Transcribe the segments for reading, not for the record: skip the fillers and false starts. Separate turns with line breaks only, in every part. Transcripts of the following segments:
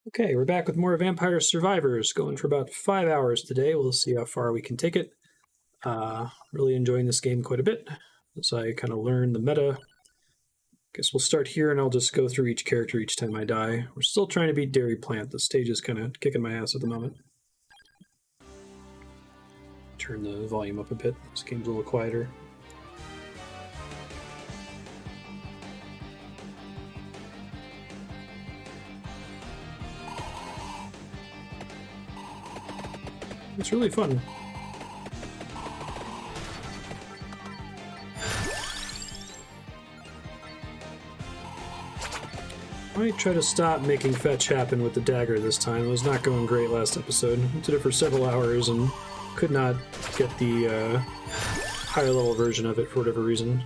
Okay, we're back with more Vampire Survivors, going for about 5 hours today. We'll see how far we can take it. Really enjoying this game quite a bit as I kind of learn the meta. Guess we'll start here and I'll just go through each character each time I die. We're still trying to beat Dairy Plant. The stage is kind of kicking my ass at the moment. Turn the volume up a bit. This game's a little quieter. It's really fun. I might try to stop making fetch happen with the dagger this time. It was not going great last episode. I did it for several hours and could not get the higher level version of it for whatever reason.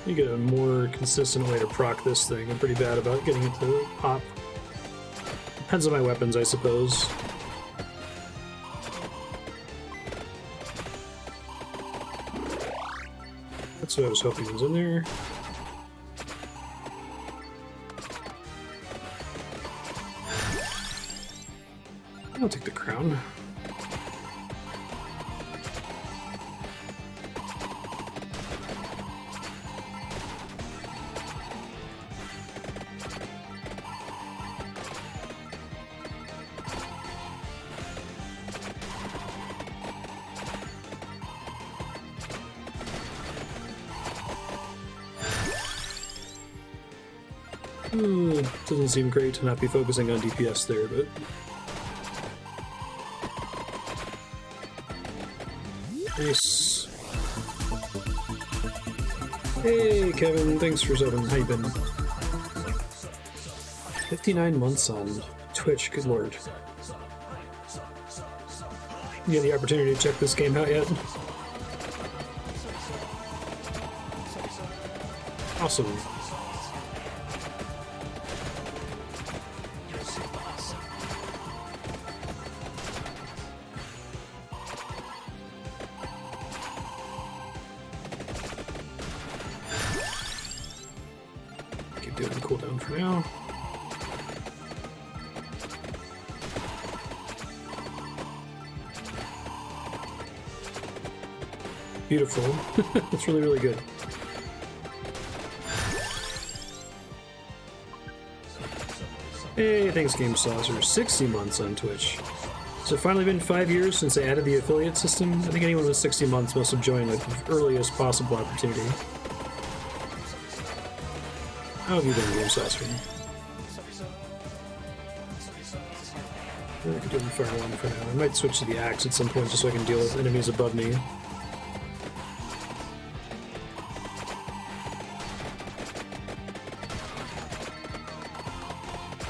You get a more consistent way to proc this thing. I'm pretty bad about getting it to pop. Depends on my weapons, I suppose. That's what I was hoping was in there. I'll take the crown. Doesn't seem great to not be focusing on DPS there, but... Nice. Hey, Kevin, thanks for subbing. How you been? 59 months on Twitch, good lord. You had the opportunity to check this game out yet? Awesome. Keep doing the cooldown for now. Beautiful. That's really, really good. Hey, thanks Game Saucer. 60 months on Twitch. So it's finally been 5 years since I added the affiliate system. I think anyone with 60 months must have joined at the earliest possible opportunity. How have you been, Game Saucer? I could do the fire one for now. I might switch to the axe at some point just so I can deal with enemies above me.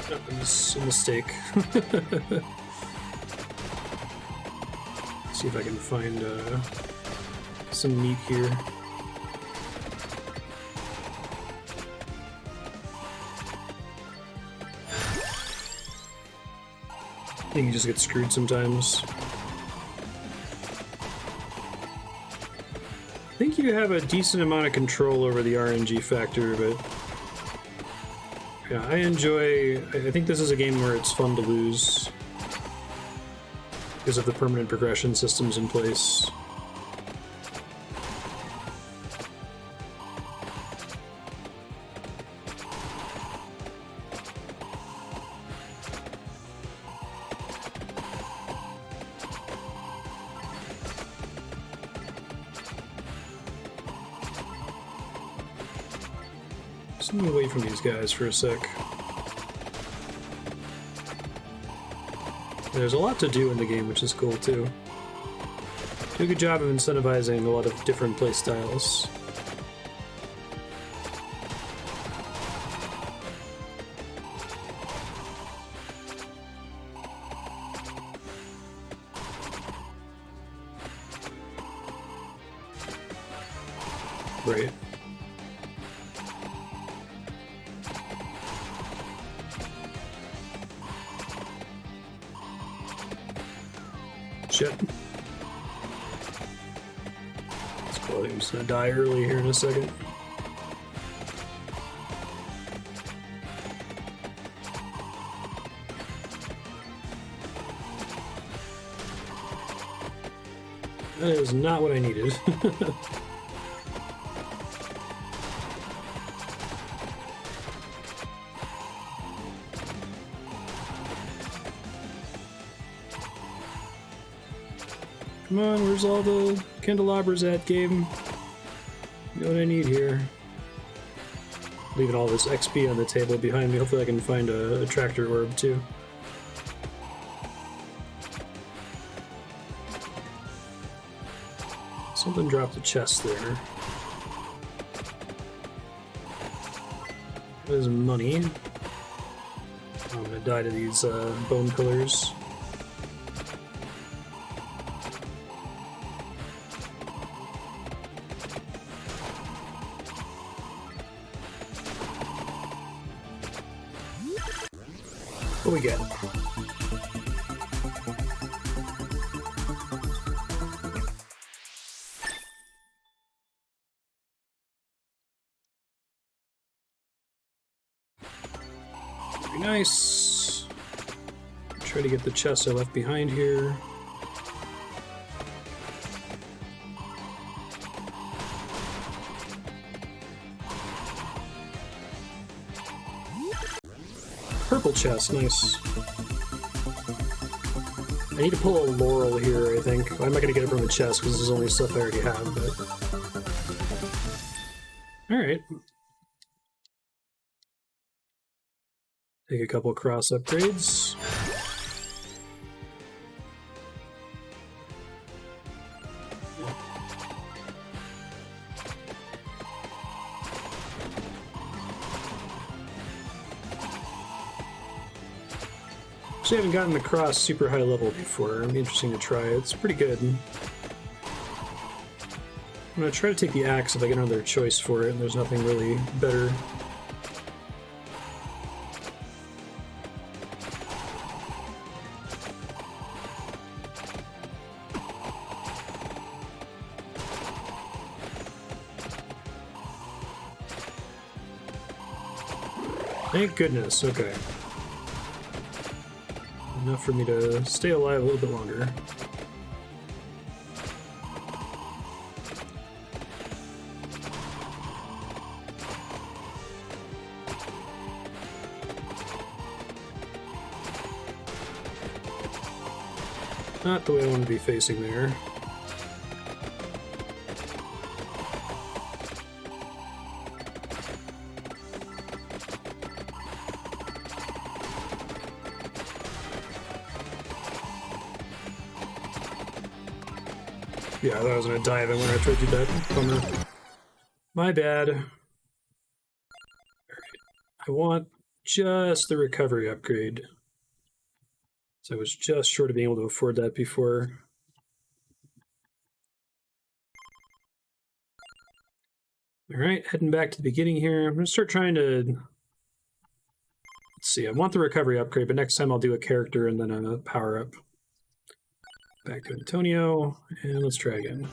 That was a mistake. See if I can find some meat here. I think you just get screwed sometimes. I think you have a decent amount of control over the RNG factor, but yeah, I think this is a game where it's fun to lose because of the permanent progression systems in place. Just let me wait from these guys for a sec. There's a lot to do in the game, which is cool too. Do a good job of incentivizing a lot of different playstyles. Right. Shit. It's probably just gonna die early here in a second. That is not what I needed. Come on, where's all the candelabras at, game? You know what I need here. Leaving all this XP on the table behind me. Hopefully I can find a tractor orb, too. Something dropped a chest there. There's money. I'm gonna die to these bone pillars. What we get? Very nice. Try to get the chest I left behind here. Purple chest, nice. I need to pull a laurel here, I think. I'm not going to get it from the chest because this is only stuff I already have, but... Alright. Take a couple cross upgrades. I haven't gotten the cross super high level before. It'd be interesting to try. It's pretty good. I'm gonna try to take the axe if I get another choice for it, and there's nothing really better. Thank goodness, okay. Enough for me to stay alive a little bit longer. Not the way I want to be facing there. Yeah, I thought I was gonna die then when I tried to do that. Bummer. My bad. Alright. I want just the recovery upgrade. So I was just short of being able to afford that before. Alright, heading back to the beginning here. I'm gonna start trying to... Let's see, I want the recovery upgrade, but next time I'll do a character and then a power-up. Back to Antonio, and let's try again.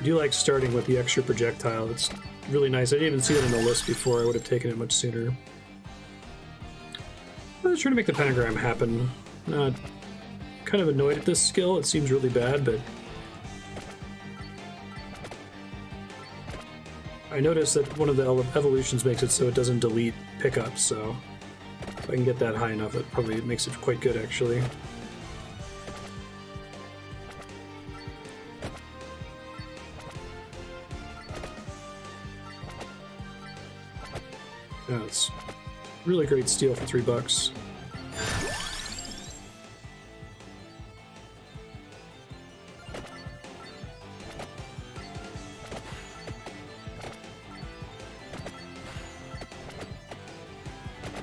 I do like starting with the extra projectile. It's really nice. I didn't even see it in the list before. I would have taken it much sooner. Let's try to make the pentagram happen. Kind of annoyed at this skill. It seems really bad, but... I noticed that one of the evolutions makes it so it doesn't delete pickups, so... If I can get that high enough, it probably makes it quite good, actually. Yeah, it's really great steal for $3.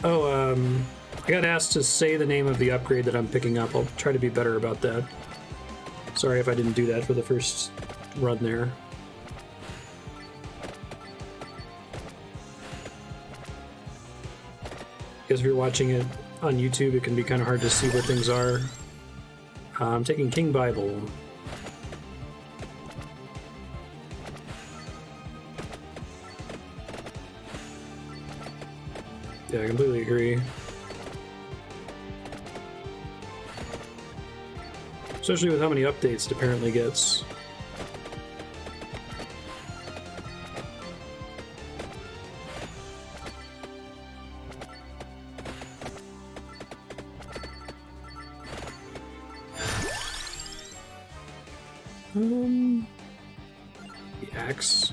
Oh, I got asked to say the name of the upgrade that I'm picking up. I'll try to be better about that. Sorry if I didn't do that for the first run there. Because if you're watching it on YouTube, it can be kind of hard to see where things are. I'm taking King Bible. Yeah, I completely agree. Especially with how many updates it apparently gets. The axe.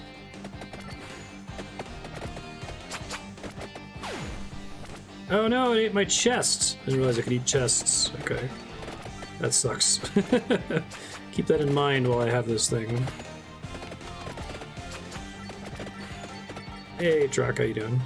Oh no, it ate my chest! I didn't realize I could eat chests. Okay. That sucks. Keep that in mind while I have this thing. Hey, Trock, how you doing?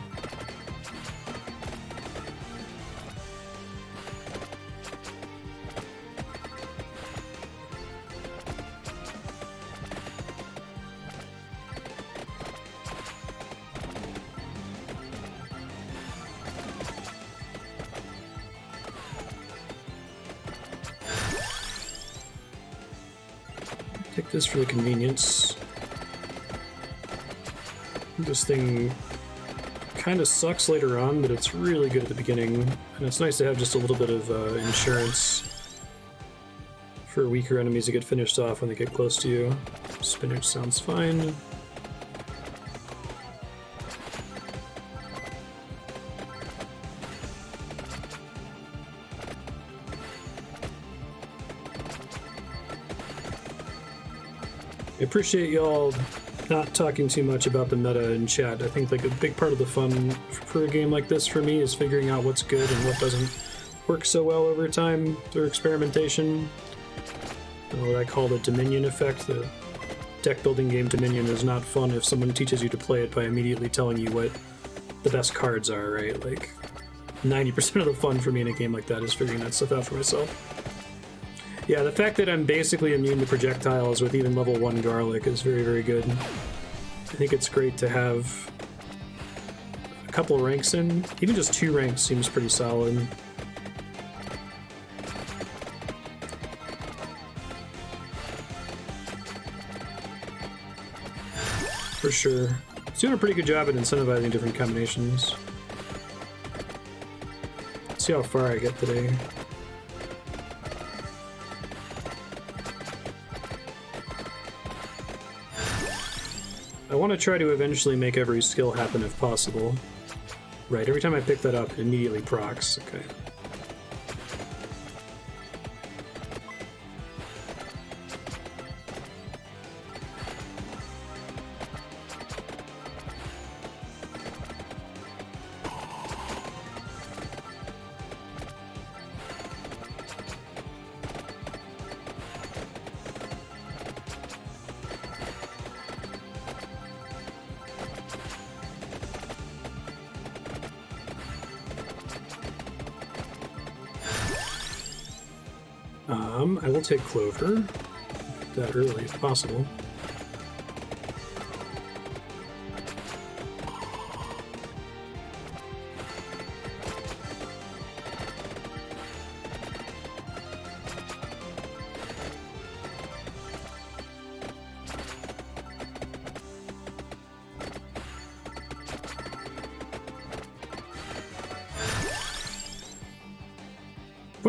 Take this for the convenience. This thing kind of sucks later on, but it's really good at the beginning, and it's nice to have just a little bit of insurance for weaker enemies to get finished off when they get close to you. Spinach sounds fine. I appreciate y'all not talking too much about the meta in chat. I think like a big part of the fun for a game like this for me is figuring out what's good and what doesn't work so well over time through experimentation. What I call the Dominion effect. The deck building game Dominion is not fun if someone teaches you to play it by immediately telling you what the best cards are, right? Like 90% of the fun for me in a game like that is figuring that stuff out for myself. Yeah, the fact that I'm basically immune to projectiles with even level 1 garlic is very, very good. I think it's great to have a couple ranks in. Even just 2 ranks seems pretty solid. For sure. It's doing a pretty good job at incentivizing different combinations. Let's see how far I get today. I want to try to eventually make every skill happen if possible. Right, every time I pick that up, it immediately procs. Okay. I will take Clover that early if possible.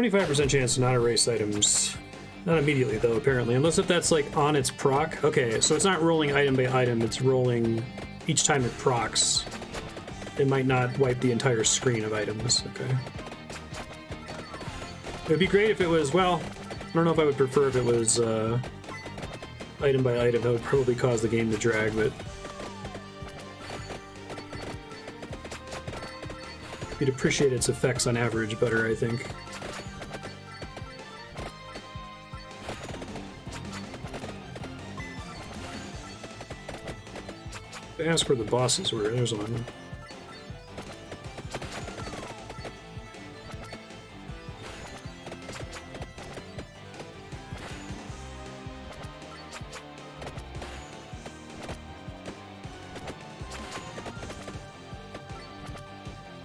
%chance to not erase items. Not immediately, though, apparently. Unless if that's, like, on its proc. Okay, so it's not rolling item by item, it's rolling each time it procs. It might not wipe the entire screen of items. Okay. It would be great if it was, well, I don't know if I would prefer if it was item by item. That would probably cause the game to drag, but... you'd appreciate its effects on average better, I think. Ask where the bosses were. There's one.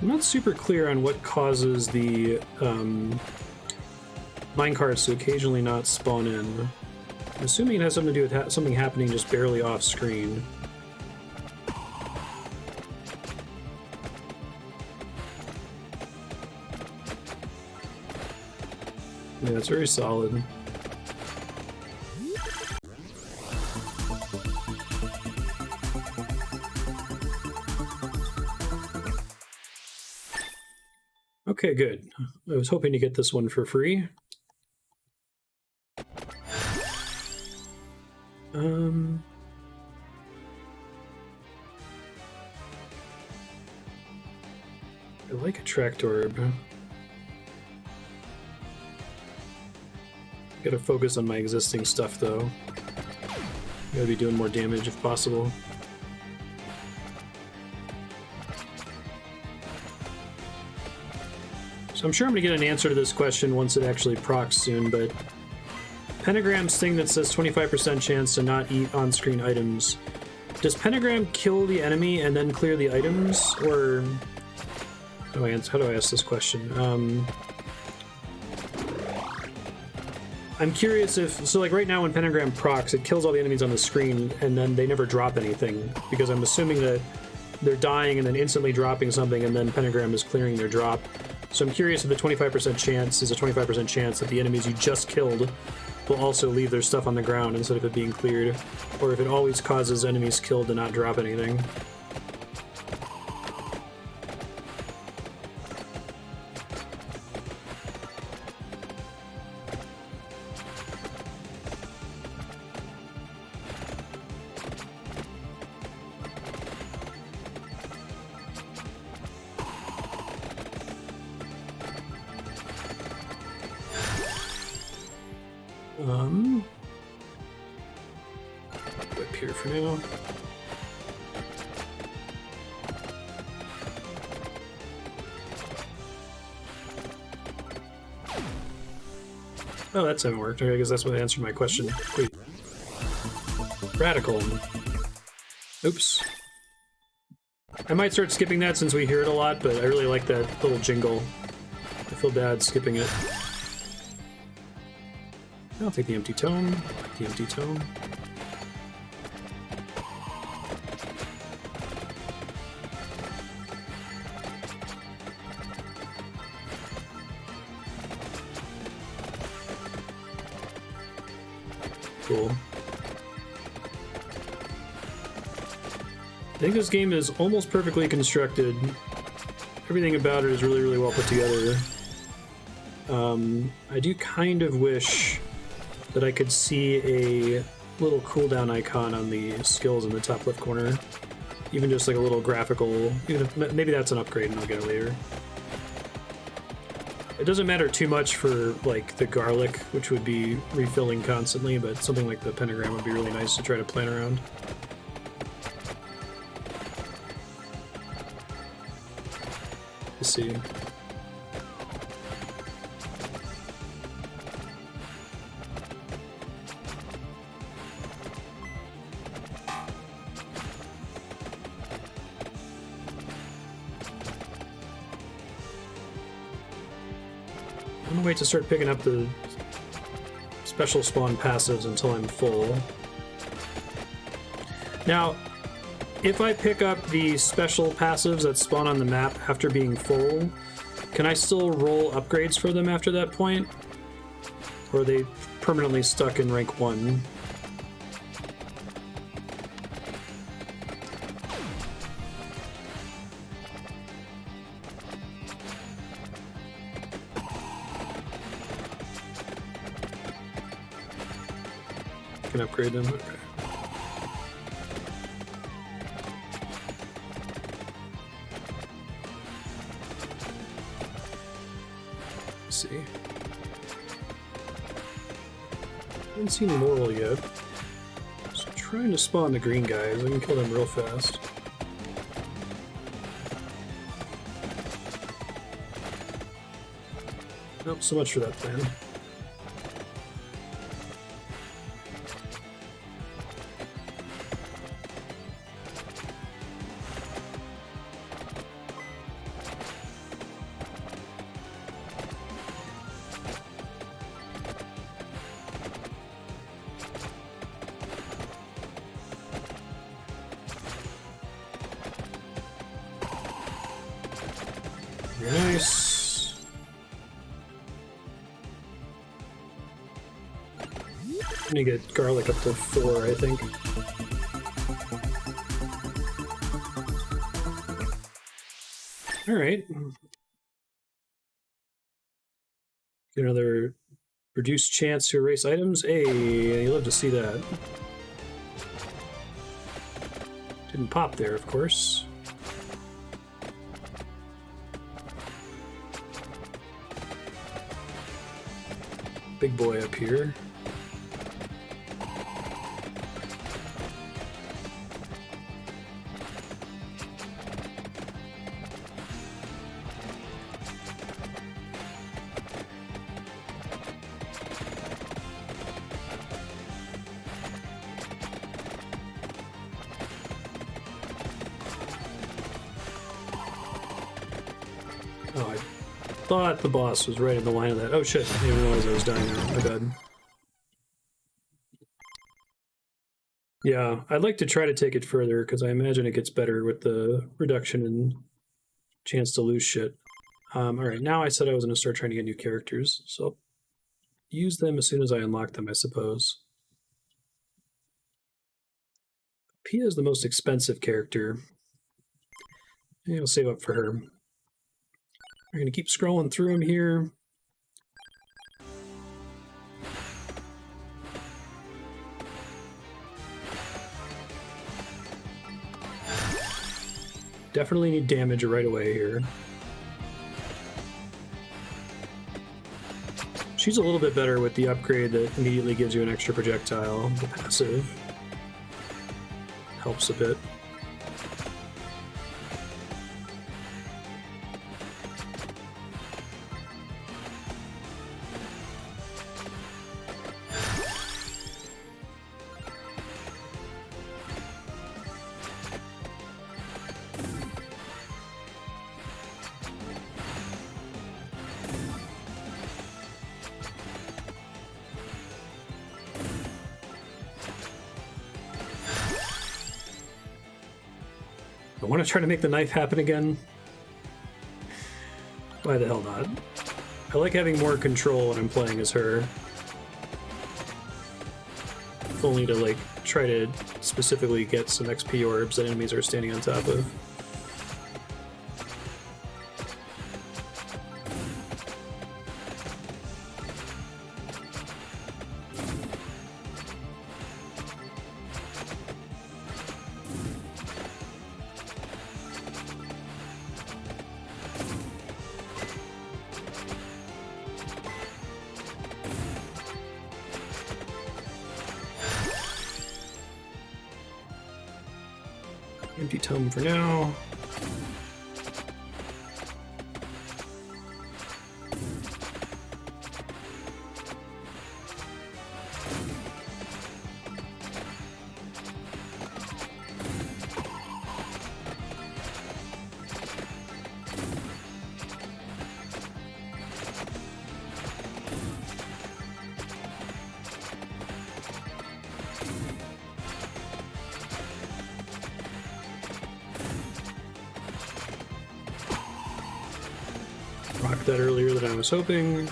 I'm not super clear on what causes the minecarts to occasionally not spawn in. I'm assuming it has something to do with something happening just barely off screen. Yeah, it's very solid. Okay, good. I was hoping to get this one for free. I like a tracked orb. Gotta focus on my existing stuff, though. Gotta be doing more damage if possible. So I'm sure I'm gonna get an answer to this question once it actually procs soon, but Pentagram's thing that says 25% chance to not eat on-screen items. Does Pentagram kill the enemy and then clear the items, or how do I ask this question? I'm curious if, so like right now when Pentagram procs, it kills all the enemies on the screen and then they never drop anything, because I'm assuming that they're dying and then instantly dropping something and then Pentagram is clearing their drop. So I'm curious if the 25% chance is a 25% chance that the enemies you just killed will also leave their stuff on the ground instead of it being cleared, or if it always causes enemies killed to not drop anything. Whip here for now. Oh, that's haven't worked. Okay, I guess that's what answered my question. Wait. Radical. Oops. I might start skipping that since we hear it a lot, but I really like that little jingle. I feel bad skipping it. I'll take the empty tome. The empty tome. Cool. I think this game is almost perfectly constructed. Everything about it is really, really well put together. I do kind of wish that I could see a little cooldown icon on the skills in the top left corner. Even just like a little graphical, even if maybe that's an upgrade and I'll get it later. It doesn't matter too much for like the garlic, which would be refilling constantly, but something like the pentagram would be really nice to try to plan around. Let's see. I'm gonna wait to start picking up the special spawn passives until I'm full. Now, if I pick up the special passives that spawn on the map after being full, can I still roll upgrades for them after that point? Or are they permanently stuck in rank 1? Can upgrade them? Okay. Haven't seen Laurel yet. Just trying to spawn the green guys. I can kill them real fast. Nope, so much for that plan. Very nice. I'm gonna get garlic up to 4, I think. Alright. Get another reduced chance to erase items. Hey, you love to see that. Didn't pop there, of course. Big boy up here. Oh, I thought the boss was right in the line of that. Oh shit, I didn't even realize I was dying there. My bad. Yeah, I'd like to try to take it further, because I imagine it gets better with the reduction in chance to lose shit. Alright, now I said I was going to start trying to get new characters, so I'll use them as soon as I unlock them, I suppose. Poppea is the most expensive character. Maybe I'll save up for her. We're going to keep scrolling through them here. Definitely need damage right away here. She's a little bit better with the upgrade that immediately gives you an extra projectile. The passive helps a bit. I want to try to make the knife happen again. Why the hell not? I like having more control when I'm playing as her. If only to, like, try to specifically get some XP orbs that enemies are standing on top of. Empty tome for now. Rocked that earlier than I was hoping.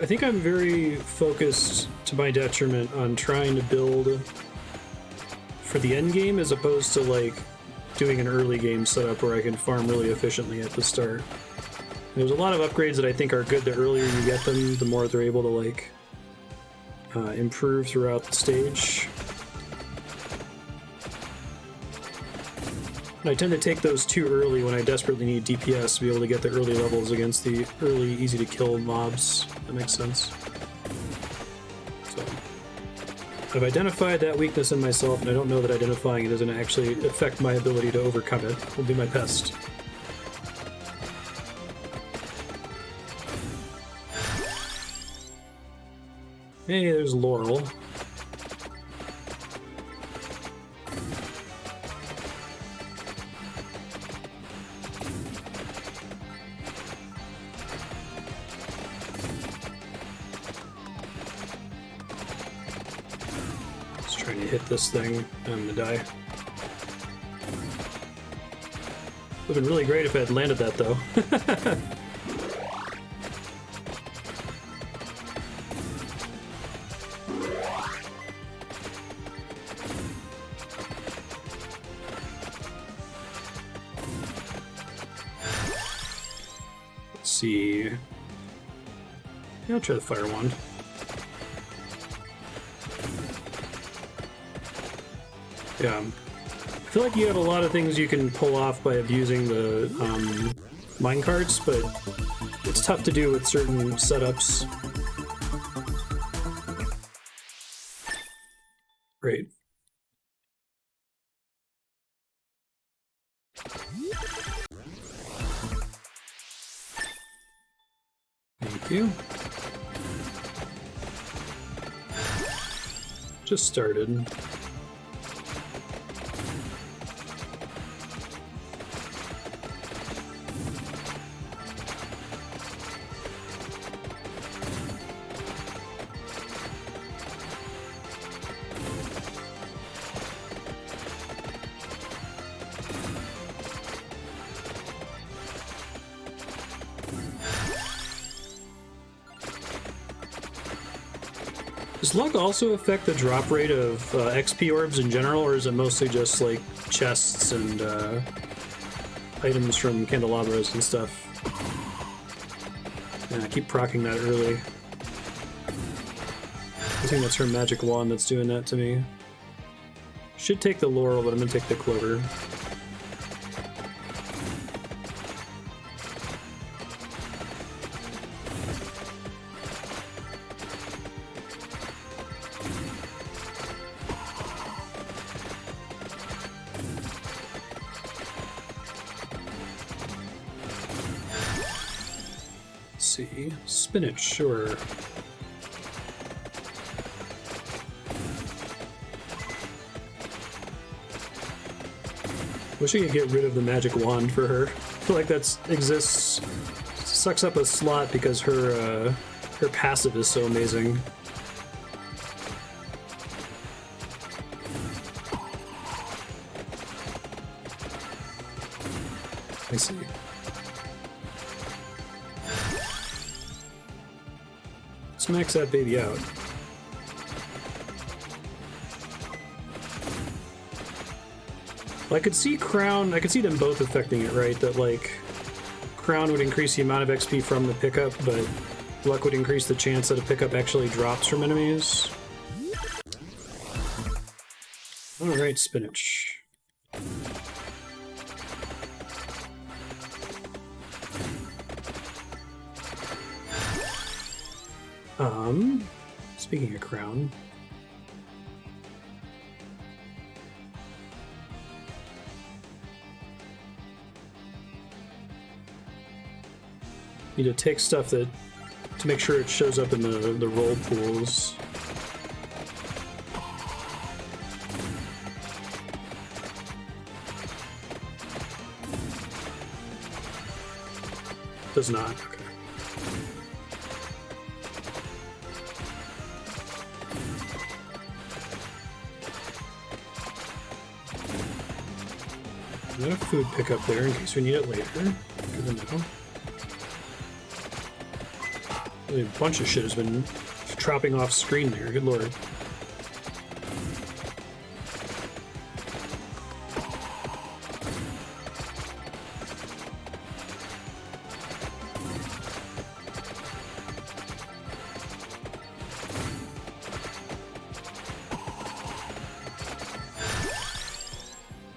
I think I'm very focused, to my detriment, on trying to build for the end game as opposed to, like, doing an early game setup where I can farm really efficiently at the start. There's a lot of upgrades that I think are good. The earlier you get them, the more they're able to like improve throughout the stage. And I tend to take those too early when I desperately need DPS to be able to get the early levels against the early, easy-to-kill mobs. That makes sense. So, I've identified that weakness in myself, and I don't know that identifying it doesn't actually affect my ability to overcome it. I'll do my best. Hey, there's Laurel. Just trying to hit this thing. I'm gonna die. Would have been really great if I had landed that, though. See. Yeah, I'll try the fire wand. Yeah. I feel like you have a lot of things you can pull off by abusing the minecarts, but it's tough to do with certain setups. Great. Thank you. Just started. Does luck also affect the drop rate of XP orbs in general, or is it mostly just like chests and items from candelabras and stuff? Yeah, I keep proccing that early. I think that's her magic wand that's doing that to me. Should take the laurel, but I'm gonna take the clover. See, spinach, sure. Wish I could get rid of the magic wand for her. I feel like that exists, sucks up a slot because her her passive is so amazing. I see. Let's max that baby out. Well, I could see Crown, I could see them both affecting it, right? That, like, Crown would increase the amount of XP from the pickup, but Luck would increase the chance that a pickup actually drops from enemies. Alright, spinach. Speaking of Crown. Need to take stuff that, to make sure it shows up in the roll pools. Does not, okay. Got a food pickup there in case we need it later. Good to know. A bunch of shit has been dropping off screen there, good lord.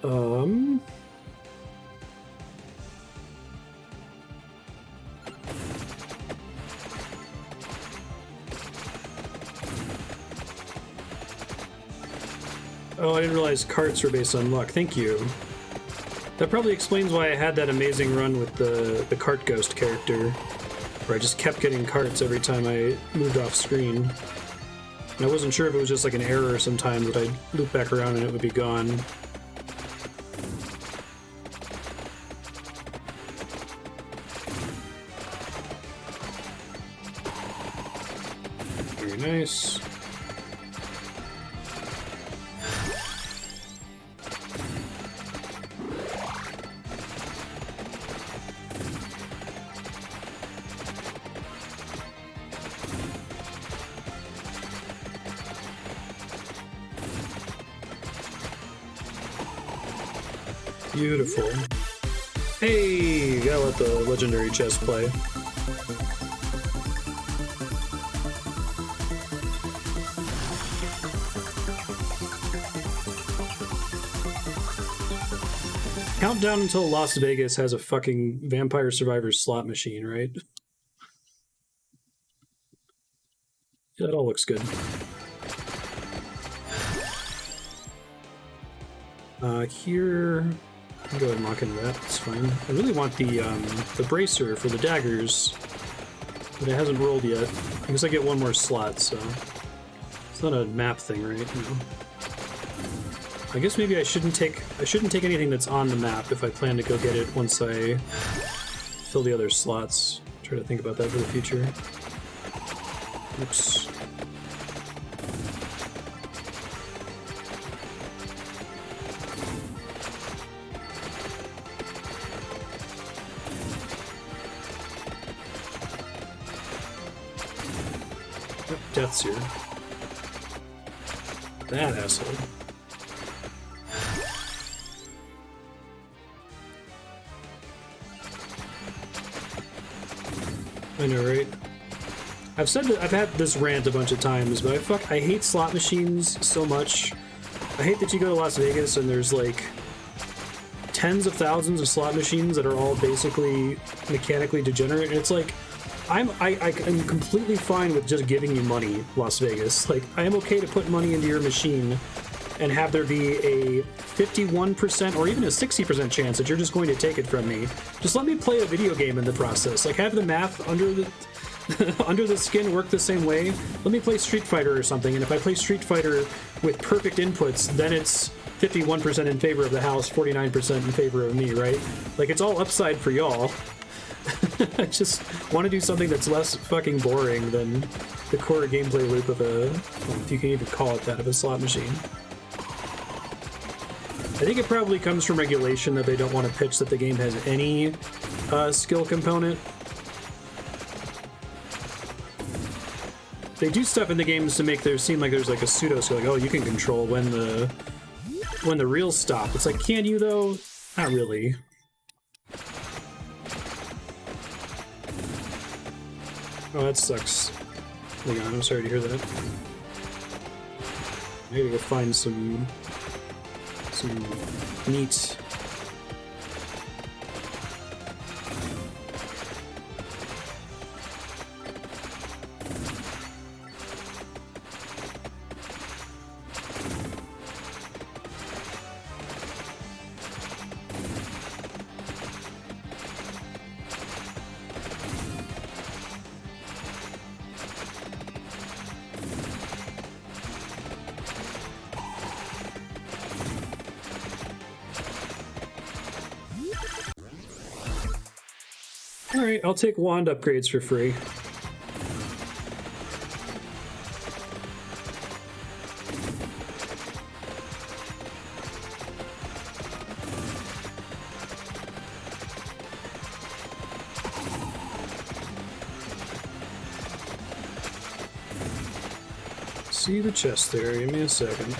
Um... Oh, I didn't realize carts were based on luck. Thank you. That probably explains why I had that amazing run with the cart ghost character, where I just kept getting carts every time I moved off screen. And I wasn't sure if it was just like an error sometimes that I'd loop back around and it would be gone. Very nice. Beautiful. Hey, gotta let the legendary chest play. Countdown until Las Vegas has a fucking Vampire Survivors slot machine, right? Yeah, that all looks good. Here... I'll go ahead and lock into that, that's fine. I really want the bracer for the daggers, but it hasn't rolled yet. I guess I get one more slot, so... It's not a map thing, right? No. I guess maybe I shouldn't take anything that's on the map if I plan to go get it once I fill the other slots. Try to think about that for the future. Oops. Yep, Death's here. That asshole. I know, right? I've said that I've had this rant a bunch of times, but I hate slot machines so much. I hate that you go to Las Vegas and there's like tens of thousands of slot machines that are all basically mechanically degenerate, and it's like I'm completely fine with just giving you money, Las Vegas. Like, I am okay to put money into your machine and have there be a 51% or even a 60% chance that you're just going to take it from me. Just let me play a video game in the process. Like, have the math under the under the skin work the same way. Let me play Street Fighter or something, and if I play Street Fighter with perfect inputs, then it's 51% in favor of the house, 49% in favor of me, right? Like, it's all upside for y'all. I just want to do something that's less fucking boring than the core gameplay loop of a, well, if you can even call it that, of a slot machine. I think it probably comes from regulation that they don't want to pitch that the game has any skill component. They do stuff in the games to make there seem like there's like a pseudo skill, like, oh, you can control when the reels stop. It's like, can you though? Not really. Oh, that sucks. Hang on, I'm sorry to hear that. I gotta go find some meat. Alright, I'll take wand upgrades for free. See the chest there, give me a second.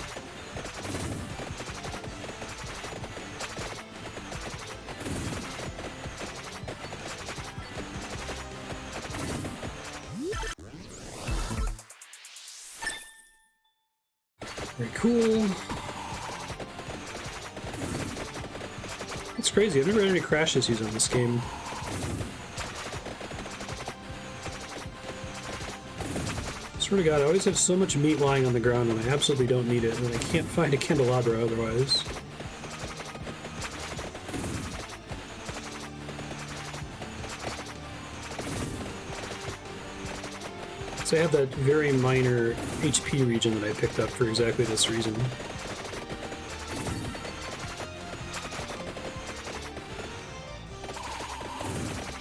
Very cool. It's crazy. I've never had any crash issues on this game. I swear to God, I always have so much meat lying on the ground when I absolutely don't need it, and I can't find a candelabra otherwise. So I have that very minor HP region that I picked up for exactly this reason.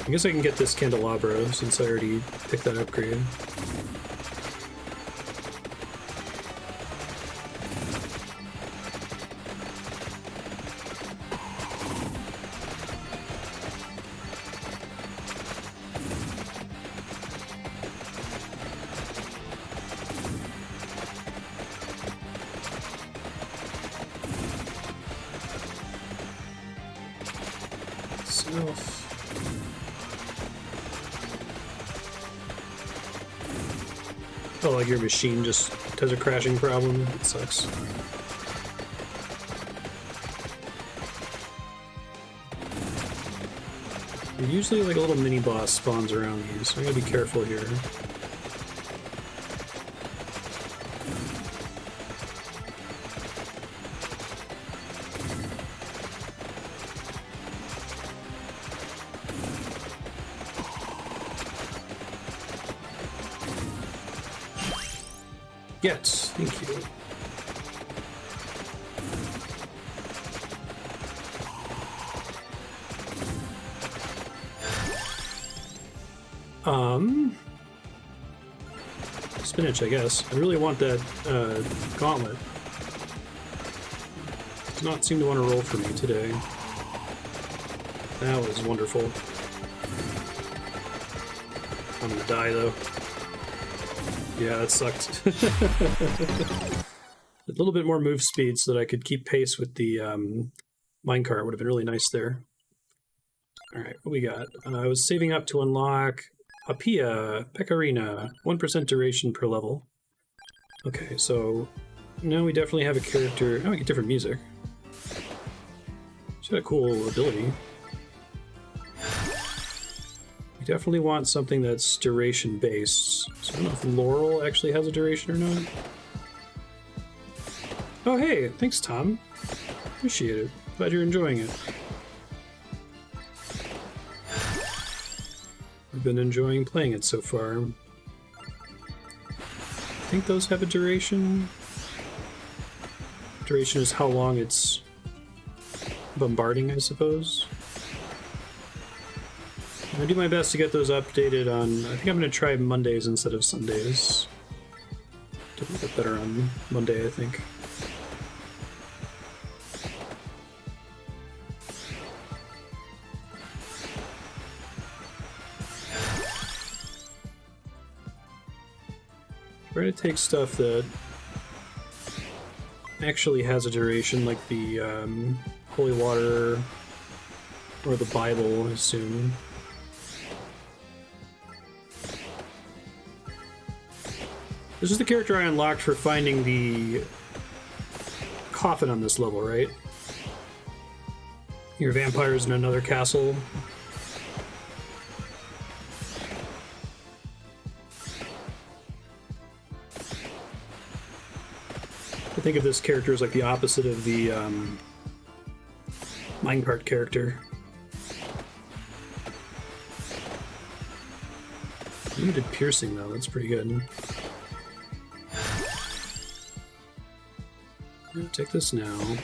I guess I can get this candelabra since I already picked that upgrade. Oh, like your machine just has a crashing problem? It sucks. Usually like a little mini-boss spawns around these, so I gotta be careful here. Yes, thank you. Spinach, I guess. I really want that gauntlet. Does not seem to want to roll for me today. That was wonderful. I'm gonna die though. Yeah, that sucked. A little bit more move speed so that I could keep pace with the minecart would have been really nice there. Alright, what we got? I was saving up to unlock Poppea, Pecorina, 1% duration per level. Okay, so now we definitely have a character. Oh, we get different music. She's got a cool ability. We definitely want something that's duration based. So I don't know if Laurel actually has a duration or not. Oh, hey, thanks, Tom. Appreciate it. Glad you're enjoying it. I've been enjoying playing it so far. I think those have a duration. Duration is how long it's bombarding, I suppose. I'm gonna do my best to get those updated on. I think I'm gonna try Mondays instead of Sundays. Do a bit better on Monday, I think. Try to take stuff that actually has a duration, like the holy water or the Bible, I assume. This is the character I unlocked for finding the coffin on this level, right? Your vampires in another castle. I think of this character as like the opposite of the minecart character. Limited piercing though, that's pretty good. I'll take this now.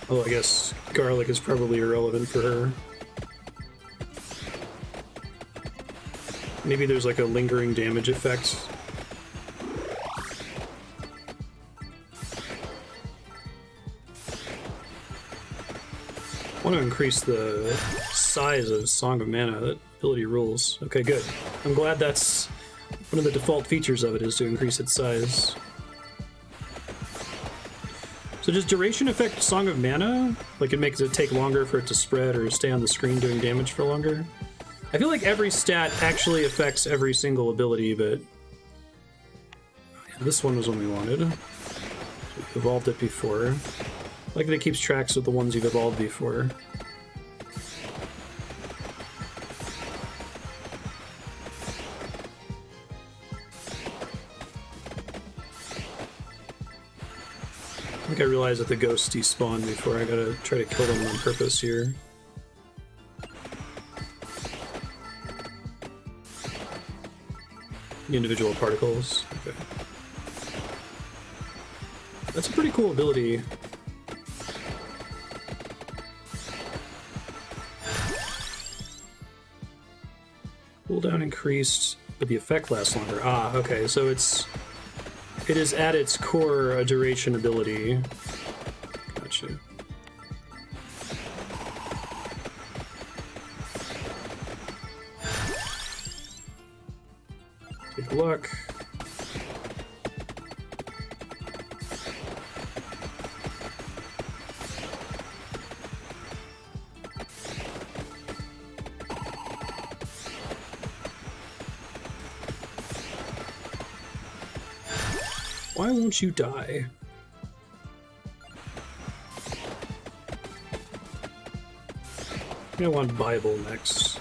Oh, I guess garlic is probably irrelevant for her. Maybe there's like a lingering damage effect. I want to increase the size of Song of Mana. That ability rules. Okay, good. I'm glad that's one of the default features of it, is to increase its size. So does duration affect Song of Mana? Like it makes it take longer for it to spread or stay on the screen doing damage for longer? I feel like every stat actually affects every single ability, but this one was one we wanted. So we evolved it before. I like that it keeps tracks of the ones you've evolved before. I think I realized that the ghosts despawn before. I gotta try to kill them on purpose here. The individual particles. Okay. That's a pretty cool ability. Cooldown increased, but the effect lasts longer. Ah, okay, so it is at its core a duration ability. Gotcha. Take a look. Why won't you die? I want Bible next.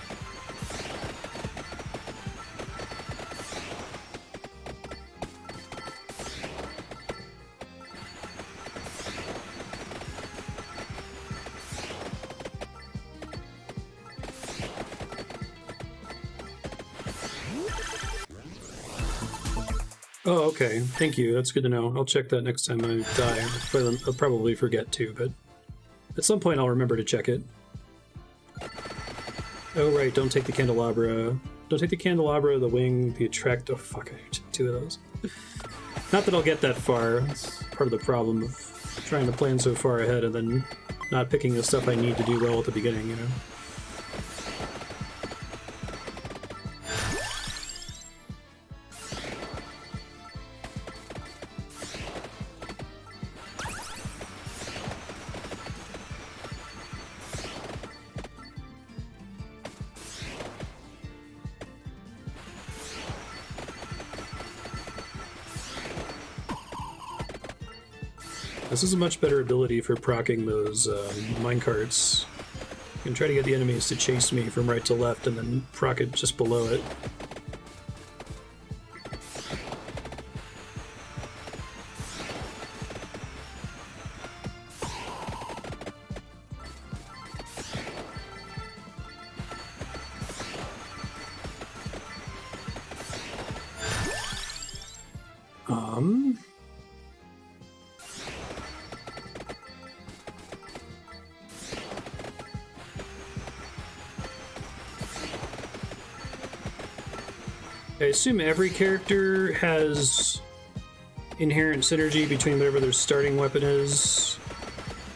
Oh, okay. Thank you. That's good to know. I'll check that next time I die. I'll probably forget to, but at some point I'll remember to check it. Oh, right. Don't take the candelabra. Don't take the candelabra, the wing, the attract. Oh, fuck. I took 2 of those. Not that I'll get that far. That's part of the problem of trying to plan so far ahead and then not picking the stuff I need to do well at the beginning, you know? This is a much better ability for proccing those minecarts. You can try to get the enemies to chase me from right to left and then proc it just below it. I assume every character has inherent synergy between whatever their starting weapon is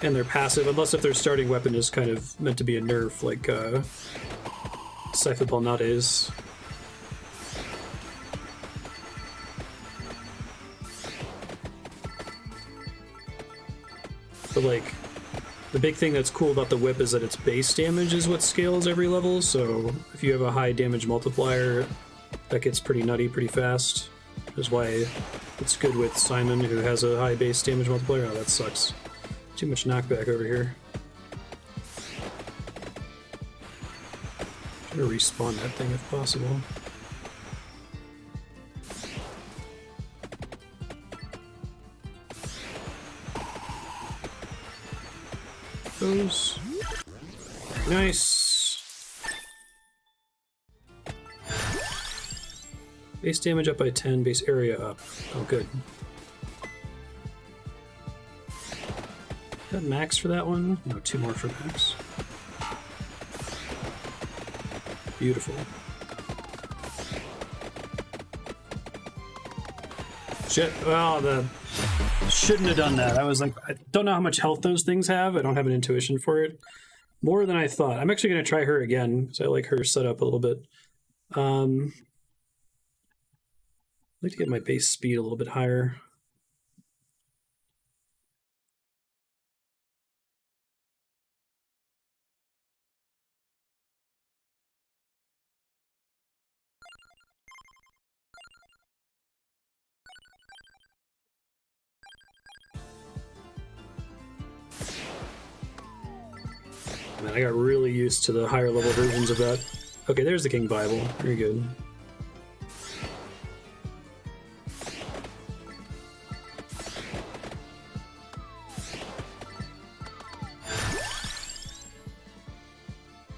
and their passive, unless if their starting weapon is kind of meant to be a nerf, like Scythe Balnades. But like, the big thing that's cool about the whip is that its base damage is what scales every level, so if you have a high damage multiplier, that gets pretty nutty pretty fast. Which is why it's good with Simon, who has a high base damage multiplier. Oh, that sucks. Too much knockback over here. Try to respawn that thing if possible. Those. Nice. Base damage up by 10, base area up. Oh, good. Is that max for that one? No, 2 more for max. Beautiful. Shit. Oh, shouldn't have done that. I was like, I don't know how much health those things have. I don't have an intuition for it. More than I thought. I'm actually going to try her again, because I like her setup a little bit. I'd like to get my base speed a little bit higher. Man, I got really used to the higher level versions of that. Okay, there's the King Bible. Very good.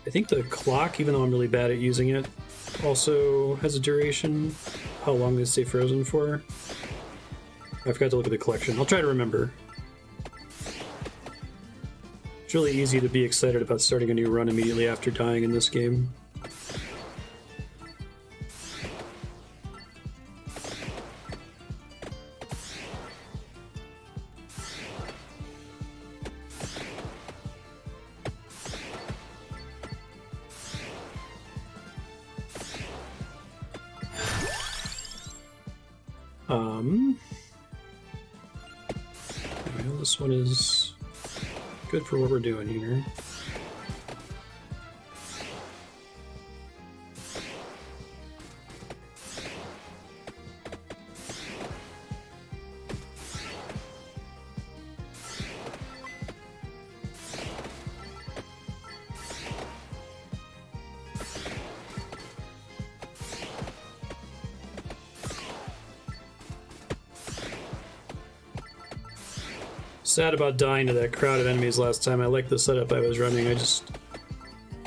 I think the clock, even though I'm really bad at using it, also has a duration. How long they stay frozen for. I forgot to look at the collection. I'll try to remember. It's really easy to be excited about starting a new run immediately after dying in this game. Well, this one is good for what we're doing here. Sad about dying to that crowd of enemies last time. I liked the setup I was running. I just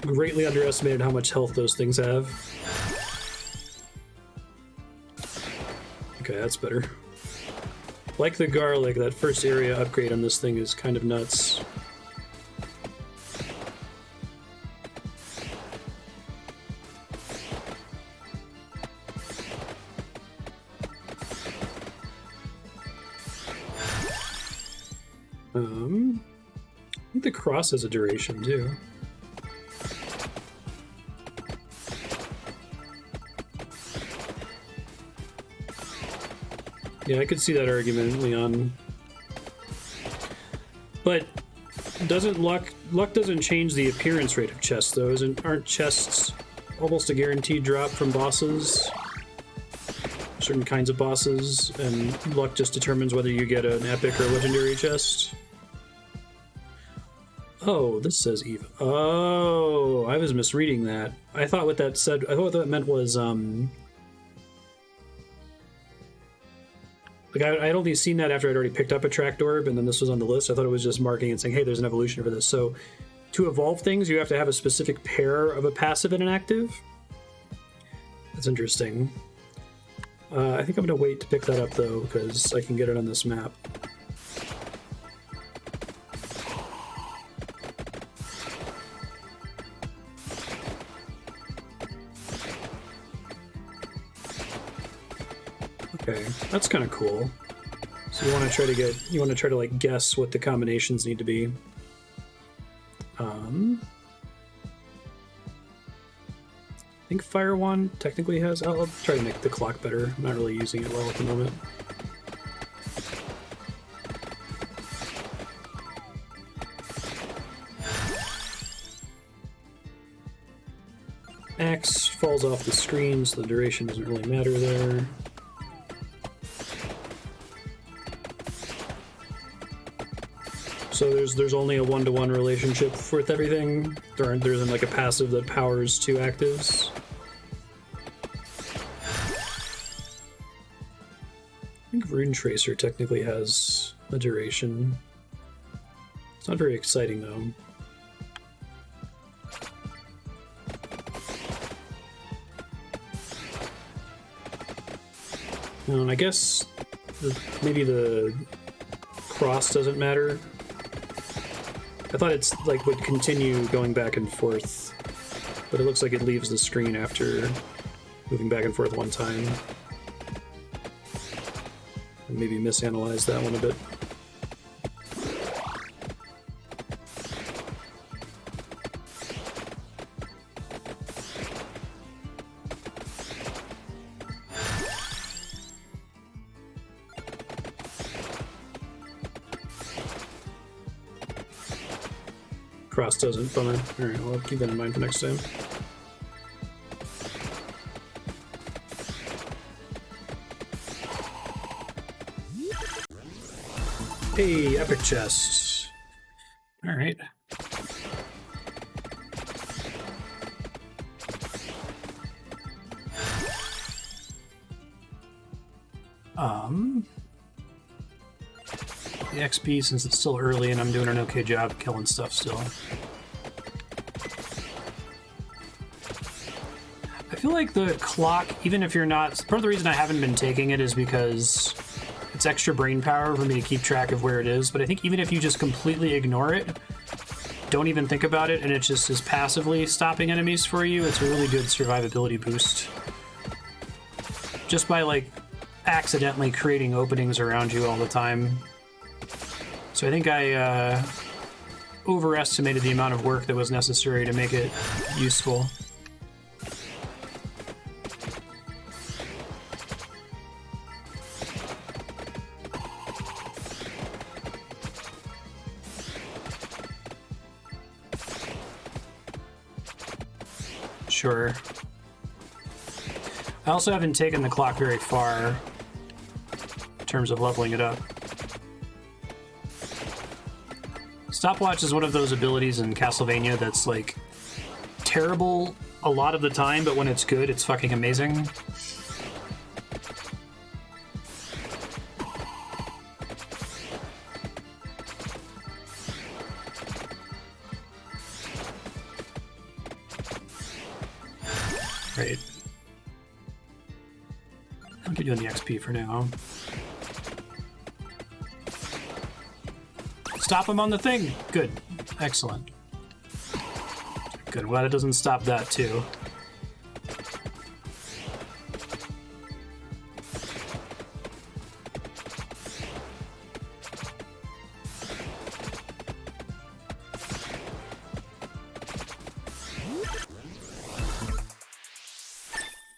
greatly underestimated how much health those things have. Okay, that's better. Like the garlic, that first area upgrade on this thing is kind of nuts. I think the cross has a duration too. Yeah, I could see that argument, Leon. But doesn't luck doesn't change the appearance rate of chests though? Aren't chests almost a guaranteed drop from bosses? Certain kinds of bosses, and luck just determines whether you get an epic or legendary chest. Oh, this says even. Oh, I was misreading that. I thought what that said. I thought what that meant was like I'd only seen that after I'd already picked up a tracked orb, and then this was on the list. I thought it was just marking and saying, hey, there's an evolution for this. So to evolve things, you have to have a specific pair of a passive and an active. That's interesting. I think I'm going to wait to pick that up, though, because I can get it on this map. Okay, that's kind of cool. So you want to try to like guess what the combinations need to be. I think Fire Wand technically has... I'll try to make the clock better. I'm not really using it well at the moment. Axe falls off the screen, so the duration doesn't really matter there. So there's only a 1-to-1 relationship with everything. There isn't like a passive that powers two actives. I think Rune Tracer technically has a duration. It's not very exciting though. And I guess maybe the cross doesn't matter. I thought it's like would continue going back and forth, but it looks like it leaves the screen after moving back and forth one time. Maybe misanalyze that one a bit. Cross doesn't, bummer. Alright, well, I'll keep that in mind for next time. Hey, epic chests. Alright. The XP, since it's still early and I'm doing an okay job killing stuff still. I feel like the clock, even if you're not... Part of the reason I haven't been taking it is because it's extra brain power for me to keep track of where it is, but I think even if you just completely ignore it, don't even think about it, and it just is passively stopping enemies for you, it's a really good survivability boost. Just by, like, accidentally creating openings around you all the time. So I think I overestimated the amount of work that was necessary to make it useful. Sure. I also haven't taken the clock very far in terms of leveling it up. Stopwatch is one of those abilities in Castlevania that's, like, terrible a lot of the time, but when it's good, it's fucking amazing. Right. I'll get you on the XP for now. Stop him on the thing! Good. Excellent. Good. Glad it doesn't stop that, too.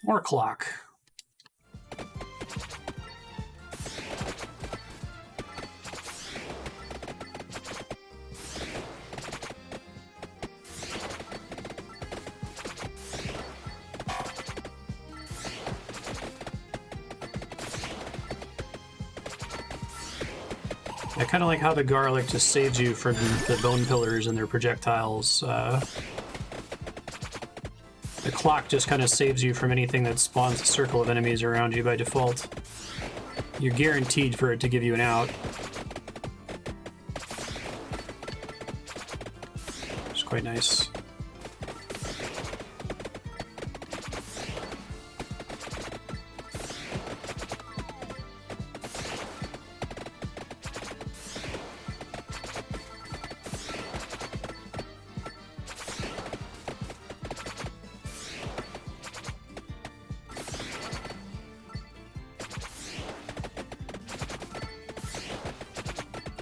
More clock. I kind of like how the garlic just saves you from the bone pillars and their projectiles. The clock just kind of saves you from anything that spawns a circle of enemies around you by default. You're guaranteed for it to give you an out. It's quite nice.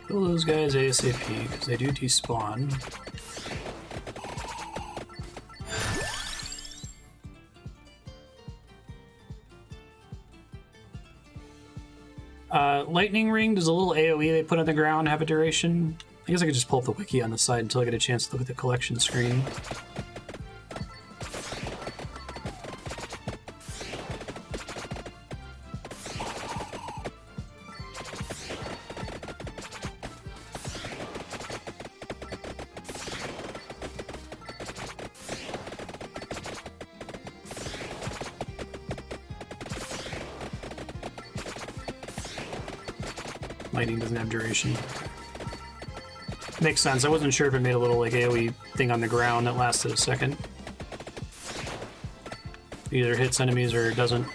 Kill those guys ASAP, because they do despawn. Lightning Ring, does a little AoE they put on the ground have a duration? I guess I could just pull up the wiki on the side until I get a chance to look at the collection screen. Lightning doesn't have duration. Makes sense. I wasn't sure if it made a little like AoE thing on the ground that lasted a second. Either hits enemies or it doesn't.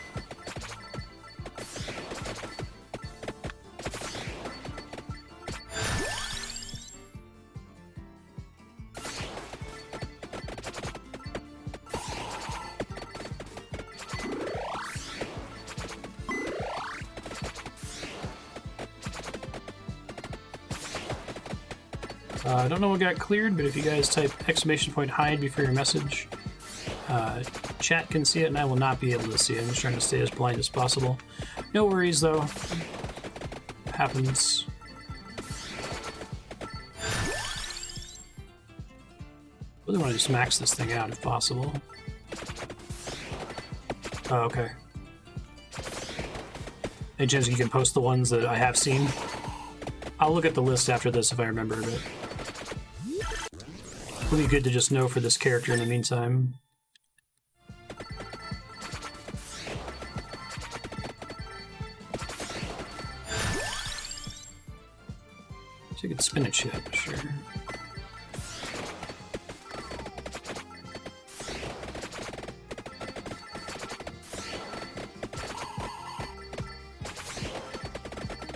I don't know what got cleared, but if you guys type !hide before your message, chat can see it and I will not be able to see it. I'm just trying to stay as blind as possible. No worries though. Happens. Really want to just max this thing out if possible. Oh, okay. Any chance you can post the ones that I have seen? I'll look at the list after this if I remember, but it'll be good to just know for this character in the meantime. Take a spinach yet, sure.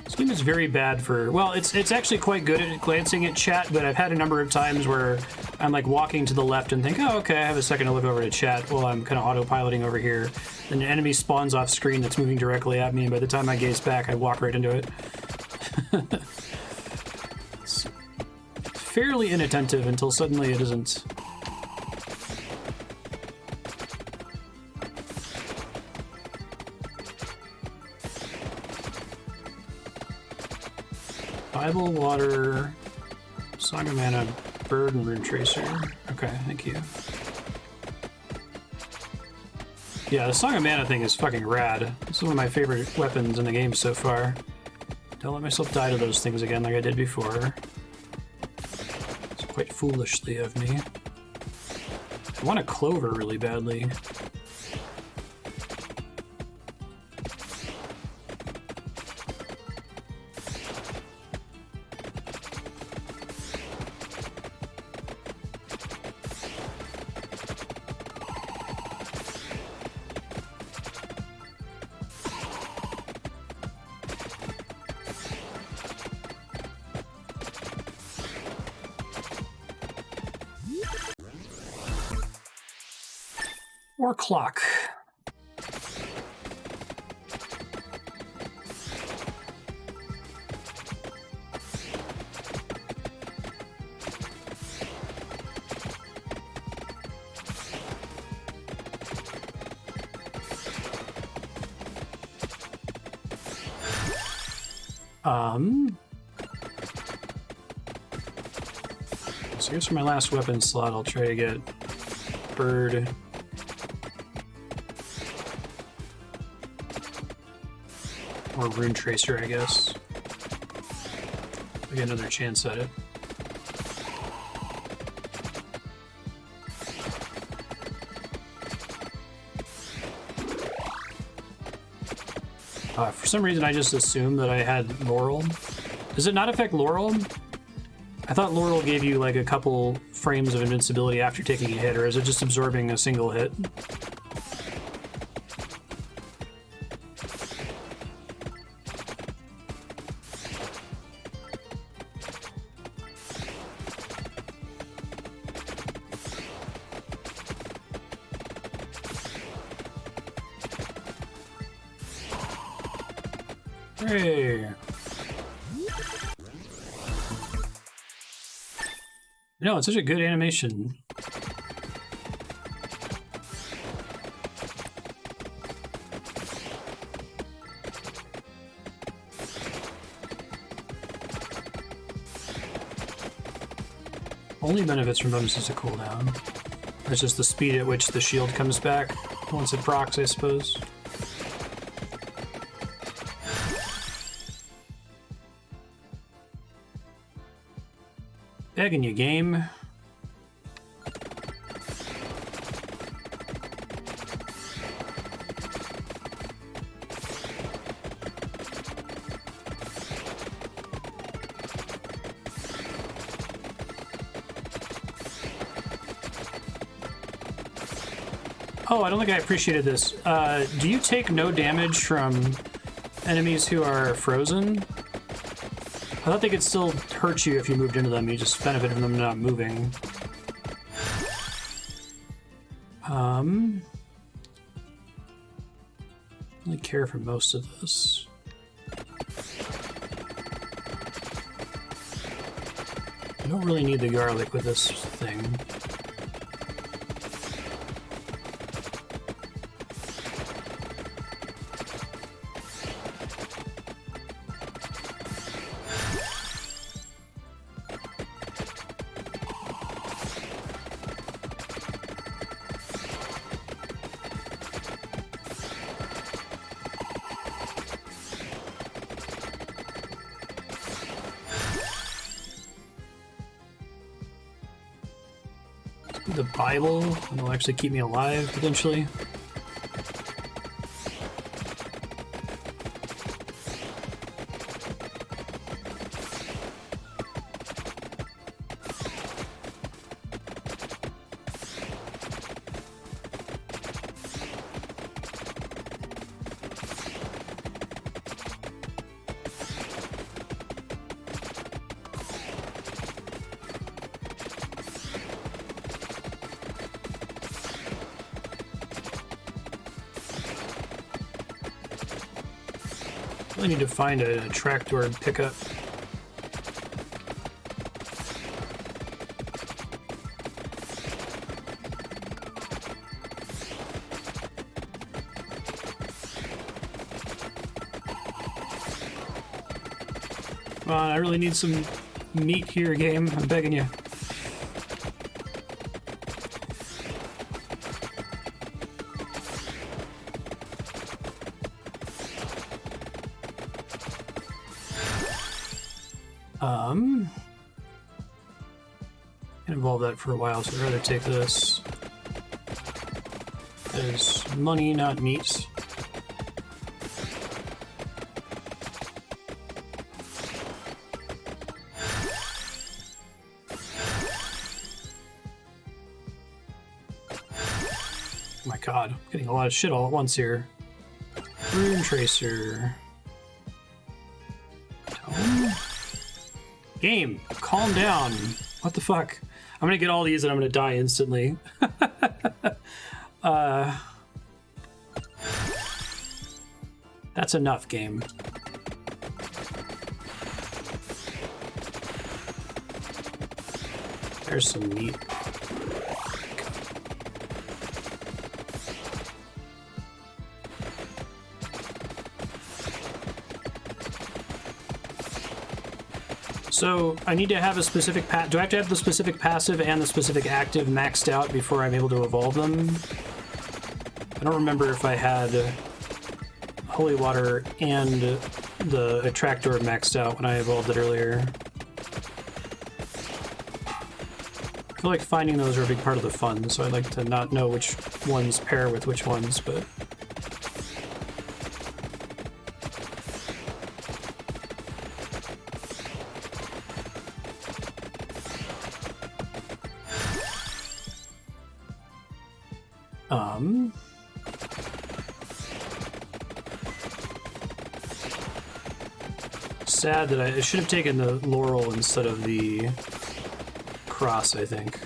This game is very bad for, well, it's actually quite good at glancing at chat, but I've had a number of times where I'm like walking to the left and think, oh, okay, I have a second to look over to chat while I'm kind of autopiloting over here. Then an enemy spawns off screen that's moving directly at me, and by the time I gaze back, I walk right into it. It's fairly inattentive until suddenly it isn't. Bible, water, Song of Mana, bird, and rune tracer. Okay, thank you. Yeah, the Song of Mana thing is fucking rad. It's one of my favorite weapons in the game so far. Don't let myself die to those things again like I did before. It's quite foolishly of me. I want a clover really badly. Or clock. So here's for my last weapon slot. I'll try to get bird. Or rune tracer, I guess. I get another chance at it. For some reason, I just assumed that I had Laurel. Does it not affect Laurel? I thought Laurel gave you like a couple frames of invincibility after taking a hit, or is it just absorbing a single hit? Hey. No, it's such a good animation. Only benefits from bonuses to cooldown. It's just the speed at which the shield comes back once it procs, I suppose. Begging you, game. Oh, I don't think I appreciated this. Do you take no damage from enemies who are frozen? I thought they could still hurt you if you moved into them. You just benefit from them not moving. I really care for most of this. I don't really need the garlic with this thing. The Bible, and it'll actually keep me alive, potentially. Really need to find a trapdoor pickup. Come on, I really need some meat here, game. I'm begging you. Can't involve that for a while, so I'd rather take this. There's money, not meat. Oh my god, I'm getting a lot of shit all at once here. Rune Tracer. Tome? Game, calm down. What the fuck? I'm gonna get all these and I'm gonna die instantly. That's enough, game. There's some meat. So I need to have a specific do I have to have the specific passive and the specific active maxed out before I'm able to evolve them? I don't remember if I had Holy Water and the Attractor maxed out when I evolved it earlier. I feel like finding those are a big part of the fun, so I'd like to not know which ones pair with which ones, but... Sad that I should have taken the Laurel instead of the Cross, I think.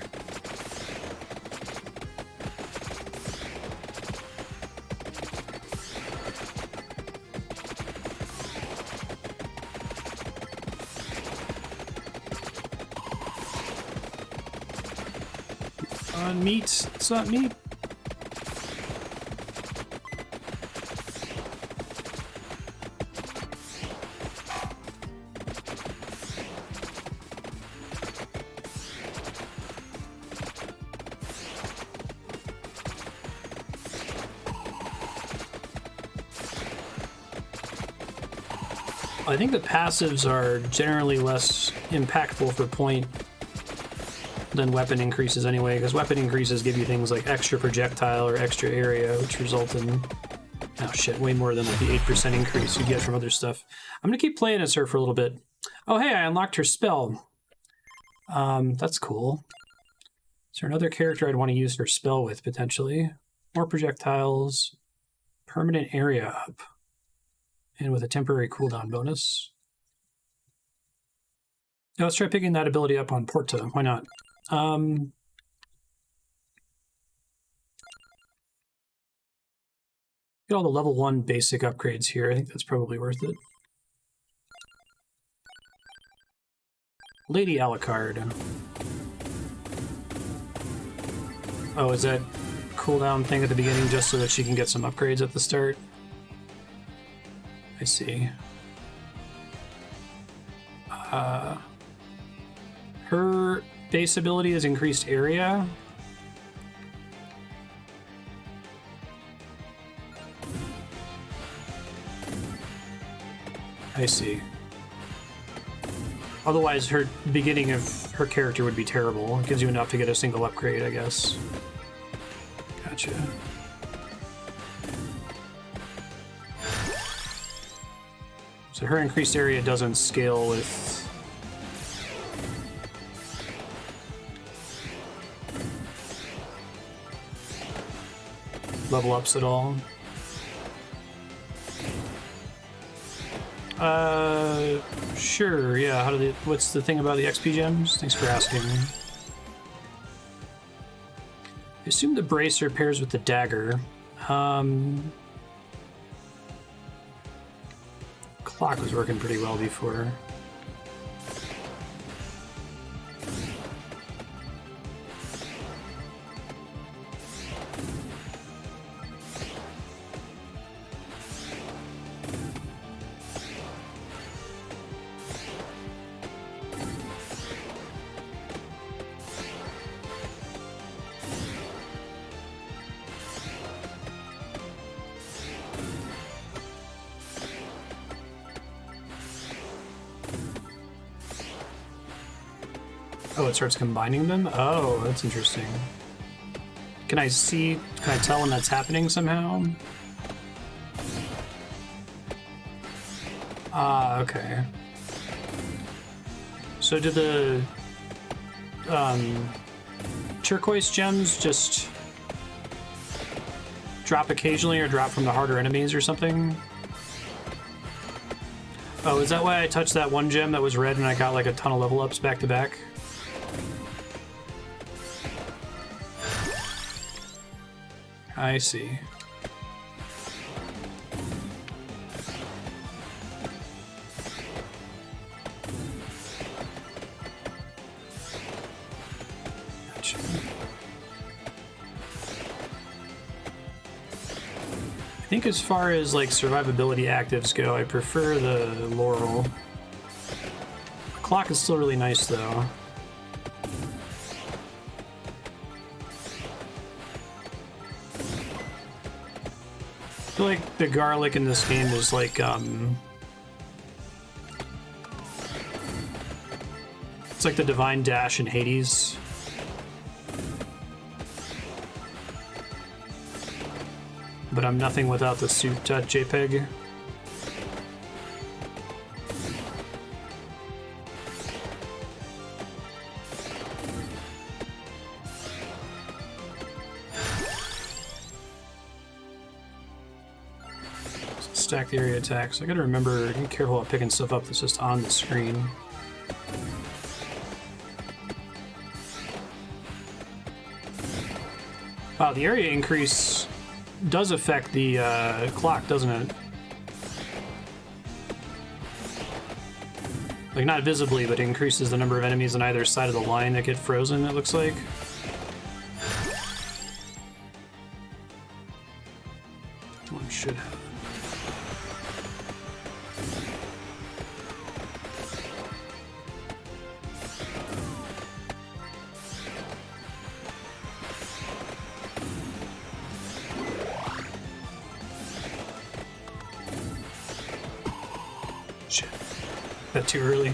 Meat. It's not meat. I think the passives are generally less impactful for point than weapon increases anyway, because weapon increases give you things like extra projectile or extra area, which result in, oh shit, way more than like the 8% increase you get from other stuff. I'm gonna keep playing as her for a little bit. Oh hey, I unlocked her spell. That's cool. Is there another character I'd want to use her spell with, potentially? More projectiles, permanent area up, and with a temporary cooldown bonus. Yeah, let's try picking that ability up on Porta. Why not? Get all the level 1 basic upgrades here. I think that's probably worth it. Lady Alucard. Oh, is that cooldown thing at the beginning just so that she can get some upgrades at the start? I see. Her base ability is increased area. I see. Otherwise, her beginning of her character would be terrible. It gives you enough to get a single upgrade, I guess. Gotcha. So her increased area doesn't scale with level ups at all. Sure, yeah. How do they, what's the thing about the XP gems? Thanks for asking. I assume the bracer pairs with the dagger. Call Clock was working pretty well before. Oh, it starts combining them? Oh, that's interesting. Can I tell when that's happening somehow? Ah, okay. So do the turquoise gems just drop occasionally or drop from the harder enemies or something? Oh, is that why I touched that one gem that was red and I got like a ton of level ups back to back? I see. Gotcha. I think as far as like survivability actives go, I prefer the Laurel. The clock is still really nice though. I feel like the garlic in this game is like, it's like the Divine Dash in Hades. But I'm nothing without the suit JPEG. Stack the area attacks. I gotta remember, be careful about picking stuff up that's just on the screen. Wow, the area increase does affect the clock, doesn't it? Like, not visibly, but it increases the number of enemies on either side of the line that get frozen, it looks like. One should have. That too early.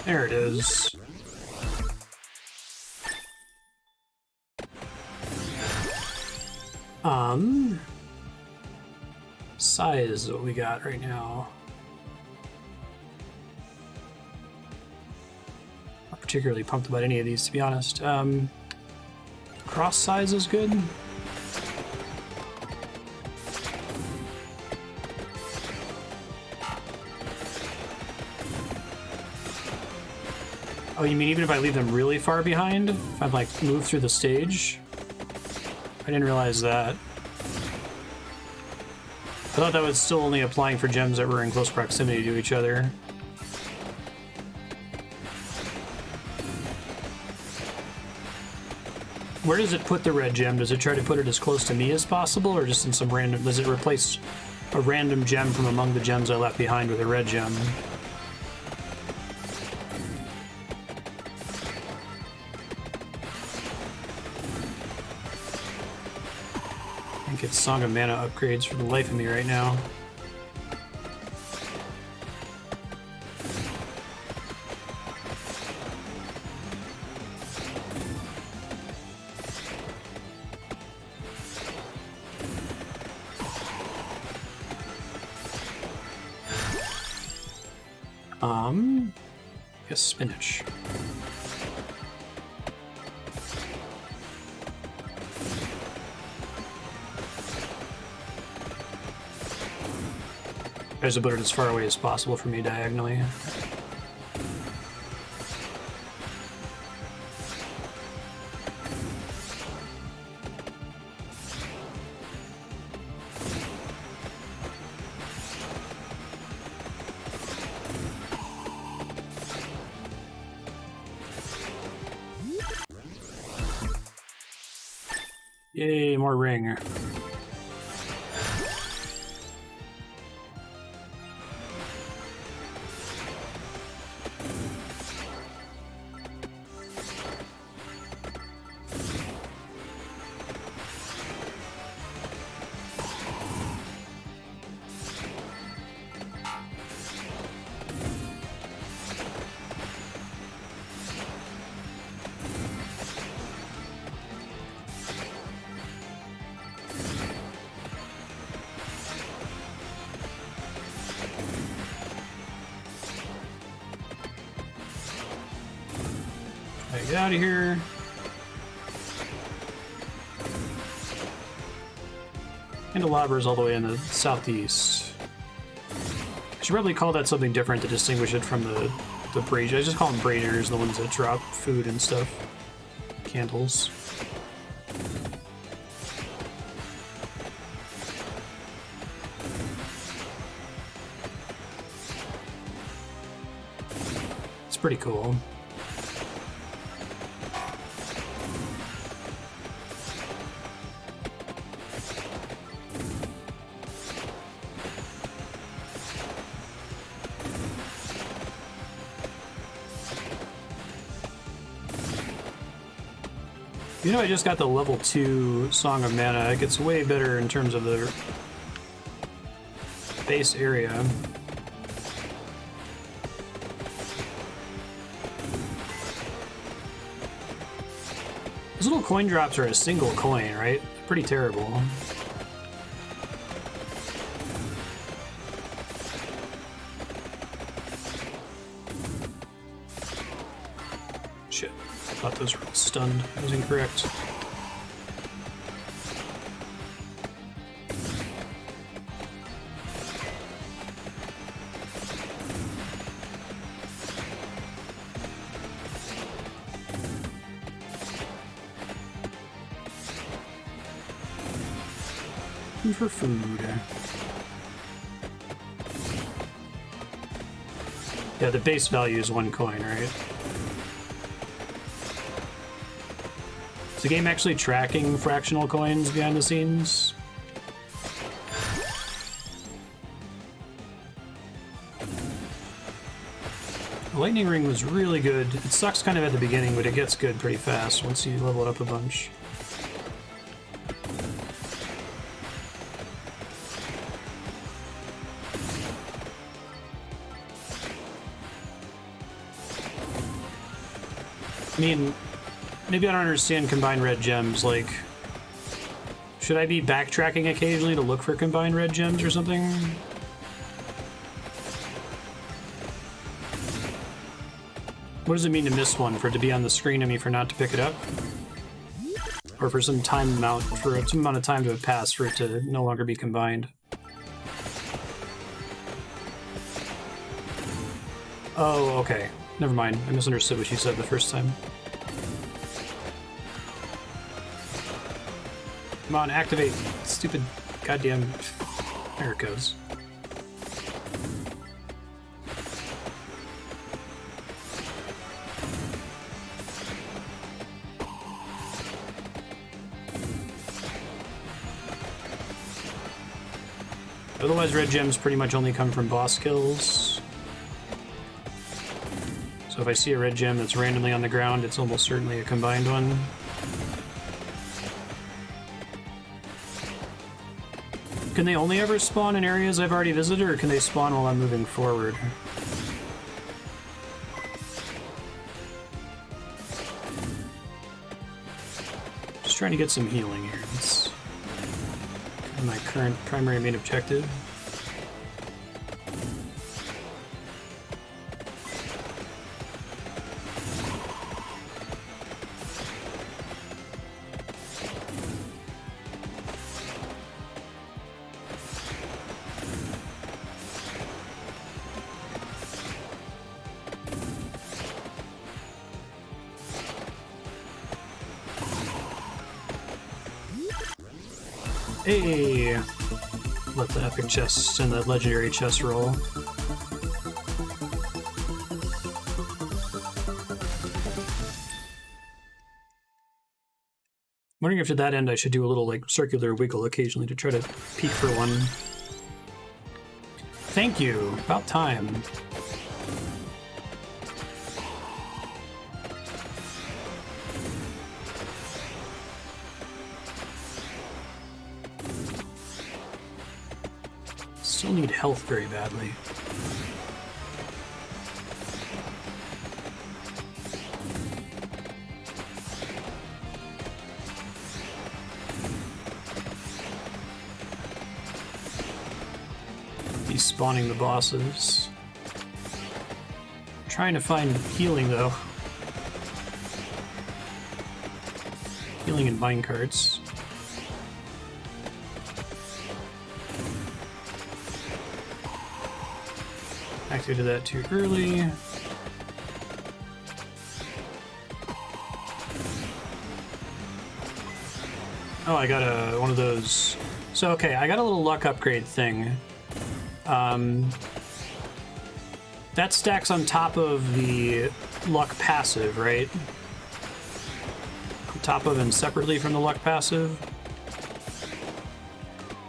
There it is. Size is what we got right now. Not particularly pumped about any of these, to be honest. Cross size is good. Oh, you mean even if I leave them really far behind? If I'm like move through the stage? I didn't realize that. I thought that was still only applying for gems that were in close proximity to each other. Where does it put the red gem? Does it try to put it as close to me as possible, or just in some random... Does it replace a random gem from among the gems I left behind with a red gem? I think it's Song of Mana upgrades for the life of me right now. I guess spinach. I just put it as far away as possible from me diagonally. Yay, more ring. Get out of here. Candelabras all the way in the southeast. I should probably call that something different to distinguish it from the braziers. I just call them braziers, the ones that drop food and stuff. Candles. It's pretty cool. You know, I just got the level 2 Song of Mana. It gets way better in terms of the base area. Those little coin drops are a single coin, right? Pretty terrible. Shit. I thought those were stunned. That was incorrect. For food. Yeah, the base value is 1 coin, right? Is the game actually tracking fractional coins behind the scenes? The lightning ring was really good. It sucks kind of at the beginning, but it gets good pretty fast once you level it up a bunch. I mean, maybe I don't understand combined red gems, like, should I be backtracking occasionally to look for combined red gems or something? What does it mean to miss one? For it to be on the screen, I mean for not to pick it up? Or for some time amount, for some amount of time to have passed for it to no longer be combined? Oh, okay. Never mind. I misunderstood what you said the first time. Come on, activate. Stupid goddamn... There it goes. Otherwise, red gems pretty much only come from boss kills. So if I see a red gem that's randomly on the ground, it's almost certainly a combined one. Can they only ever spawn in areas I've already visited, or can they spawn while I'm moving forward? Just trying to get some healing here. That's kind of my current primary main objective. Hey! Let the epic chest and the legendary chest roll. Wondering if to that end I should do a little like circular wiggle occasionally to try to peek for one. Thank you. About time. Still need health very badly. Spawning the bosses. Trying to find healing though. Healing in minecarts. Activated that too early. Oh, I got one of those. So okay, I got a little luck upgrade thing. That stacks on top of the luck passive, right? On top of and separately from the luck passive.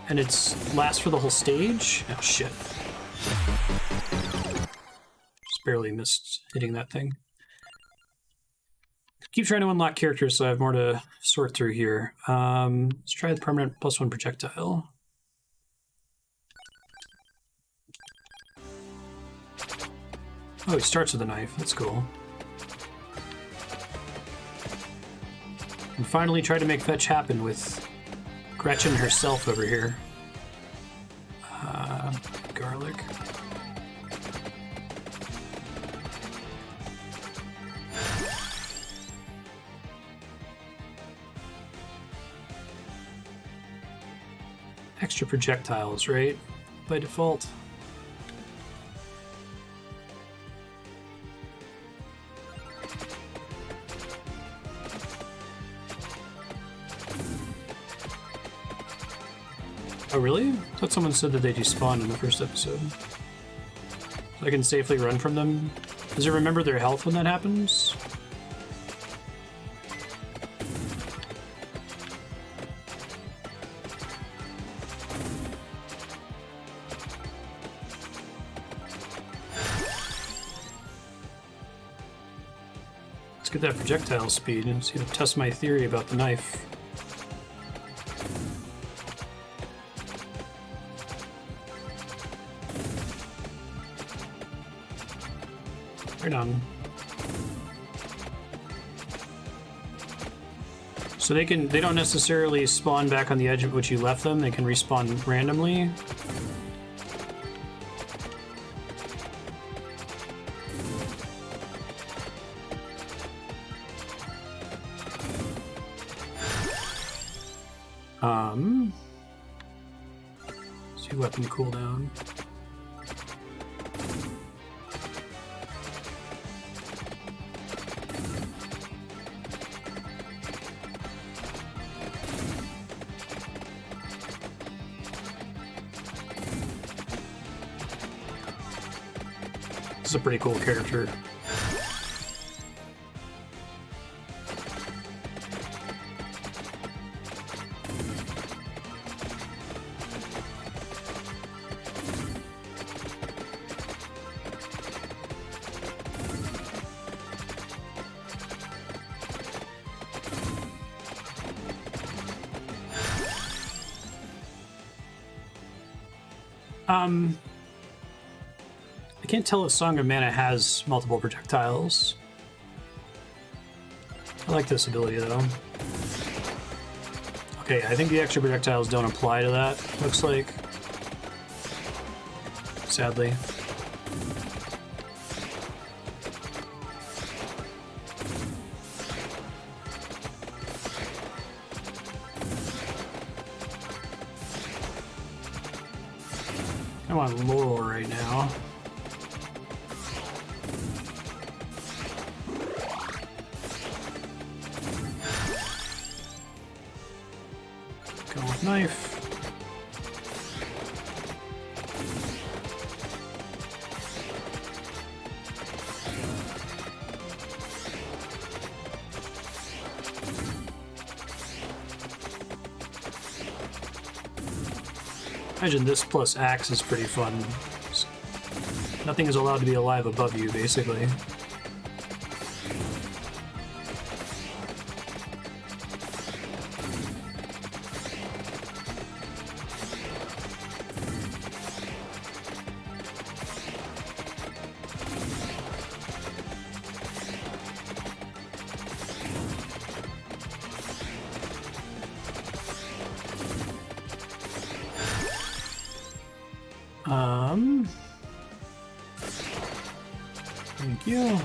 And it's lasts for the whole stage? Oh shit. Just barely missed hitting that thing. Keep trying to unlock characters so I have more to sort through here. Let's try the permanent +1 projectile. Oh, he starts with a knife. That's cool. And finally try to make fetch happen with Gretchen herself over here. Garlic. Extra projectiles, right? By default. Oh, really? I thought someone said that they despawned in the first episode. So I can safely run from them. Does it remember their health when that happens? Let's get that projectile speed and see if test my theory about the knife. Right on. So they don't necessarily spawn back on the edge at which you left them. They can respawn randomly. See weapon cooldown. This is a pretty cool character. I can't tell if Song of Mana has multiple projectiles. I like this ability though. Okay, I think the extra projectiles don't apply to that, looks like. Sadly. I want Laurel right now. Go with knife. Imagine this plus axe is pretty fun. Nothing is allowed to be alive above you, basically. Thank you.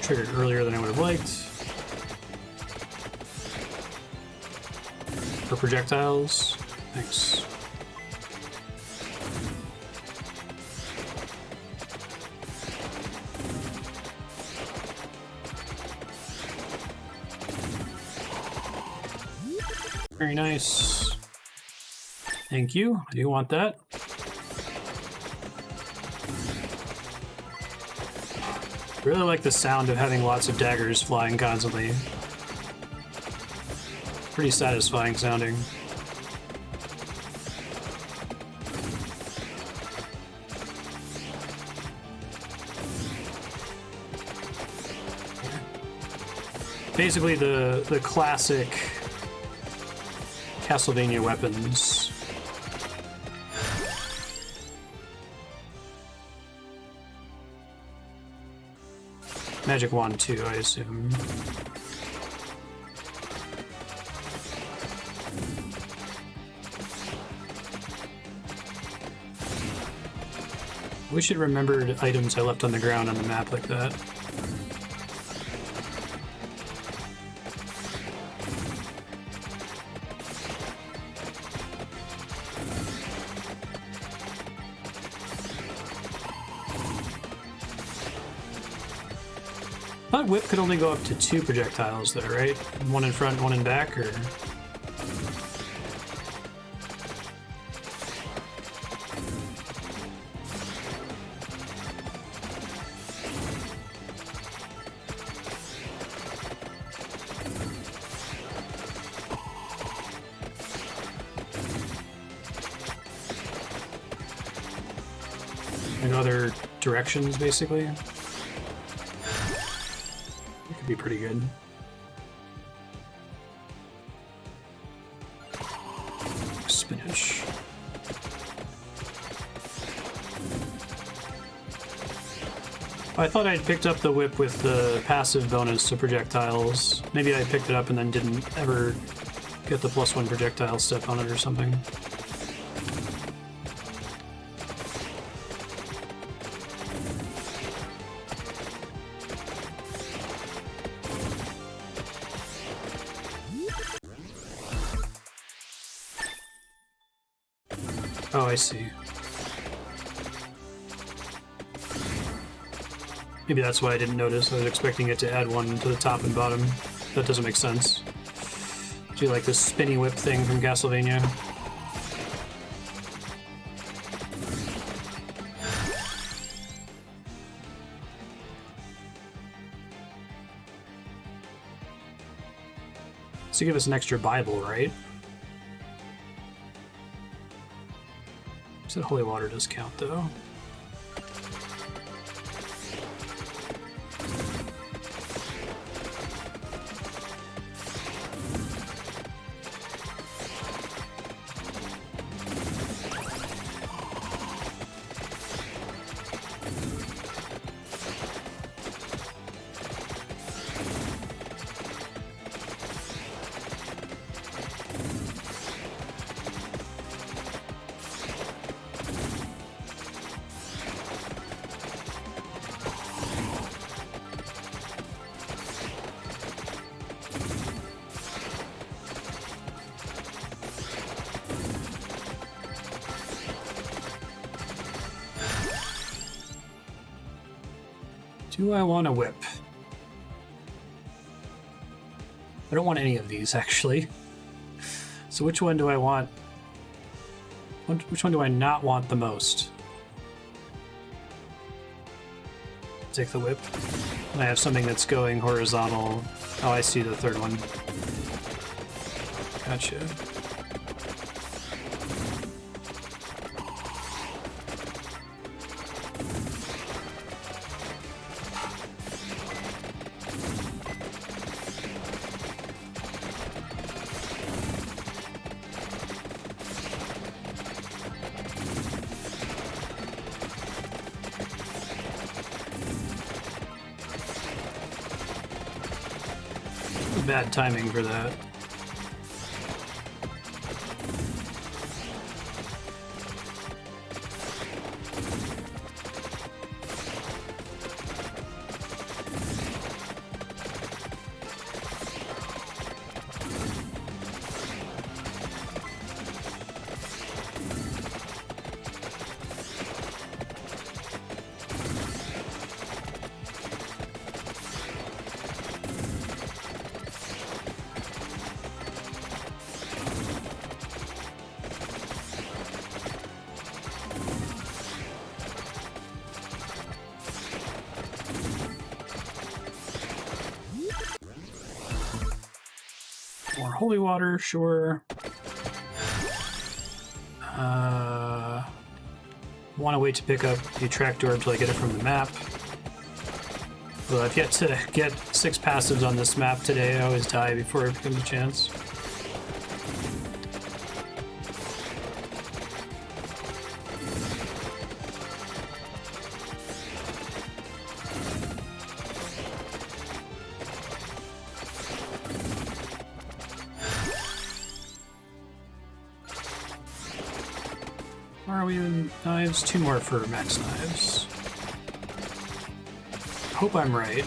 Triggered earlier than I would have liked. For projectiles. Thanks. Very nice. Thank you. I do want that. Really like the sound of having lots of daggers flying constantly. Pretty satisfying sounding. Basically the classic Castlevania weapons. Magic wand too, I assume. We should remember the items I left on the ground on the map like that. I thought whip could only go up to 2 projectiles though, right? One in front, one in back, or... in other directions, basically. Could be pretty good. Spinach. I thought I'd picked up the whip with the passive bonus to projectiles. Maybe I picked it up and then didn't ever get the +1 projectile step on it or something. Oh, I see. Maybe that's why I didn't notice. I was expecting it to add 1 to the top and bottom. That doesn't make sense. Do you like this spinny whip thing from Castlevania? So give us an extra Bible, right? Said holy water does count, though. Do I want a whip? I don't want any of these, actually. So which one do I want? Which one do I not want the most? Take the whip. I have something that's going horizontal. Oh, I see the third one. Gotcha. Bad timing for that. More holy water, sure. Want to wait to pick up the attract orb till I get it from the map. Well, I've yet to get 6 passives on this map today. I always die before it becomes a chance. Are we in knives? 2 more for max knives. Hope I'm right.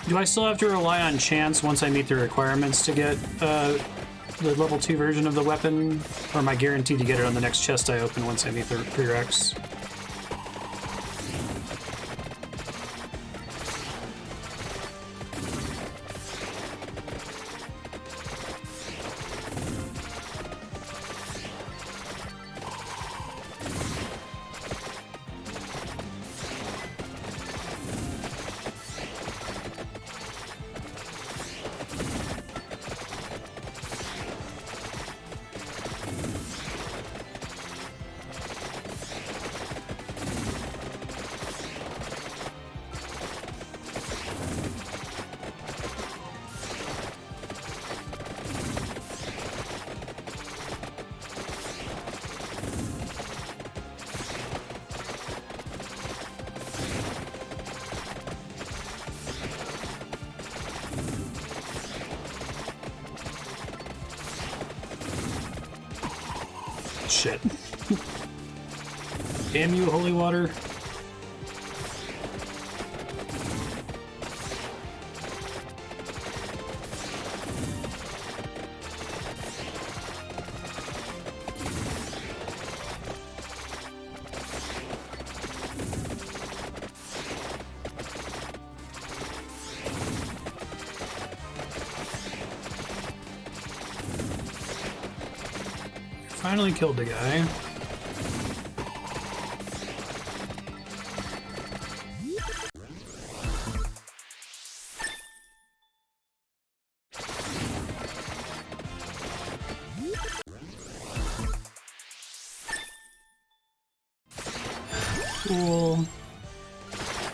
Do I still have to rely on chance once I meet the requirements to get the level 2 version of the weapon? Or am I guaranteed to get it on the next chest I open once I meet the prereqs? Shit. Damn you, holy water. Finally killed the guy. Cool.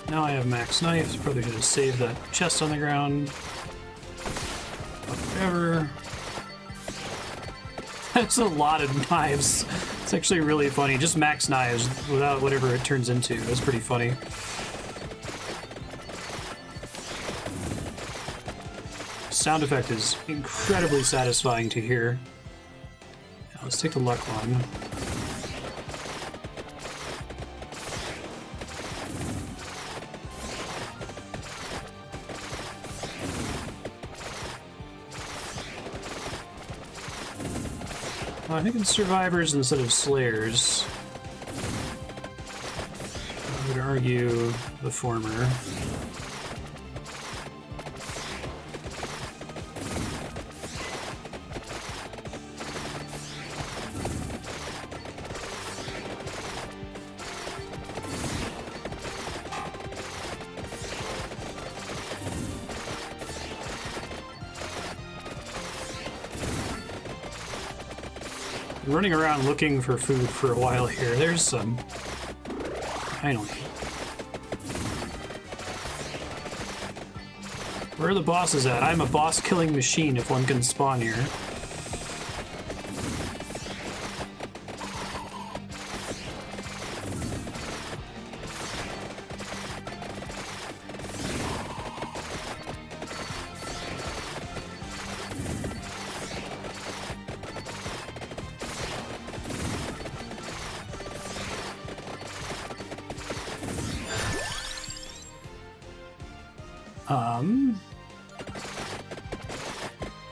Now I have max knives. Probably should have saved that chest on the ground. Whatever. That's a lot of knives. It's actually really funny. Just max knives without whatever it turns into. It's pretty funny. Sound effect is incredibly satisfying to hear. Now let's take the luck one. I think it's survivors instead of slayers. I would argue the former. Running around looking for food for a while here. There's some. Finally. Where are the bosses at? I'm a boss-killing machine if one can spawn here.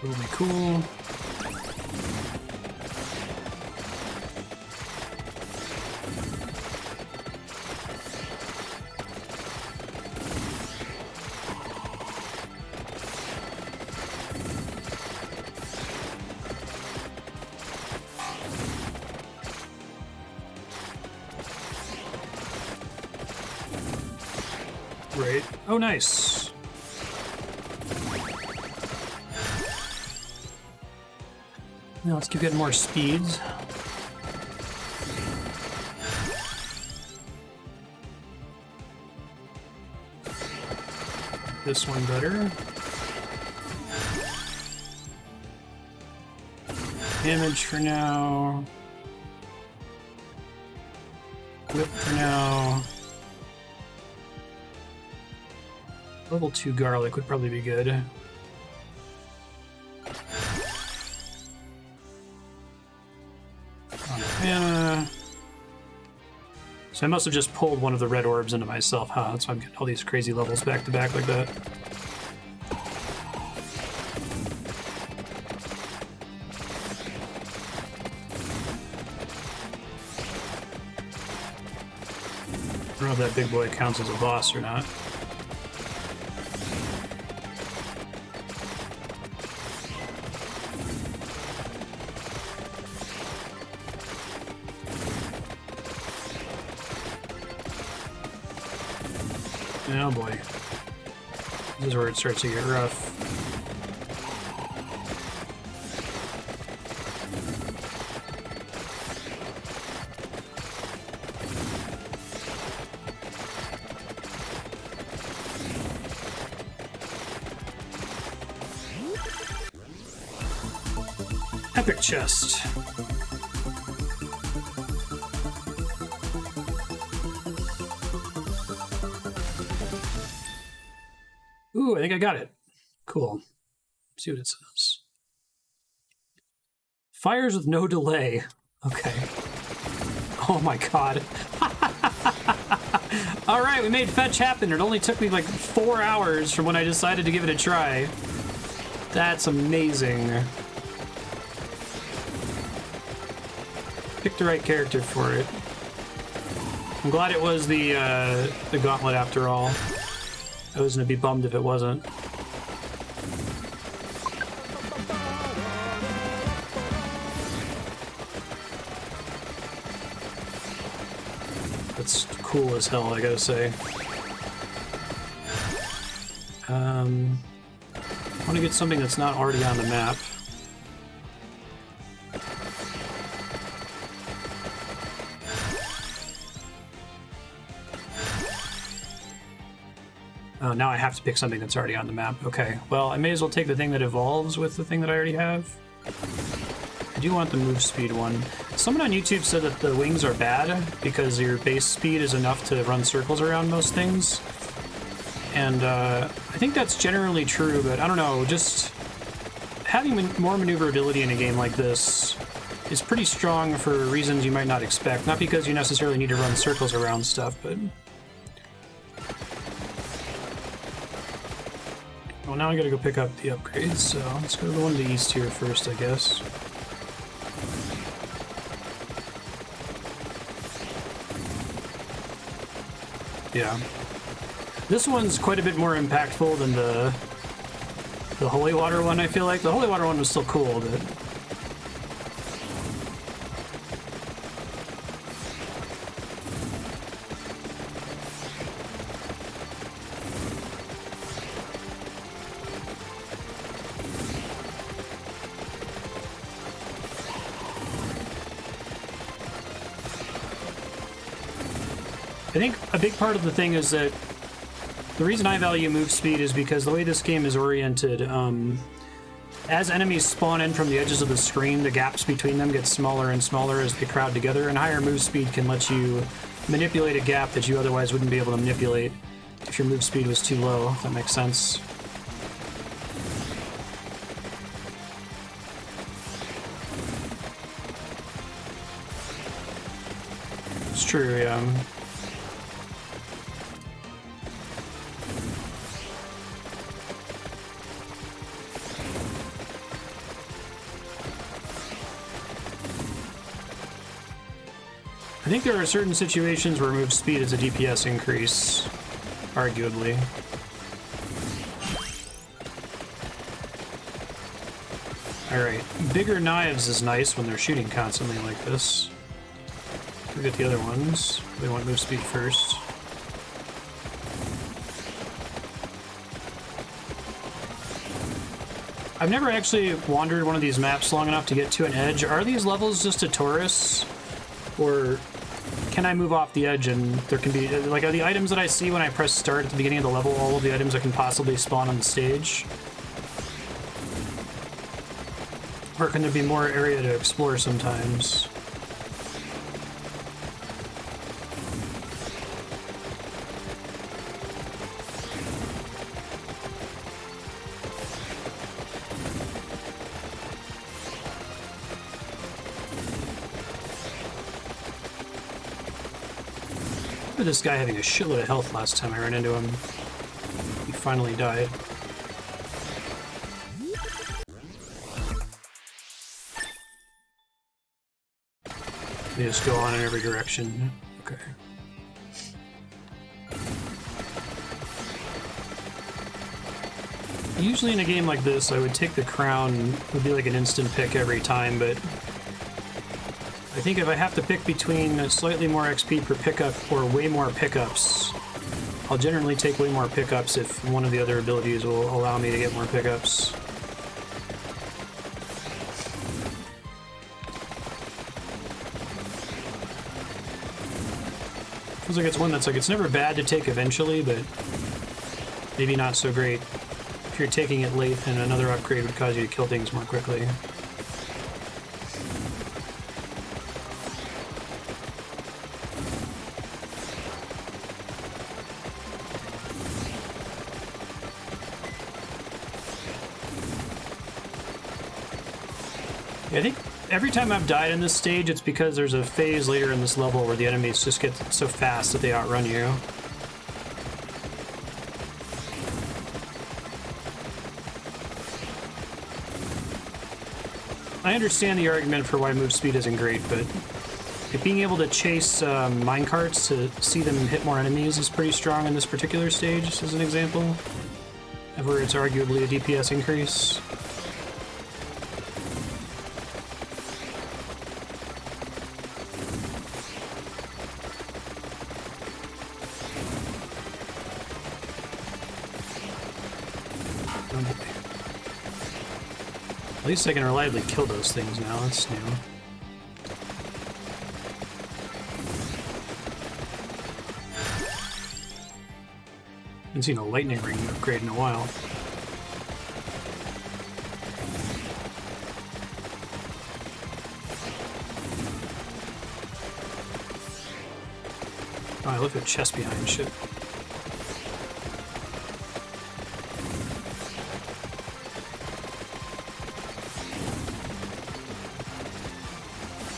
Will be cool. Right. Oh, nice. Now let's keep getting more speeds. This one better. Damage for now. Whip for now. Level 2 garlic would probably be good. Mana. So I must have just pulled one of the red orbs into myself, huh? That's why I'm getting all these crazy levels back to back like that. I don't know if that big boy counts as a boss or not. Oh boy. This is where it starts to get rough. Epic chest. Ooh, I think I got it. Cool. Let's see what it says. Fires with no delay. Okay. Oh my god. Alright, we made fetch happen. It only took me like 4 hours from when I decided to give it a try. That's amazing. Picked the right character for it. I'm glad it was the gauntlet after all. I was gonna be bummed if it wasn't. That's cool as hell, I gotta say. I want to get something that's not already on the map. Oh, now I have to pick something that's already on the map. Okay, well, I may as well take the thing that evolves with the thing that I already have. I do want the move speed one. Someone on YouTube said that the wings are bad because your base speed is enough to run circles around most things. And I think that's generally true, but I don't know, just having more maneuverability in a game like this is pretty strong for reasons you might not expect. Not because you necessarily need to run circles around stuff, but... Well, now I gotta go pick up the upgrades, so let's go to the one to the east here first, I guess. Yeah. This one's quite a bit more impactful than the Holy Water one, I feel like. The Holy Water one was still cool, but... I think a big part of the thing is that the reason I value move speed is because the way this game is oriented, as enemies spawn in from the edges of the screen, the gaps between them get smaller and smaller as they crowd together, and higher move speed can let you manipulate a gap that you otherwise wouldn't be able to manipulate if your move speed was too low, if that makes sense. It's true, yeah. I think there are certain situations where move speed is a DPS increase, arguably. Alright, bigger knives is nice when they're shooting constantly like this. Forget the other ones. We want move speed first. I've never actually wandered one of these maps long enough to get to an edge. Are these levels just a torus? Or can I move off the edge and there can be, like, are the items that I see when I press start at the beginning of the level all of the items that can possibly spawn on the stage? Or can there be more area to explore sometimes? Look at this guy having a shitload of health last time I ran into him. He finally died. They just go on in every direction. Okay. Usually in a game like this, I would take the crown. It would be like an instant pick every time, but I think if I have to pick between slightly more XP per pickup or way more pickups, I'll generally take way more pickups if one of the other abilities will allow me to get more pickups. Feels like it's one that's like, it's never bad to take eventually, but maybe not so great if you're taking it late and another upgrade would cause you to kill things more quickly. I think every time I've died in this stage, it's because there's a phase later in this level where the enemies just get so fast that they outrun you. I understand the argument for why move speed isn't great, but being able to chase minecarts to see them hit more enemies is pretty strong in this particular stage, as an example, of where it's arguably a DPS increase. At least I can reliably kill those things now, that's new. Haven't seen a lightning ring upgrade in a while. Oh, I left a chest behind, shit.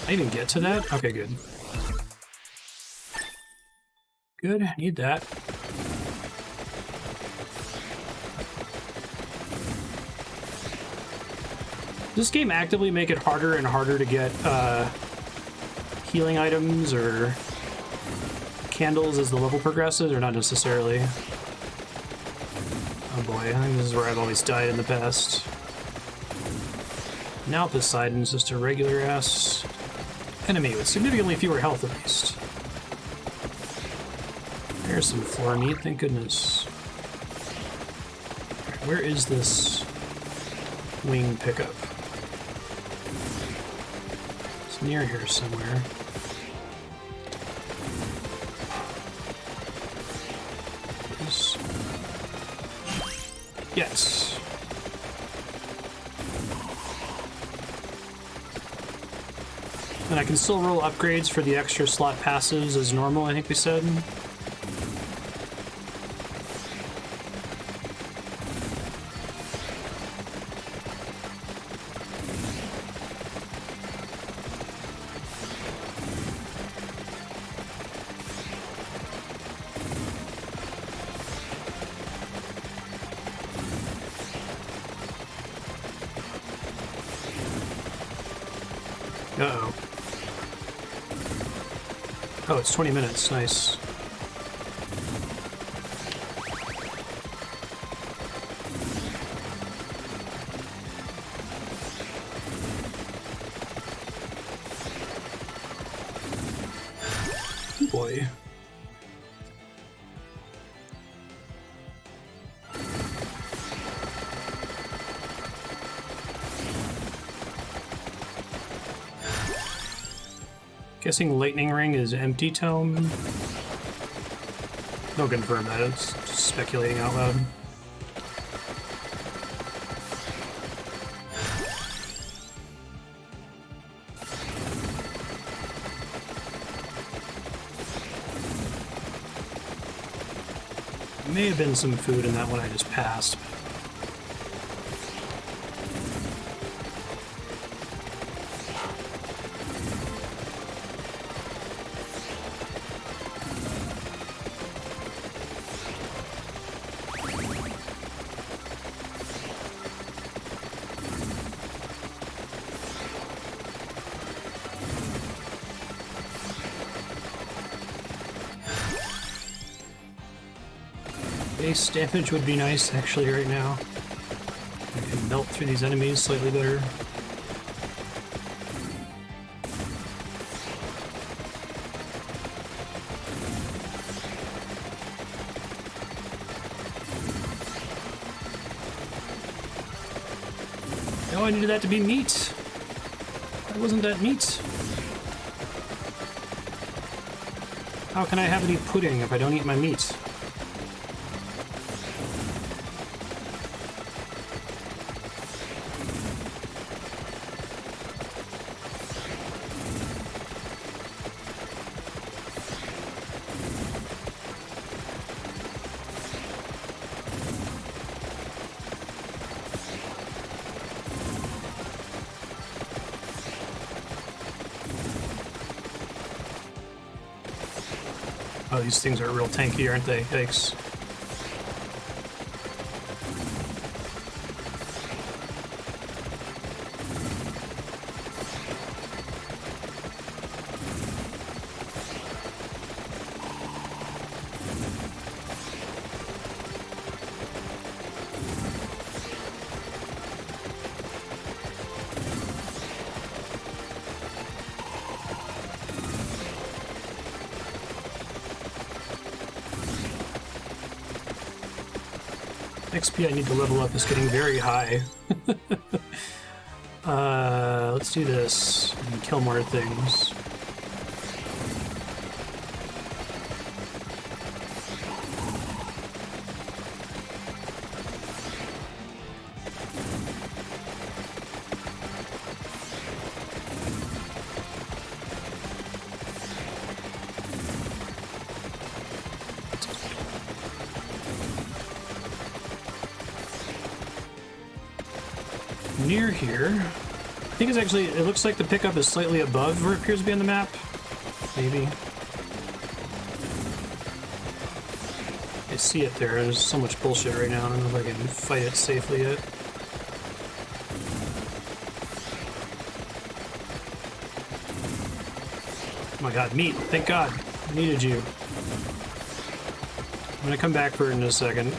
I even get to that? Okay, good. Good, need that. Does this game actively make it harder and harder to get healing items or candles as the level progresses, or not necessarily? Oh boy, I think this is where I've always died in the past. Now Poseidon's just a regular-ass enemy with significantly fewer health, at least. There's some floor meat, thank goodness. Right, where is this wing pickup? It's near here somewhere. Yes. And I can still roll upgrades for the extra slot passives as normal, I think we said. Uh-oh. Oh, it's 20 minutes. Nice. Oh boy. Guessing Lightning Ring is empty tome. No confirm that, it's just speculating out loud. May have been some food in that one I just passed. Base damage would be nice, actually, right now. I can melt through these enemies slightly better. No, I needed that to be meat. Why wasn't that meat? How can I have any pudding if I don't eat my meat? Oh, these things are real tanky, aren't they? Yikes. XP I need to level up is getting very high. Let's do this and kill more things. Near here, I think it's actually, it looks like the pickup is slightly above where it appears to be on the map. Maybe. I see it there. There's so much bullshit right now. I don't know if I can fight it safely yet. Oh my god, meat. Thank god. I needed you. I'm gonna come back for it in a second.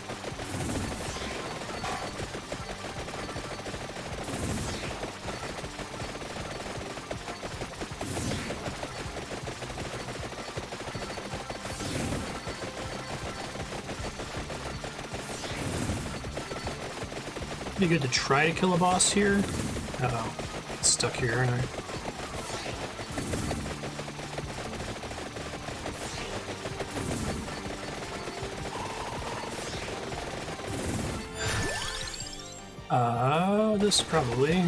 Be good to try to kill a boss here. Uh-oh. It's stuck here, aren't I? This probably.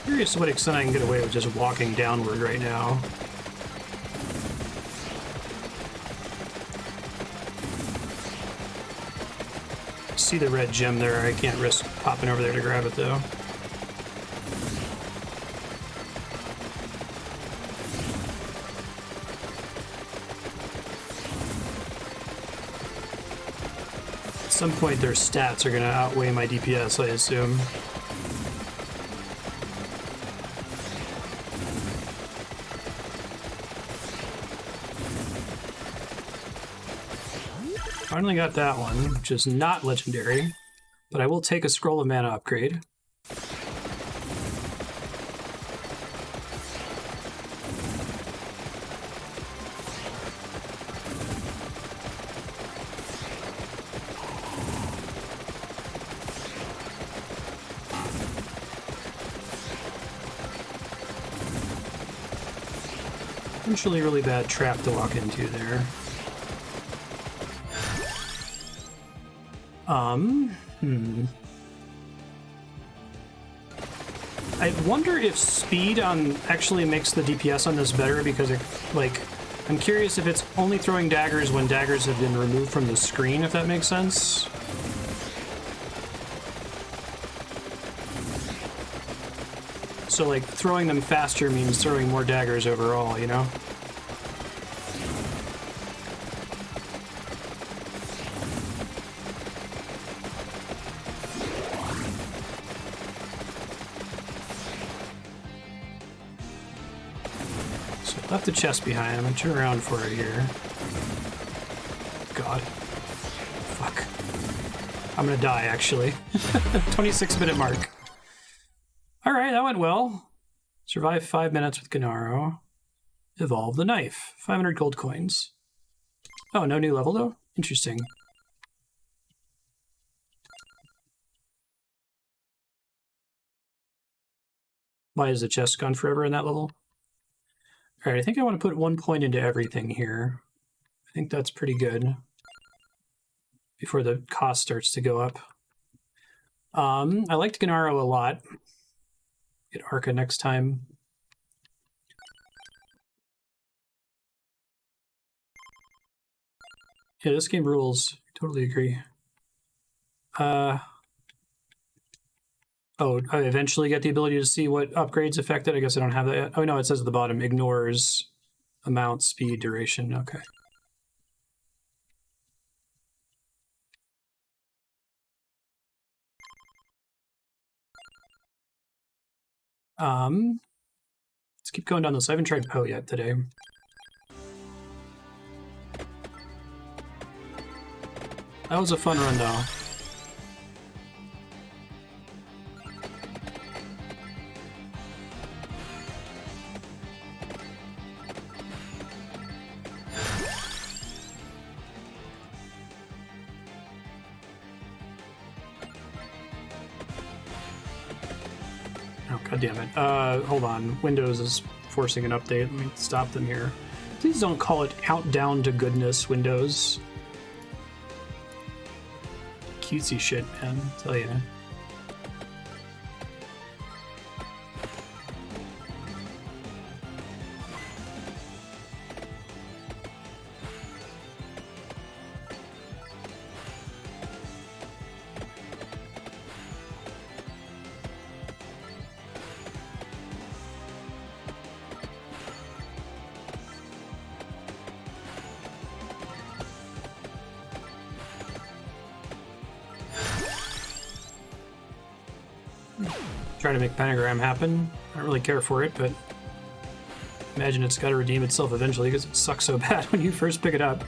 Curious to what extent I can get away with just walking downward right now. See the red gem there. I can't risk popping over there to grab it though. some point their stats are going to outweigh my DPS, I assume. Finally got that one, which is not legendary, but I will take a Scroll of Mana upgrade. Potentially really bad trap to walk into there. I wonder if speed actually makes the DPS on this better, because it, like, I'm curious if it's only throwing daggers when daggers have been removed from the screen, if that makes sense. So, like, throwing them faster means throwing more daggers overall, you know? So, left the chest behind. I'm gonna turn around for it here. God. Fuck. I'm gonna die, actually. 26-minute mark. Alright, that went well. Survive 5 minutes with Gennaro. Evolve the knife. 500 gold coins. Oh, no new level though? Interesting. Why is the chest gone forever in that level? Alright, I think I want to put 1 point into everything here. I think that's pretty good. Before the cost starts to go up. I liked Gennaro a lot. Get Arca next time. Yeah, this game rules. Totally agree. Oh, I eventually get the ability to see what upgrades affect it. I guess I don't have that yet. Oh no, it says at the bottom, ignores amount, speed, duration. Okay. Let's keep going down this. I haven't tried Poe yet today. That was a fun run, though. Oh, God damn it. Hold on. Windows is forcing an update. Let me stop them here. Please don't call it Countdown to Goodness, Windows. Cutesy shit, man. I tell you. Try to make Pentagram happen. I don't really care for it, but imagine it's got to redeem itself eventually because it sucks so bad when you first pick it up.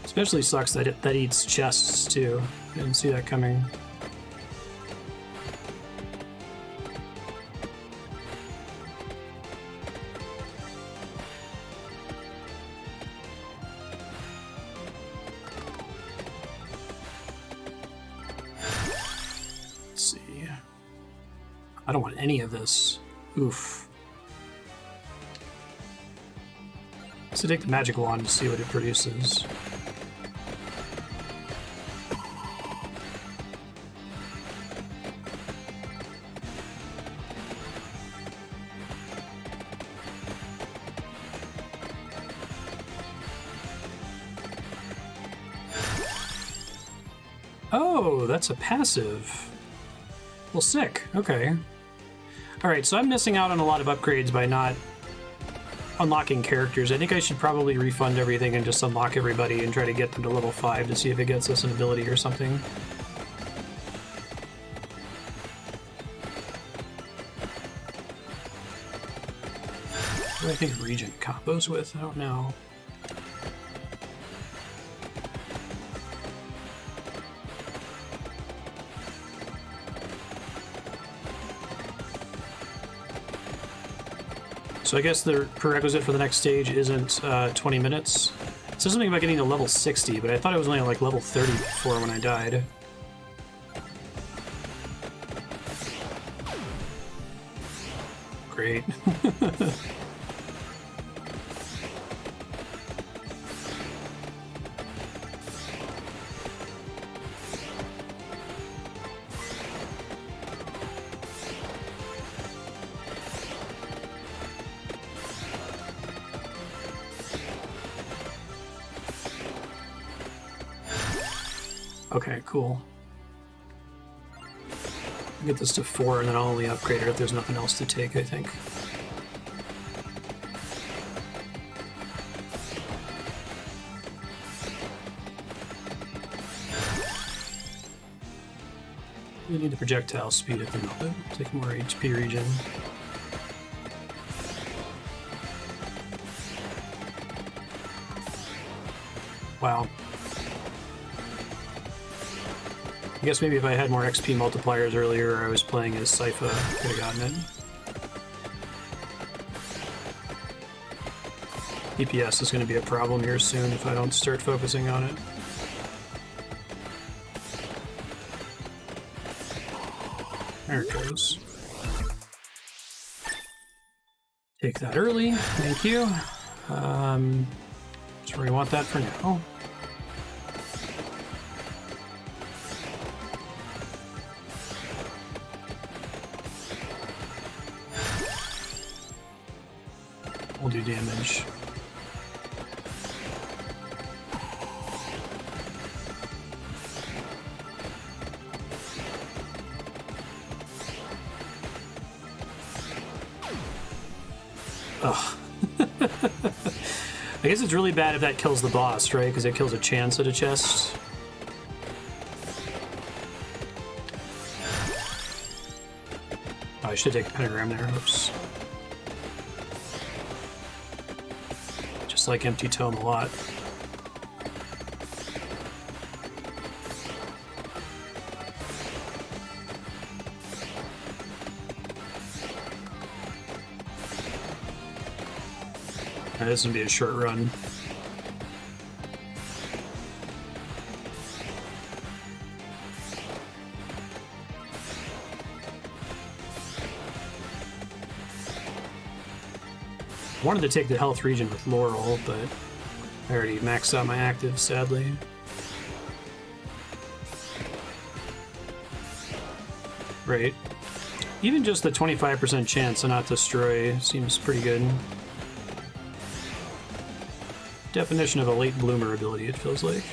Especially sucks that that eats chests too. I didn't see that coming. I don't want any of this. Oof. So take the magic wand to see what it produces. Oh, that's a passive. Well, sick. Okay. Alright, so I'm missing out on a lot of upgrades by not unlocking characters. I think I should probably refund everything and just unlock everybody and try to get them to level 5 to see if it gets us an ability or something. What do I think Regent combos with? I don't know. So I guess the prerequisite for the next stage isn't 20 minutes. It says something about getting to level 60, but I thought it was only like level 30 before when I died. Great. Okay, cool. I'll get this to 4 and then I'll only upgrade it if there's nothing else to take, I think. We need the projectile speed at the moment. Take more HP regen. Wow. I guess maybe if I had more XP multipliers earlier, or I was playing as Sypha, I could have gotten it. DPS is going to be a problem here soon if I don't start focusing on it. There it goes. Take that early, thank you. That's where we want that for now. We'll do damage. Ugh. I guess it's really bad if that kills the boss, right? Because it kills a chance at a chest. Oh, I should take a pentagram there. Oops. Just like Empty Tome a lot. This is gonna be a short run. I wanted to take the health regen with Laurel, but I already maxed out my active, sadly. Right. Even just the 25% chance to not destroy seems pretty good. Definition of a late bloomer ability, it feels like.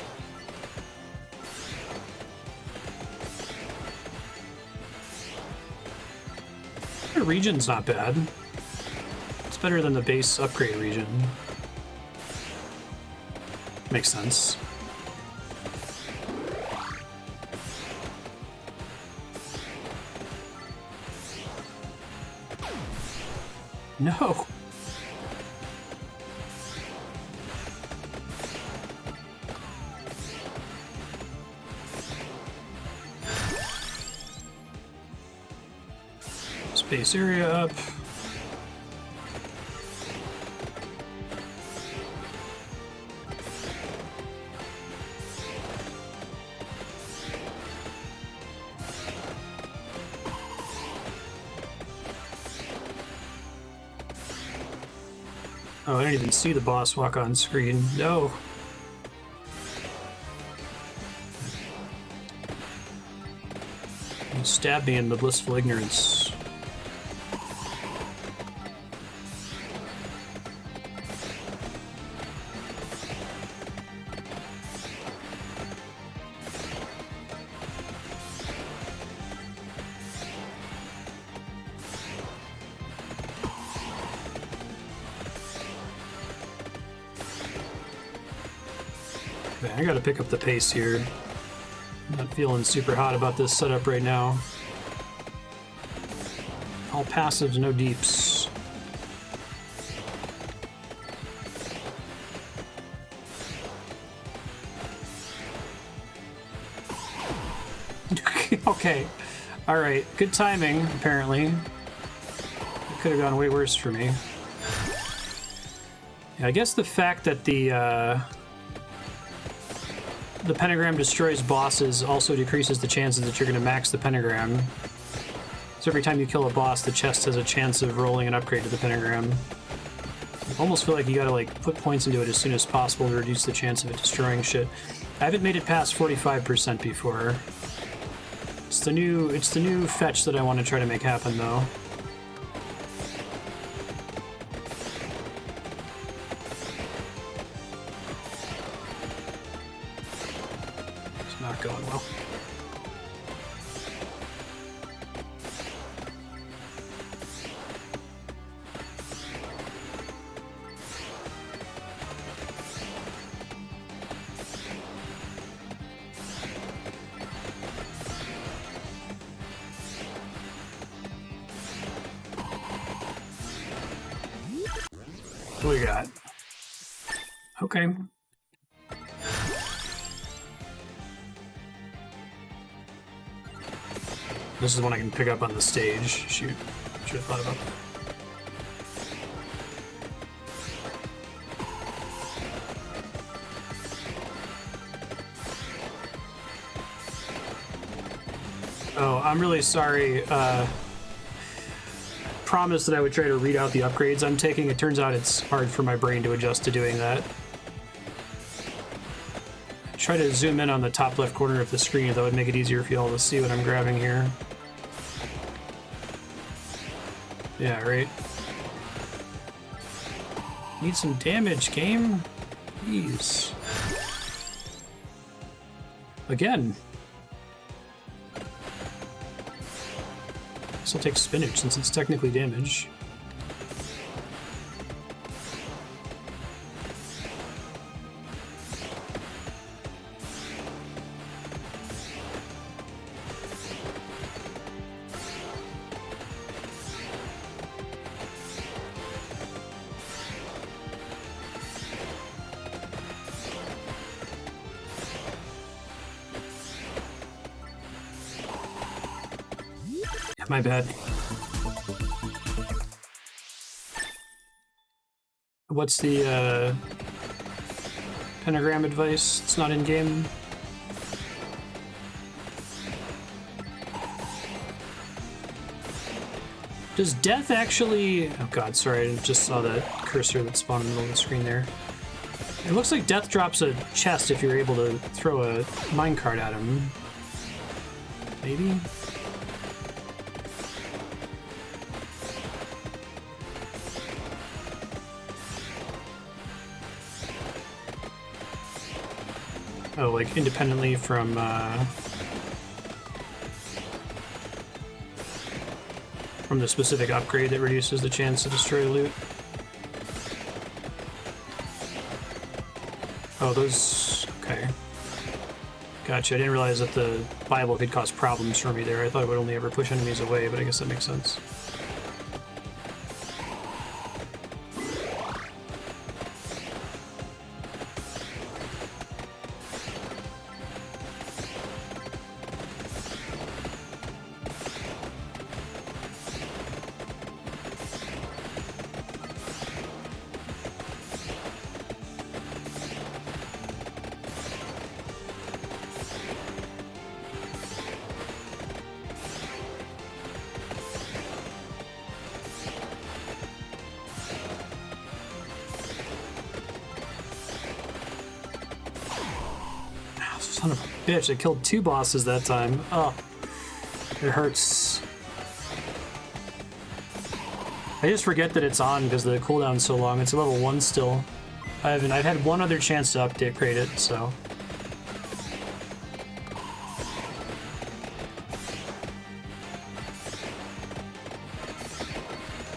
The region's not bad. It's better than the base upgrade region. Makes sense. No! Space area up. Oh, I didn't even see the boss walk on screen. No. You stabbed me in the blissful ignorance. Okay, I gotta pick up the pace here. I'm not feeling super hot about this setup right now. All passives, no deeps. Okay. Alright. Good timing, apparently. It could have gone way worse for me. Yeah, I guess the fact that the pentagram destroys bosses also decreases the chances that you're going to max the pentagram. So every time you kill a boss, the chest has a chance of rolling an upgrade to the pentagram. I almost feel like you gotta like put points into it as soon as possible to reduce the chance of it destroying shit. I haven't made it past 45% before. It's the new fetch that I want to try to make happen though. It's not going well. What do we got? Okay. This is one I can pick up on the stage. Shoot. Should have thought about that. Oh, I'm really sorry. Promised that I would try to read out the upgrades I'm taking. It turns out it's hard for my brain to adjust to doing that. Try to zoom in on the top left corner of the screen, that would make it easier for you all to see what I'm grabbing here. Yeah, right. Need some damage, game. Jeez. Again. This will take spinach since it's technically damage. My bad. What's the pentagram advice? It's not in game. Does death actually... Oh god, sorry, I just saw that cursor that spawned in the middle of the screen there. It looks like death drops a chest if you're able to throw a minecart at him. Maybe? Oh, like independently from the specific upgrade that reduces the chance to destroy loot. Oh, those... okay. Gotcha, I didn't realize that the Bible could cause problems for me there. I thought it would only ever push enemies away, but I guess that makes sense. Son of a bitch, I killed 2 bosses that time. Oh, it hurts. I just forget that it's on because the cooldown's so long. It's a level 1 still. I've had one other chance to upgrade it, so.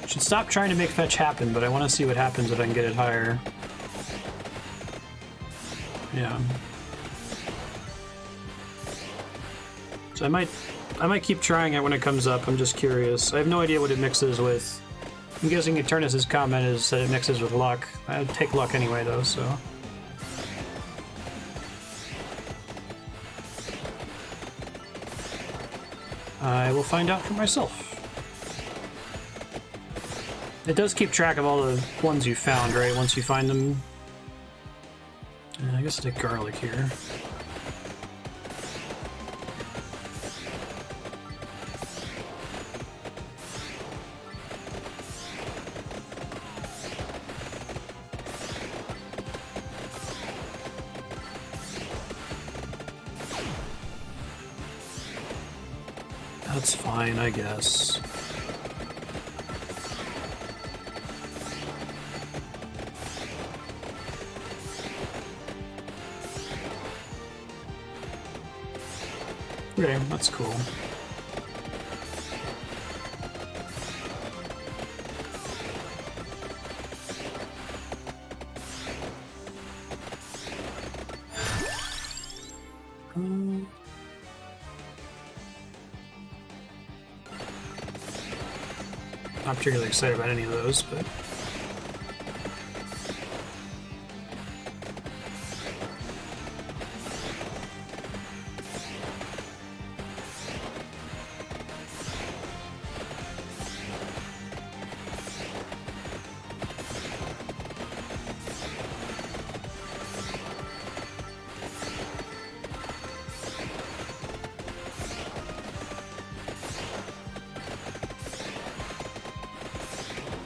Should stop trying to make fetch happen, but I want to see what happens if I can get it higher. Yeah. So I might keep trying it when it comes up. I'm just curious. I have no idea what it mixes with. I'm guessing Eternus's comment is that it mixes with luck. I'd take luck anyway, though, so. I will find out for myself. It does keep track of all the ones you found, right? Once you find them. I guess I'll take garlic here. That's fine, I guess. Okay, that's cool. Not particularly excited about any of those, but...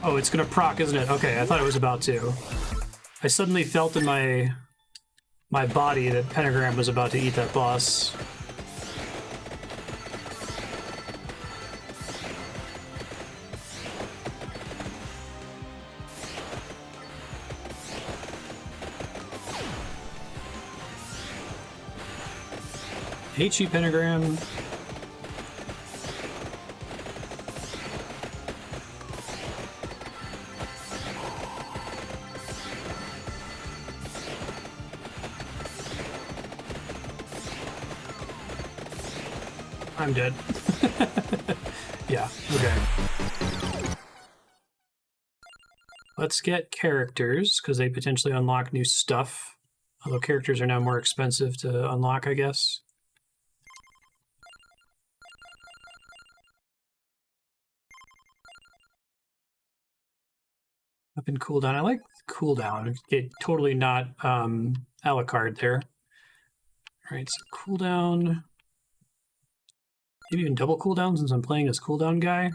Oh, it's gonna proc, isn't it? Okay, I thought it was about to. I suddenly felt in my body that Pentagram was about to eat that boss. Hate you, Pentagram. I'm dead. Yeah, okay. Let's get characters, because they potentially unlock new stuff. Although characters are now more expensive to unlock, I guess. Up in cooldown. I like cooldown. Get totally not a la carte there. Alright, so cooldown. Maybe even double cooldown since I'm playing as cooldown guy.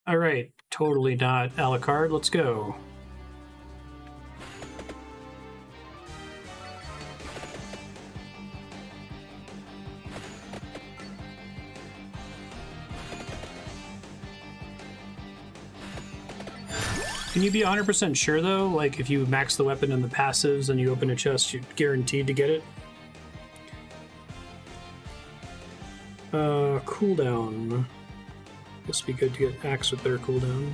Alright, totally not a la carte. Let's go. Can you be 100% sure, though? Like, if you max the weapon and the passives and you open a chest, you're guaranteed to get it? Cooldown. This would be good to get axe with their cooldown.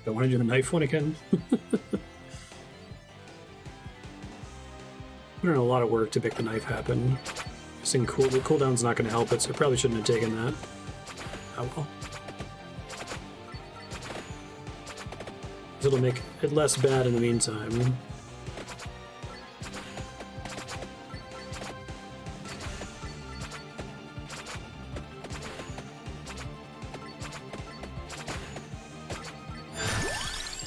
I want to do the knife one again. Put in a lot of work to make the knife happen. Guessing the cooldown's not going to help it, so I probably shouldn't have taken that. Oh well. It'll make it less bad in the meantime.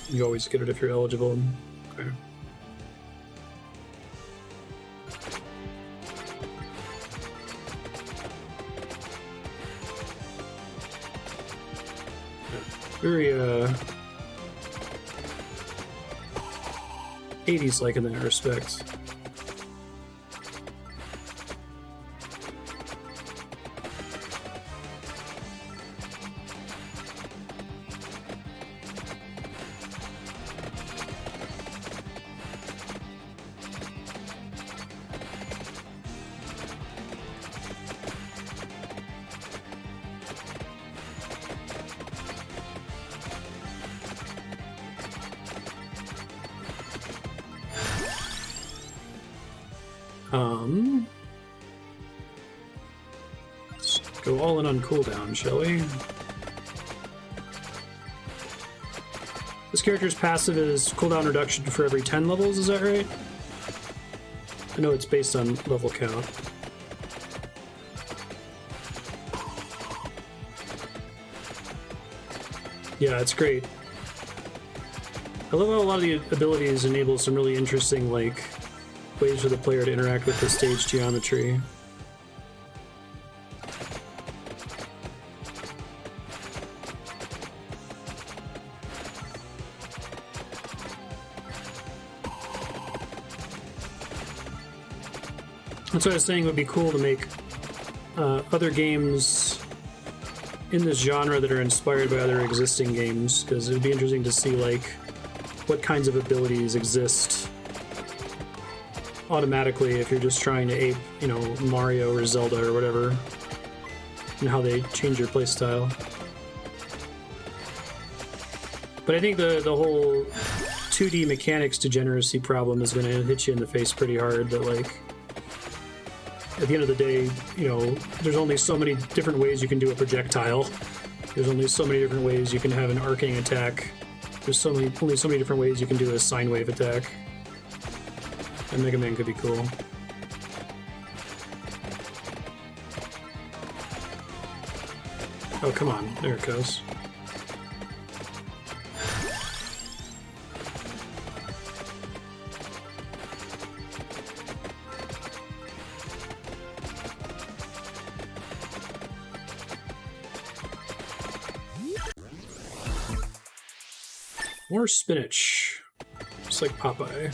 You always get it if you're eligible. Okay. Very 80s like in that respect. Let's go all in on cooldown, shall we? This character's passive is cooldown reduction for every 10 levels, is that right? I know it's based on level count. Yeah, it's great. I love how a lot of the abilities enable some really interesting, like, ways for the player to interact with the stage geometry. That's what I was saying, it would be cool to make other games in this genre that are inspired by other existing games, because it would be interesting to see, like, what kinds of abilities exist automatically if you're just trying to ape, you know, Mario or Zelda or whatever, and how they change your playstyle. But I think the whole 2D mechanics degeneracy problem is going to hit you in the face pretty hard, that, like, at the end of the day, you know, there's only so many different ways you can do a projectile. There's only so many different ways you can have an arcing attack. There's only so many different ways you can do a sine wave attack. And Mega Man could be cool. Oh, come on. There it goes. More spinach, just like Popeye.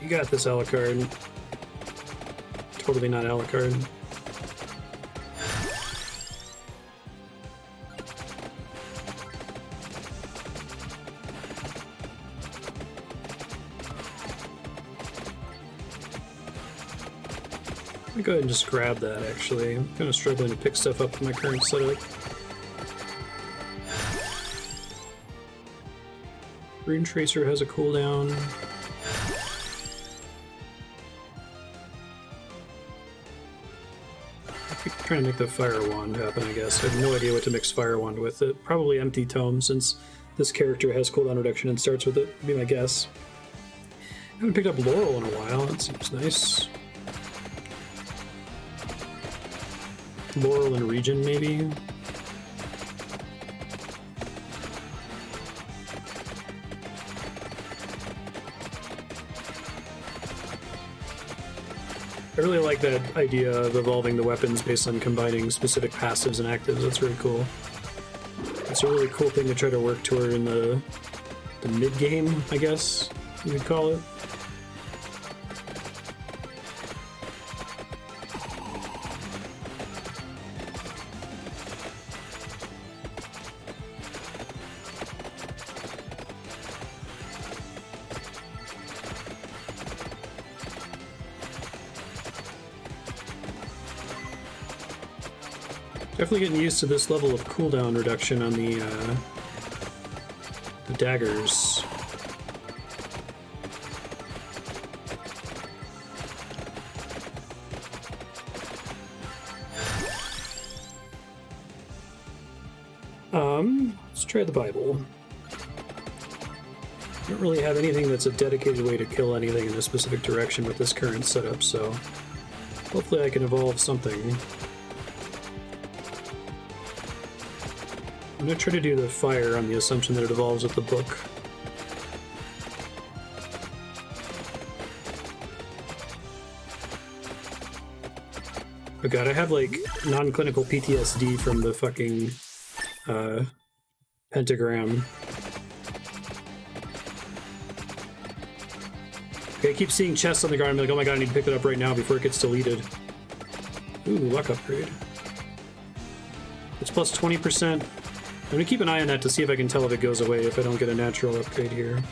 You got this, Alucard. Totally not Alucard. Go ahead and just grab that, actually. I'm kind of struggling to pick stuff up in my current setup. Rune Tracer has a cooldown. I keep trying to make the Fire Wand happen, I guess. I have no idea what to mix Fire Wand with. It probably Empty Tome, since this character has cooldown reduction and starts with it, would be my guess. I haven't picked up Laurel in a while. That seems nice. Laurel and Region, maybe? I really like that idea of evolving the weapons based on combining specific passives and actives. That's really cool. It's a really cool thing to try to work toward in the mid-game, I guess you would call it. Definitely getting used to this level of cooldown reduction on the daggers. Let's try the Bible. I don't really have anything that's a dedicated way to kill anything in a specific direction with this current setup, so hopefully I can evolve something. I'm going to try to do the fire on the assumption that it evolves with the book. Oh god, I have like non-clinical PTSD from the fucking pentagram. Okay, I keep seeing chests on the ground. I'm like, oh my god, I need to pick it up right now before it gets deleted. Ooh, luck upgrade. It's plus 20%. I'm gonna keep an eye on that to see if I can tell if it goes away if I don't get a natural upgrade here.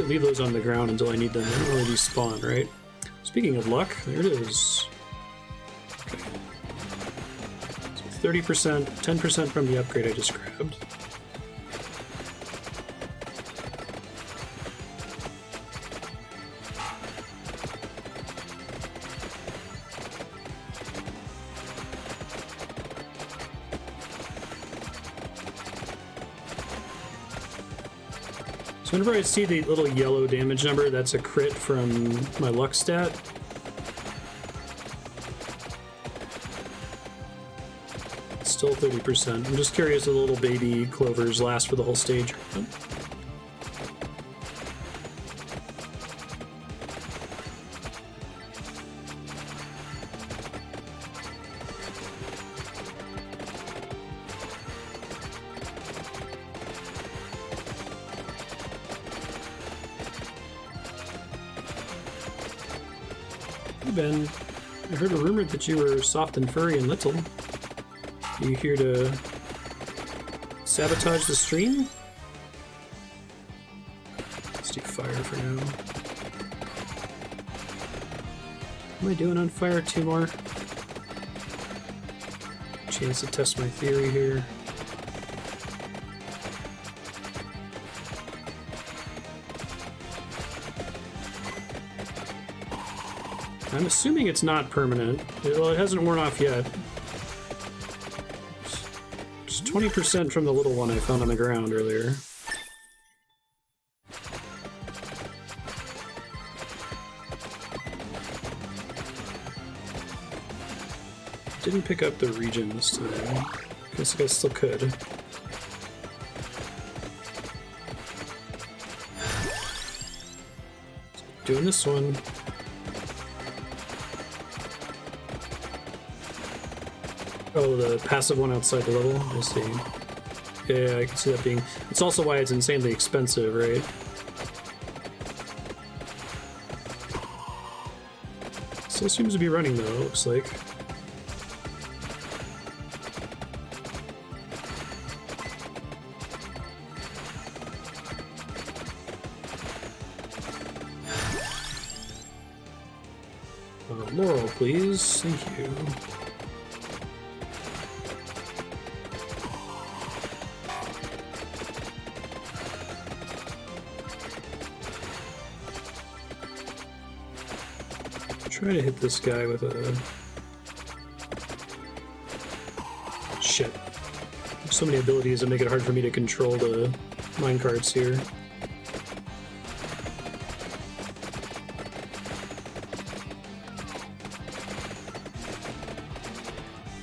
typically leave those on the ground until I need them. They don't really despawn, right? Speaking of luck, there it is. Okay. So 30%, 10% from the upgrade I just grabbed. So whenever I see the little yellow damage number, that's a crit from my luck stat. It's still 30%. I'm just curious if the little baby clovers last for the whole stage. Ben, I heard a rumor that you were soft and furry and little. Are you here to sabotage the stream? Let's do fire for now. What am I doing on fire? 2 more. Chance to test my theory here. I'm assuming it's not permanent. Well, it hasn't worn off yet. Just 20% from the little one I found on the ground earlier. Didn't pick up the region this time. Guess I still could. Doing this one. Oh, the passive one outside the level? I see. Yeah, I can see that being... It's also why it's insanely expensive, right? Still seems to be running, though, it looks like. Laurel, please. Thank you. Try to hit this guy with a... Shit. There's so many abilities that make it hard for me to control the minecarts here.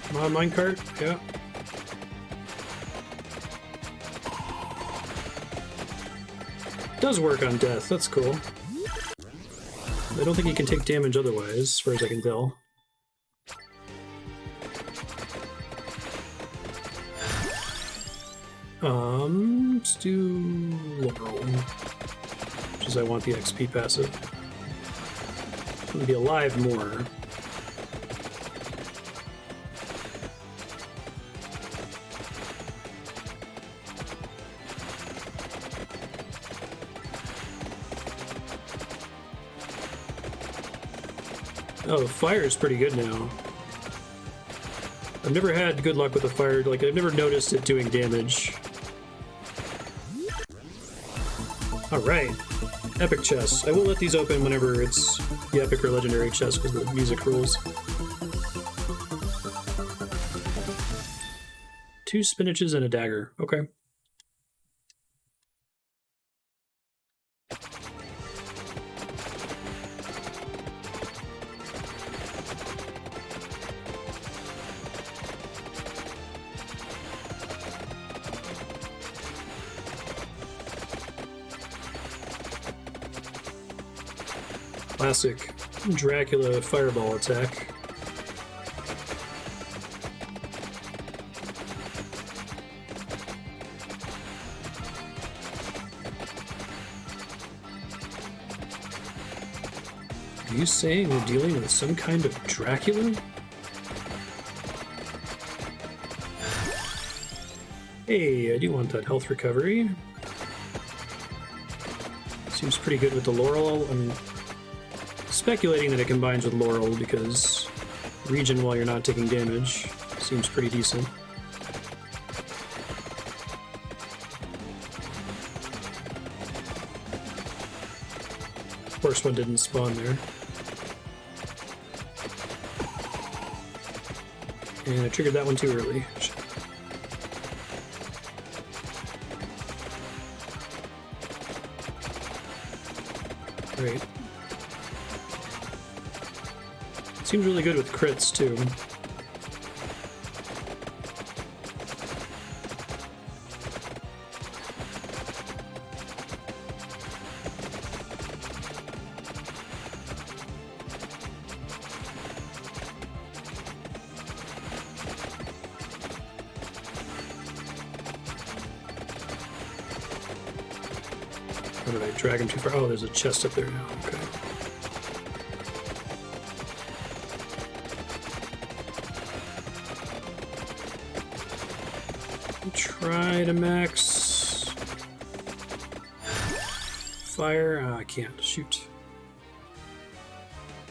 Come on, minecart. Yeah. Does work on death. That's cool. I don't think he can take damage otherwise, as far as I can tell. Let's do Laurel, because I want the XP passive. I'm gonna be alive more. Oh, fire is pretty good now. I've never had good luck with the fire. Like, I've never noticed it doing damage. Alright. Epic chests. I will let these open whenever it's the epic or legendary chest because the music rules. 2 spinaches and a dagger. Okay. Classic Dracula fireball attack. Are you saying we're dealing with some kind of Dracula? Hey, I do want that health recovery. Seems pretty good with the Laurel. I'm speculating that it combines with Laurel because regen while you're not taking damage seems pretty decent. Of course, one didn't spawn there. And I triggered that one too early. Great. Seems really good with crits too. Or did I drag him too far? Oh, there's a chest up there now. Okay. Try to max fire. Oh, I can't. Shoot.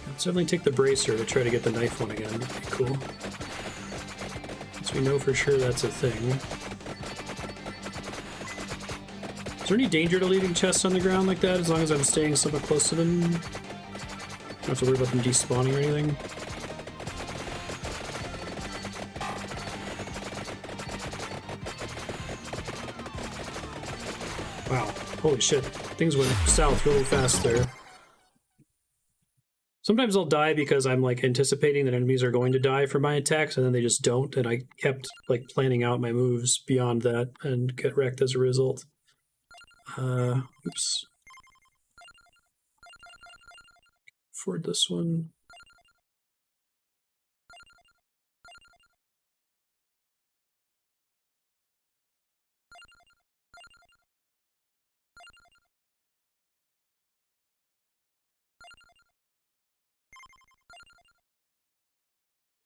Let's definitely take the bracer to try to get the knife one again. That'd be cool. Since we know for sure that's a thing. Is there any danger to leaving chests on the ground like that as long as I'm staying somewhat close to them? Don't have to worry about them despawning or anything. Wow, holy shit. Things went south really fast there. Sometimes I'll die because I'm like anticipating that enemies are going to die from my attacks and then they just don't, and I kept like planning out my moves beyond that and get wrecked as a result. Oops. Afford this one.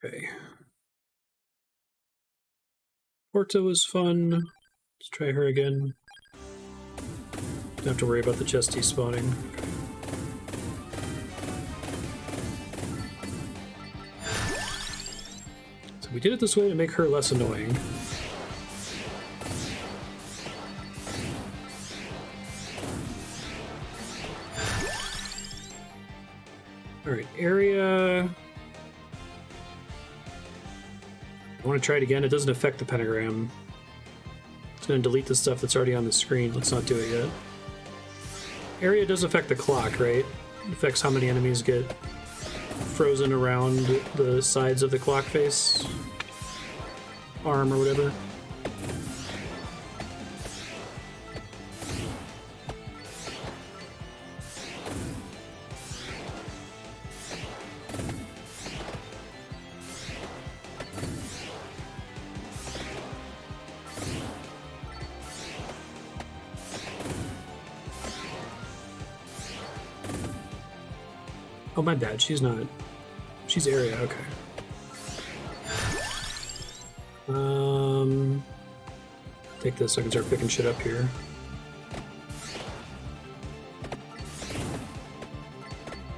Okay. Porta was fun. Let's try her again. Don't have to worry about the chest despawning. So we did it this way to make her less annoying. Alright, area... I want to try it again. It doesn't affect the pentagram. It's going to delete the stuff that's already on the screen. Let's not do it yet. Area does affect the clock, right? It affects how many enemies get frozen around the sides of the clock face. Arm or whatever. Oh, my bad. She's not. She's area. Okay. Take this so I can start picking shit up here.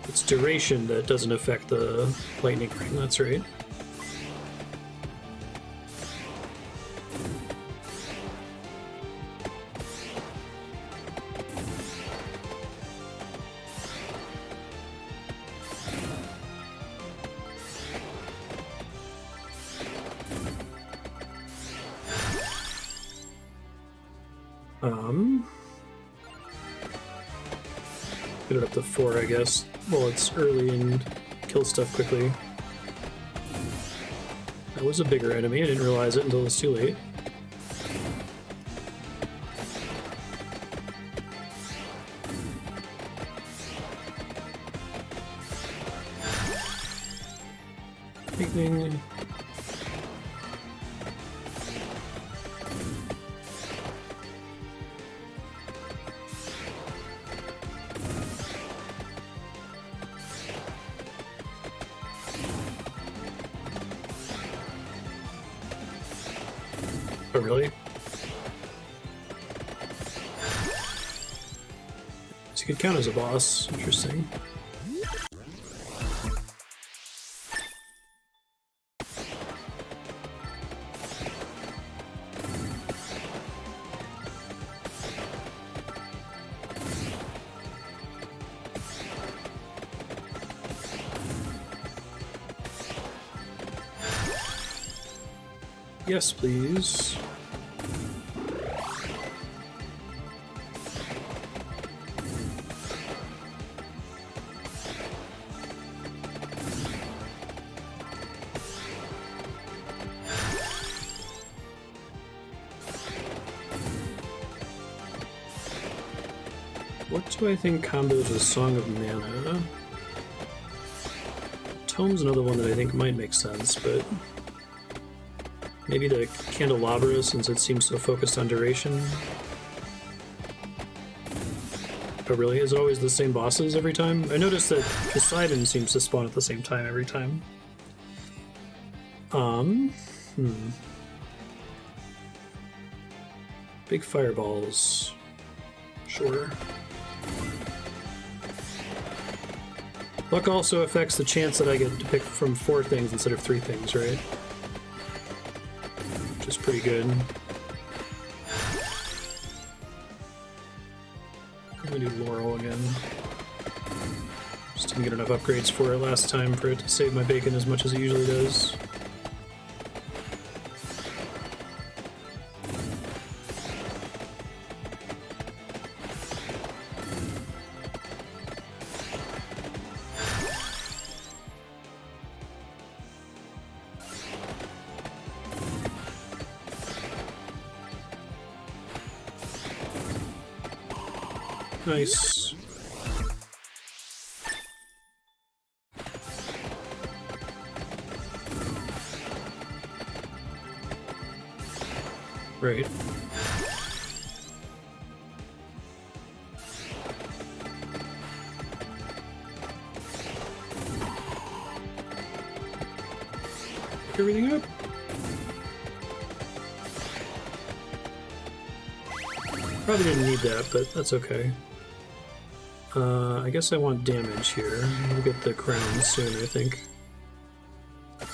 It's duration that doesn't affect the lightning ring. That's right. Get it up to 4, I guess. Well, it's early and kill stuff quickly. That was a bigger enemy. I didn't realize it until it was too late. Lightning. Oh, really? he could count as a boss. Interesting. Yes, please. What do I think combos with Song of Mana? Tome's another one that I think might make sense, but maybe the Candelabra, since it seems so focused on duration. Oh really? Is it always the same bosses every time? I noticed that Poseidon seems to spawn at the same time every time. Big fireballs. Sure. Luck also affects the chance that I get to pick from 4 things instead of 3 things, right? Which is pretty good. I'm gonna do Laurel again. Just didn't get enough upgrades for it last time for it to save my bacon as much as it usually does. Nice. Right. Pick everything up. Probably didn't need that, but that's okay. I guess I want damage here. We'll get the crown soon, I think. I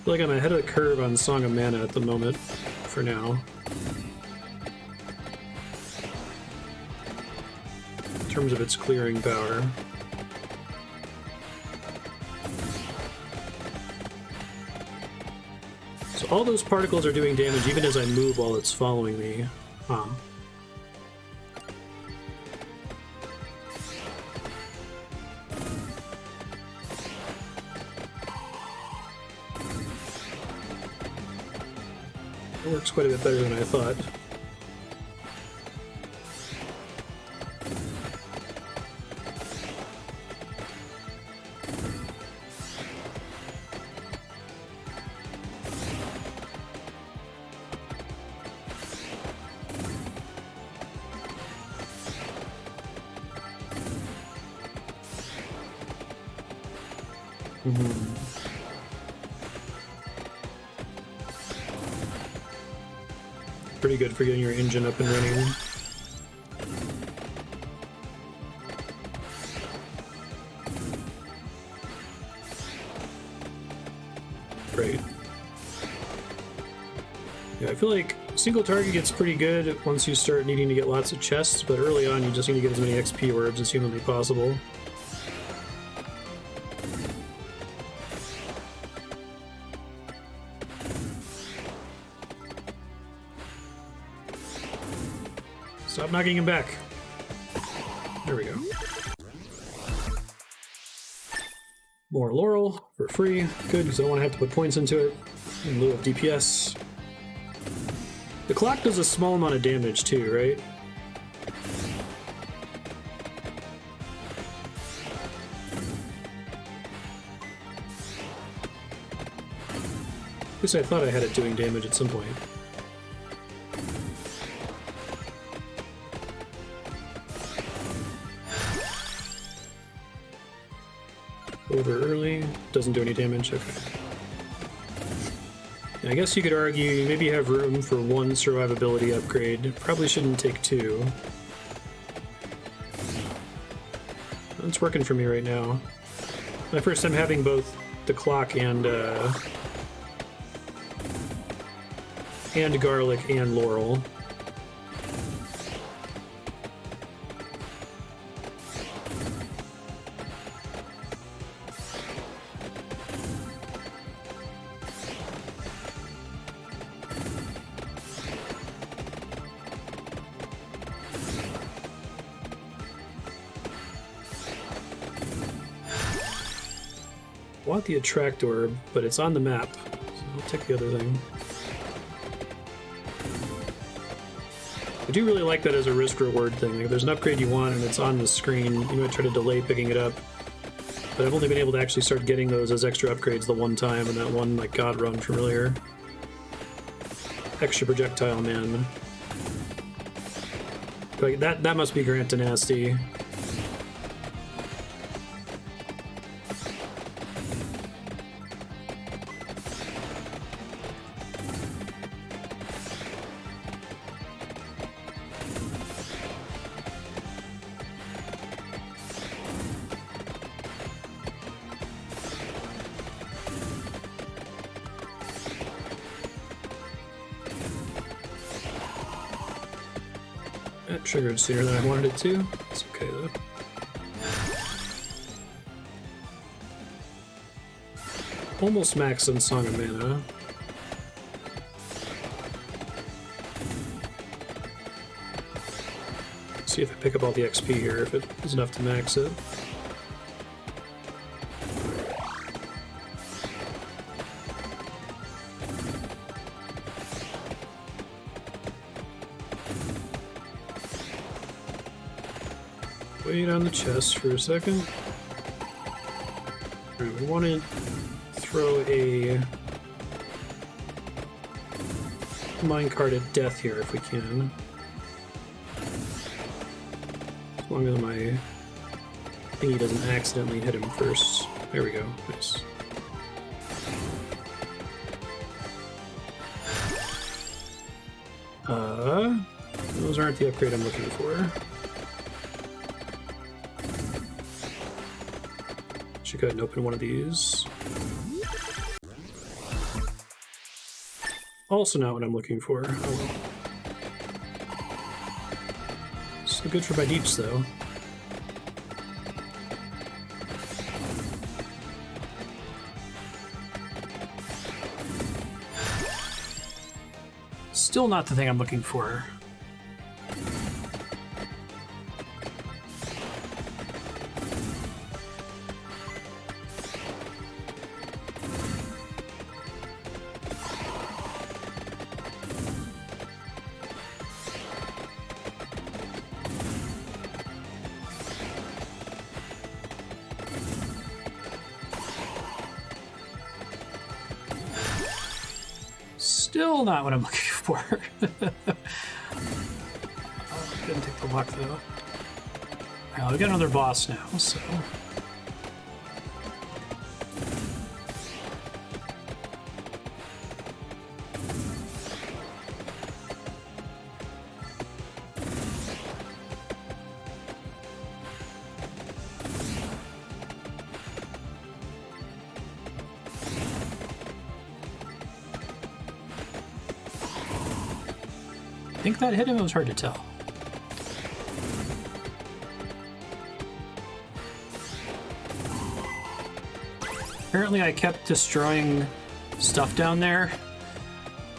feel like I'm ahead of the curve on Song of Mana at the moment, for now. In terms of its clearing power. So all those particles are doing damage even as I move while it's following me. Huh. It works quite a bit better than I thought. Pretty good for getting your engine up and running. Great. Yeah, I feel like single target gets pretty good once you start needing to get lots of chests, but early on you just need to get as many XP orbs as humanly possible. Stop knocking him back. There we go. More Laurel for free. Good, because I don't want to have to put points into it in lieu of DPS. The clock does a small amount of damage too, right? At least I thought I had it doing damage at some point. Over early. Doesn't do any damage. Okay. Yeah, I guess you could argue you maybe have room for one survivability upgrade. Probably shouldn't take two. It's working for me right now. My first time having both the clock and garlic and laurel. I want the attract orb, but it's on the map, so I'll take the other thing. I do really like that as a risk-reward thing. Like, if there's an upgrade you want and it's on the screen, you might try to delay picking it up. But I've only been able to actually start getting those as extra upgrades the one time in that one, like, God run from earlier. Extra projectile man. Like, that must be Grant Nasty. That triggered sooner than I wanted it to. It's okay though. Almost max on Song of Mana. See if I pick up all the XP here, if it is enough to max it. Wait on the chest for a second. Alright, we want to throw a minecart at death here if we can. As long as my thingy doesn't accidentally hit him first. There we go. Nice. Those aren't the upgrade I'm looking for. Should go ahead and open one of these. Also not what I'm looking for. Oh well. So good for my deeps though. Still not the thing I'm looking for. Still not what I'm looking for. Oh, didn't take the luck though. Alright, we got another boss now, so. I think that hit him, it was hard to tell. Apparently I kept destroying stuff down there.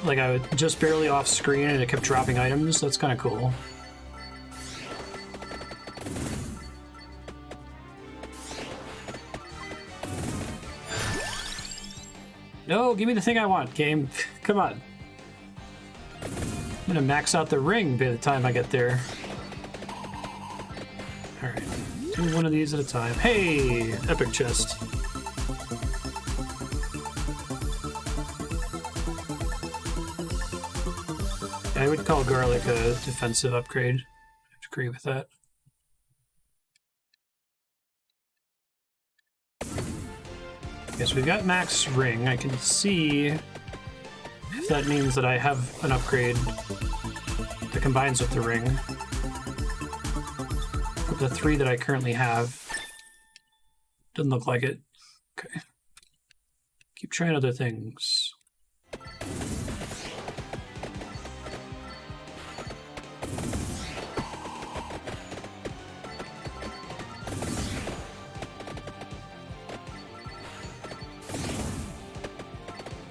Like I would just barely off screen and it kept dropping items. That's kind of cool. No, give me the thing I want, game. Come on. I'm gonna max out the ring by the time I get there. Alright, do one of these at a time. Hey! Epic chest. I would call garlic a defensive upgrade. I'd agree with that. Okay, so we've got max ring. I can see If that means that I have an upgrade that combines with the ring. For the 3 that I currently have. Doesn't look like it. Okay. Keep trying other things.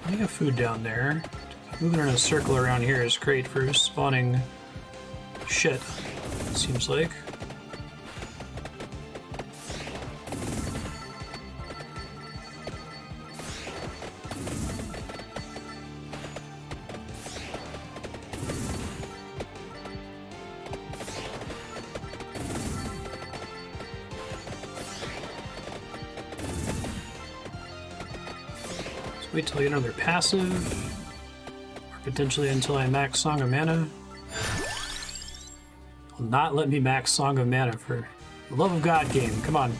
I got food down there. Moving in a circle around here is great for spawning shit, it seems like. Wait till I get another passive, or potentially until I max Song of Mana. Will not let me max Song of Mana for the love of God game. Come on.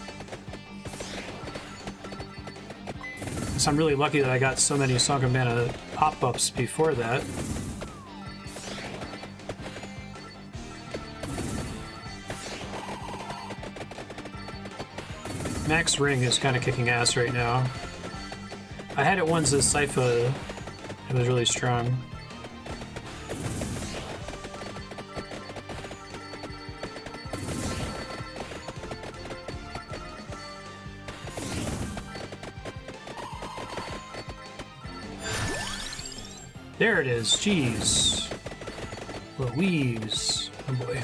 Guess I'm really lucky that I got so many Song of Mana pop-ups before that. Max Ring is kind of kicking ass right now. I had it once as Sypha. It was really strong. There it is. Jeez. Louise. Oh boy.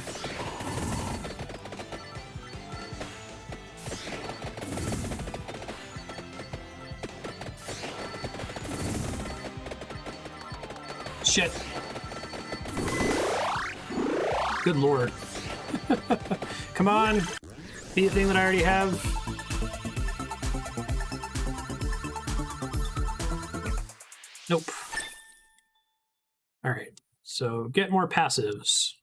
Shit. Good lord. Come on. Be the thing that I already have. Nope. Alright. So get more passives.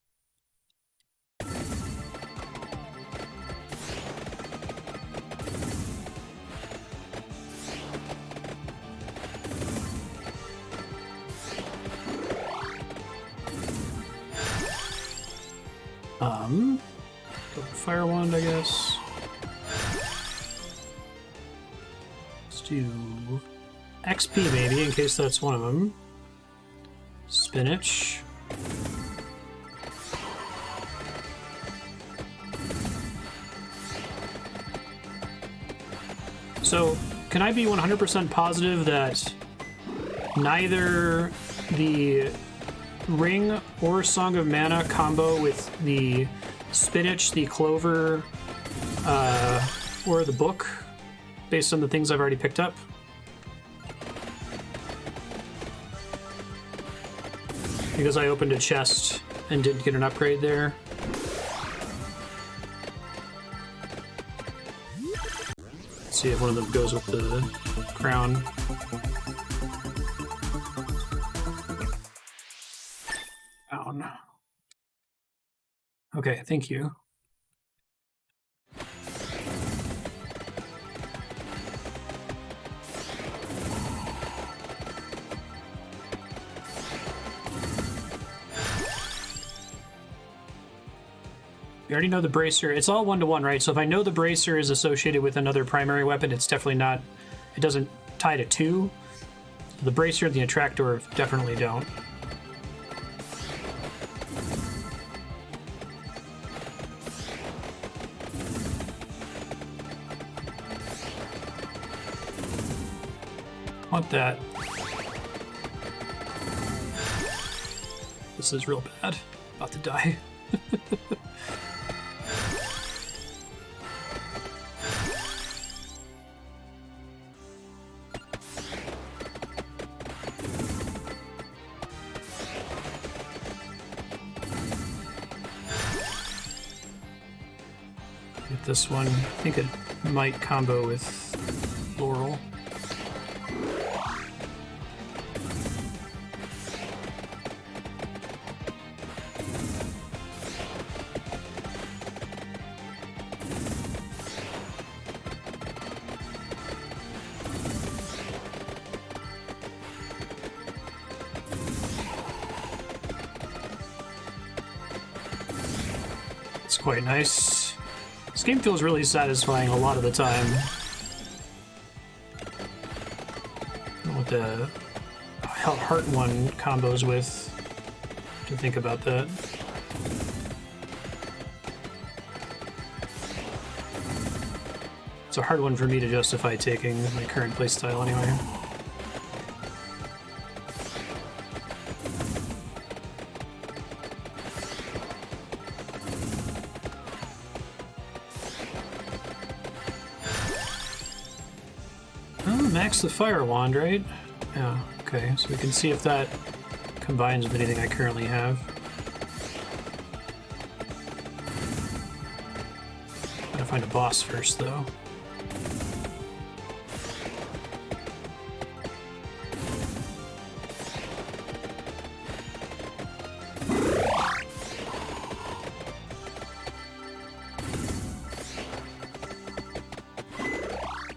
Go with Fire Wand, I guess. Let's do XP maybe, in case that's one of them. Spinach. So, can I be 100% positive that neither the Ring or Song of Mana combo with the Spinach, the Clover, or the book, based on the things I've already picked up? Because I opened a chest and didn't get an upgrade there. Let's see if one of them goes with the crown. Down. Okay, thank you. We already know the bracer. It's all 1-to-1, right? So if I know the bracer is associated with another primary weapon, it's definitely not... It doesn't tie to 2. The bracer and the attractor definitely don't. Want that. This is real bad. About to die. Get this one. I think it might combo with Laurel. It's quite nice. This game feels really satisfying a lot of the time. What the heart one combos with to think about that. It's a hard one for me to justify taking my current playstyle anyway. Oh, max the fire wand, right? Yeah, okay, so we can see if that combines with anything I currently have. Gotta find a boss first, though.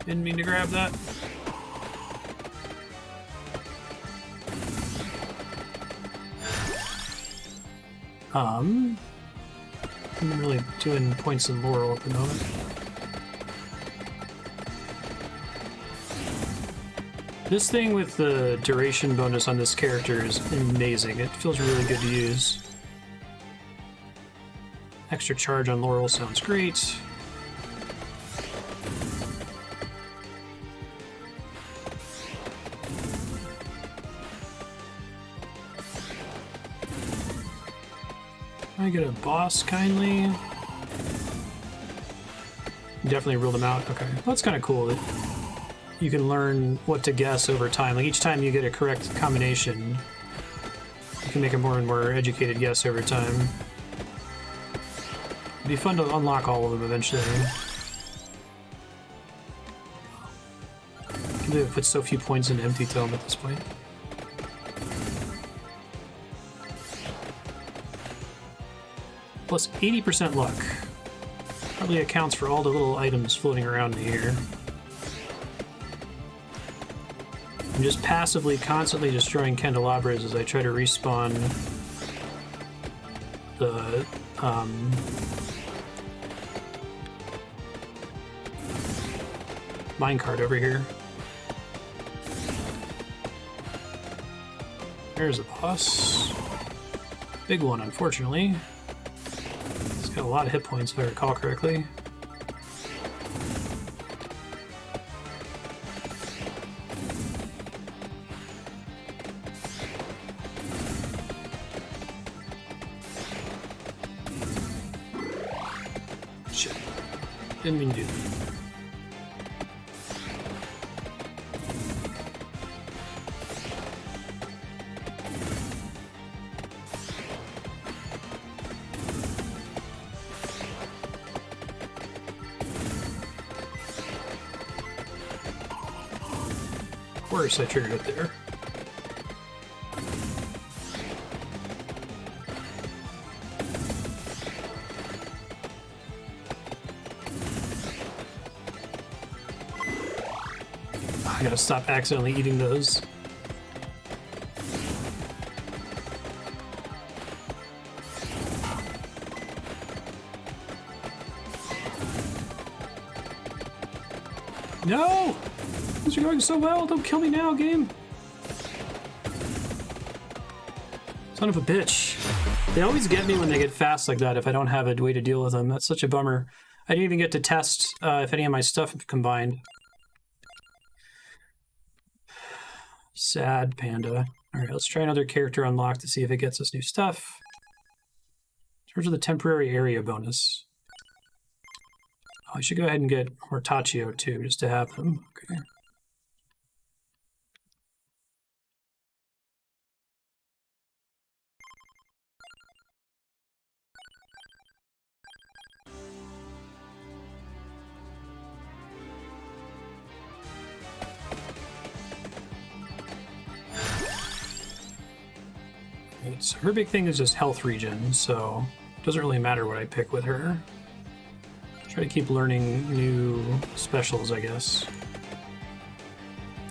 Didn't mean to grab that. I'm really doing points in Laurel at the moment. This thing with the duration bonus on this character is amazing. It feels really good to use. Extra charge on Laurel sounds great. I get a boss kindly. Definitely ruled them out. Okay, well, that's kind of cool that you can learn what to guess over time. Like each time you get a correct combination, you can make a more and more educated guess over time. It'd be fun to unlock all of them eventually. I can't believe I put so few points into Empty Tome at this point. Plus 80% luck. Probably accounts for all the little items floating around in the air. I'm just passively, constantly destroying candelabras as I try to respawn the minecart over here. There's a boss. Big one, unfortunately. It's got a lot of hit points if I recall correctly. Shit. Didn't mean to do that. Of course I triggered it there. I gotta stop accidentally eating those. No! These are going so well, don't kill me now, game! Son of a bitch. They always get me when they get fast like that if I don't have a way to deal with them. That's such a bummer. I didn't even get to test if any of my stuff combined. Sad panda. Alright, let's try another character unlock to see if it gets us new stuff. In terms of the temporary area bonus. Oh, I should go ahead and get Mortaccio too, just to have them. Okay. So her big thing is just health regen, so it doesn't really matter what I pick with her. Try to keep learning new specials, I guess.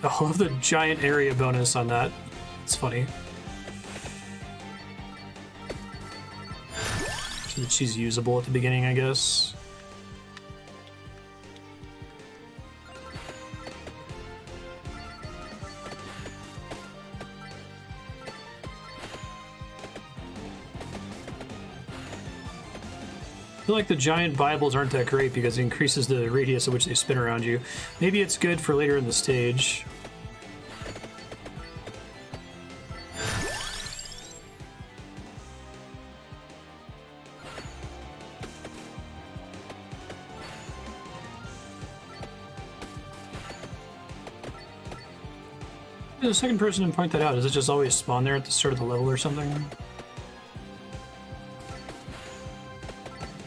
I love the giant area bonus on that. It's funny. So she's usable at the beginning, I guess. I feel like the giant Bibles aren't that great because it increases the radius at which they spin around you. Maybe it's good for later in the stage. The second person didn't point that out. Does it just always spawn there at the start of the level or something?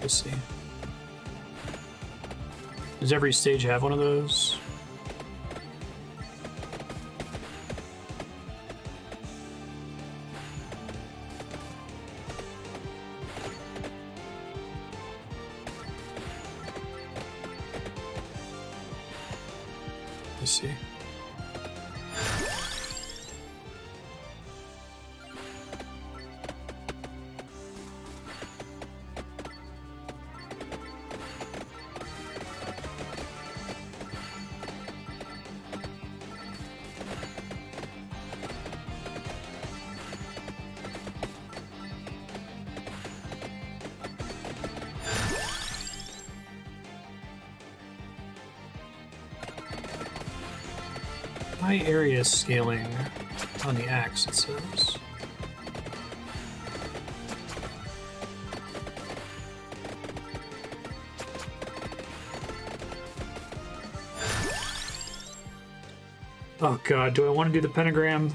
Let's see. Does every stage have one of those? Let's see. My area scaling on the axe, it says. Oh god, do I want to do the pentagram?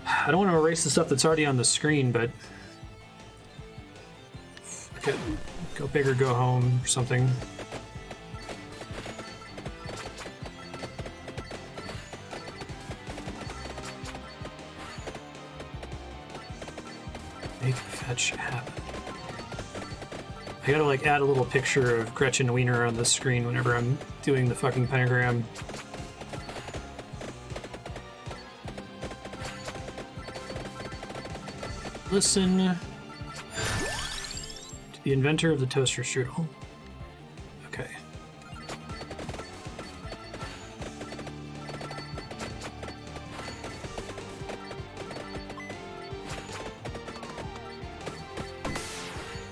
I don't want to erase the stuff that's already on the screen, but I could go big or go home or something. Make fetch happen. I gotta like add a little picture of Gretchen Wiener on the screen whenever I'm doing the fucking pentagram. Listen to the inventor of the toaster strudel. Okay.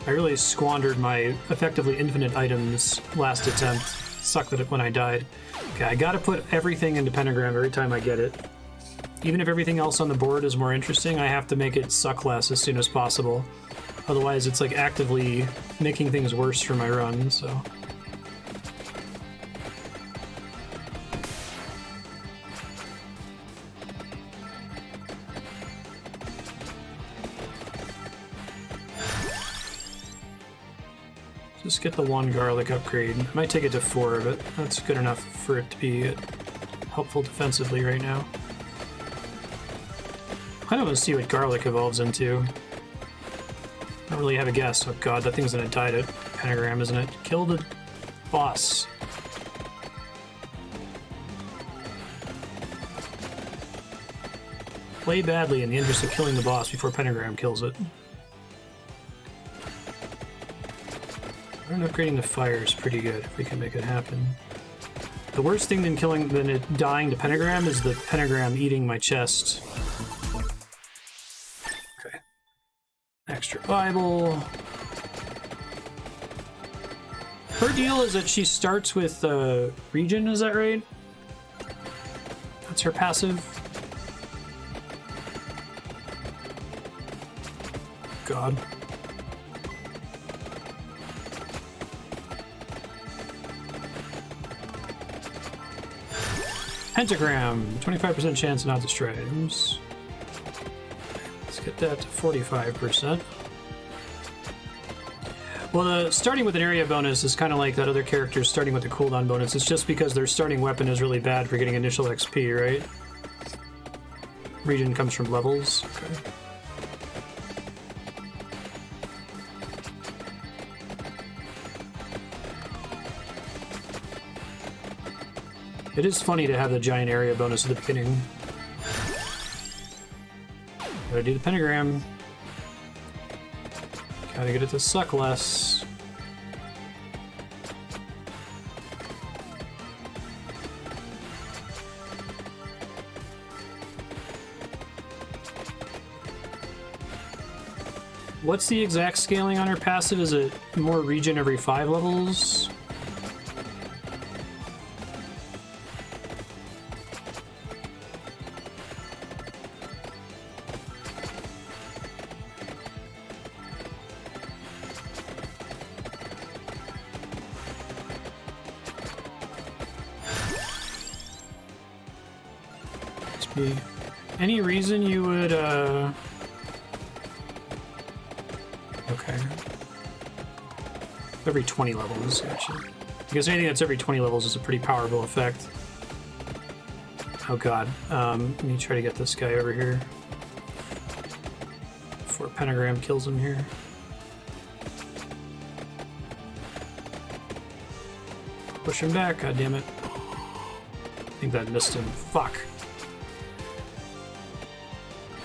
I really squandered my effectively infinite items last attempt. Sucked at it when I died. Okay, I gotta put everything into pentagram every time I get it. Even if everything else on the board is more interesting, I have to make it suck less as soon as possible. Otherwise, it's like actively making things worse for my run, so... Just get the 1 garlic upgrade. I might take it to 4, but that's good enough for it to be helpful defensively right now. I kind of want to see what garlic evolves into. I don't really have a guess. Oh god, that thing's gonna die to pentagram, isn't it? Kill the boss. Play badly in the interest of killing the boss before pentagram kills it. Upgrading the fire is pretty good if we can make it happen. The worst thing than it dying to pentagram is the pentagram eating my chest. Okay. Extra Bible. Her deal is that she starts with region, is that right? That's her passive. God. Pentagram, 25% chance not to destroy items. Let's get that to 45%. Well, the starting with an area bonus is kind of like that other character starting with a cooldown bonus. It's just because their starting weapon is really bad for getting initial XP, right? Region comes from levels. Okay. It is funny to have the giant area bonus at the beginning. Gotta do the pentagram. Okay. Gotta get it to suck less. What's the exact scaling on her passive? Is it more regen every 5 levels? Any reason you would, okay. Every 20 levels, gotcha. Because anything that's every 20 levels is a pretty powerful effect. Oh god, let me try to get this guy over here before Pentagram kills him here. Push him back, god damn it. I think that missed him. Fuck.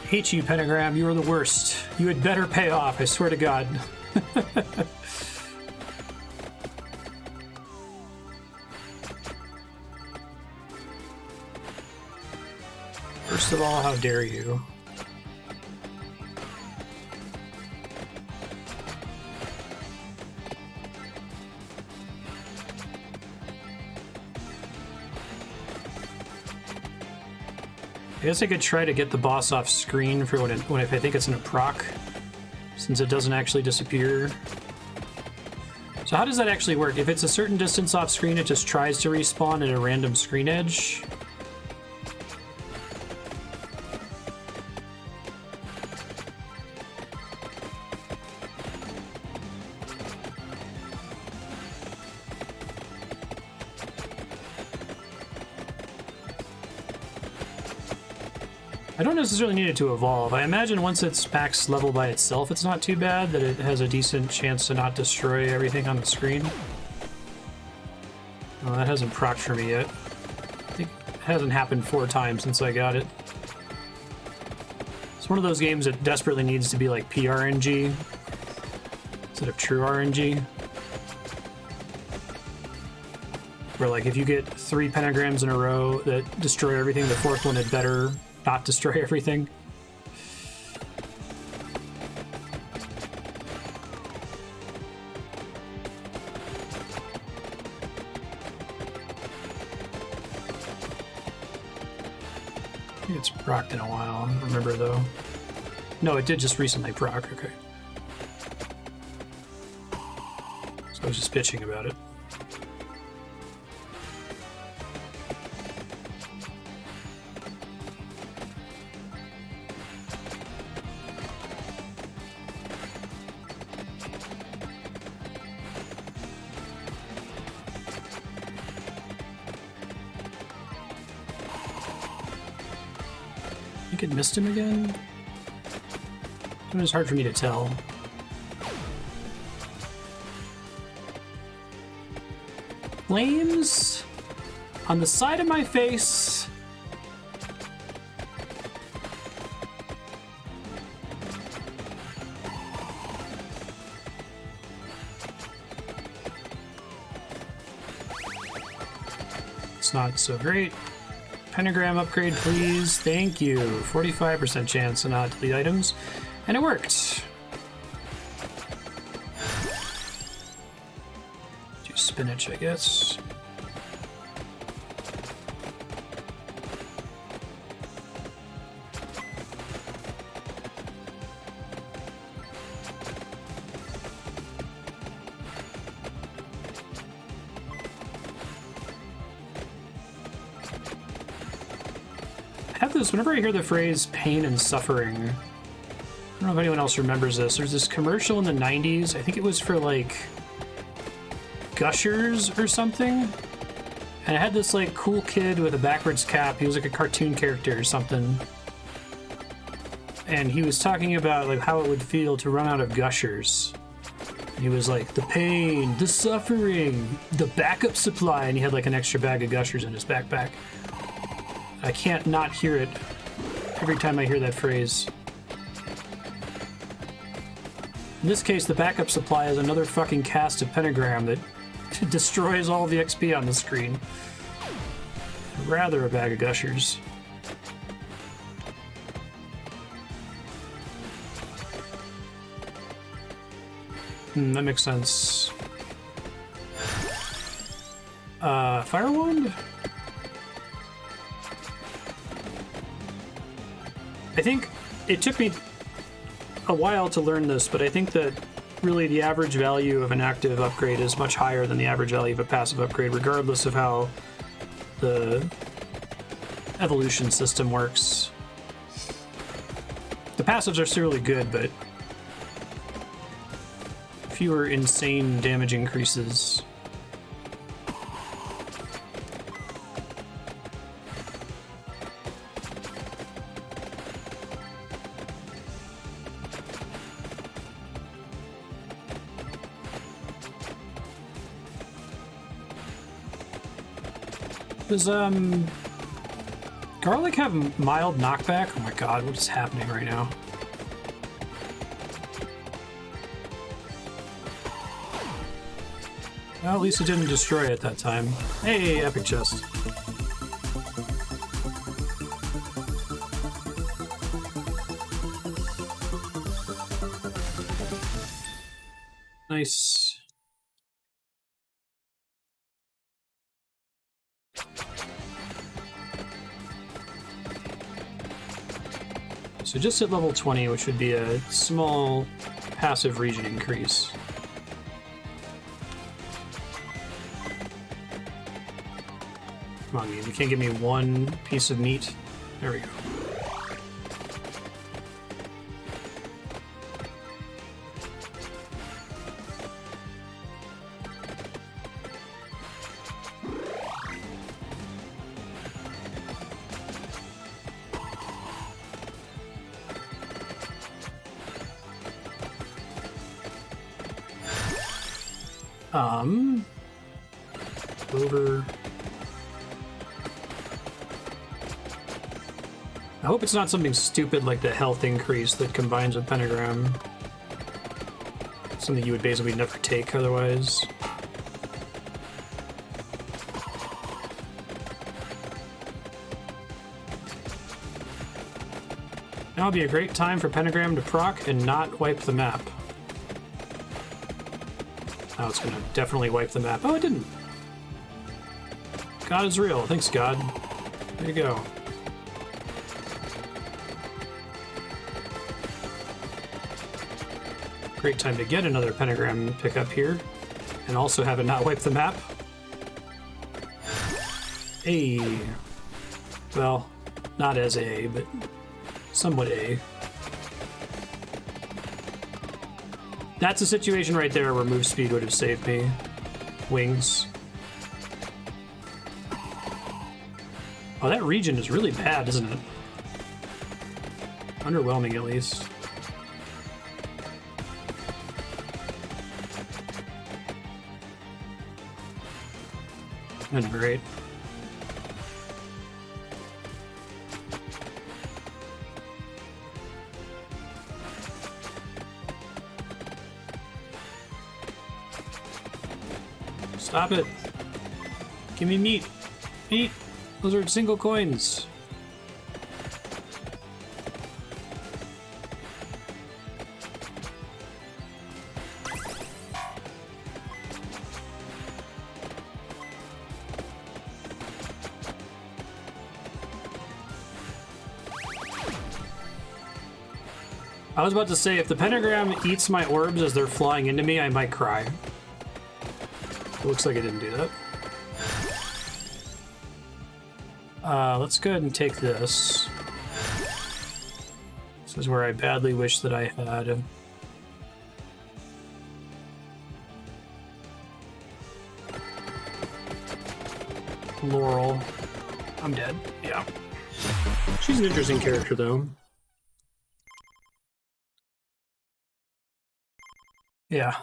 Hate you, Pentagram. You are the worst. You had better pay off, I swear to God. First of all, how dare you? I guess I could try to get the boss off screen for when if I think it's in a proc, since it doesn't actually disappear. So how does that actually work? If it's a certain distance off screen, it just tries to respawn at a random screen edge? I don't necessarily need it to evolve. I imagine once it's max level by itself, it's not too bad, that it has a decent chance to not destroy everything on the screen. Well, that hasn't procced for me yet. I think it hasn't happened 4 times since I got it. It's one of those games that desperately needs to be like PRNG instead of true RNG. Where like if you get 3 pentagrams in a row that destroy everything, the 4th one had better not destroy everything. I think it's procced in a while. I don't remember though. No, it did just recently proc. Okay. So I was just bitching about it. It missed him again? It was hard for me to tell. Flames on the side of my face. It's not so great. Pentagram upgrade, please. Thank you. 45% chance to not delete items. And it worked. Do spinach, I guess. Whenever I hear the phrase pain and suffering, I don't know if anyone else remembers this. There's this commercial in the 90s. I think it was for like Gushers or something. And it had this like cool kid with a backwards cap. He was like a cartoon character or something. And he was talking about like how it would feel to run out of Gushers. And he was like, the pain, the suffering, the backup supply. And he had like an extra bag of Gushers in his backpack. I can't not hear it every time I hear that phrase. In this case, the backup supply is another fucking cast of pentagram that destroys all the XP on the screen. Rather a bag of gushers. That makes sense. Fire wand? I think it took me a while to learn this, but I think that really the average value of an active upgrade is much higher than the average value of a passive upgrade, regardless of how the evolution system works. The passives are still really good, but fewer insane damage increases. Does garlic have mild knockback? Oh my god, what is happening right now? Well, at least it didn't destroy it that time. Hey, epic chest. Nice. So just at level 20, which would be a small passive region increase. Come on, you can't give me one piece of meat. There we go. Over. I hope it's not something stupid like the health increase that combines with pentagram. Something you would basically never take otherwise. Now would be a great time for pentagram to proc and not wipe the map. Now it's gonna definitely wipe the map. Oh, it didn't. God is real. Thanks, God. There you go. Great time to get another pentagram pickup here, and also have it not wipe the map. A. Well, not as A, but somewhat A. That's a situation right there where move speed would have saved me. Wings. Oh, that region is really bad, isn't it? Underwhelming, at least. And great. Stop it. Give me meat. Meat. Those are single coins. I was about to say, if the pentagram eats my orbs as they're flying into me, I might cry. It looks like it didn't do that. Let's go ahead and take this. This is where I badly wish that I had Laurel. I'm dead. Yeah. She's an interesting character, though. Yeah.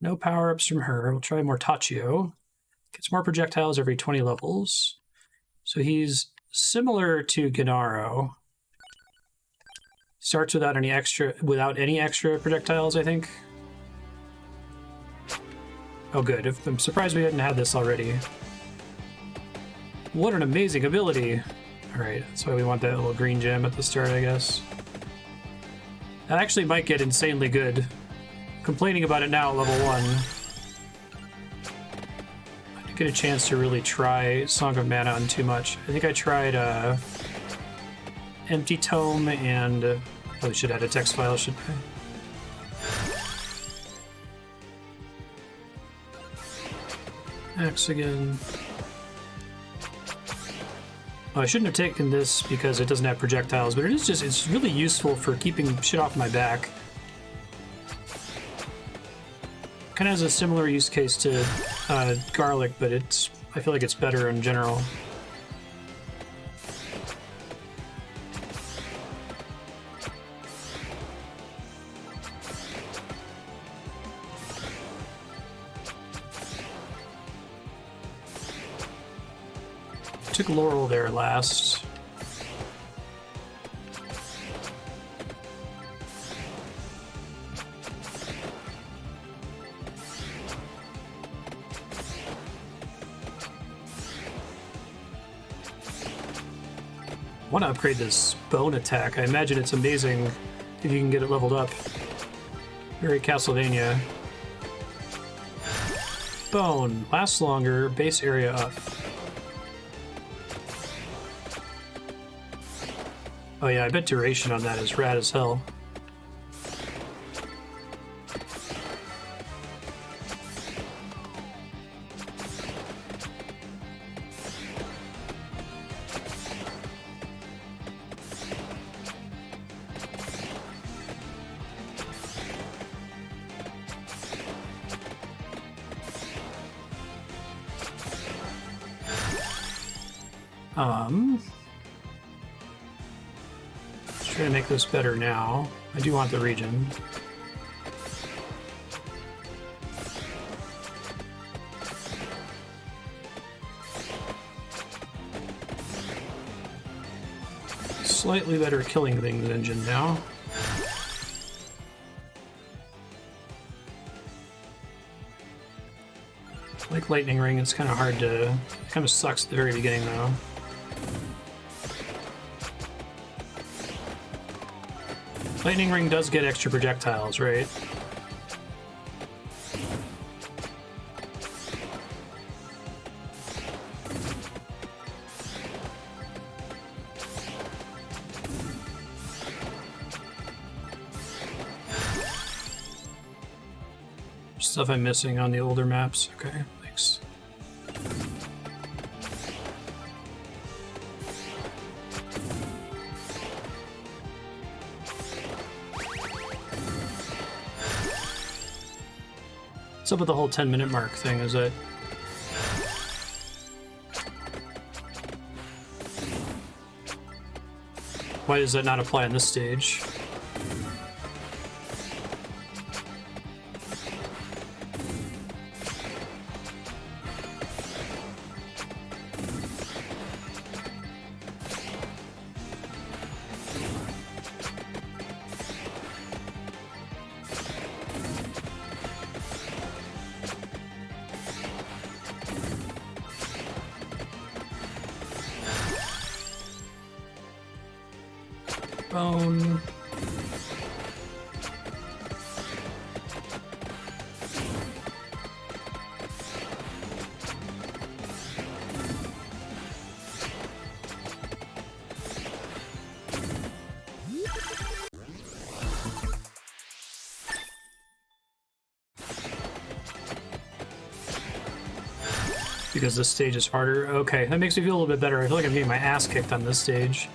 No power-ups from her. We'll try Mortaccio. Gets more projectiles every 20 levels. So he's similar to Gennaro. Starts without any extra projectiles, I think. Oh, good. I'm surprised we hadn't had this already. What an amazing ability! Alright, that's why we want that little green gem at the start, I guess. That actually might get insanely good. Complaining about it now at level 1. I didn't get a chance to really try Song of Mana on too much. I think I tried Empty Tome and... probably should add a text file, shouldn't I? Axe again. Oh, I shouldn't have taken this because it doesn't have projectiles, but it's really useful for keeping shit off my back. Kind of has a similar use case to garlic, but I feel like it's better in general. Took Laurel there last. I want to upgrade this bone attack. I imagine it's amazing if you can get it leveled up. Very Castlevania. Bone. Lasts longer. Base area up. Oh yeah, I bet duration on that is rad as hell. Trying to make this better now. I do want the region. Slightly better killing things engine now. Like Lightning Ring, it's kind of hard to... It kind of sucks at the very beginning though. Lightning Ring does get extra projectiles, right? Stuff I'm missing on the older maps. Okay, thanks. What's up with the whole 10-minute mark thing? Is it... Why does that not apply on this stage? Bone. Because this stage is harder. Okay, that makes me feel a little bit better. I feel like I'm getting my ass kicked on this stage.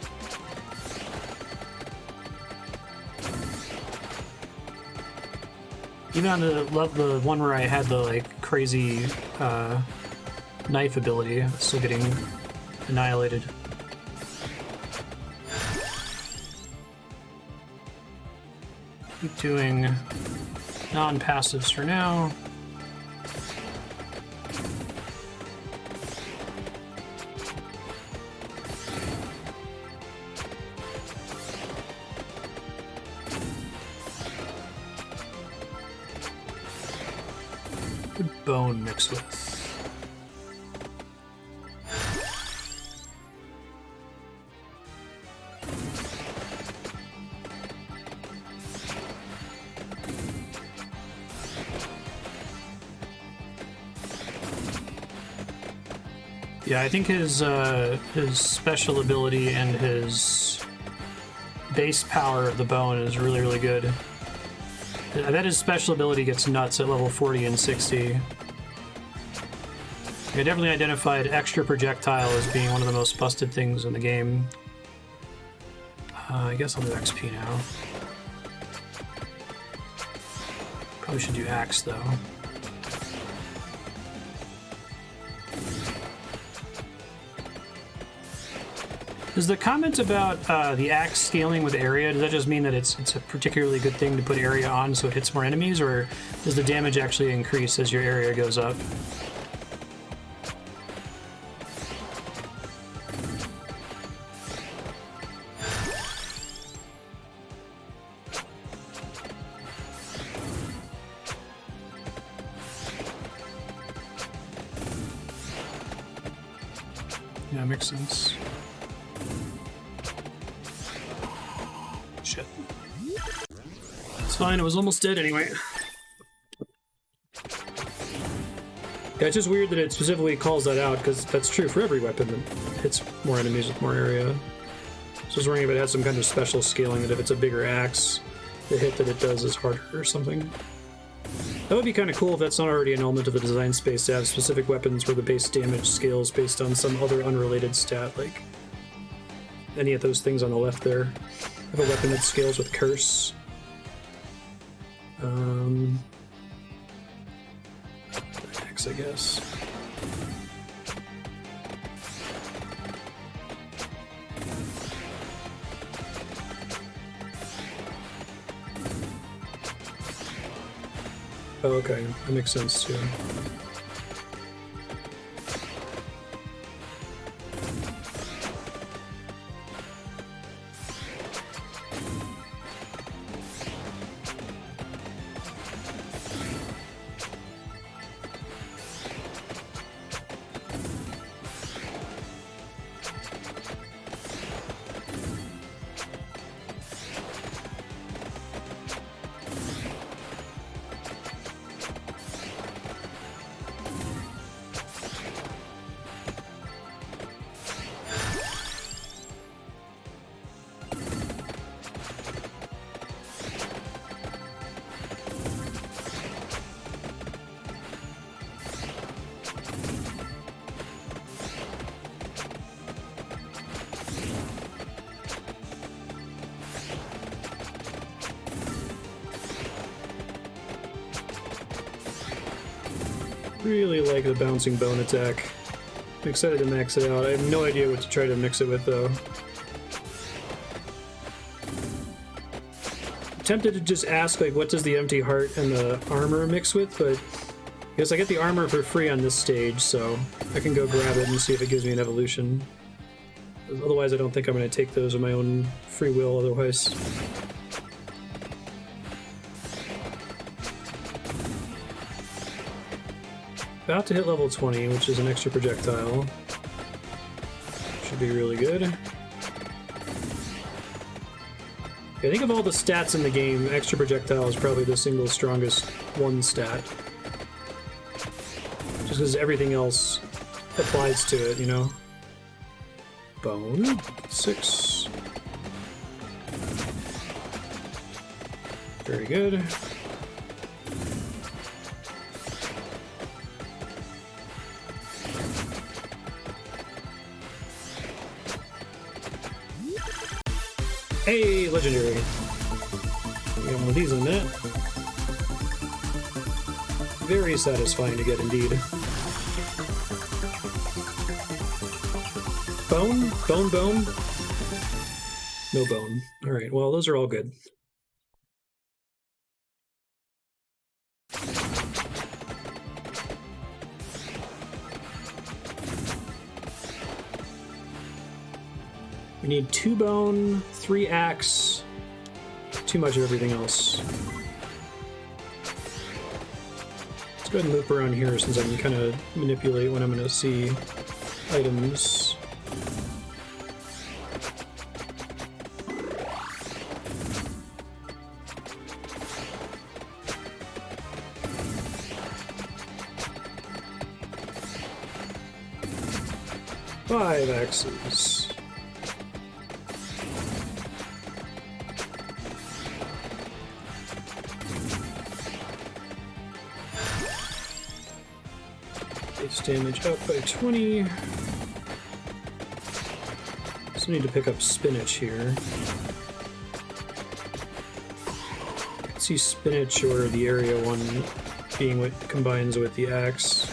Even on the one where I had the like crazy knife ability, I'm still getting annihilated. Keep doing non-passives for now. What bone mix with? Yeah, I think his special ability and his base power of the bone is really, really good. I bet his special ability gets nuts at level 40 and 60. I definitely identified extra projectile as being one of the most busted things in the game. I guess I'll do XP now. Probably should do Axe, though. Does the comment about the axe scaling with area, does that just mean that it's a particularly good thing to put area on so it hits more enemies, or does the damage actually increase as your area goes up? Yeah, makes sense. Shit. It's fine, it was almost dead anyway. Yeah, it's just weird that it specifically calls that out, because that's true for every weapon that hits more enemies with more area. So I was wondering if it had some kind of special scaling, that if it's a bigger axe, the hit that it does is harder or something. That would be kind of cool if that's not already an element of the design space, to have specific weapons where the base damage scales based on some other unrelated stat, like any of those things on the left there. I have a weapon that scales with Curse. Axe, I guess. Oh, okay, that makes sense too. Really like the bouncing bone attack. I'm excited to max it out. I have no idea what to try to mix it with, though. I'm tempted to just ask, like, what does the empty heart and the armor mix with, but I guess I get the armor for free on this stage, so I can go grab it and see if it gives me an evolution. Otherwise, I don't think I'm going to take those of my own free will, otherwise. About to hit level 20, which is an extra projectile. Should be really good. I think of all the stats in the game, extra projectile is probably the single strongest one stat. Just because everything else applies to it, you know? Bone. 6. Very good. Hey, legendary. We got one of these in a minute. Very satisfying to get indeed. Bone? Bone, bone? No bone. Alright, well, those are all good. We need 2 bone, 3 axe, too much of everything else. go ahead and loop around here since I can kind of manipulate when I'm going to see items. Five axes. Base damage up by 20. Just need to pick up spinach here. I can see spinach or the area one being what combines with the axe.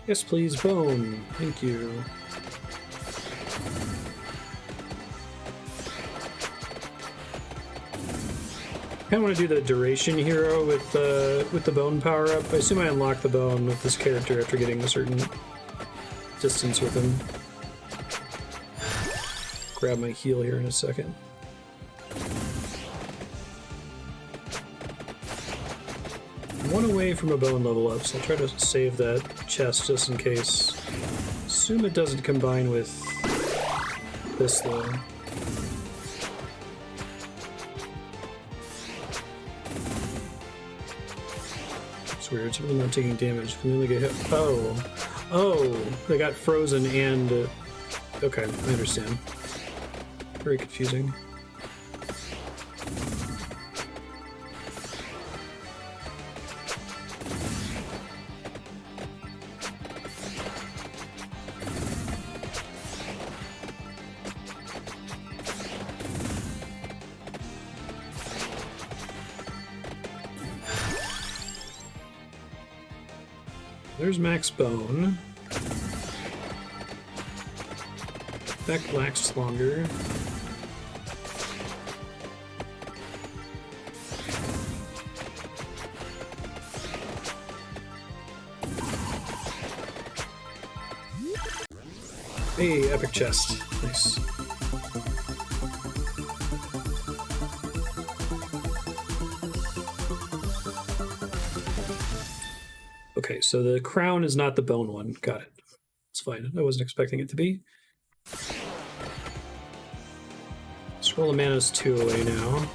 Yes, please, bone. Thank you. I kind of want to do the duration hero with the bone power up. I assume I unlock the bone with this character after getting a certain distance with him. Grab my heal here in a second. I'm one away from a bone level up, so I'll try to save that chest just in case. Assume it doesn't combine with this though. It's weird, some of them aren't taking damage. Can they only get hit? Oh, they got frozen and... okay, I understand. Very confusing. There's Max Bone. Effect lasts longer. Hey, epic chest. Nice. Okay, so the crown is not the bone one. Got it. It's fine. I wasn't expecting it to be. Scroll of Mana's 2 away now.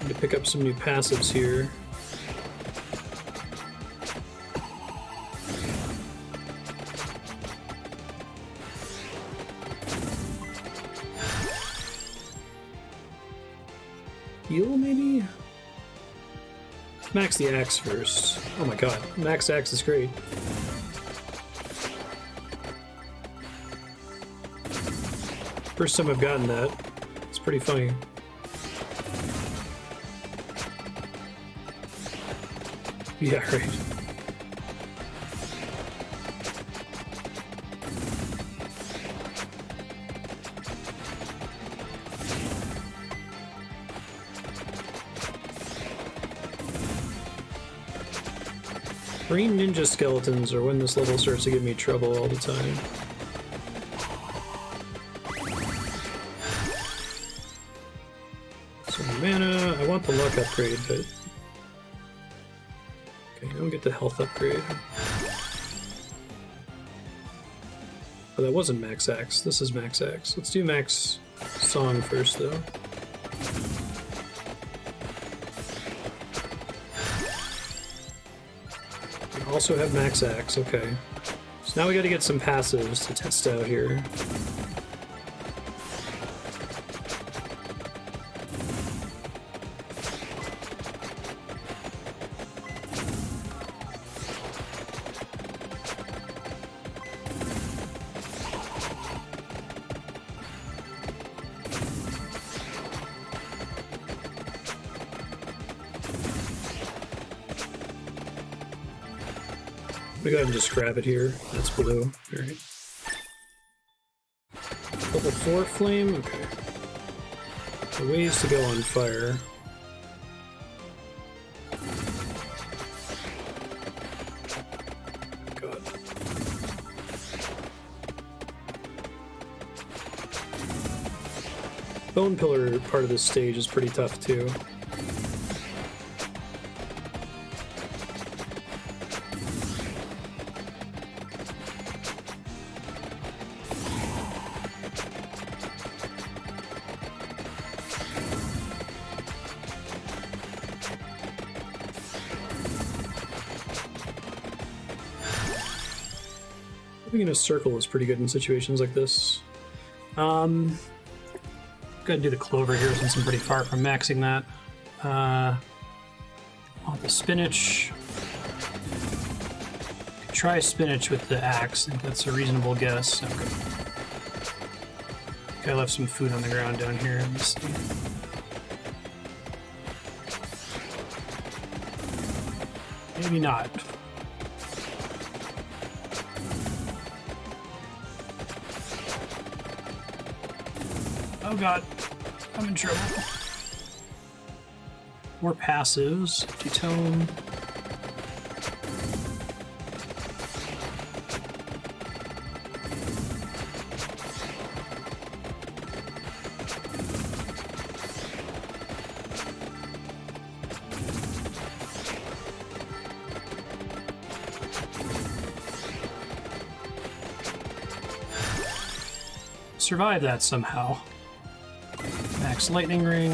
Need to pick up some new passives here. Heal, maybe? Max the axe first. Oh my god, max axe is great. First time I've gotten that. It's pretty funny. Yeah, right. Green ninja skeletons are when this level starts to give me trouble all the time. Some mana. I want the luck upgrade, but... okay, I don't get the health upgrade. Oh, that wasn't max axe. This is max axe. Let's do max song first, though. Also have max axe, okay. So now we gotta get some passives to test out here. We go ahead and just grab it here. That's blue. All right. Level 4 flame. Okay. The ways to go on fire. God. Bone pillar part of this stage is pretty tough too. Moving in a circle is pretty good in situations like this. Go ahead and do the clover here since I'm pretty far from maxing that. On the spinach. Try spinach with the axe. I think that's a reasonable guess. Okay. I left some food on the ground down here. Let me see. Maybe not. Oh god, I'm in trouble. More passives, two-tone. Survive that somehow. Max lightning ring.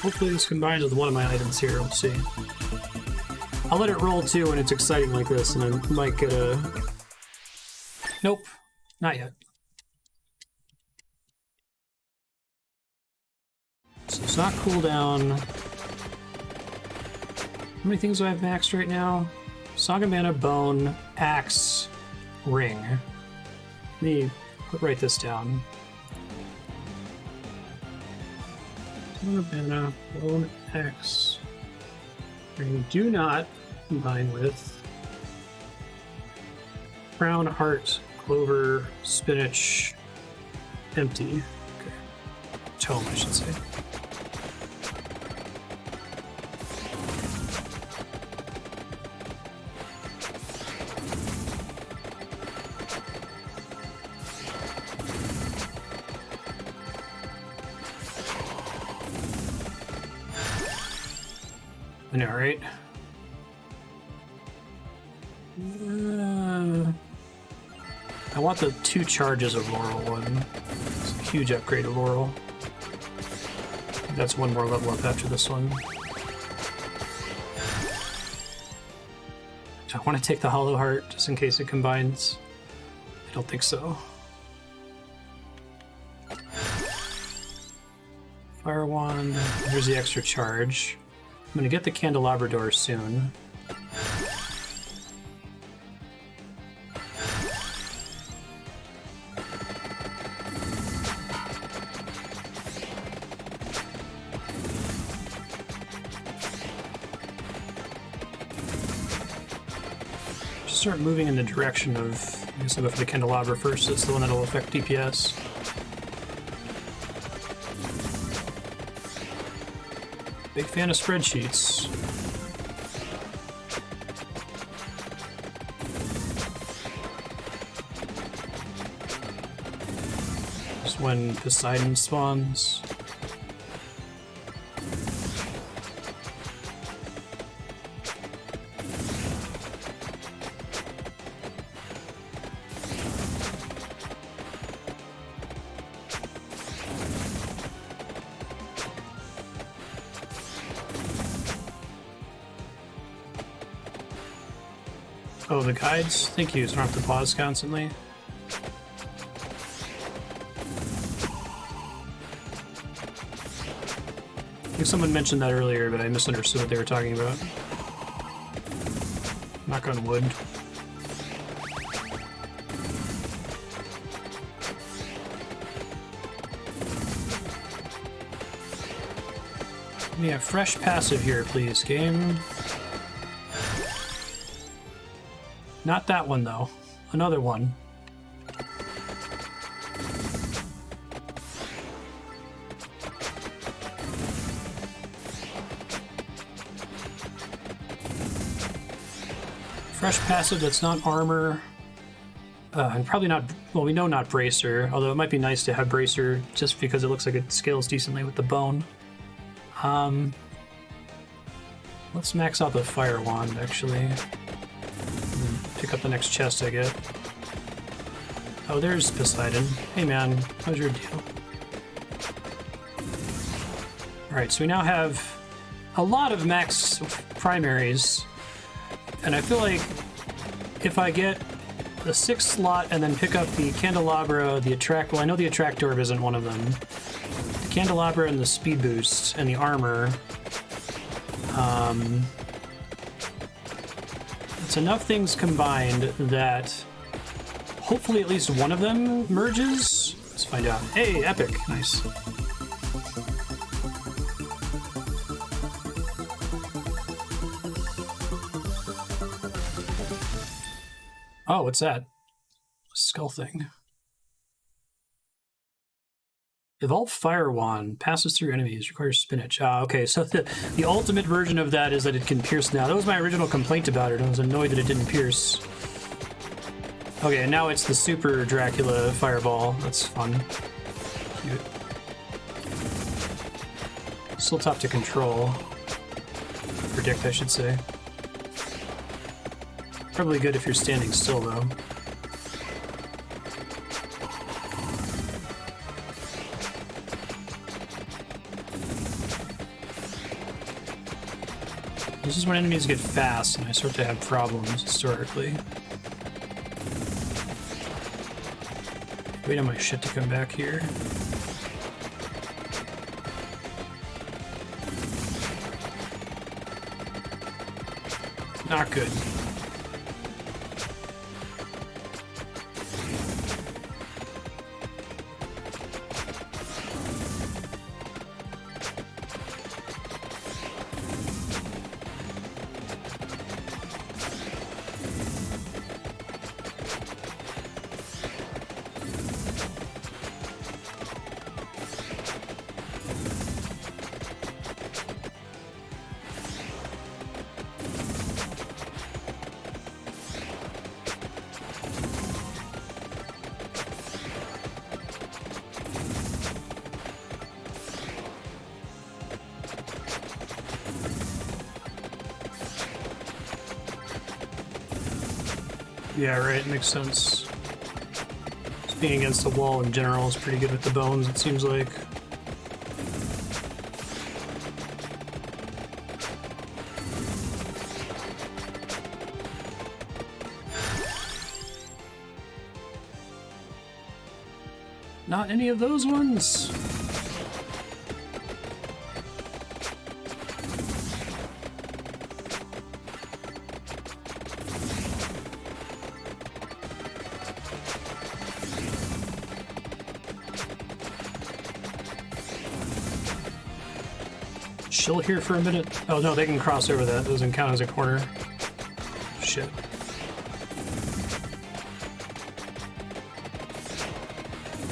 Hopefully this combines with one of my items here, we'll see. I'll let it roll too when it's exciting like this, and I might get a... Nope, not yet. So it's not cooldown. How many things do I have maxed right now? Saga Mana, Bone, Axe, Ring. Let me write this down. Saga Mana, Bone, Axe, Ring. Do not combine with Crown, Heart, Clover, Spinach, Empty. Okay. Tome, I should say. I know, right? I want the 2 charges of Laurel one. It's a huge upgrade of Laurel. That's one more level up after this one. Do I want to take the Hollow Heart just in case it combines? I don't think so. Fire Wand. There's the extra charge. I'm gonna get the Candelabra Door soon. Start moving in the direction of, I guess I'll go for the Candelabra first, it's the one that'll affect DPS. Big fan of spreadsheets. Just when Poseidon spawns. Oh, the guides? Thank you, so I don't have to pause constantly. I think someone mentioned that earlier, but I misunderstood what they were talking about. Knock on wood. Give me a fresh passive here, please, game. Not that one, though. Another one. Fresh passive that's not armor. And probably not... Well, we know not bracer, although it might be nice to have bracer just because it looks like it scales decently with the bone. Let's max out the fire wand, actually. Pick up the next chest I get. Oh, there's Poseidon. Hey man, how's your deal? Alright, so we now have a lot of max primaries, and I feel like if I get the 6th slot and then pick up the candelabra, the attract... Well, I know the attract orb isn't one of them. The candelabra and the speed boost and the armor. It's enough things combined that hopefully at least one of them merges. Let's find out. Hey, epic. Nice. Oh, what's that? Skull thing. Evolved Fire Wand passes through enemies, requires spinach. Ah, okay, so the ultimate version of that is that it can pierce now. That was my original complaint about it. I was annoyed that it didn't pierce. Okay, and now it's the Super Dracula Fireball. That's fun. Cute. Still tough to control. Predict, I should say. Probably good if you're standing still, though. This is when enemies get fast and I start to have problems historically. Wait on my shit to come back here. Not good. Yeah, right, makes sense. Just being against the wall in general is pretty good with the bones, it seems like. Not any of those ones. Chill here for a minute. Oh no, they can cross over that. It doesn't count as a corner. Shit.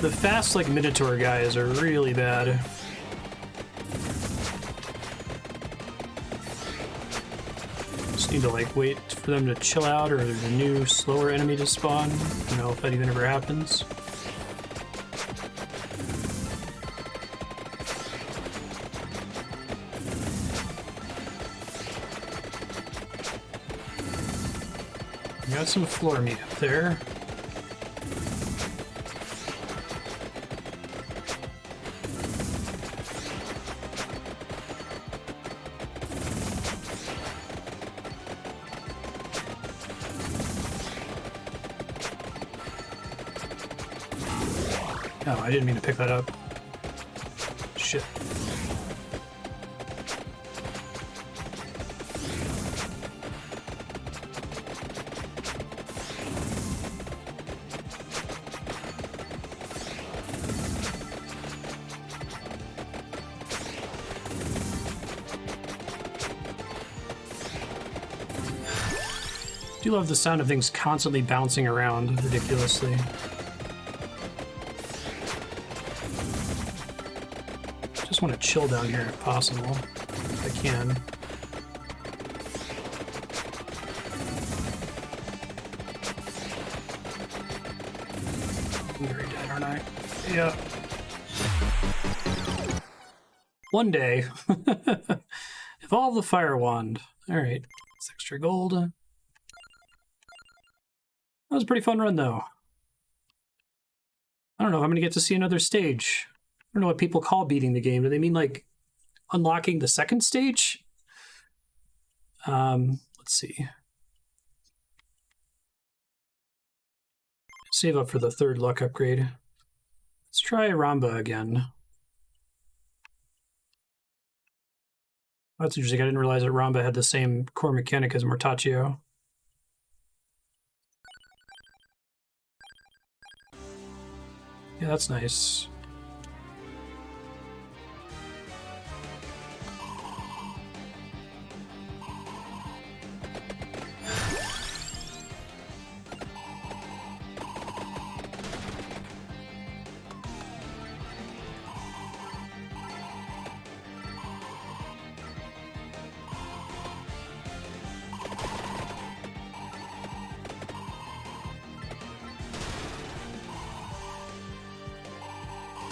The fast, like, Minotaur guys are really bad. Just need to, like, wait for them to chill out, or there's a new, slower enemy to spawn. I don't know if that even ever happens. Got some floor meat up there. Oh, I didn't mean to pick that up. Shit. do love the sound of things constantly bouncing around ridiculously. Just want to chill down here if possible, if I can. I'm very dead, aren't I? Yeah. One day. Evolve the fire wand. Alright. It's extra gold. That was a pretty fun run, though. I don't know if I'm going to get to see another stage. I don't know what people call beating the game. Do they mean, like, unlocking the second stage? Let's see. Save up for the third luck upgrade. Let's try Ramba again. That's interesting. I didn't realize that Ramba had the same core mechanic as Mortaccio. Yeah, that's nice.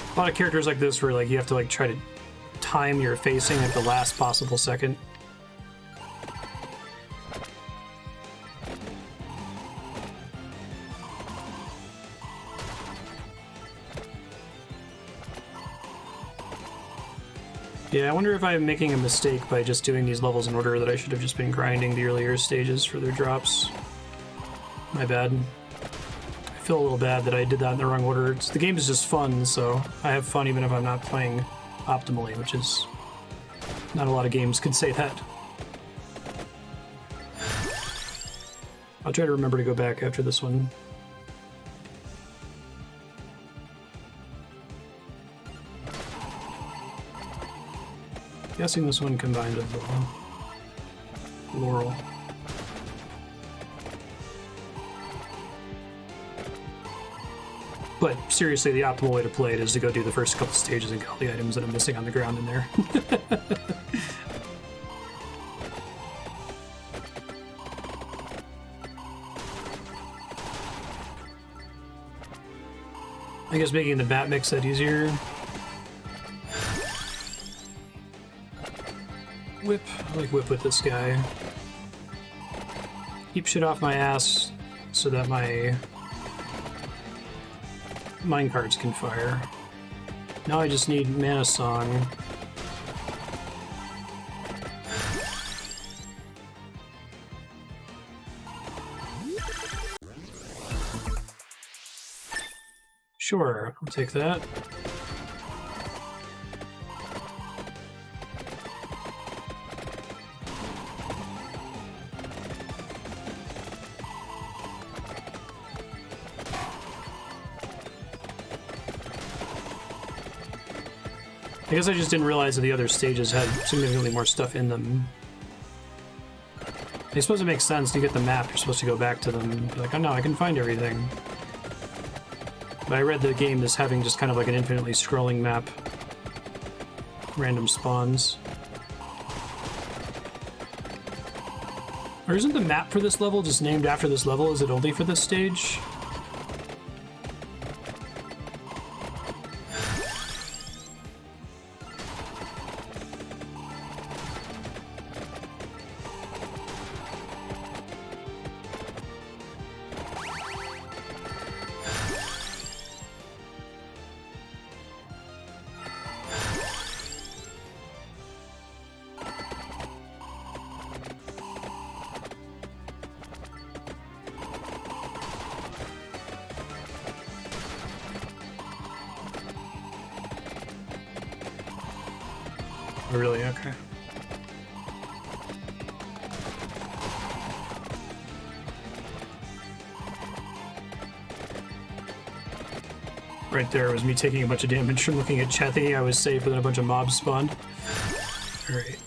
A lot of characters like this where like you have to like try to time your facing at the last possible second. Yeah, I wonder if I'm making a mistake by just doing these levels in order, that I should have just been grinding the earlier stages for their drops. My bad. I feel a little bad that I did that in the wrong order. The game is just fun, so I have fun even if I'm not playing optimally, which is not a lot of games can say that. I'll try to remember to go back after this one. Guessing this one combined with Laurel. But seriously, the optimal way to play it is to go do the first couple stages and get all the items that I'm missing on the ground in there. I guess making the bat mix that easier. Whip. I like whip with this guy. Keep shit off my ass so that my minecarts can fire. Now I just need Mana Song. Sure, I'll take that. I guess I just didn't realize that the other stages had significantly more stuff in them. I suppose it makes sense. To get the map, you're supposed to go back to them and be like, oh no, I can find everything. But I read the game as having just kind of like an infinitely scrolling map. Random spawns. Or isn't the map for this level just named after this level? Is it only for this stage? Oh, really? Okay. Right there was me taking a bunch of damage from looking at chat thinking I was safe, but then a bunch of mobs spawned. Alright,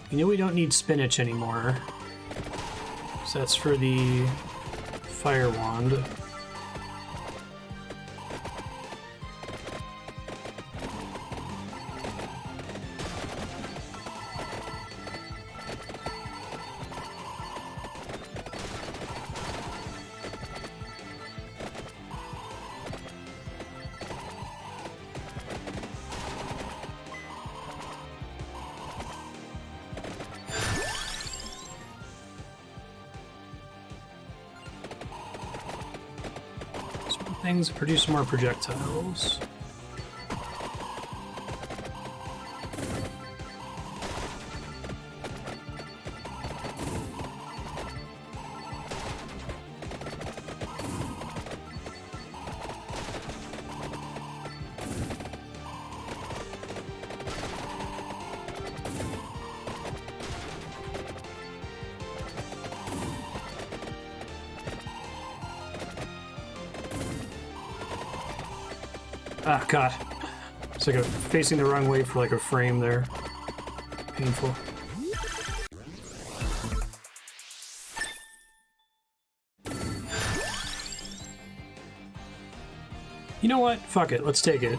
we know we don't need spinach anymore. So that's for the fire wand. Things produce more projectiles. Ah, God. It's like facing the wrong way for like a frame there. Painful. You know what? Fuck it. Let's take it.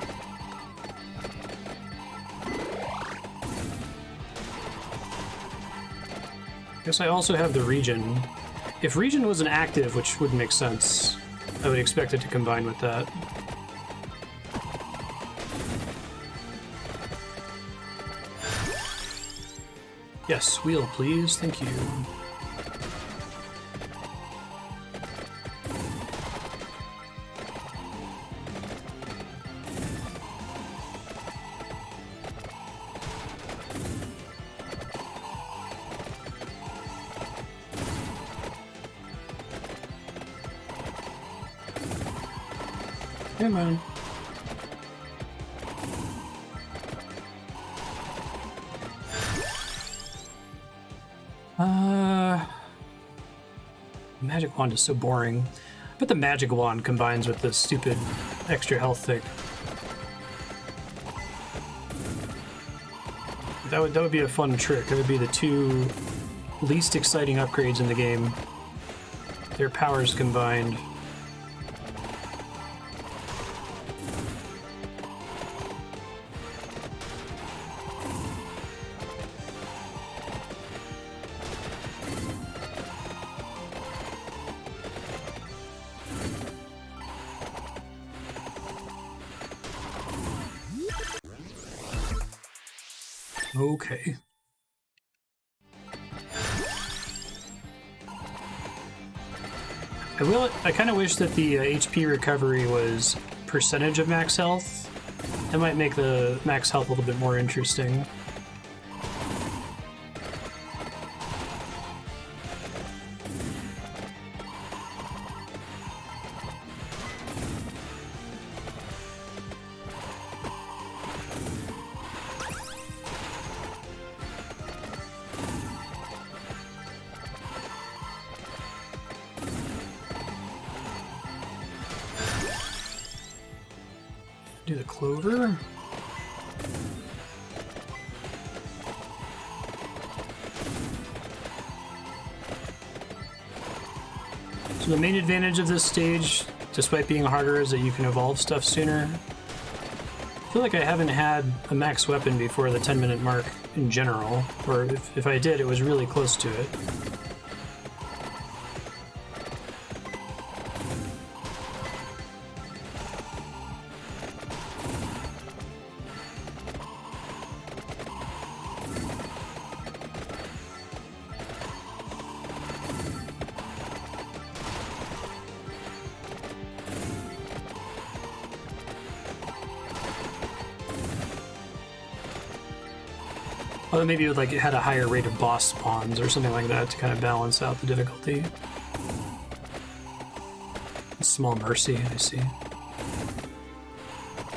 Guess I also have the regen. If regen was an active, which would make sense, I would expect it to combine with that. Yes, wheel, please. Thank you. Come on. Magic wand is so boring. But the magic wand combines with the stupid extra health thing. That would be a fun trick. That would be the two least exciting upgrades in the game. Their powers combined. Okay. I kind of wish that the HP recovery was percentage of max health. That might make the max health a little bit more interesting. Do the clover. So the main advantage of this stage, despite being harder, is that you can evolve stuff sooner. I feel like I haven't had a max weapon before the 10-minute mark in general, or if I did, it was really close to it. Well, maybe it would, like, it had a higher rate of boss spawns or something like that to kind of balance out the difficulty. A small mercy, I see.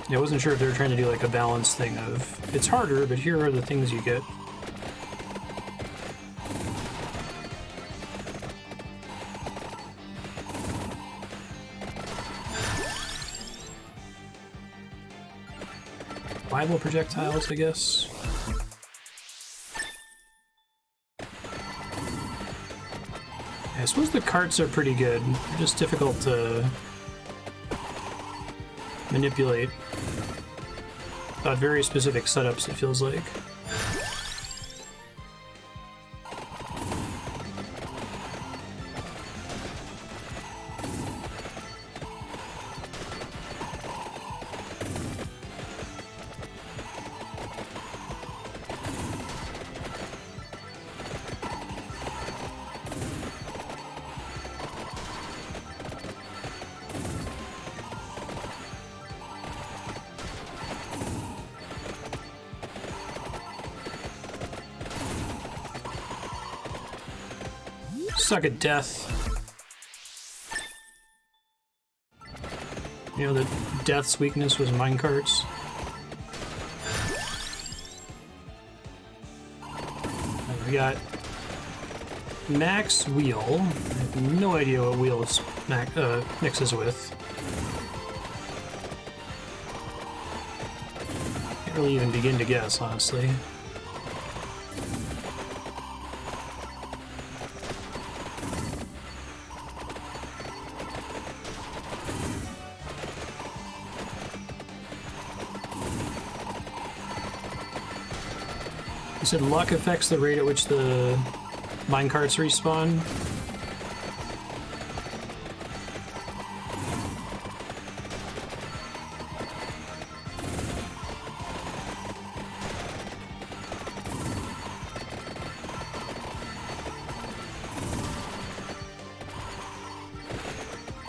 Yeah, I wasn't sure if they were trying to do like a balance thing of it's harder, but here are the things you get. Bible projectiles, I guess. I suppose the carts are pretty good. They're just difficult to manipulate. Got very specific setups, it feels like. Suck at death. You know that death's weakness was minecarts. We got Max Wheel. I have no idea what wheel this mixes with. Can't really even begin to guess, honestly. You said luck affects the rate at which the minecarts respawn?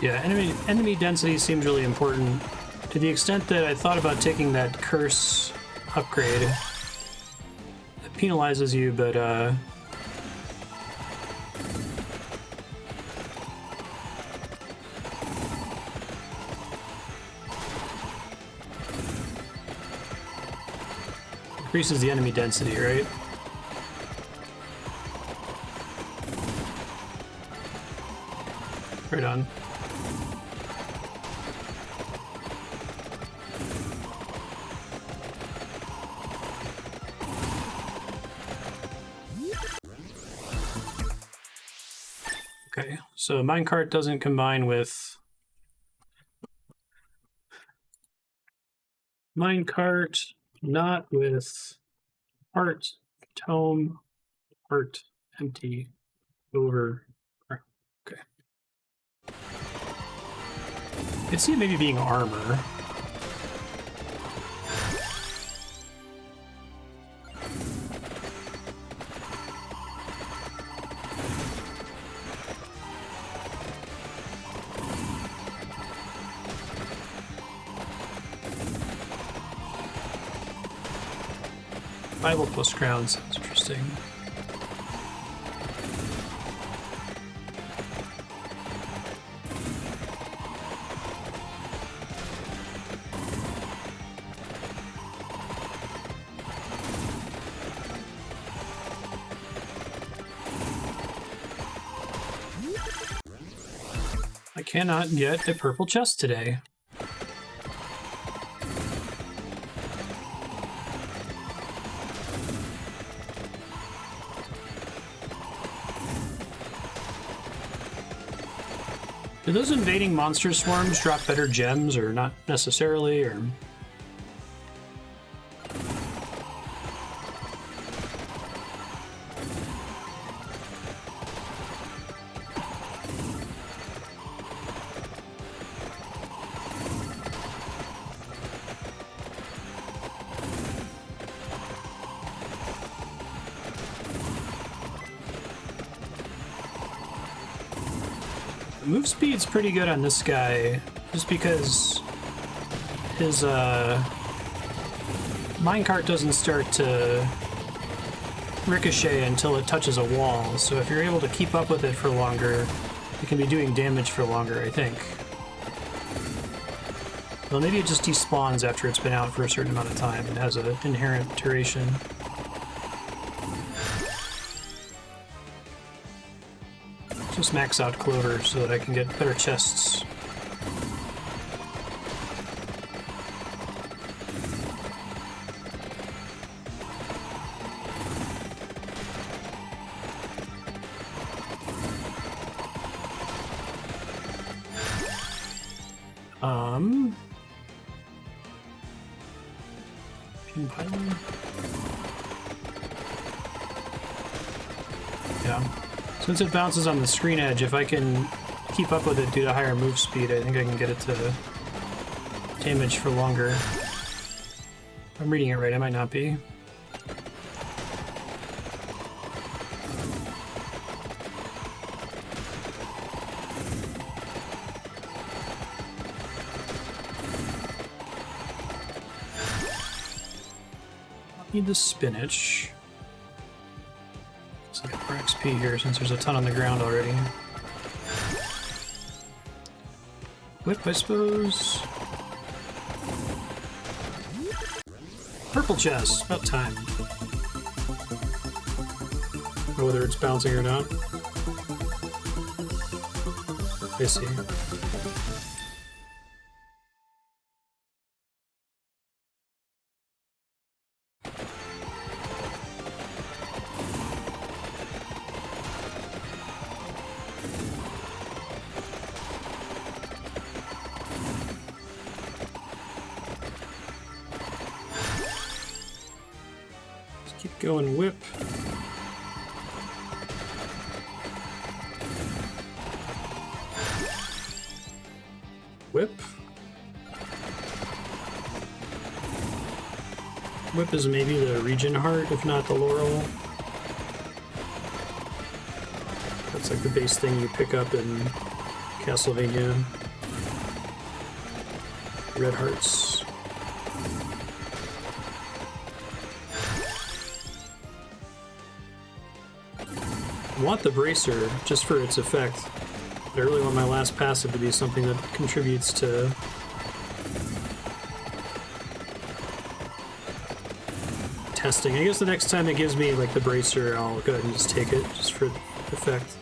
Yeah, enemy density seems really important, to the extent that I thought about taking that curse upgrade. It penalizes you, but increases the enemy density, right? Right on. Okay, so minecart doesn't combine with minecart, not with heart, tome, heart, empty, over. Okay. I could see it maybe being armor. Bible plus crown sounds interesting. I cannot get a purple chest today. Do those invading monster swarms drop better gems, or not necessarily, or... Move speed's pretty good on this guy, just because his minecart doesn't start to ricochet until it touches a wall, so if you're able to keep up with it for longer, it can be doing damage for longer, I think. Well, maybe it just despawns after it's been out for a certain amount of time and has an inherent duration. Just max out Clover so that I can get better chests. Pin pylon. Yeah. Since it bounces on the screen edge, if I can keep up with it due to higher move speed, I think I can get it to damage for longer. If I'm reading it right, I might not be. Need the spinach. Let's get more XP here since there's a ton on the ground already. Whip, I suppose. Purple chest, about time. Whether it's bouncing or not. I see. Go and whip. Whip. Whip is maybe the region heart, if not the laurel. That's like the base thing you pick up in Castlevania. Red hearts. I want the bracer just for its effect, but I really want my last passive to be something that contributes to testing. I guess the next time it gives me like the bracer, I'll go ahead and just take it just for effect.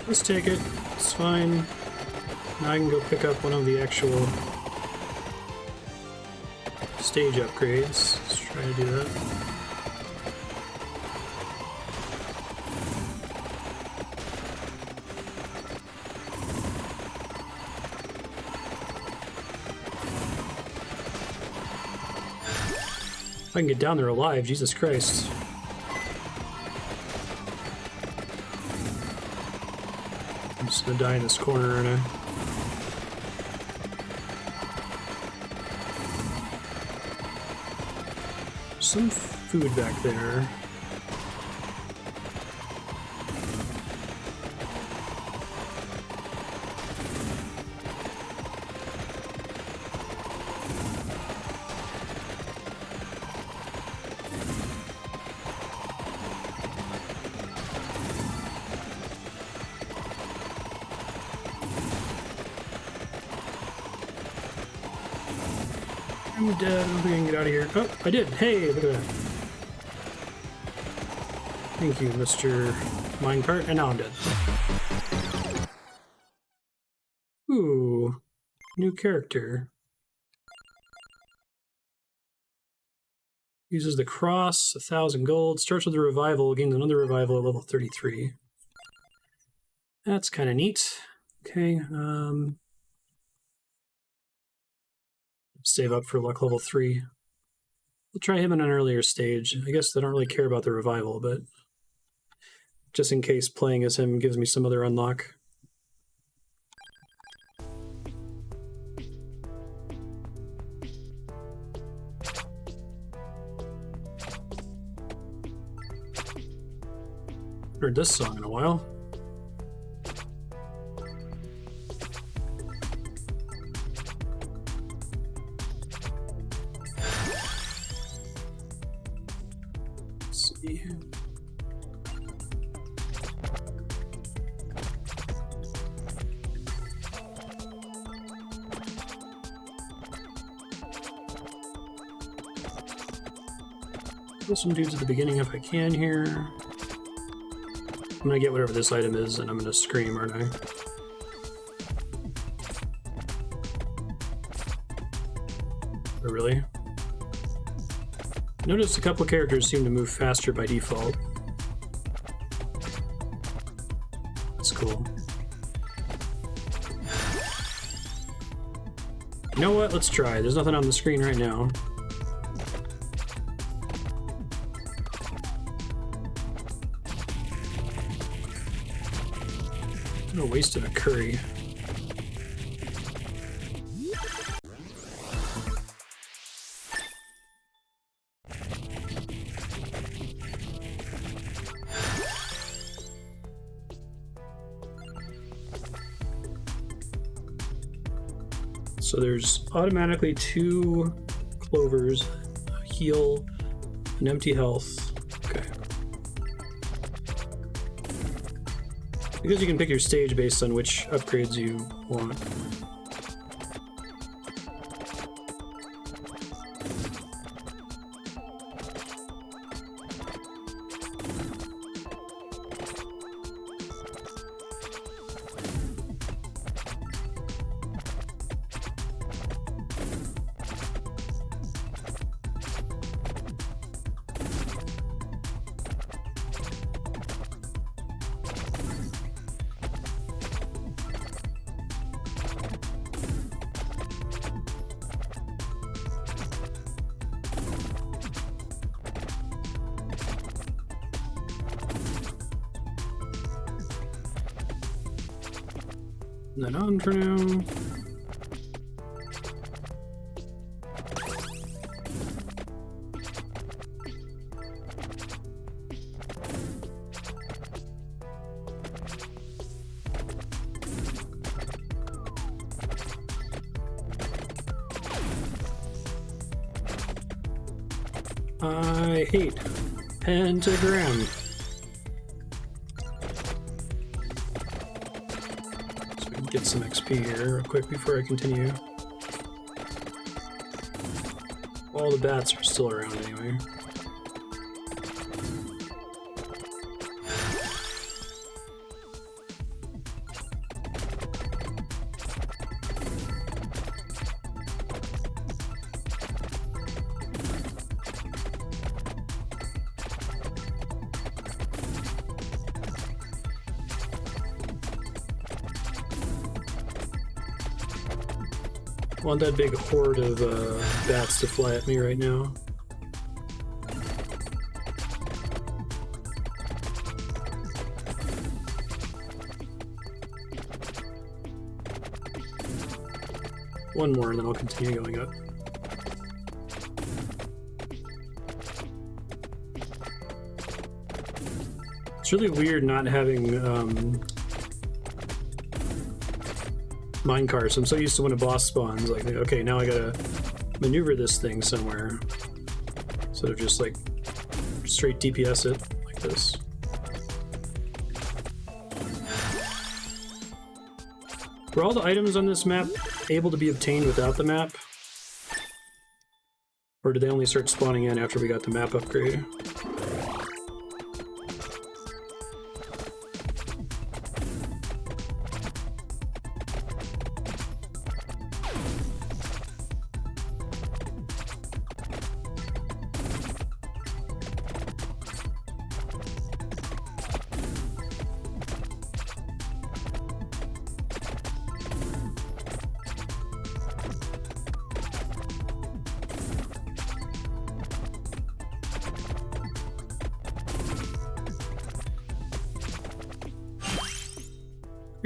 Let's take it. It's fine. Now I can go pick up one of the actual stage upgrades. Let's try to do that. If I can get down there alive, Jesus Christ. I'm just gonna die in this corner, aren't I? Some food back there. I'm dead. I don't think I can get out of here. Oh, I did. Hey, look at that. Thank you, Mr. Minecart. And now I'm dead. Ooh. New character. Uses the cross, 1,000 gold. Starts with a revival, gains another revival at level 33. That's kind of neat. Okay, save up for luck level 3. We'll try him in an earlier stage. I guess I don't really care about the revival, but just in case playing as him gives me some other unlock. Heard this song in a while. Kill some dudes at the beginning if I can here. I'm gonna get whatever this item is and I'm gonna scream, aren't I? Oh, really? Notice a couple of characters seem to move faster by default. That's cool. You know what? Let's try. There's nothing on the screen right now. I'm gonna waste a curry. So there's automatically 2 clovers, a heal, an empty health. Okay. Because you can pick your stage based on which upgrades you want. That on for now. I hate pentagram. Get some XP here real quick before I continue. All the bats are still around anyway. I want that big horde of bats to fly at me right now. One more and then I'll continue going up. It's really weird not having minecart, so I'm so used to when a boss spawns, like, okay, now I gotta maneuver this thing somewhere instead of just like straight DPS it like this. Were all the items on this map able to be obtained without the map? Or did they only start spawning in after we got the map upgrade?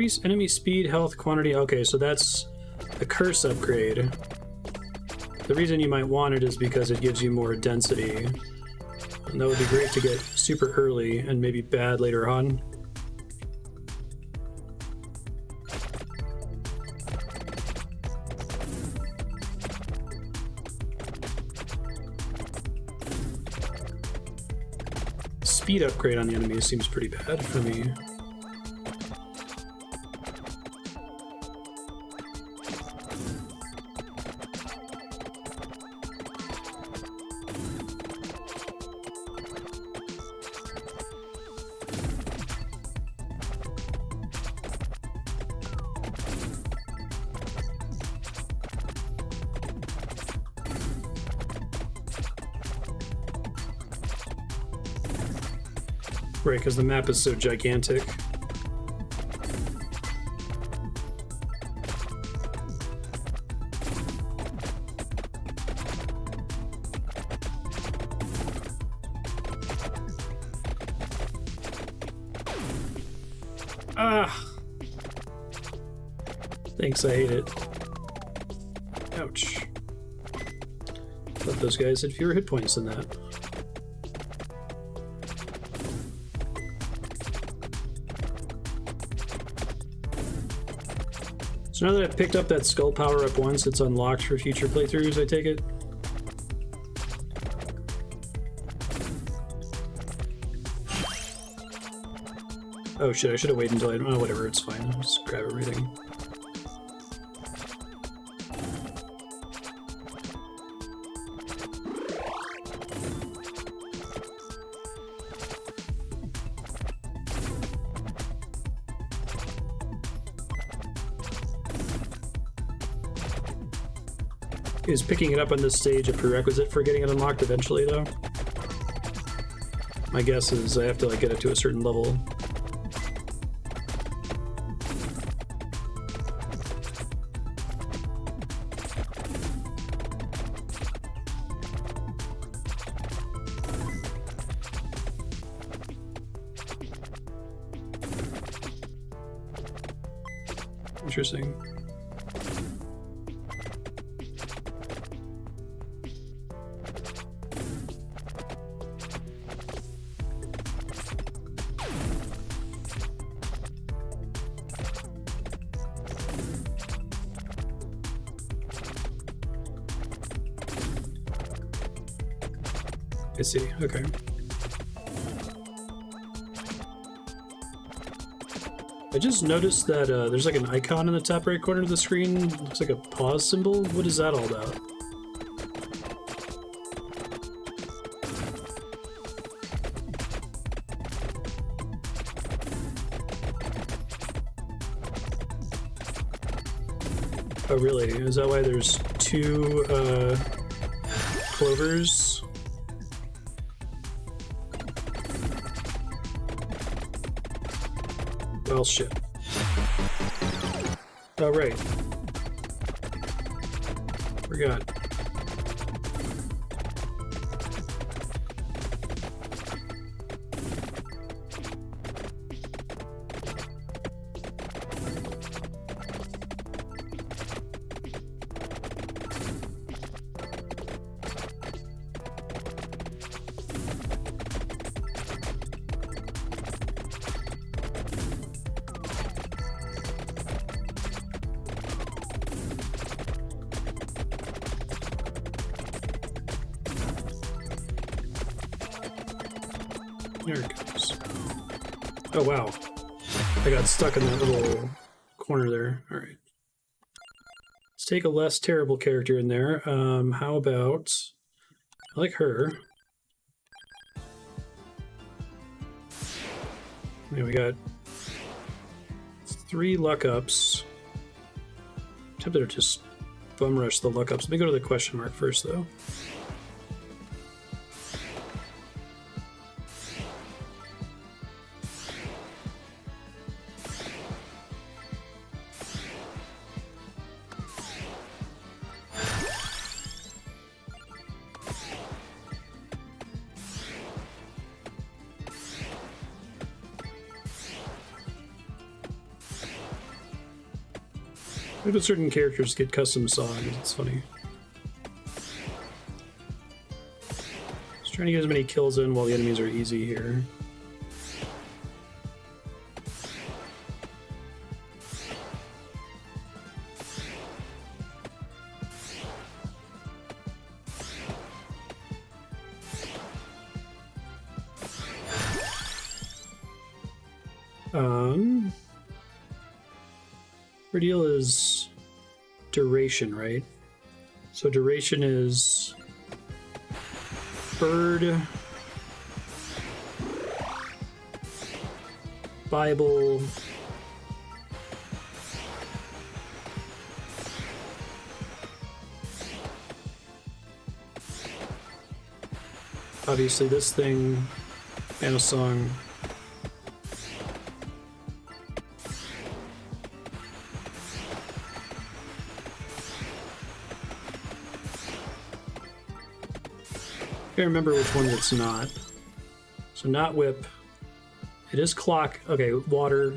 Increase enemy speed, health, quantity. Okay, so that's a curse upgrade. The reason you might want it is because it gives you more density. And that would be great to get super early and maybe bad later on. Speed upgrade on the enemy seems pretty bad for me. Right, because the map is so gigantic. Ah! Thanks, I hate it. Ouch. Thought those guys had fewer hit points than that. So now that I've picked up that skull power up once, it's unlocked for future playthroughs, I take it? Oh shit, I should have waited until I... Oh, whatever, it's fine. I'll just grab everything. Is picking it up on this stage a prerequisite for getting it unlocked eventually, though? My guess is I have to, like, get it to a certain level. Interesting. I see, okay. I just noticed that there's like an icon in the top right corner of the screen. Looks like a pause symbol. What is that all about? Oh really? Is that why there's two clovers? Well, shit. Oh, right. Forgot. There it goes. Oh, wow. I got stuck in that little corner there. All right. Let's take a less terrible character in there. How about... I like her. Yeah, we got 3 luck ups. I'm tempted to just bum rush the luck ups. Let me go to the question mark first, though. Look at certain characters get custom songs. It's funny. Just trying to get as many kills in while the enemies are easy here. Our deal is duration, right? So duration is bird, Bible, obviously this thing, and a song. I remember which one it's not. So not whip. It is clock. Okay, water.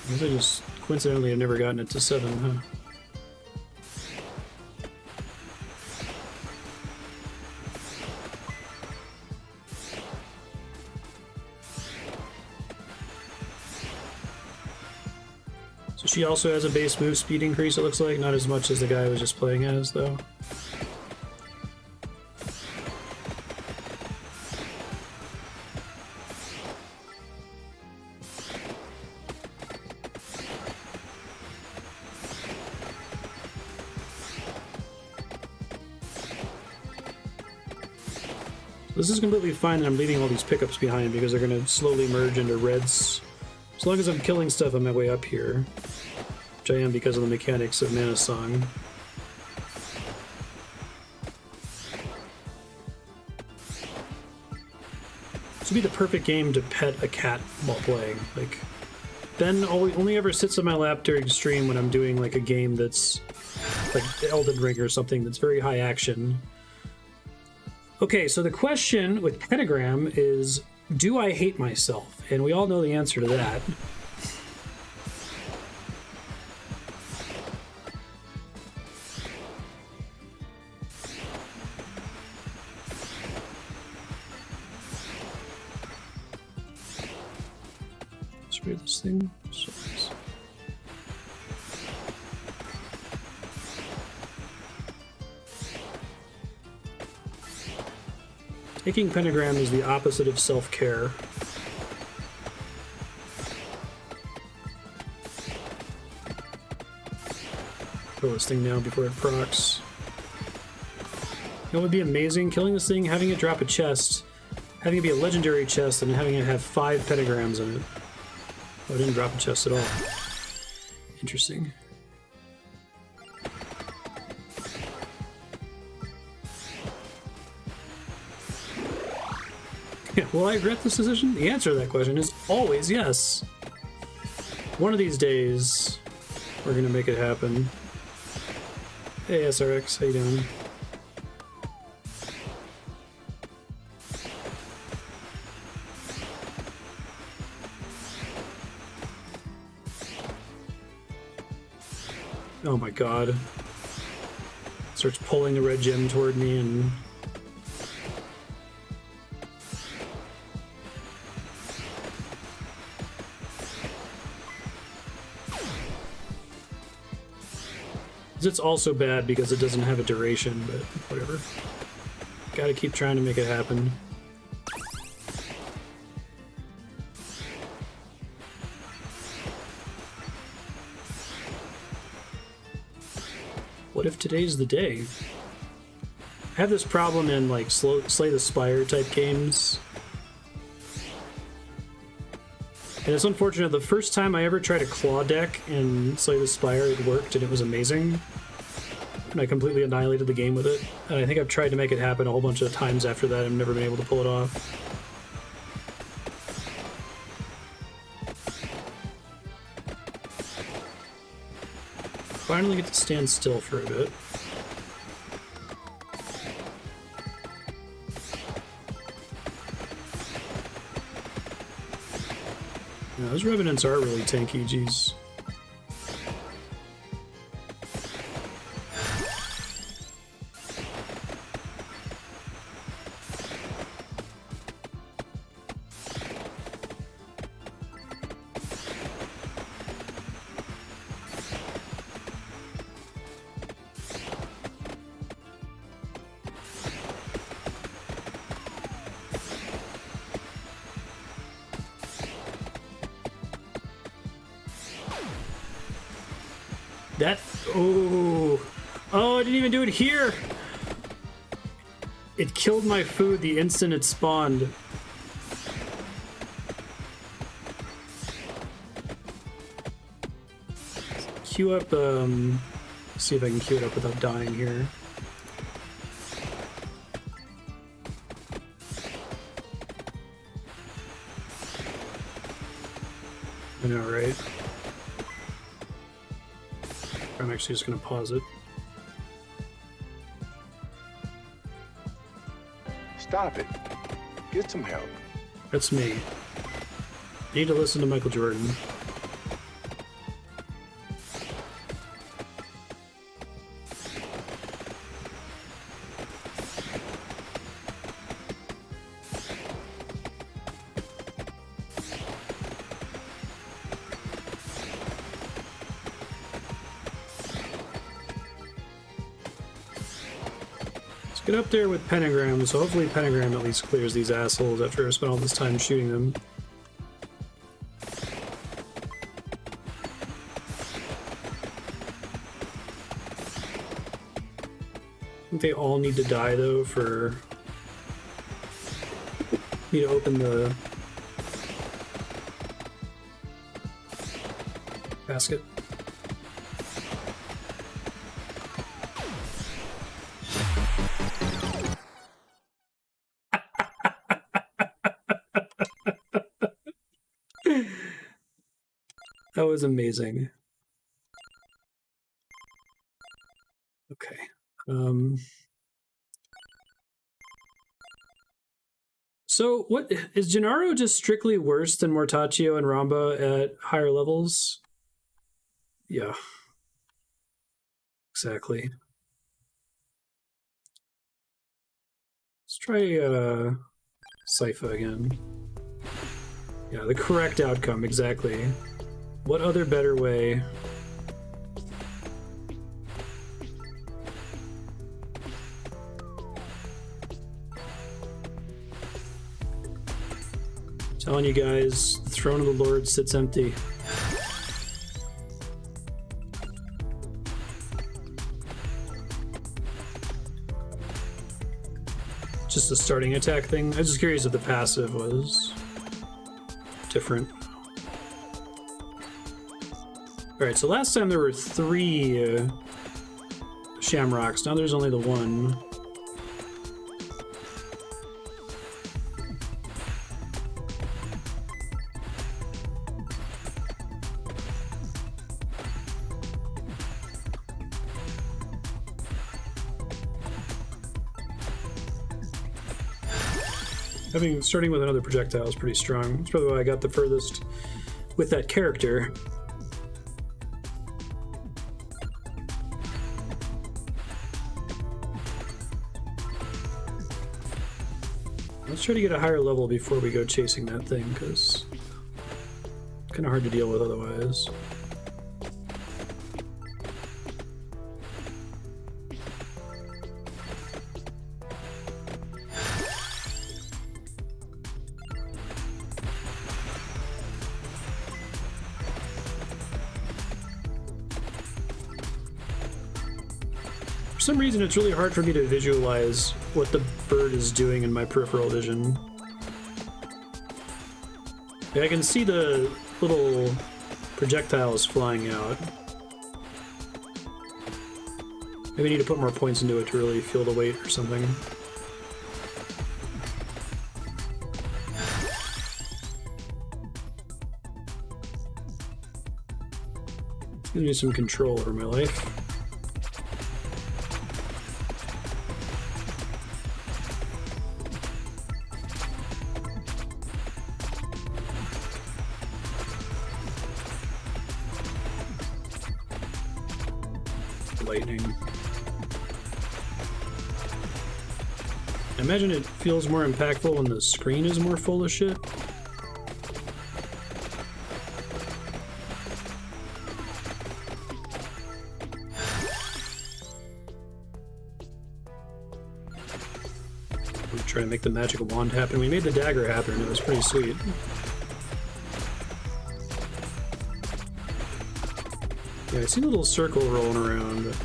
I guess I just coincidentally have never gotten it to 7, huh? So she also has a base move speed increase, it looks like. Not as much as the guy I was just playing as, though. This is completely fine that I'm leaving all these pickups behind because they're going to slowly merge into reds. As long as I'm killing stuff on my way up here, which I am because of the mechanics of Mana Song. This would be the perfect game to pet a cat while playing. Like, Ben only ever sits on my lap during stream when I'm doing like a game that's like Elden Ring or something that's very high action. Okay, so the question with Pentagram is, do I hate myself? And we all know the answer to that. Spray this thing. Taking Pentagram is the opposite of self-care. Kill this thing now before it procs. It would be amazing, killing this thing, having it drop a chest, having it be a legendary chest, and having it have 5 pentagrams in it. Oh, it didn't drop a chest at all. Interesting. Will I regret this decision? The answer to that question is always yes. One of these days, we're gonna make it happen. Hey SRX, how you doing? Oh my god. Starts pulling the red gem toward me and... It's also bad because it doesn't have a duration, but whatever. Gotta keep trying to make it happen. What if today's the day? I have this problem in like Slay the Spire type games. And it's unfortunate, the first time I ever tried a claw deck in Slay the Spire, it worked and it was amazing. And I completely annihilated the game with it. And I think I've tried to make it happen a whole bunch of times after that. I've never been able to pull it off. Finally get to stand still for a bit. Yeah, those Revenants are really tanky, geez. That, oh, I didn't even do it here. It killed my food the instant it spawned. queue up, see if I can queue it up without dying here. I know, right? I'm actually just gonna pause it.
Stop it. Get some help.
That's me. Need to listen to Michael Jordan. Get up there with Pentagram, so hopefully Pentagram at least clears these assholes after I spent all this time shooting them. I think they all need to die though for me to open the basket. That was amazing. Okay. So what is Gennaro just strictly worse than Mortaccio and Ramba at higher levels? Yeah. Exactly. Let's try Sypha again. Yeah, the correct outcome, exactly. What other better way? Telling you guys, the throne of the Lord sits empty. Just a starting attack thing. I was just curious if the passive was different. Alright, so last time there were 3 Shamrocks, now there's only the 1. Starting with another projectile is pretty strong. That's probably why I got the furthest with that character. Let's try to get a higher level before we go chasing that thing, because it's kind of hard to deal with otherwise. For some reason, it's really hard for me to visualize what the bird is doing in my peripheral vision. Yeah, I can see the little projectiles flying out. Maybe I need to put more points into it to really feel the weight or something. Gives me some control over my life. Lightning. I imagine it feels more impactful when the screen is more full of shit. We try to make the magical wand happen. We made the dagger happen. It was pretty sweet. Yeah, I see a little circle rolling around. But...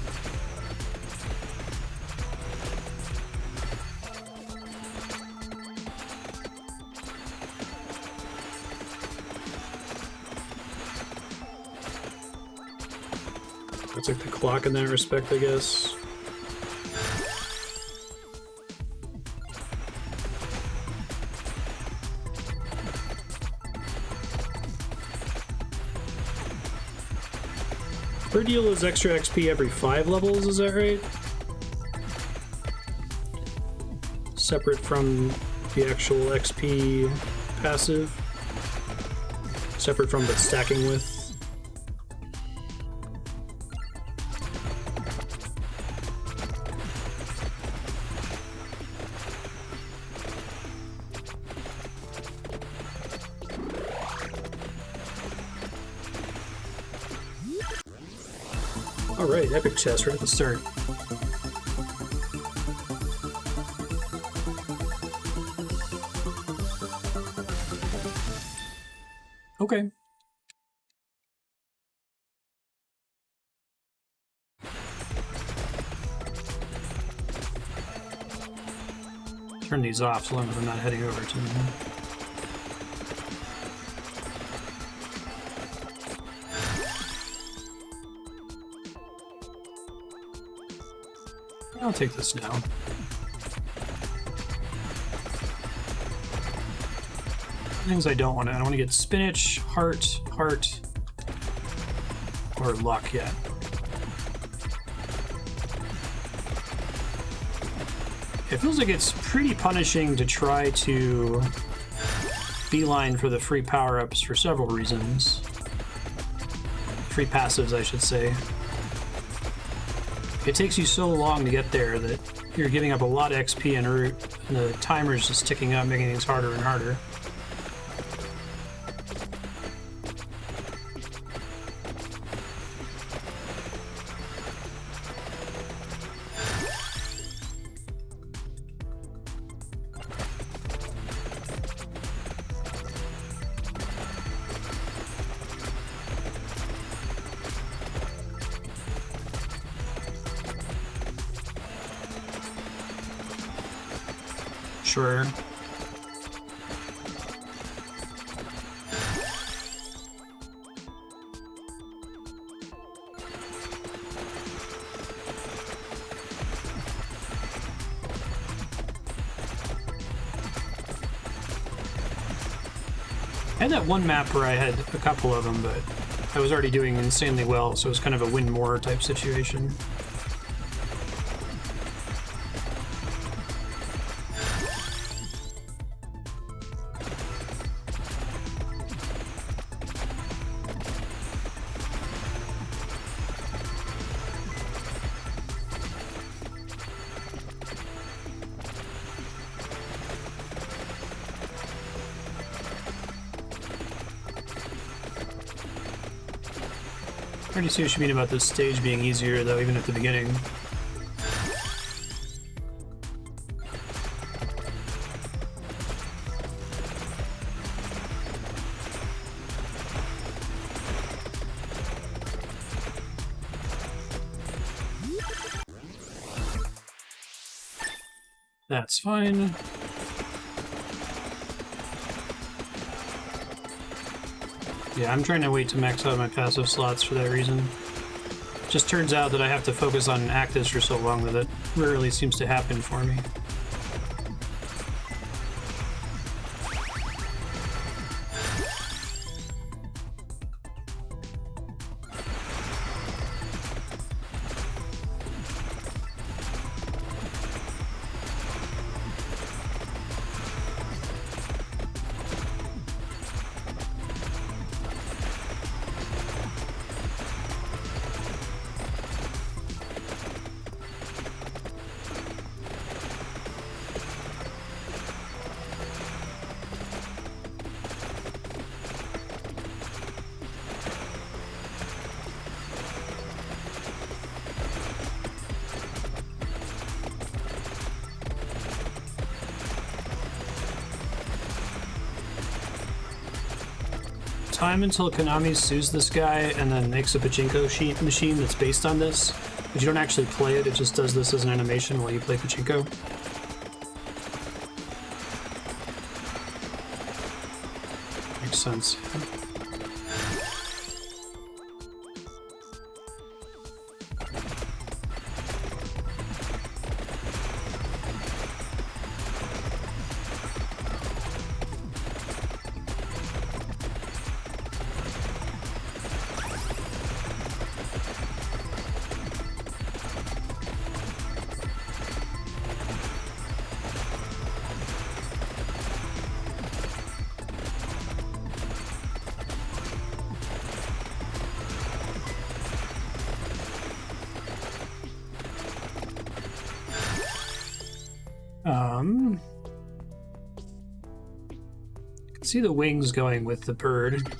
That's like the clock in that respect, I guess. Her deal is extra XP every 5 levels, is that right? Separate from the actual XP passive. Separate from the stacking with. Alright, epic chest right at the start. Okay. Turn these off so long as I'm not heading over to them. I'll take this now. Things I don't want to. I don't want to get spinach, heart, or luck yet. It feels like it's pretty punishing to try to beeline for the free power-ups for several reasons. Free passives, I should say. It takes you so long to get there that you're giving up a lot of XP en route, and the timer's just ticking up, making things harder and harder. Sure. I had that one map where I had a couple of them, but I was already doing insanely well, so it was kind of a win more type situation. I already see what you mean about this stage being easier, though, even at the beginning. That's fine. Yeah, I'm trying to wait to max out my passive slots for that reason. Just turns out that I have to focus on actives for so long that it rarely seems to happen for me. Time until Konami sues this guy and then makes a pachinko machine that's based on this, but you don't actually play it, it just does this as an animation while you play pachinko. Makes sense. I can see the wings going with the bird.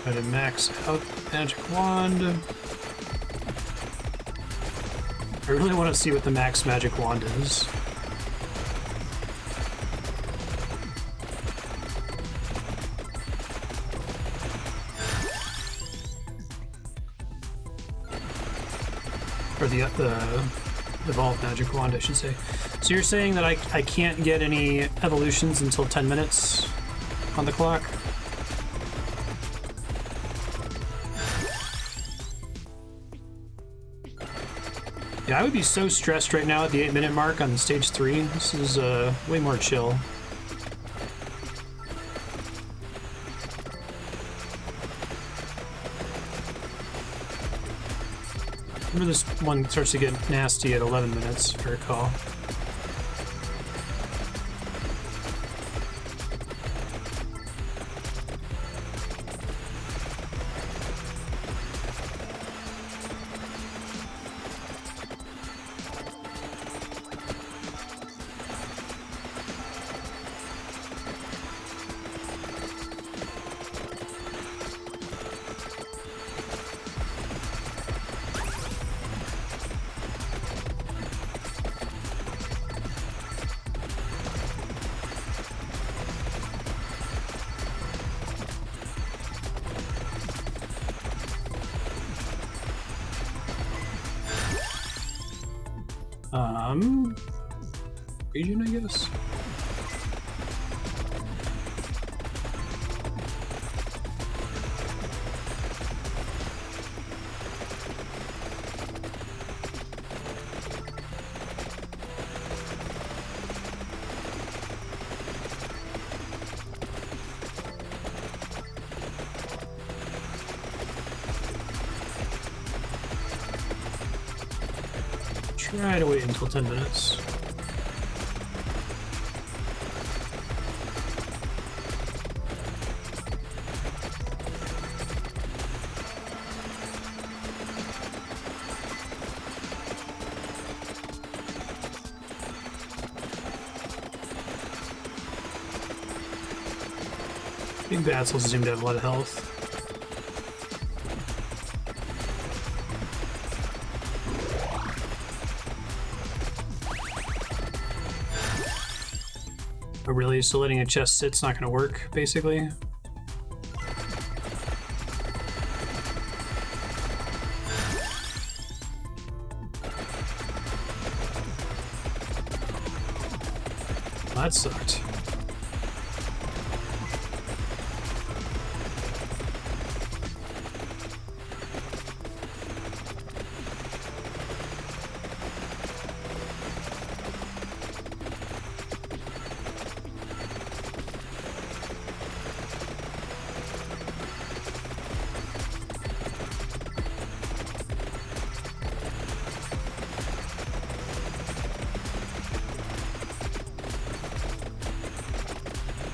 Try to max out magic wand. I really want to see what the max magic wand is. Or the evolved magic wand, I should say. So you're saying that I can't get any evolutions until 10 minutes on the clock? Yeah, I would be so stressed right now at the 8-minute mark on stage 3. This is way more chill. Remember, this one starts to get nasty at 11 minutes, if I recall. Region, I guess? Try to wait until 10 minutes. Big bats also seem to have a lot of health. Oh, really? So letting a chest sit's not going to work, basically? Well, that sucked.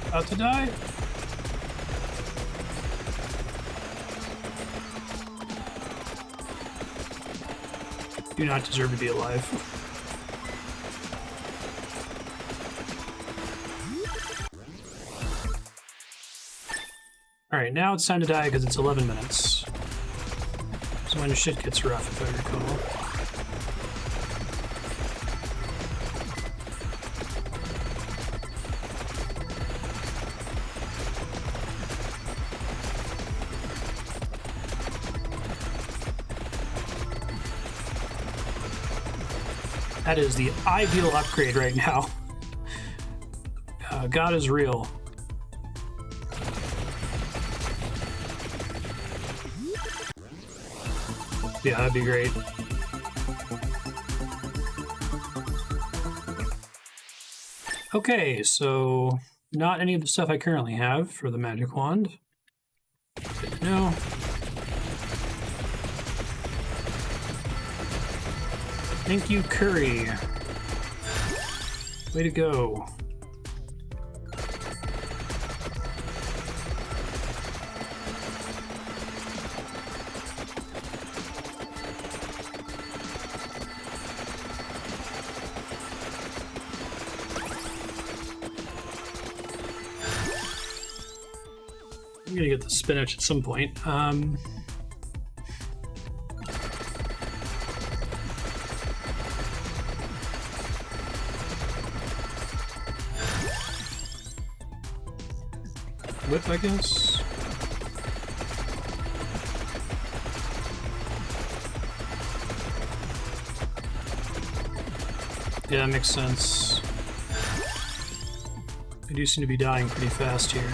About to die. Do not deserve to be alive. Alright, now it's time to die because it's 11 minutes. So when shit gets rough, if I recall. That is the ideal upgrade right now. God is real. Yeah, that'd be great. Okay, so not any of the stuff I currently have for the magic wand. Good to know. Thank you, Curry. Way to go. I'm gonna get the spinach at some point. Whip, I guess. Yeah, that makes sense. I do seem to be dying pretty fast here.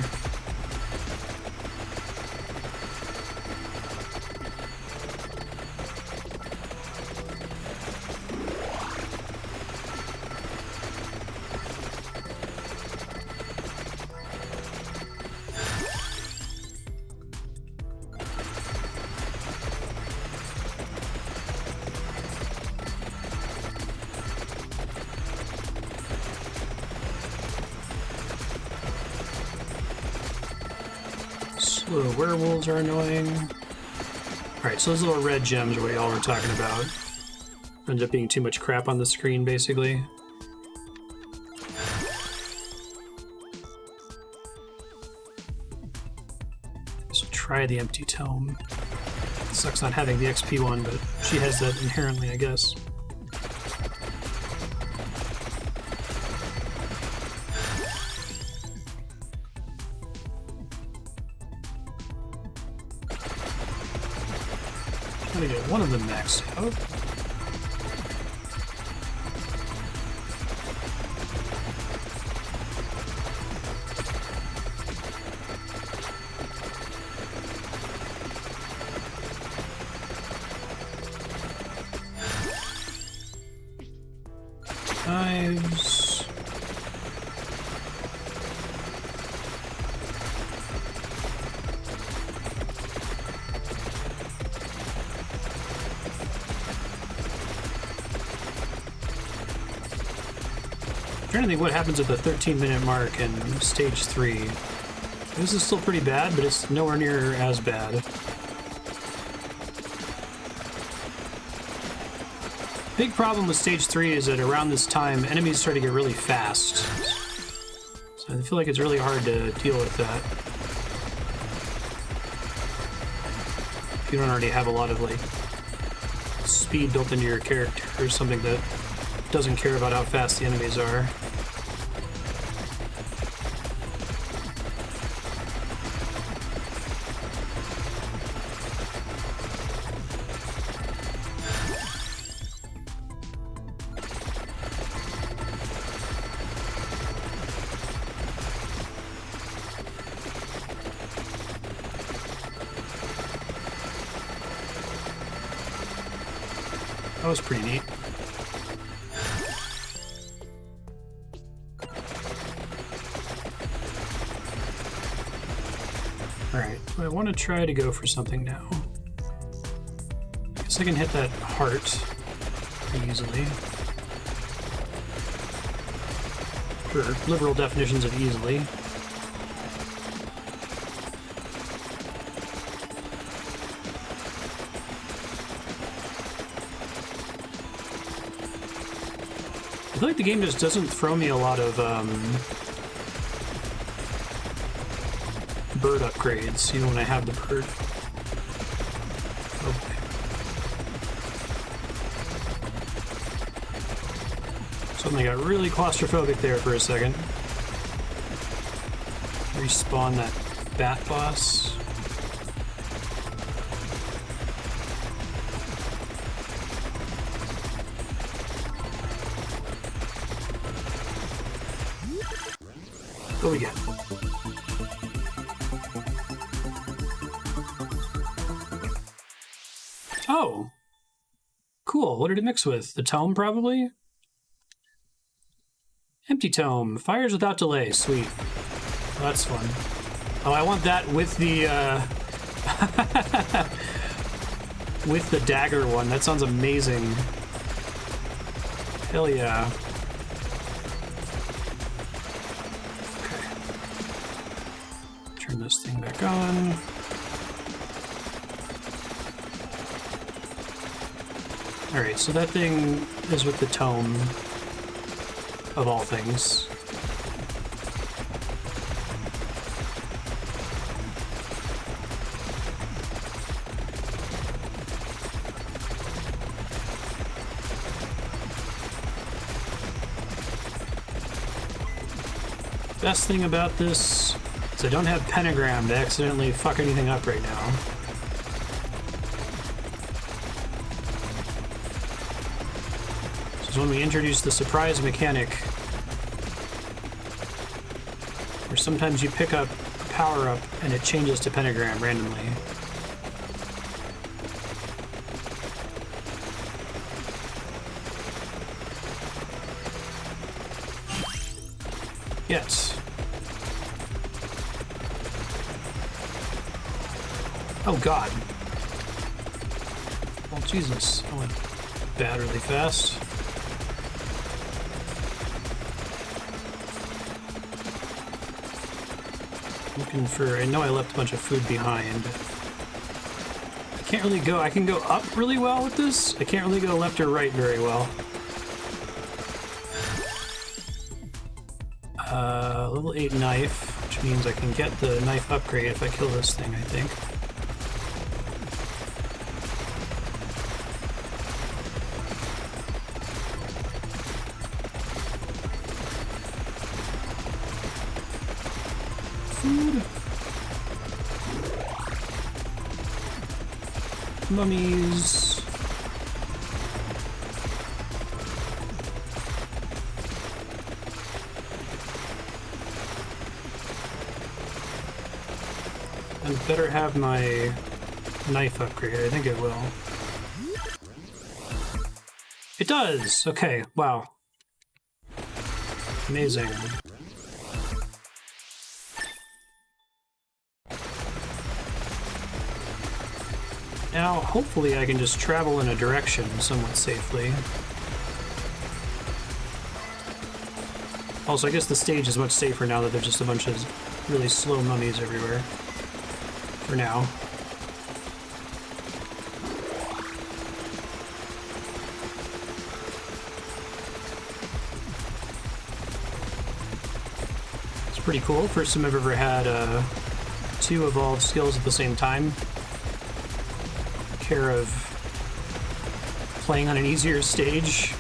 Little werewolves are annoying. Alright, so those little red gems are what y'all were talking about. Ended up being too much crap on the screen, basically. So try the empty tome. It sucks not having the XP one, but she has that inherently, I guess. Trying to get one of them maxed out. Knives. I'm trying to think what happens at the 13-minute mark in stage 3. This is still pretty bad, but it's nowhere near as bad. Big problem with stage 3 is that around this time, enemies start to get really fast. So I feel like it's really hard to deal with that. If you don't already have a lot of, like, speed built into your character or something that doesn't care about how fast the enemies are. That was pretty neat. Alright, I want to try to go for something now. I guess I can hit that heart pretty easily. For liberal definitions of easily. I feel like the game just doesn't throw me a lot of bird upgrades, even when I have the bird. Oh boy. Suddenly got really claustrophobic there for a second. Respawn that bat boss. What do we get? Oh! Cool. What did it mix with? The tome, probably? Empty tome. Fires without delay. Sweet. Well, that's fun. Oh, I want that with the, with the dagger one. That sounds amazing. Hell yeah. Okay. Turn this thing back on. Alright, so that thing is with the tome, of all things. Best thing about this is I don't have pentagram to accidentally fuck anything up right now. This is when we introduce the surprise mechanic, where sometimes you pick up a power-up and it changes to pentagram randomly. Yes. Oh god. Oh Jesus. I went bad really fast. Looking for... I know I left a bunch of food behind. I can't really go... I can go up really well with this. I can't really go left or right very well. Level 8 knife, which means I can get the knife upgrade if I kill this thing, I think. Food. Mummies. Better have my knife upgrade. I think it will. It does! Okay, wow. Amazing. Now, hopefully I can just travel in a direction somewhat safely. Also, I guess the stage is much safer now that there's just a bunch of really slow mummies everywhere. For now. It's pretty cool. First time I've ever had two evolved skills at the same time. Care of playing on an easier stage.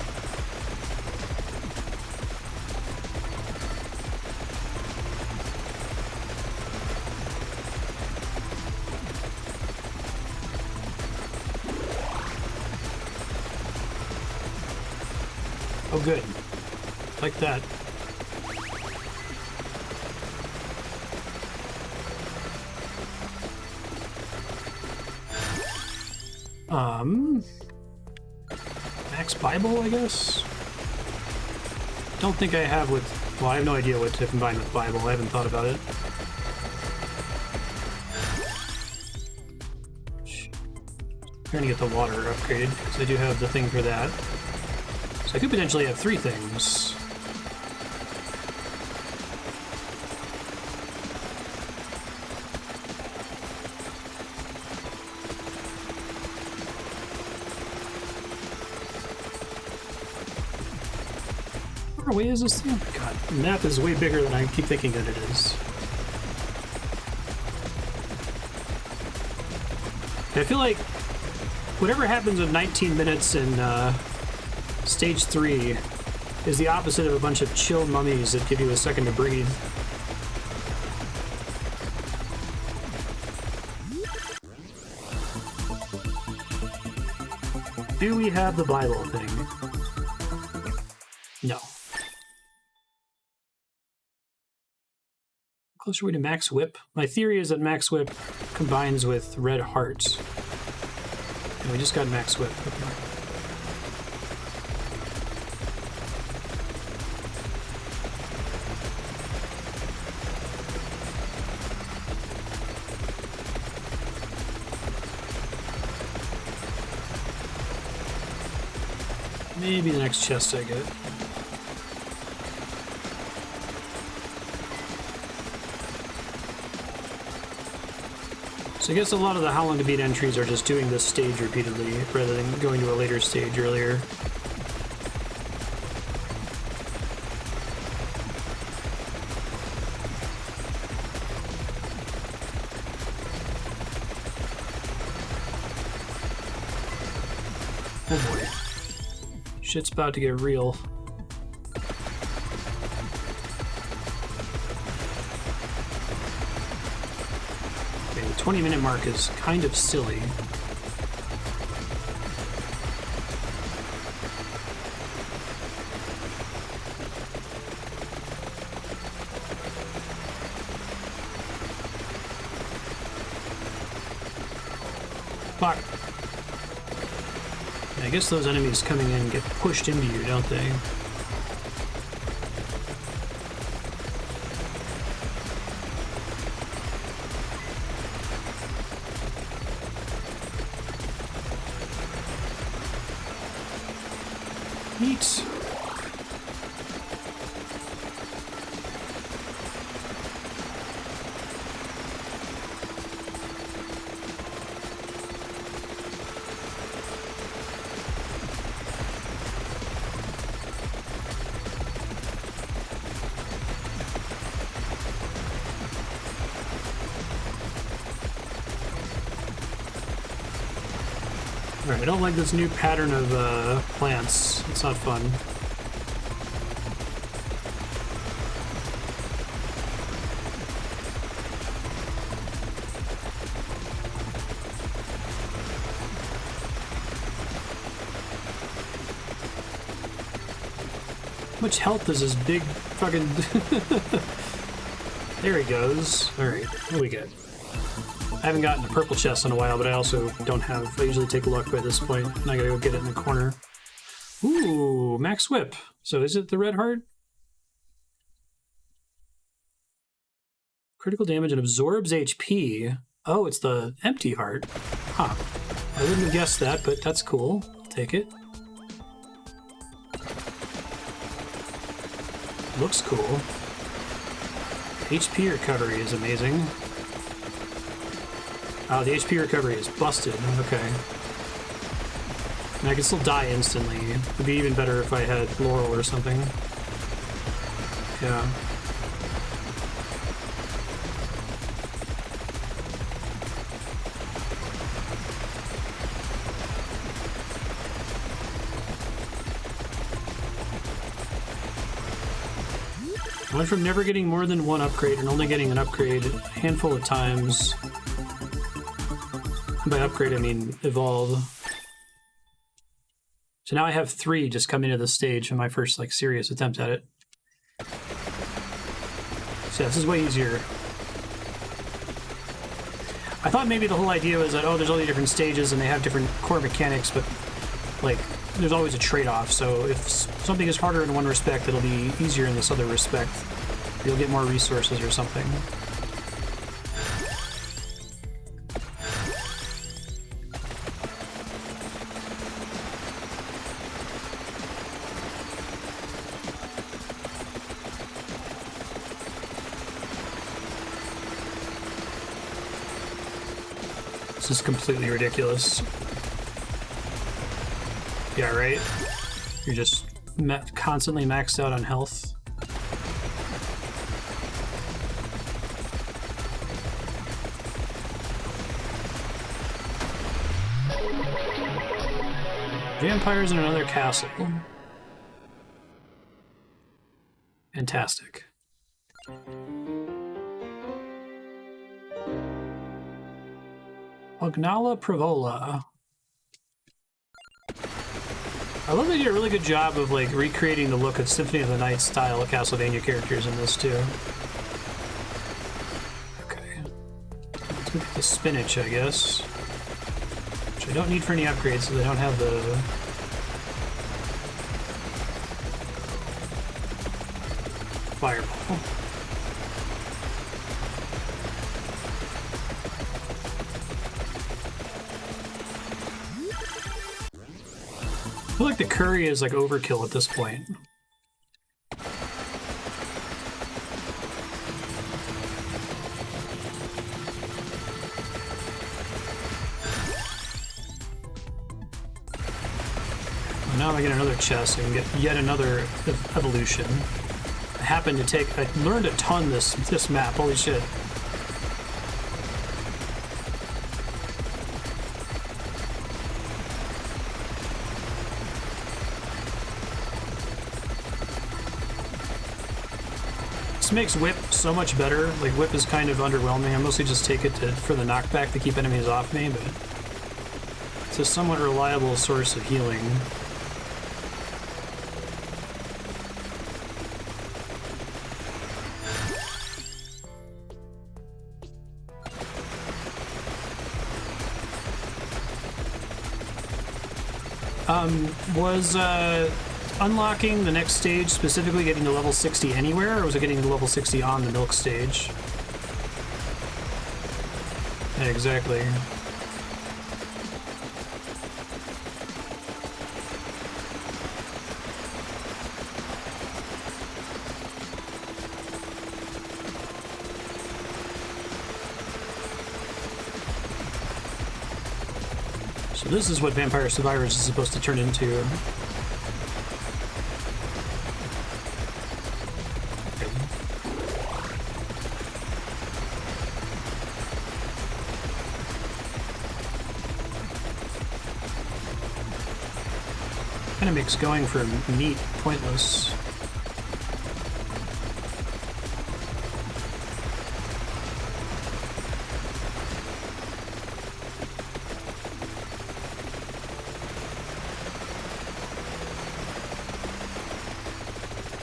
Oh, good. Like that. Max Bible, I guess? Don't think I have with... Well, I have no idea what to combine with Bible. I haven't thought about it. I'm trying to get the water upgraded, because I do have the thing for that. So I could potentially have 3 things. How far away is this thing? God, the map is way bigger than I keep thinking that it is. I feel like whatever happens with 19 minutes in Stage 3 is the opposite of a bunch of chill mummies that give you a second to breathe. Do we have the Bible thing? No. Closer way to Max Whip? My theory is that Max Whip combines with Red Heart. And we just got Max Whip. Okay. Maybe the next chest I get. So I guess a lot of the How Long to Beat entries are just doing this stage repeatedly rather than going to a later stage earlier. Oh boy. Shit's about to get real. Okay, the 20-minute mark is kind of silly. Fuck. I guess those enemies coming in get pushed into you, don't they? Neat. Alright, I don't like this new pattern of plants. It's not fun. How much health does this big fucking... There he goes. Alright, what do we get? I haven't gotten a purple chest in a while, but I also don't have... I usually take luck by this point, and I gotta go get it in the corner. Ooh, max whip. So is it the red heart? Critical damage and absorbs HP. Oh, it's the empty heart. Huh. I wouldn't have guessed that, but that's cool. I'll take it. Looks cool. HP recovery is amazing. Oh, the HP recovery is busted. Okay. And I can still die instantly. It would be even better if I had Laurel or something. Yeah. I went from never getting more than one upgrade and only getting an upgrade a handful of times. By upgrade, I mean evolve. So now I have 3 just coming to this stage in my first like serious attempt at it. So yeah, this is way easier. I thought maybe the whole idea was that, oh, there's all these different stages and they have different core mechanics, but like there's always a trade-off. So if something is harder in one respect, it'll be easier in this other respect. You'll get more resources or something. This is completely ridiculous. Yeah, right? You're just constantly maxed out on health. Vampires in another castle. Fantastic. Pugnala Prevola. I love they did a really good job of like recreating the look of Symphony of the Night style Castlevania characters in this too. Okay. Let's look at the spinach, I guess. Which I don't need for any upgrades, so they don't have the... Fireball. feel like the curry is like overkill at this point. Now I get another chest and get yet another evolution. I happened to take... I learned a ton this map. Holy shit. This makes Whip so much better. Like, Whip is kind of underwhelming. I mostly just take it for the knockback to keep enemies off me, but it's a somewhat reliable source of healing. Was unlocking the next stage specifically getting to level 60 anywhere, or was it getting to level 60 on the milk stage? Yeah, exactly. So this is what Vampire Survivors is supposed to turn into. Okay. Kind of makes going for meat pointless.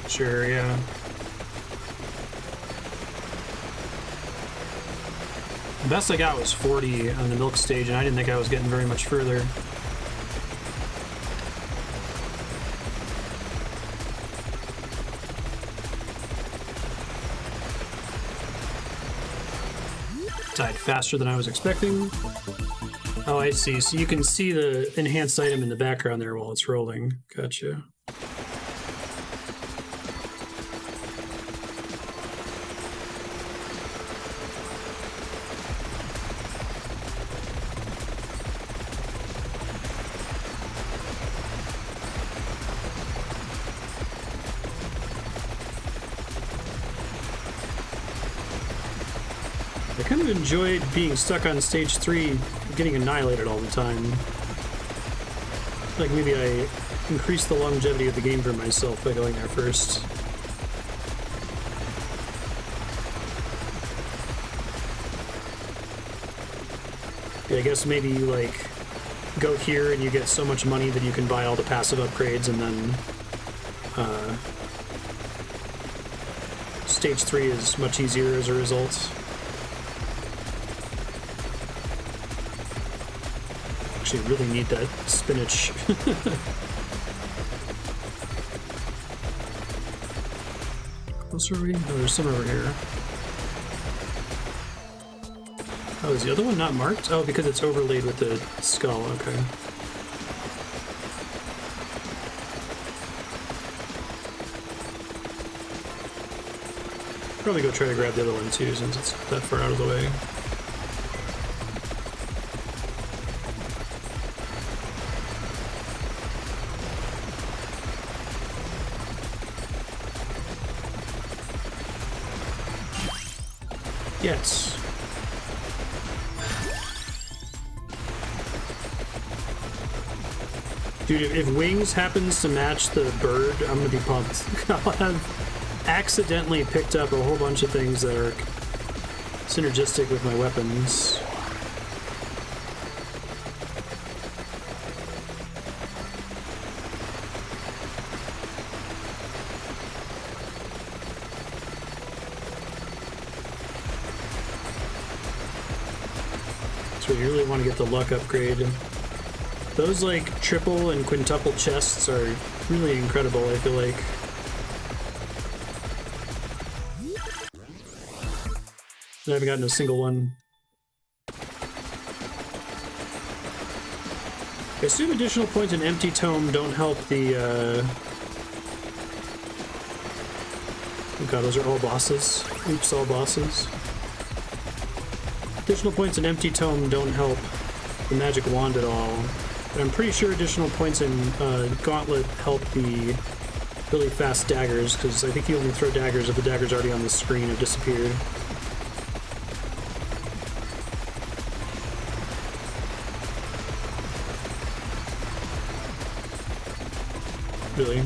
Sure, yeah. The best I got was 40 on the milk stage, and I didn't think I was getting very much further. Died faster than I was expecting. Oh, I see. So you can see the enhanced item in the background there while it's rolling. Gotcha. I kind of enjoyed being stuck on stage 3, getting annihilated all the time. Like maybe I increased the longevity of the game for myself by going there first. Yeah, I guess maybe you like go here and you get so much money that you can buy all the passive upgrades, and then stage 3 is much easier as a result. Actually really need that spinach. Close are we? Oh, there's some over here. Oh, is the other one not marked? Oh, because it's overlaid with the skull. Okay. Probably go try to grab the other one too, since it's that far out of the way. Yes. Dude, if Wings happens to match the bird, I'm gonna be pumped. I'll have accidentally picked up a whole bunch of things that are synergistic with my weapons. So you really want to get the luck upgrade. Those like triple and quintuple chests are really incredible, I feel like. I haven't gotten a single one. I assume additional points in Empty Tome don't help the, oh god, those are all bosses. Oops, all bosses. Additional points in Empty Tome don't help the magic wand at all. But I'm pretty sure additional points in Gauntlet help the really fast daggers, because I think you only throw daggers if the dagger's already on the screen or disappeared. Really? I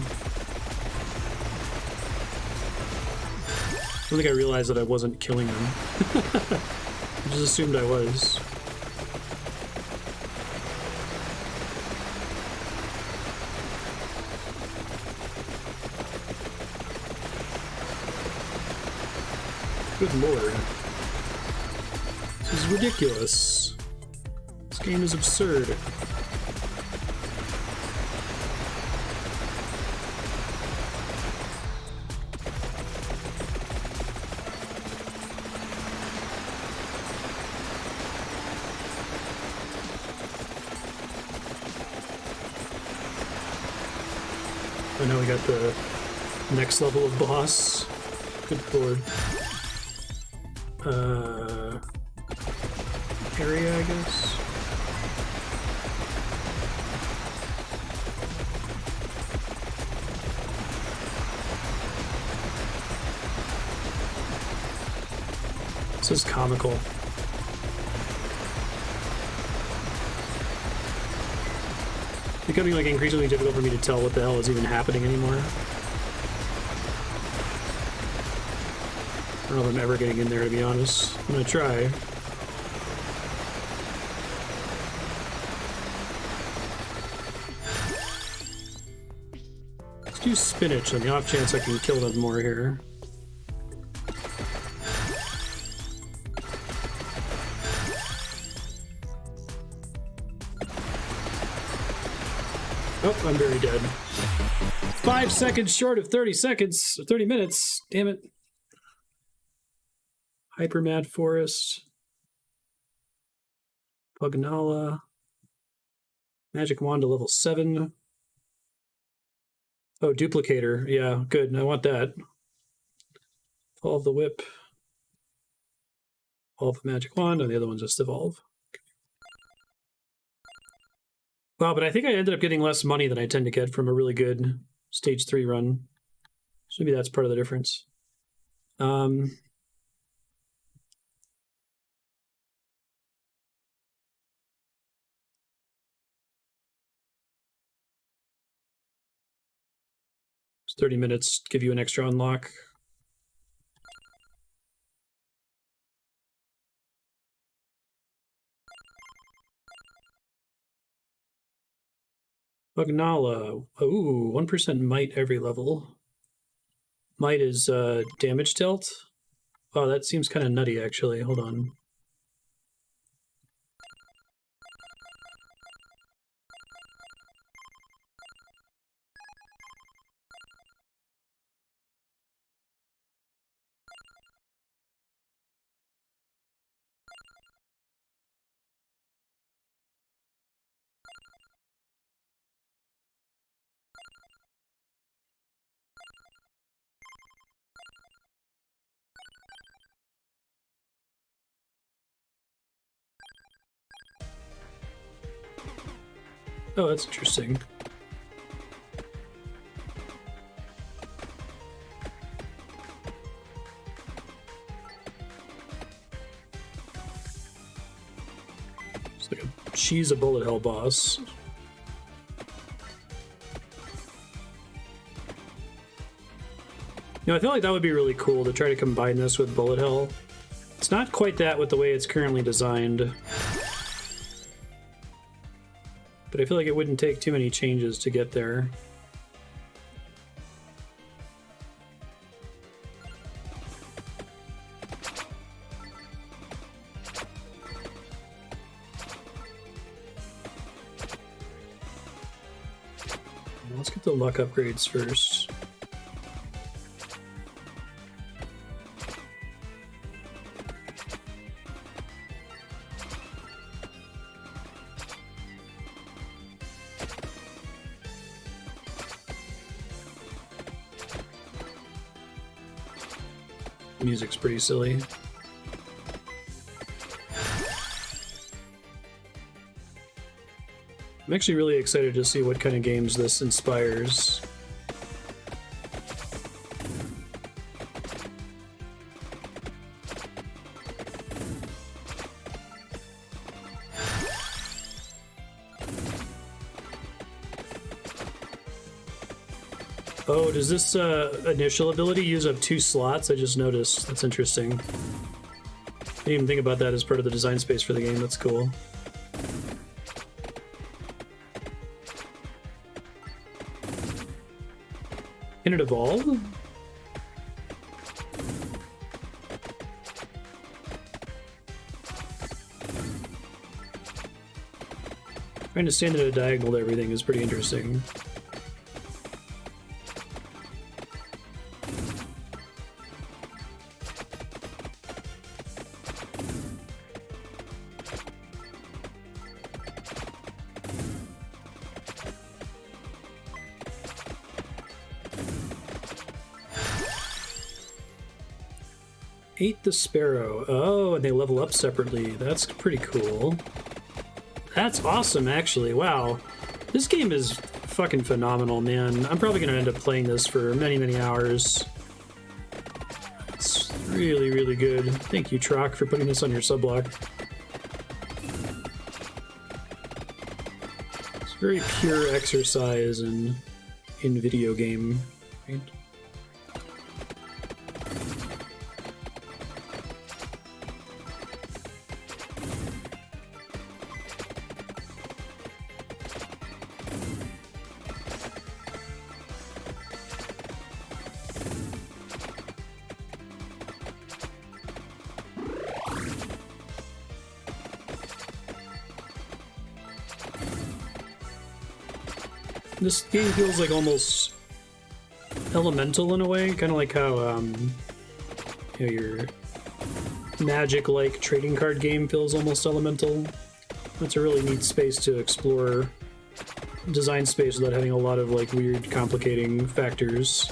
don't think I realized that I wasn't killing them. I just assumed I was. Good lord. This is ridiculous. This game is absurd. I know we got the next level of boss. Good lord. Area, I guess. This is comical. Becoming like increasingly difficult for me to tell what the hell is even happening anymore. I don't know if I'm ever getting in there, to be honest. I'm gonna try. Let's do spinach on the off chance I can kill them more here. Oh, I'm very dead. 5 seconds short of 30 seconds, 30 minutes. Damn it. Hypermad Forest. Pugnala. Magic Wand to level 7. Oh, Duplicator. Yeah, good. I want that. Fall of the Whip. Evolve the Magic Wand, and the other one's just Evolve. Wow, but I think I ended up getting less money than I tend to get from a really good Stage 3 run. So maybe that's part of the difference. It's 30 minutes, give you an extra unlock. Pugnala. Ooh, 1% might every level. Might is damage dealt. Wow, that seems kind of nutty, actually. Hold on. Oh, that's interesting. It's like she's a bullet hell boss. You know, I feel like that would be really cool to try to combine this with bullet hell. It's not quite that with the way it's currently designed. But I feel like it wouldn't take too many changes to get there. Let's get the luck upgrades first. Music's pretty silly. I'm actually really excited to see what kind of games this inspires. Oh, does this initial ability use up 2 slots? I just noticed. That's interesting. I didn't even think about that as part of the design space for the game. That's cool. Can it evolve? Trying to stand at a diagonal to everything is pretty interesting. Ate the Sparrow. Oh, and they level up separately. That's pretty cool. That's awesome, actually. Wow. This game is fucking phenomenal, man. I'm probably going to end up playing this for many, many hours. It's really, really good. Thank you, Troc, for putting this on your subblock. It's very pure exercise in video game, right? This game feels like almost elemental in a way, kind of like how you know, your Magic-like trading card game feels almost elemental. It's a really neat space to explore design space without having a lot of like weird complicating factors.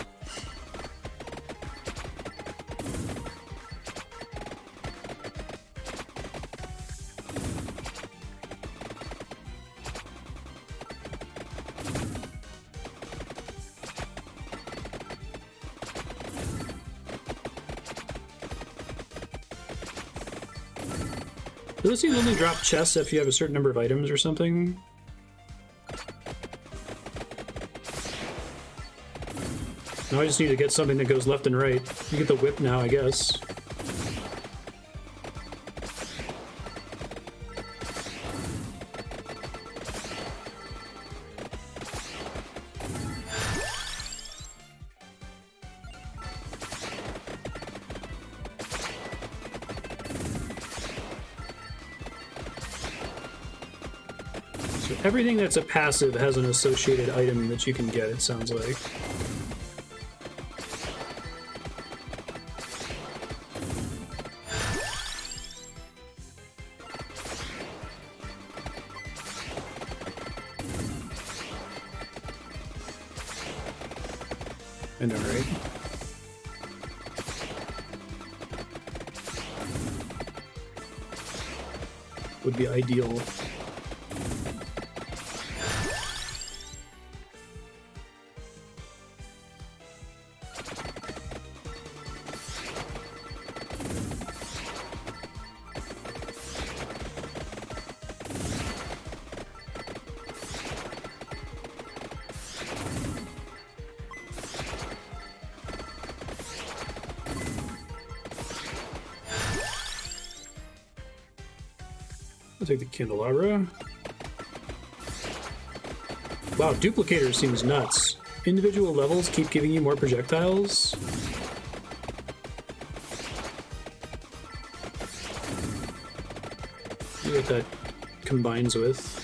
Do those things only drop chests if you have a certain number of items or something? No, I just need to get something that goes left and right. You get the whip now, I guess. Everything that's a passive has an associated item that you can get, it sounds like. I know, right? Would be ideal. I'll take the candelabra. Wow, duplicator seems nuts. Individual levels keep giving you more projectiles. See what that combines with.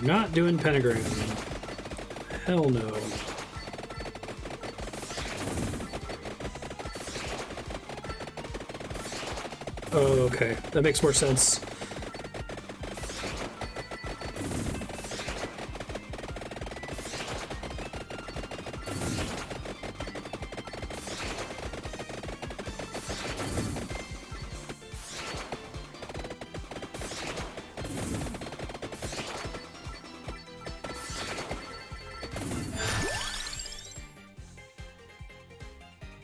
Not doing pentagram. Hell no. Oh, okay. That makes more sense.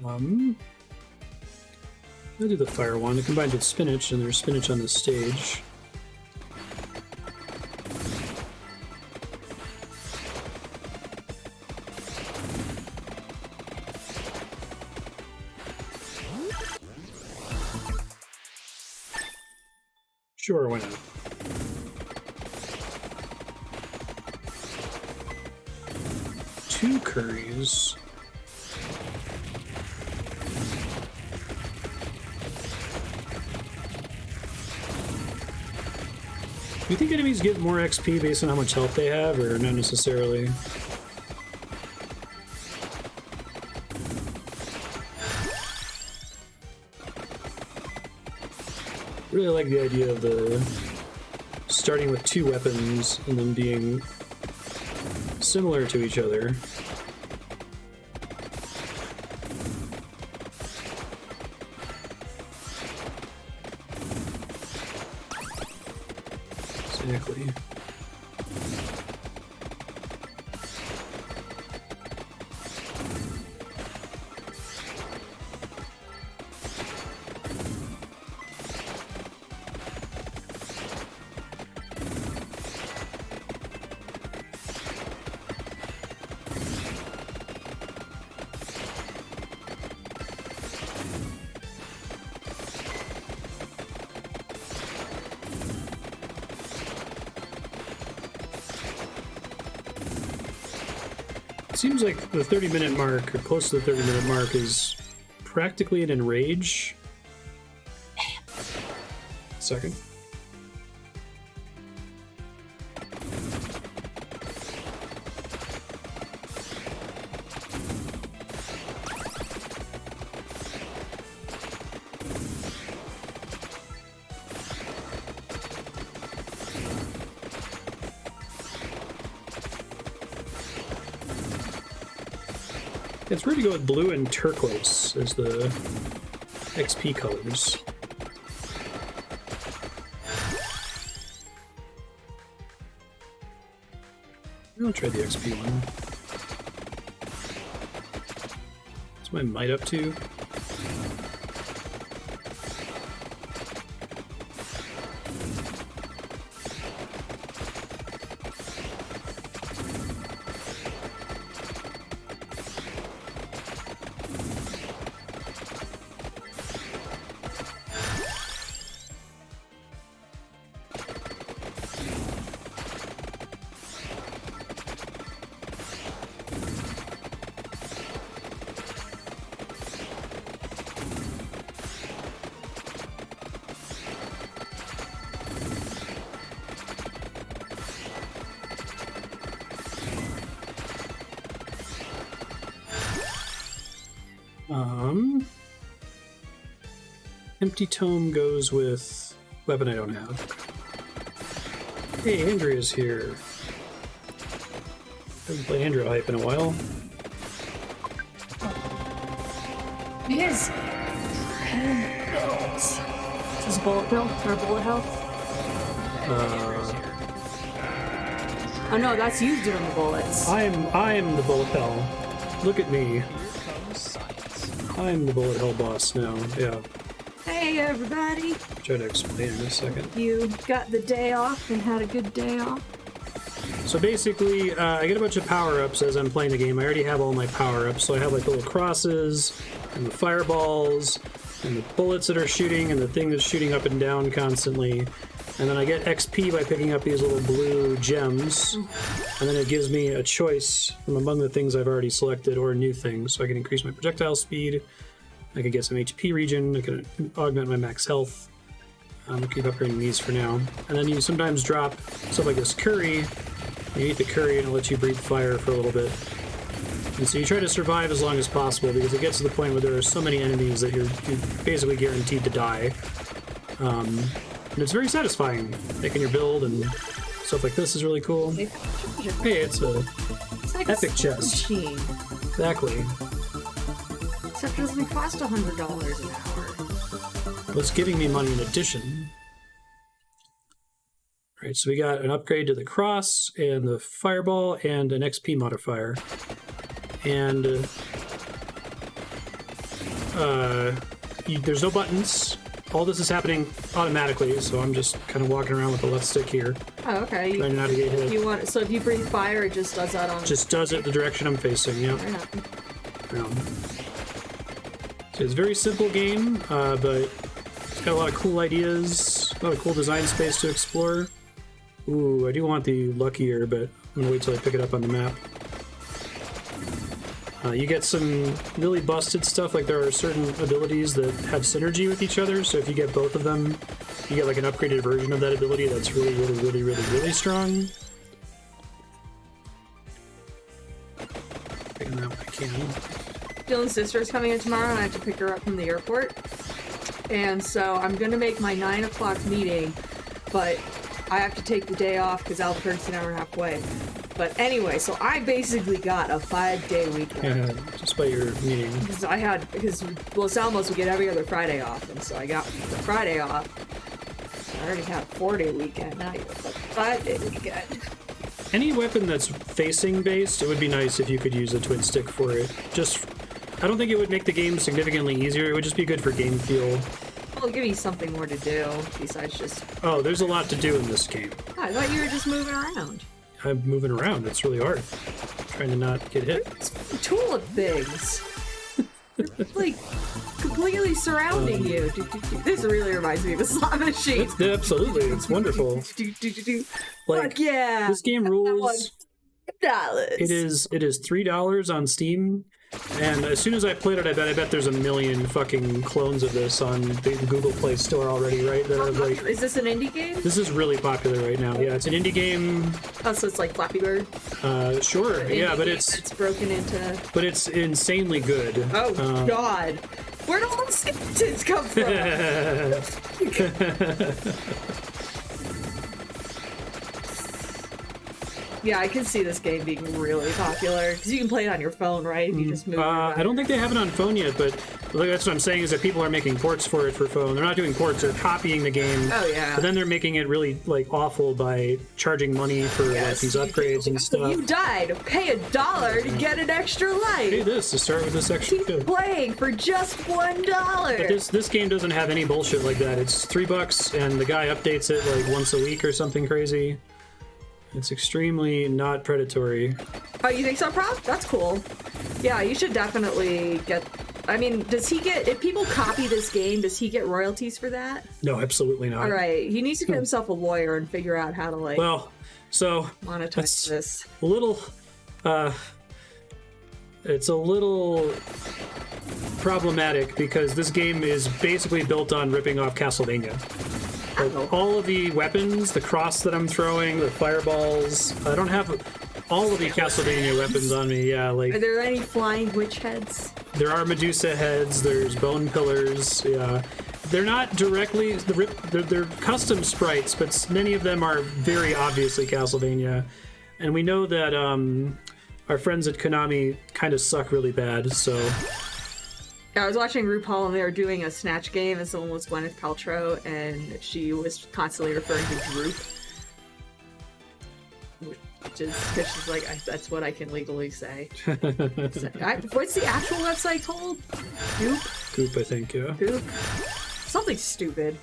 I'll do the fire one. It combines with spinach, and there's spinach on the stage. Sure, why not? Two curries. Do you think enemies get more XP based on how much health they have, or not necessarily? Really like the idea of the starting with two weapons and then being similar to each other. Exactly. Seems like the 30-minute mark, or close to the 30-minute mark, is practically an enrage. Second. It's weird to go with blue and turquoise as the XP colors. I'll try the XP one. What's my might up to? Empty tome goes with weapon I don't have. Hey, Andrea's here. Haven't played Andrea hype in a while.
Yes. Is this a bullet bill or bullet health? Oh no, that's you doing the bullets.
I'm the bullet hell. Look at me. I'm the bullet hell boss now. Yeah.
Hey everybody.
Try to explain in a second.
You got the day off and had a good day off?
So basically, I get a bunch of power-ups as I'm playing the game. I already have all my power-ups, so I have like the little crosses, and the fireballs, and the bullets that are shooting, and the thing that's shooting up and down constantly. And then I get XP by picking up these little blue gems, and then it gives me a choice from among the things I've already selected, or new things. So I can increase my projectile speed, I could get some HP regen, I can augment my max health. I'll keep upgrading these for now. And then you sometimes drop stuff like this curry. You eat the curry and it'll let you breathe fire for a little bit. And so you try to survive as long as possible because it gets to the point where there are so many enemies that you're basically guaranteed to die. And it's very satisfying. Making your build and stuff like this is really cool. Hey, it's
like
epic
a
chest.
machine.
Exactly.
Except it doesn't cost $100 an hour.
Well, it's giving me money in addition. All right, so we got an upgrade to the cross and the fireball and an XP modifier. And there's no buttons. All this is happening automatically, so I'm just kind of walking around with the left stick here.
Oh, okay.
Trying to navigate it.
You want so if you breathe fire, it just does that on.
Just does it the direction I'm facing. Yep.
Fair enough.
So it's a very simple game, but it's got a lot of cool ideas, a lot of cool design space to explore. Ooh, I do want the luckier, but I'm gonna wait till I pick it up on the map. You get some really busted stuff, like there are certain abilities that have synergy with each other, so if you get both of them, you get like an upgraded version of that ability that's really, really, really, really, really strong. Picking that when I can.
Dylan's sister is coming in tomorrow, and I have to pick her up from the airport. And so I'm gonna make my 9 o'clock meeting, but I have to take the day off because Albuquerque's an hour and a half away. But anyway, so I basically got a 5-day weekend.
Just by your meeting.
Because Los Alamos would get every other Friday off, and so I got the Friday off. I already had a 4-day weekend, now you have a 5-day weekend.
Any weapon that's facing based, it would be nice if you could use a twin stick for it. I don't think it would make the game significantly easier, it would just be good for game feel.
It'll give you something more to do, besides just...
Oh, there's a lot to do in this game.
I thought you were just moving around.
I'm moving around, it's really hard. Trying to not get hit.
It's tulip things. They're like completely surrounding you. This really reminds me of a slot machine.
Absolutely, it's wonderful. Like,
Fuck yeah!
this game rules.
$5.
It is $3 on Steam, and as soon as I played it, I bet there's a million fucking clones of this on the Google Play Store already, right? That are like,
is this an indie game?
this is really popular right now. Yeah, it's an indie game.
Oh, so it's like Flappy Bird?
Sure, yeah, but
it's broken into...
But it's insanely good.
Oh, God. Where do all the skeletons come from? Yeah, I can see this game being really popular because you can play it on your phone, right? You just move.
I don't think they have it on phone yet, but that's what I'm saying is that people are making ports for it for phone. They're not doing ports; they're copying the game.
Oh yeah.
But then they're making it really like awful by charging money for like these upgrades and stuff.
You died. Pay $1 to get an extra life.
Pay this to start with this extra.
Keep playing for just $1.
But this game doesn't have any bullshit like that. It's $3, and the guy updates it like once a week or something crazy. It's extremely not predatory.
Oh, you think so, Prof? That's cool. Yeah, you should definitely get... I mean, does he get... If people copy this game, does he get royalties for that?
No, absolutely not.
Alright, he needs to get himself a lawyer and figure out how to, like...
Well, so...
monetize this.
A little... it's a little problematic because this game is basically built on ripping off Castlevania. Like, all of the weapons, the cross that I'm throwing, the fireballs, I don't have all of the Castlevania weapons on me, yeah, like...
Are there any flying witch heads?
There are Medusa heads, there's bone pillars, yeah. They're not directly... They're custom sprites, but many of them are very obviously Castlevania. And we know that our friends at Konami kind of suck really bad, so...
I was watching RuPaul and they were doing a Snatch game and someone was Gwyneth Paltrow and she was constantly referring to Droop. Which is, because she's like, that's what I can legally say. What's the actual website called? Goop?
Goop, I think, yeah.
Goop? Something stupid.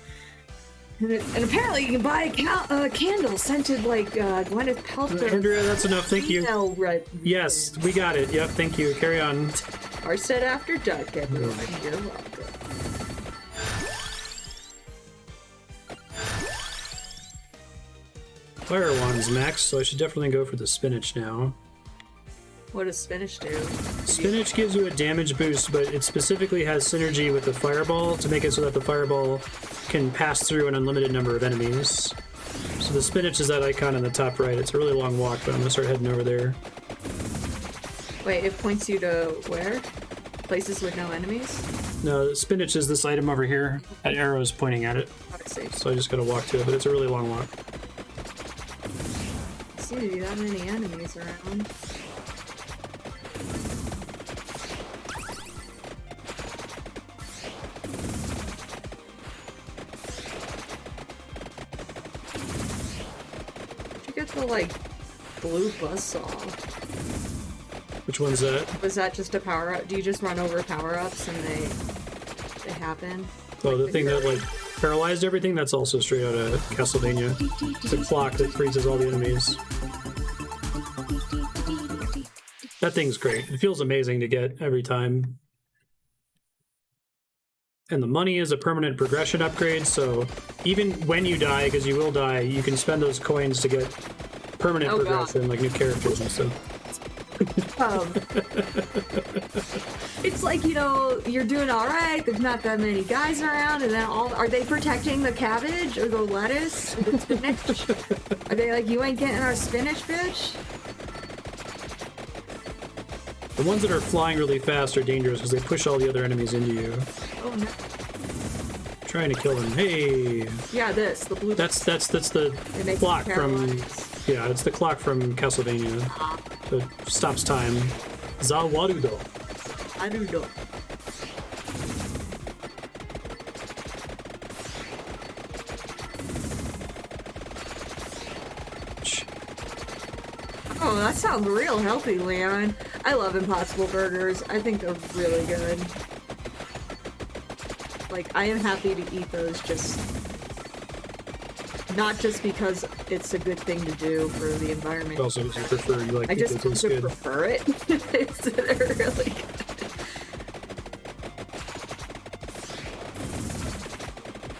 And apparently you can buy a candle scented like Gwyneth Paltrow.
Andrea, that's enough, thank you.
Red.
Yes, we got it, yep, thank you, carry on.
Marstead after dark, everyone. You're welcome.
Fire Wand's max, so I should definitely go for the spinach now.
What does spinach do?
Spinach gives you a damage boost, but it specifically has synergy with the fireball to make it so that the fireball can pass through an unlimited number of enemies. So the spinach is that icon on the top right. It's a really long walk, but I'm gonna start heading over there.
Wait, it points you to where? Places with no enemies?
No, spinach is this item over here. That arrow is pointing at it.
I see.
So I just gotta walk to it, but it's a really long walk.
Seem to be that many enemies around. Did you get the, like, blue buzzsaw?
Which one's that?
Was that just a power-up? Do you just run over power-ups and they... happen.
Oh, the thing that like paralyzed everything, that's also straight out of Castlevania. It's a clock that freezes all the enemies. That thing's great. It feels amazing to get every time. And the money is a permanent progression upgrade, so even when you die, because you will die, you can spend those coins to get permanent progression, like new characters and stuff.
It's like, you know, you're doing all right. There's not that many guys around, and then are they protecting the cabbage or the lettuce or the spinach? Are they like, you ain't getting our spinach, bitch?
The ones that are flying really fast are dangerous because they push all the other enemies into you.
Oh no!
Trying to kill him. Hey.
Yeah, the blue.
That's the clock from. Yeah, it's the clock from Castlevania. So it stops time. Zawarudo.
Arudo. Oh, that sounds real healthy, Leon. I love Impossible Burgers. I think they're really good. Like, I am happy to eat those not just because it's a good thing to do for the environment.
Also, you prefer, you like
I just
good.
prefer it. They're really good.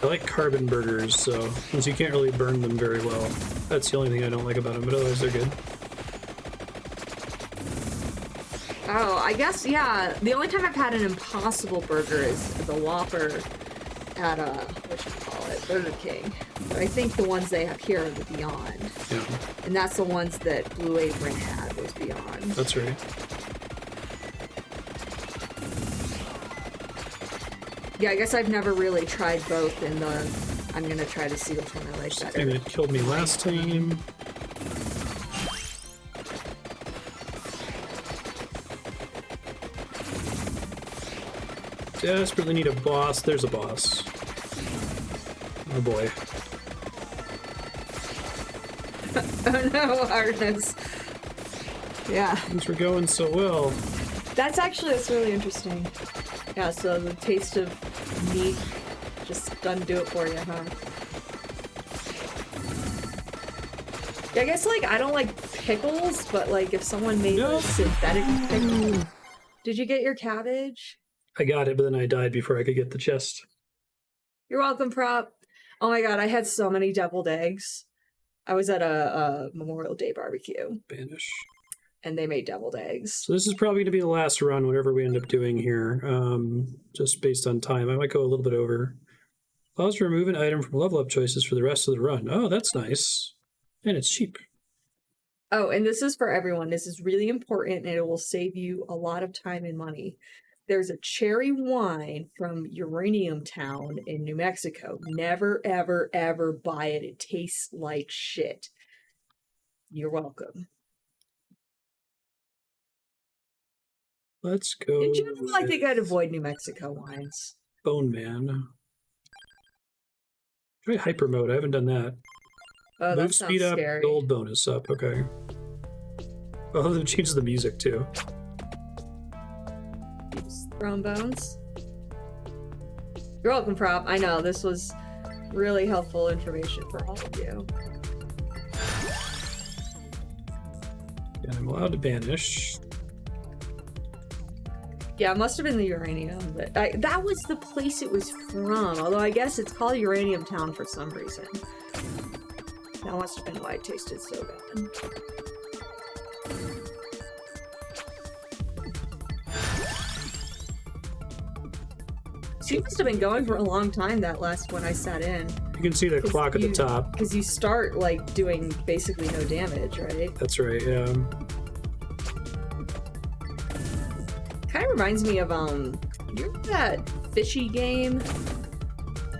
I like carbon burgers, so since you can't really burn them very well, that's the only thing I don't like about them, but otherwise they're good.
Oh, I guess, yeah. The only time I've had an Impossible Burger is the Whopper at, Burger King. But I think the ones they have here are the Beyond.
Yeah.
And that's the ones that Blue Apron had, was Beyond.
That's right.
Yeah, I guess I've never really tried both in the... I'm gonna try to see which one I like better.
Thing that killed me last time. Desperately need a boss. There's a boss. Oh boy.
Oh no, hardness. Yeah.
Things were going so well.
That's really interesting. Yeah, so the taste of meat just doesn't do it for you, huh? Yeah, I guess, like, I don't like pickles, but, like, if someone made a synthetic pickle... Did you get your cabbage?
I got it, but then I died before I could get the chest.
You're welcome, Prop. Oh my god, I had so many deviled eggs. I was at a Memorial Day barbecue.
Banish.
And they made deviled eggs.
So this is probably going to be the last run, whatever we end up doing here, just based on time. I might go a little bit over. Allows to remove an item from level up choices for the rest of the run. Oh, that's nice. And it's cheap.
Oh, and this is for everyone. This is really important, and it will save you a lot of time and money. There's a cherry wine from Uranium Town in New Mexico. Never, ever, ever buy it. It tastes like shit. You're welcome.
Let's go.
In general, I think I'd avoid New Mexico wines.
Bone Man. Try hyper mode. I haven't done that.
Oh, that
Move
sounds
speed up,
scary.
gold bonus up. Okay. Oh, it changes the music too.
Bones. You're welcome, Prop. I know, this was really helpful information for all of you.
And I'm allowed to banish.
Yeah, it must have been the Uranium, but that was the place it was from, although I guess it's called Uranium Town for some reason. That must have been why it tasted so bad. So you must have been going for a long time that last one I sat in.
You can see the clock at the top.
Because you start, like, doing basically no damage, right?
That's right, yeah.
Kind of reminds me of, you remember that fishy game?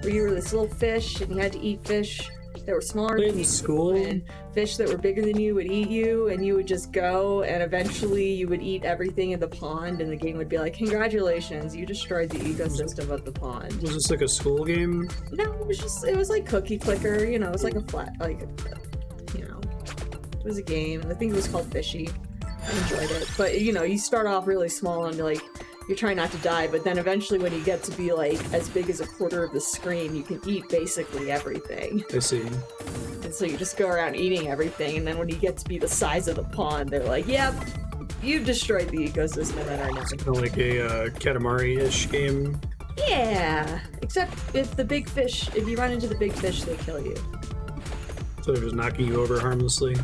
Where you were this little fish and you had to eat fish that were smaller than you.
In school?
And fish that were bigger than you would eat you, and you would just go, and eventually you would eat everything in the pond, and the game would be like, congratulations, you destroyed the ecosystem of the pond.
Was this like a school game?
No, it was like Cookie Clicker, you know, it was like a flat, like, you know, it was a game. I think it was called Fishy. I enjoyed it. But, you know, you start off really small and, like, you're trying not to die, but then eventually when you get to be like as big as a quarter of the screen, you can eat basically everything.
I see.
And so you just go around eating everything, and then when you get to be the size of the pond, they're like, yep, you've destroyed the ecosystem and are nothing.
Kind of like a Katamari-ish game.
Yeah, except if you run into the big fish, they kill you.
So they're just knocking you over harmlessly.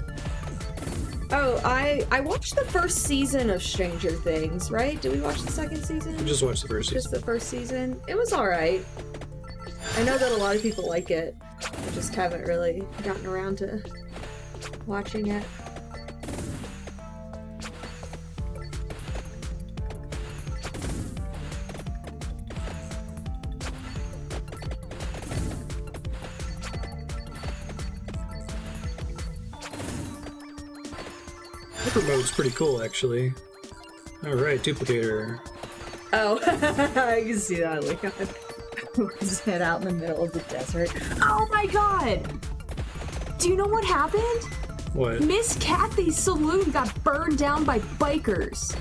Oh, I watched the first season of Stranger Things, right? Did we watch the second season?
We just watched the first
Just
season.
the first season? It was alright. I know that a lot of people like it. I just haven't really gotten around to watching it.
Hyper mode's pretty cool, actually. Alright, duplicator.
Oh, I can see that. Like, just head out in the middle of the desert. Oh my god! Do you know what happened?
What?
Miss Kathy's saloon got burned down by bikers.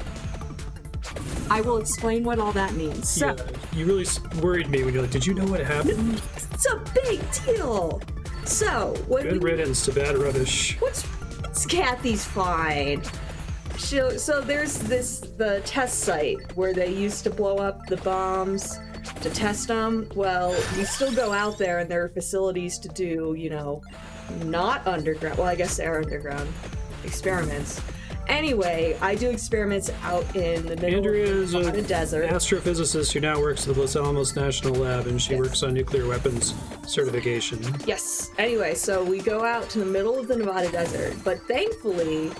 I will explain what all that means. So,
Yeah, you really worried me when you're like, did you know what happened?
it's a big deal. So, when
Good riddance to bad rubbish.
What's Kathy's fine? So there's the test site where they used to blow up the bombs to test them. Well, you still go out there, and there are facilities to do, not underground. Well, I guess they are underground experiments. Anyway, I do experiments out in the middle
Andrea's
of
an
the desert.
astrophysicist who now works at the Los Alamos National Lab, and she
Yes.
works on nuclear weapons certification.
Yes. Anyway, so we go out to the middle of the Nevada desert, but thankfully,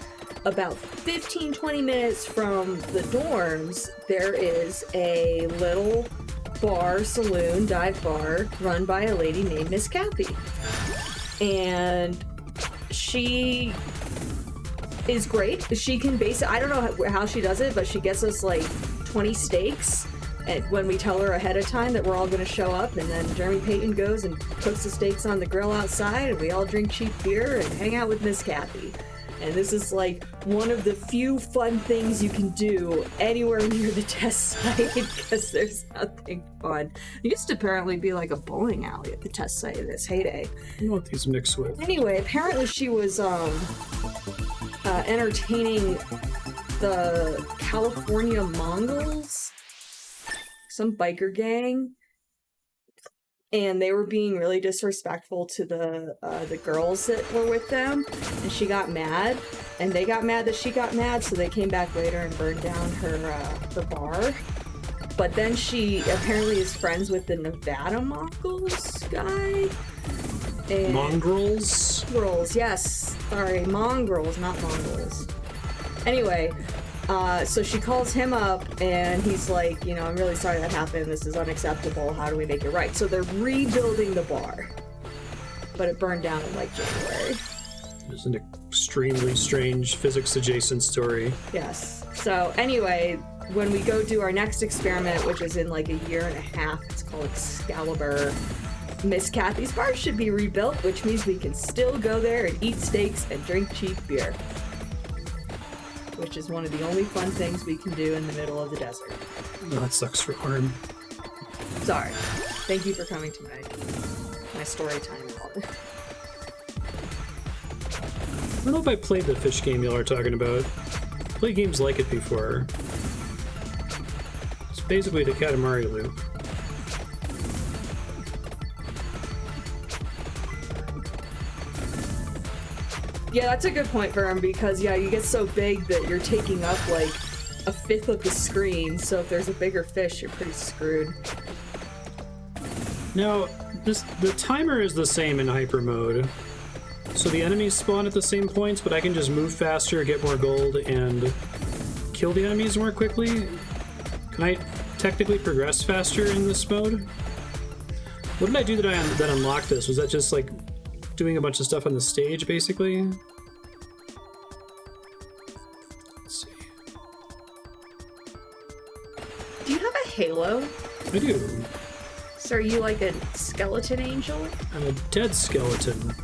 about 15-20 minutes from the dorms, there is a little bar, saloon, dive bar, run by a lady named Miss Kathy. And she is great. She can I don't know how she does it, but she gets us like 20 steaks. And when we tell her ahead of time that we're all going to show up, and then Jeremy Payton goes and puts the steaks on the grill outside, and we all drink cheap beer and hang out with Miss Kathy. And this is like one of the few fun things you can do anywhere near the test site, because there's nothing fun. It used to apparently be like a bowling alley at the test site in its heyday.
You know what these mixed with?
Anyway, apparently she was entertaining the California Mongols, some biker gang, and they were being really disrespectful to the girls that were with them, and she got mad, and they got mad that she got mad, so they came back later and burned down her bar. But then she apparently is friends with the Nevada Mongols guy. And
Mongrels?
Mongrels, yes. Sorry, mongrels, not Mongols. Anyway, so she calls him up, and he's like, I'm really sorry that happened. This is unacceptable. How do we make it right? So they're rebuilding the bar. But it burned down in, like, January.
It's an extremely strange physics-adjacent story.
Yes. So, anyway, when we go do our next experiment, which is in, like, a year and a half, it's called Excalibur, Miss Kathy's bar should be rebuilt, which means we can still go there and eat steaks and drink cheap beer. Which is one of the only fun things we can do in the middle of the desert.
Oh, that sucks for Arm.
Sorry. Thank you for coming to my story time.
I don't know if I played the fish game y'all are talking about. I played games like it before. It's basically the Katamari loop.
Yeah, that's a good point for him, because, you get so big that you're taking up, like, a fifth of the screen, so if there's a bigger fish, you're pretty screwed.
Now, the timer is the same in hyper mode. So the enemies spawn at the same points, but I can just move faster, get more gold, and kill the enemies more quickly? Can I technically progress faster in this mode? What did I do that unlocked this? Was that just, like, doing a bunch of stuff on the stage, basically? Let's see.
Do you have a halo?
I do.
So are you like a skeleton angel?
I'm a dead skeleton.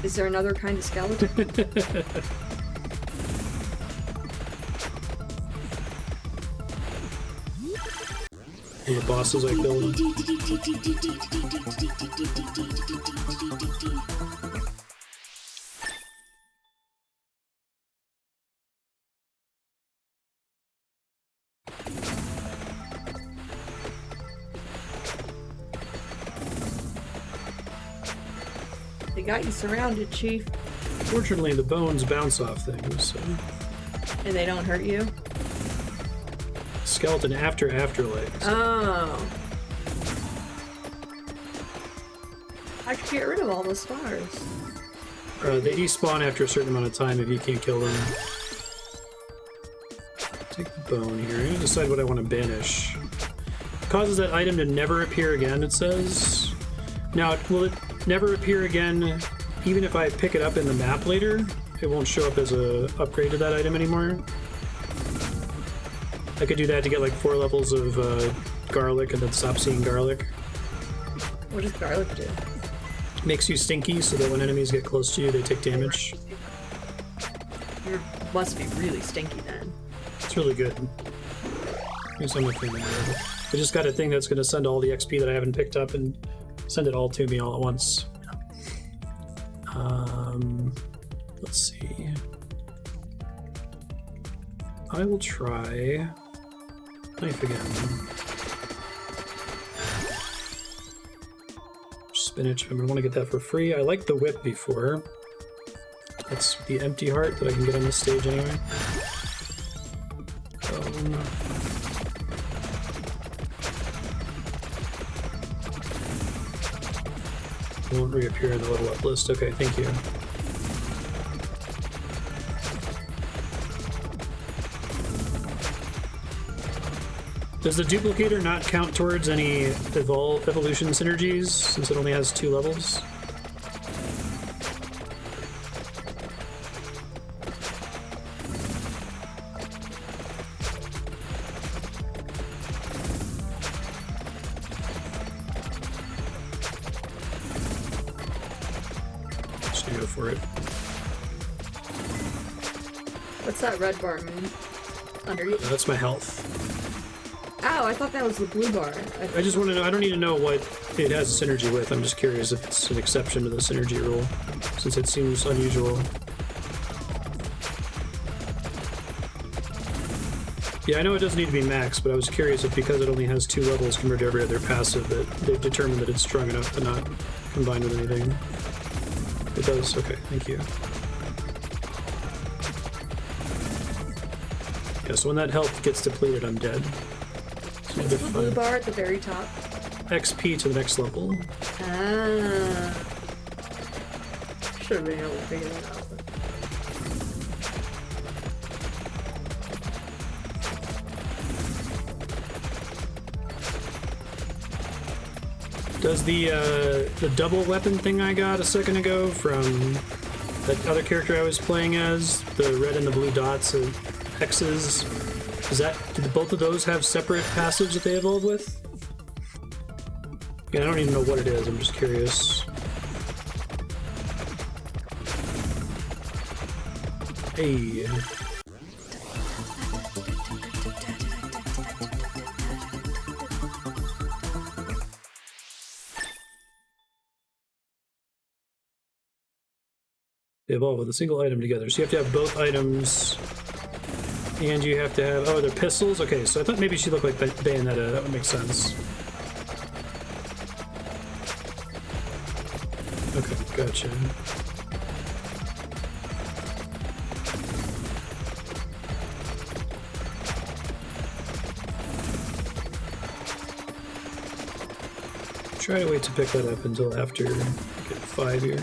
Is there another kind of skeleton?
One of the bosses I killed.
They got you surrounded, Chief.
Fortunately, the bones bounce off things, so...
And they don't hurt you?
Skeleton afterlife.
Oh. I could get rid of all the stars.
They despawn after a certain amount of time if you can't kill them. Take the bone here. I'm gonna decide what I want to banish. Causes that item to never appear again, it says. Now, will it never appear again even if I pick it up in the map later? It won't show up as a upgrade to that item anymore. I could do that to get like 4 levels of garlic and then stop seeing garlic.
What does garlic do?
Makes you stinky so that when enemies get close to you, they take damage.
You must be really stinky then.
It's really good. Here's something there. I just got a thing that's going to send all the XP that I haven't picked up and send it all to me all at once. Let's see. I will try knife again. Spinach, I'm going to want to get that for free. I liked the whip before. That's the empty heart that I can get on this stage anyway. Won't reappear in the level up list. Okay, thank you. Does the duplicator not count towards any evolution synergies since it only has 2 levels? Just go for it.
What's that red bar mean? Under you?
That's my health.
Ow, I thought that was the blue bar.
I just want to know, I don't need to know what it has a synergy with. I'm just curious if it's an exception to the synergy rule, since it seems unusual. Yeah, I know it doesn't need to be max, but I was curious if because it only has 2 levels compared to every other passive that they've determined that it's strong enough to not combine with anything. It does? Okay, thank you. Yeah, so when that health gets depleted, I'm dead.
What's the blue bar at the very top?
XP to the next level.
Ah. Should have been able to figure that out.
Does the double weapon thing I got a second ago from that other character I was playing as, the red and the blue dots of X's, do both of those have separate passives that they evolve with? Yeah, I don't even know what it is, I'm just curious. Hey. They evolve with a single item together, so you have to have both items. And you have to have... Oh, they're pistols? Okay, so I thought maybe she looked like Bayonetta. That would make sense. Okay, gotcha. Try to wait to pick that up until after get 5 here.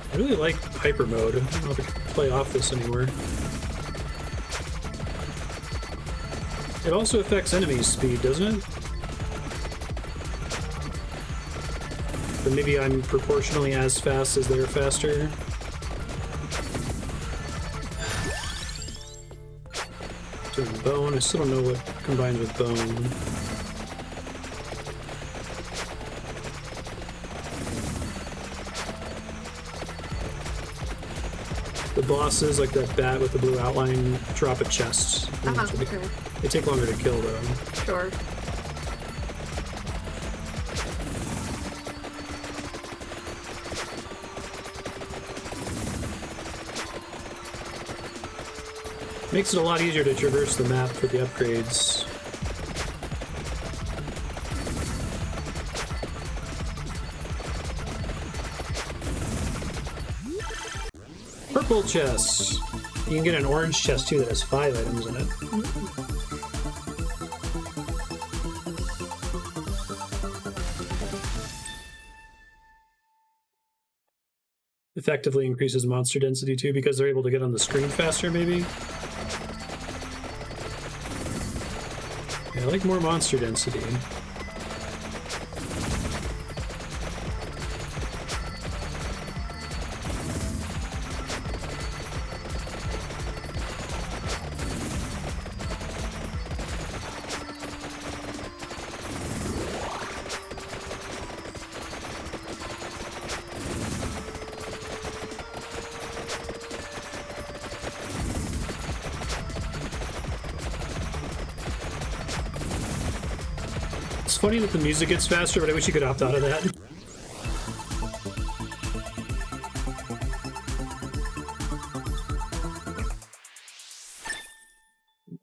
I really like hyper mode. I don't know if I can play off this anymore. It also affects enemies' speed, doesn't it? But maybe I'm proportionally as fast as they're faster. Doing bone. I still don't know what combines with bone. the bosses, like that bat with the blue outline, drop a chest.
Okay.
They take longer to kill, though.
Sure.
Makes it a lot easier to traverse the map for the upgrades. Purple chests. You can get an orange chest too that has 5 items in it. Effectively increases monster density too because they're able to get on the screen faster, maybe. Yeah, I like more monster density. It's funny that the music gets faster, but I wish you could opt out of that.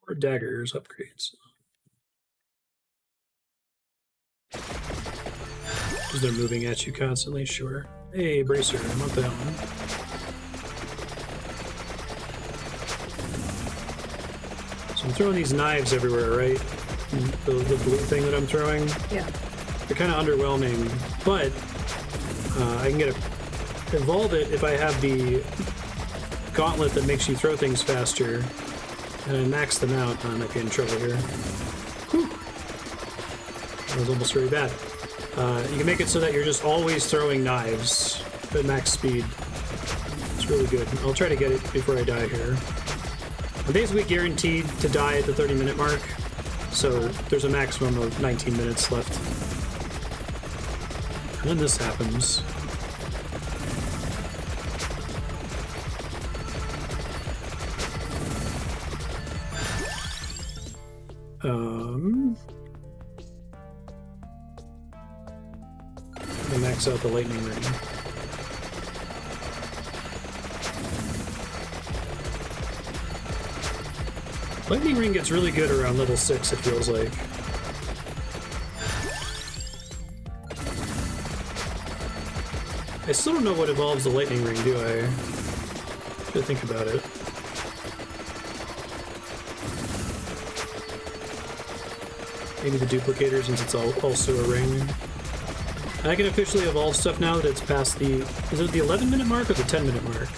More daggers upgrades. Because they're moving at you constantly, sure. Hey, bracer, I want that one. So I'm throwing these knives everywhere, right? The blue thing that I'm throwing.
Yeah.
They're kind of underwhelming, but I can evolve it if I have the gauntlet that makes you throw things faster, and I max them out. I might be in trouble here. Whew. That was almost very bad. You can make it so that you're just always throwing knives at max speed. It's really good. I'll try to get it before I die here. I'm basically guaranteed to die at the 30-minute mark. So there's a maximum of 19 minutes left. And then this happens. I max out the lightning ring. Lightning ring gets really good around level 6, it feels like. I still don't know what evolves the lightning ring, do I? Should think about it. Maybe the duplicator, since it's also a ring. And I can officially evolve stuff now that it's past the... Is it the 11-minute mark or the 10-minute mark?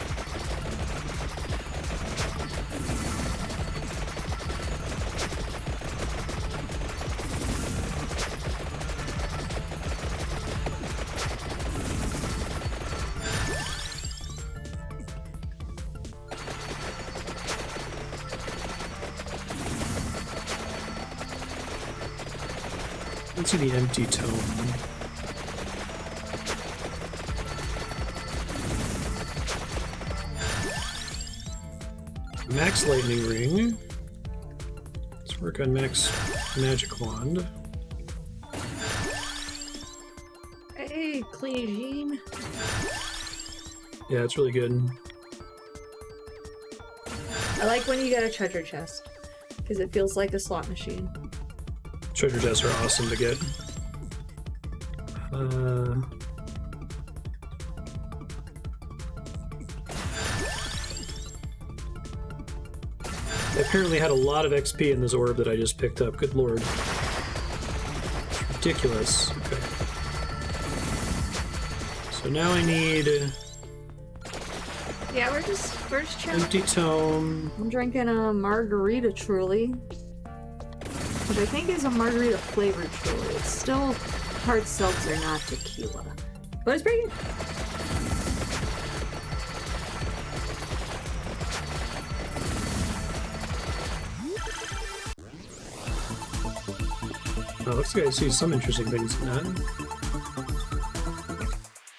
Let's see the empty tome. Max lightning ring. Let's work on max magic wand.
Hey, Clerici.
Yeah, it's really good.
I like when you get a treasure chest, because it feels like a slot machine.
Treasure chests are awesome to get. I apparently had a lot of XP in this orb that I just picked up. Good lord. It's ridiculous. Okay. So now I need...
Yeah, we're just chilling.
Empty tome.
I'm drinking a margarita truly, which I think is a margarita flavored truly. It's still hard seltzer, not tequila, but it's pretty good.
Oh, looks like I see some interesting things in that.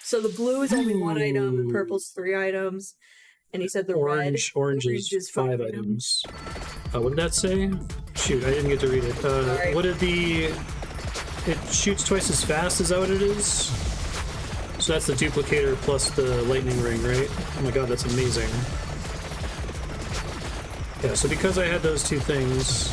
So the blue is only 1 item, the purple's 3 items, and he said the
Orange is 5 items. What did that say? Shoot, I didn't get to read it.
Sorry.
What did the... It shoots twice as fast, is that what it is? So that's the duplicator plus the lightning ring, right? Oh my god, that's amazing. Yeah, so because I had those two things...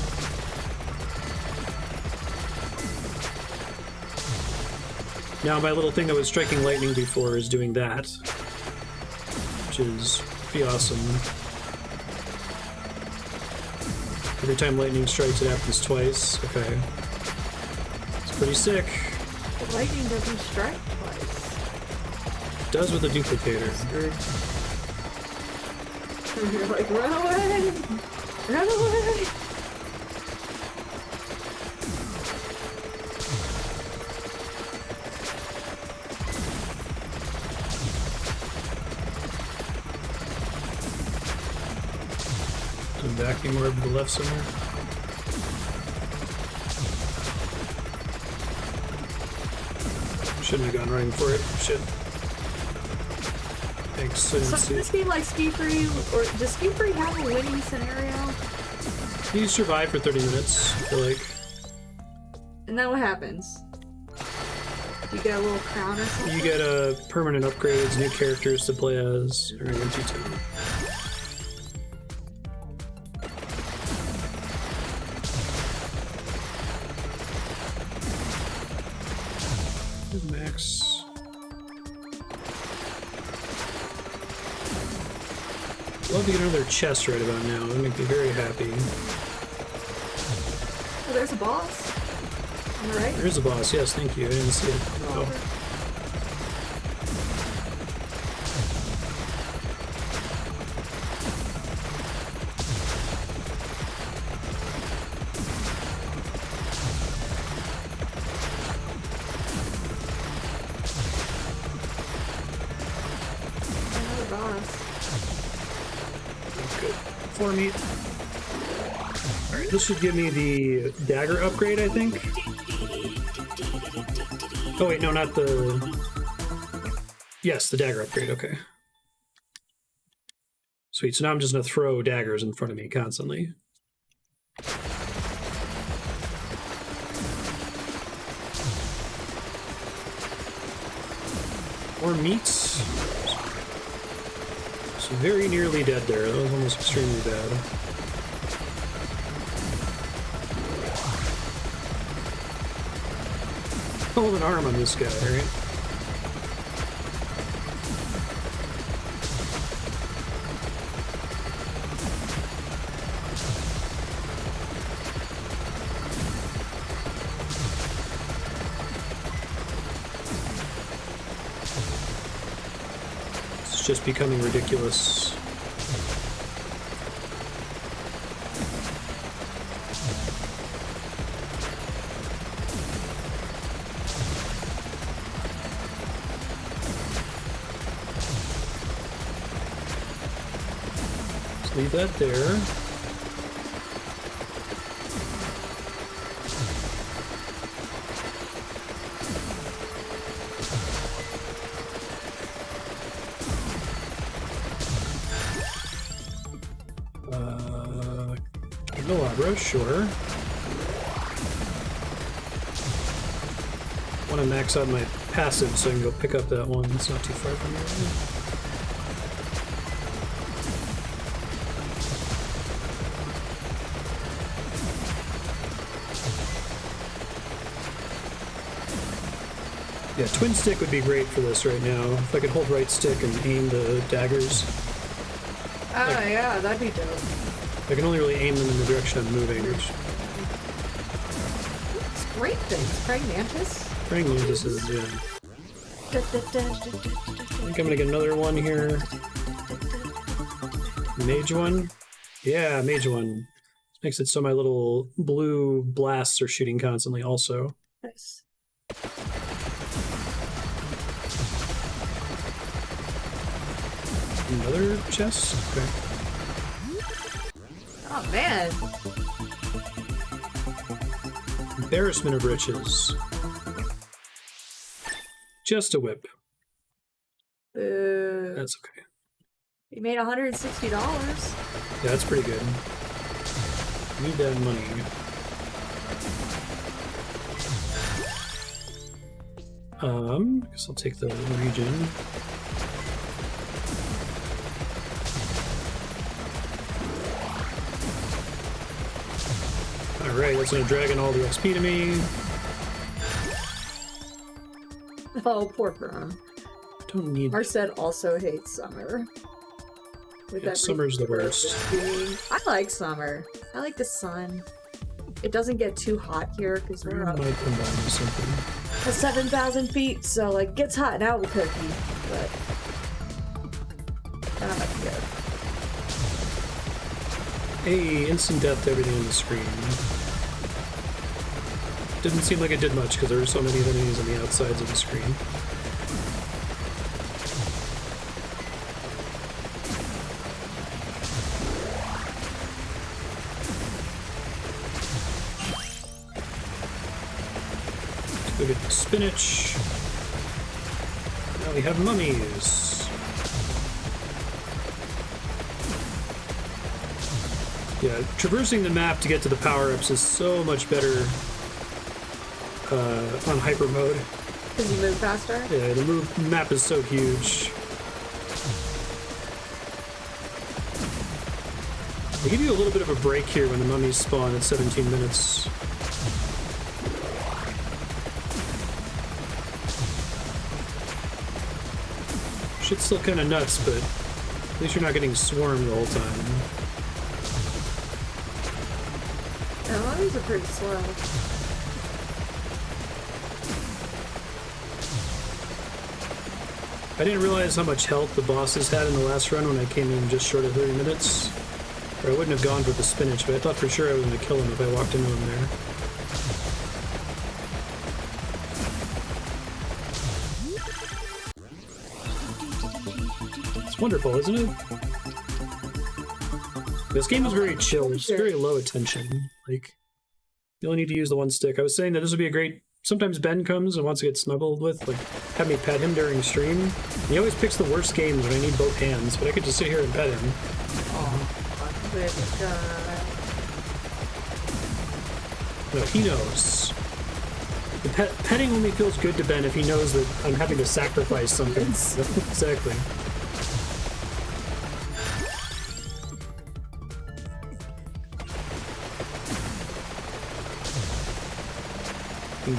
Now my little thing that was striking lightning before is doing that. Which is pretty awesome. Every time lightning strikes, it happens twice. Okay. It's pretty sick.
The lightning doesn't strike twice.
It does with a duplicator.
You're like, run away! Run away!
Vacuum orb to the left somewhere. Shouldn't have gone running for it. Shit. Thanks. I didn't
So
see
does this
it.
mean like Ski Free, or does Ski Free have a winning scenario?
You survive for 30 minutes, I feel like.
And then what happens? You get a little crown or something?
You get permanent upgrades, new characters to play as. Or empty time. Max. Love to get another chest right about now. That would make me very happy.
Oh, there's a boss. All right.
There's a boss, yes, thank you. I didn't see it. Oh.
Another boss.
Good. 4 meat. Alright, this should give me the dagger upgrade, I think. Oh wait, no, not the... Yes, the dagger upgrade, okay. Sweet, so now I'm just gonna throw daggers in front of me constantly. More meats. So very nearly dead there. That was almost extremely bad. Hold an arm on this guy, right? It's just becoming ridiculous. Leave that there. Candelabra, sure. Want to max out my passive so I can go pick up that one. It's not too far from here. Yeah, twin stick would be great for this right now. If I could hold right stick and aim the daggers.
Oh, yeah, that'd be dope.
I can only really aim them in the direction I'm moving, which...
It's great things. Praying Mantis.
Praying Mantises, yeah. I think I'm gonna get another one here. Mage one? Yeah, mage one. Makes it so my little blue blasts are shooting constantly also.
Nice.
Another chest? Okay.
Oh, man.
Embarrassment of riches. Just a whip.
Boo.
That's okay.
You made $160.
Yeah, that's pretty good. Need that money. Guess I'll take the region. Alright, that's gonna drag in all the XP to me.
Oh, poor Grom.
Don't need...
Marstead also hates summer. With
Yeah, summer's the worst.
I like summer. I like the sun. It doesn't get too hot here because we're up
Might combine with something.
at 7,000 feet, so like gets hot in Albuquerque, but not much good.
Hey, instant death to everything on the screen. Didn't seem like it did much because there were so many enemies on the outsides of the screen. Go get the spinach. Now we have mummies. Yeah, traversing the map to get to the power-ups is so much better on hyper mode.
Because you move faster?
Yeah, the map is so huge. They give you a little bit of a break here when the mummies spawn at 17 minutes. Shit's still kind of nuts, but at least you're not getting swarmed the whole time.
Yeah, mummies are pretty slow.
I didn't realize how much health the bosses had in the last run when I came in just short of 30 minutes. Or I wouldn't have gone for the spinach, but I thought for sure I was going to kill him if I walked into him there. It's wonderful, isn't it? This game is very chill. It's very low attention. Like, you only need to use the one stick. I was saying that this would be a great... Sometimes Ben comes and wants to get snuggled with, like, have me pet him during stream. He always picks the worst games when I need both hands, but I could just sit here and pet him. No, he knows. The petting only feels good to Ben if he knows that I'm having to sacrifice something. Exactly. The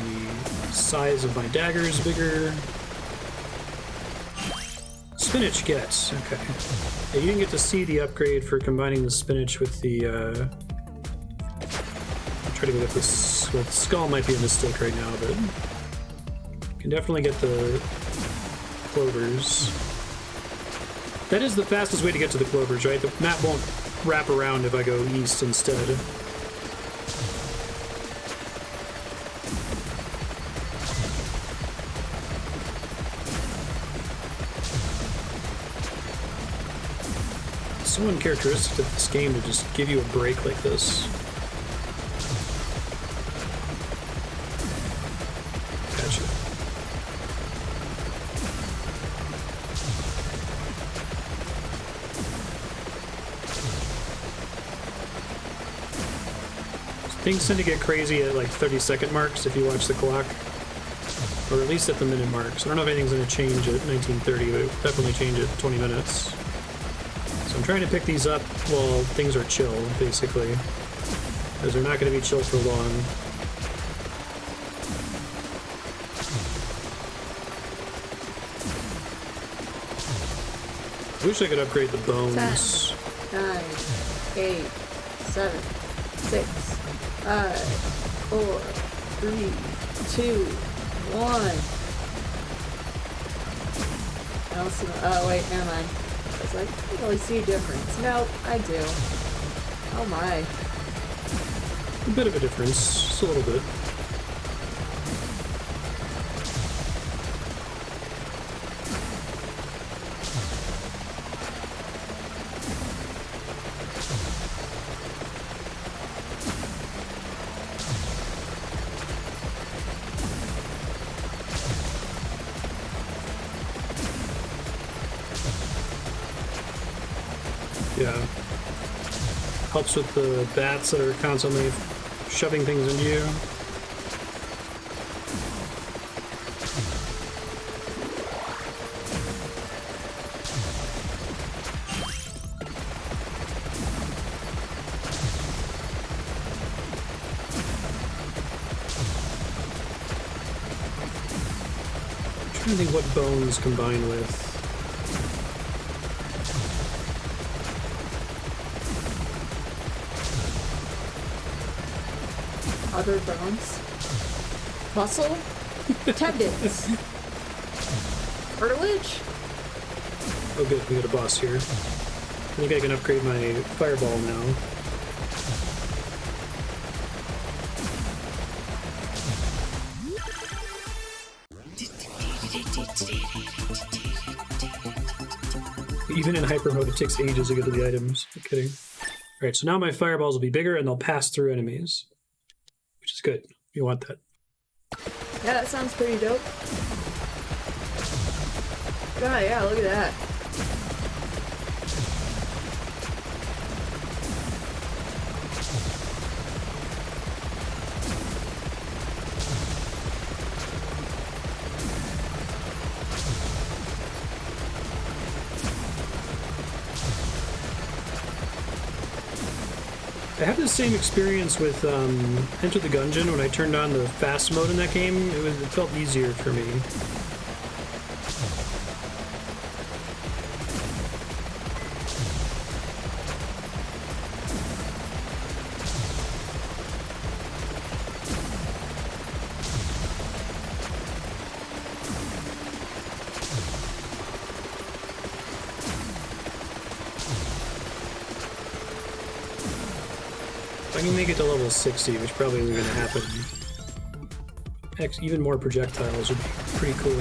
size of my dagger is bigger. Spinach gets, okay. Yeah, you didn't get to see the upgrade for combining the spinach with the, I'll try to go with this, well, the skull might be a mistake right now, but you can definitely get the clovers. That is the fastest way to get to the clovers, right? The map won't wrap around if I go east instead. So uncharacteristic of this game to just give you a break like this. Gotcha. Things tend to get crazy at like 30-second marks if you watch the clock. Or at least at the minute marks. I don't know if anything's going to change at 1930, but it'll definitely change at 20 minutes. So I'm trying to pick these up while things are chill, basically. Because they're not going to be chill for long. I wish I could upgrade the bones.
10, 9, 8, 7, 6, 5, 4, 3, 2, 1. I don't see. Oh, wait, never mind. I was like, I don't really see a difference. Nope, I do. Oh my.
A bit of a difference, just a little bit. Yeah. Helps with the bats that are constantly shoving things into you. I'm trying to think what bones combine with.
Other bones. Muscle. Tendons. Cartilage.
Oh good, we got a boss here. I think I can upgrade my fireball now. Even in hyper mode, it takes ages to get to the items. No kidding. Alright, so now my fireballs will be bigger and they'll pass through enemies. Which is good. You want that.
Yeah, that sounds pretty dope. God, yeah, look at that.
I had the same experience with Enter the Gungeon when I turned on the fast mode in that game. It felt easier for me. I can make it to level 60, which probably isn't going to happen. Even more projectiles would be pretty cool.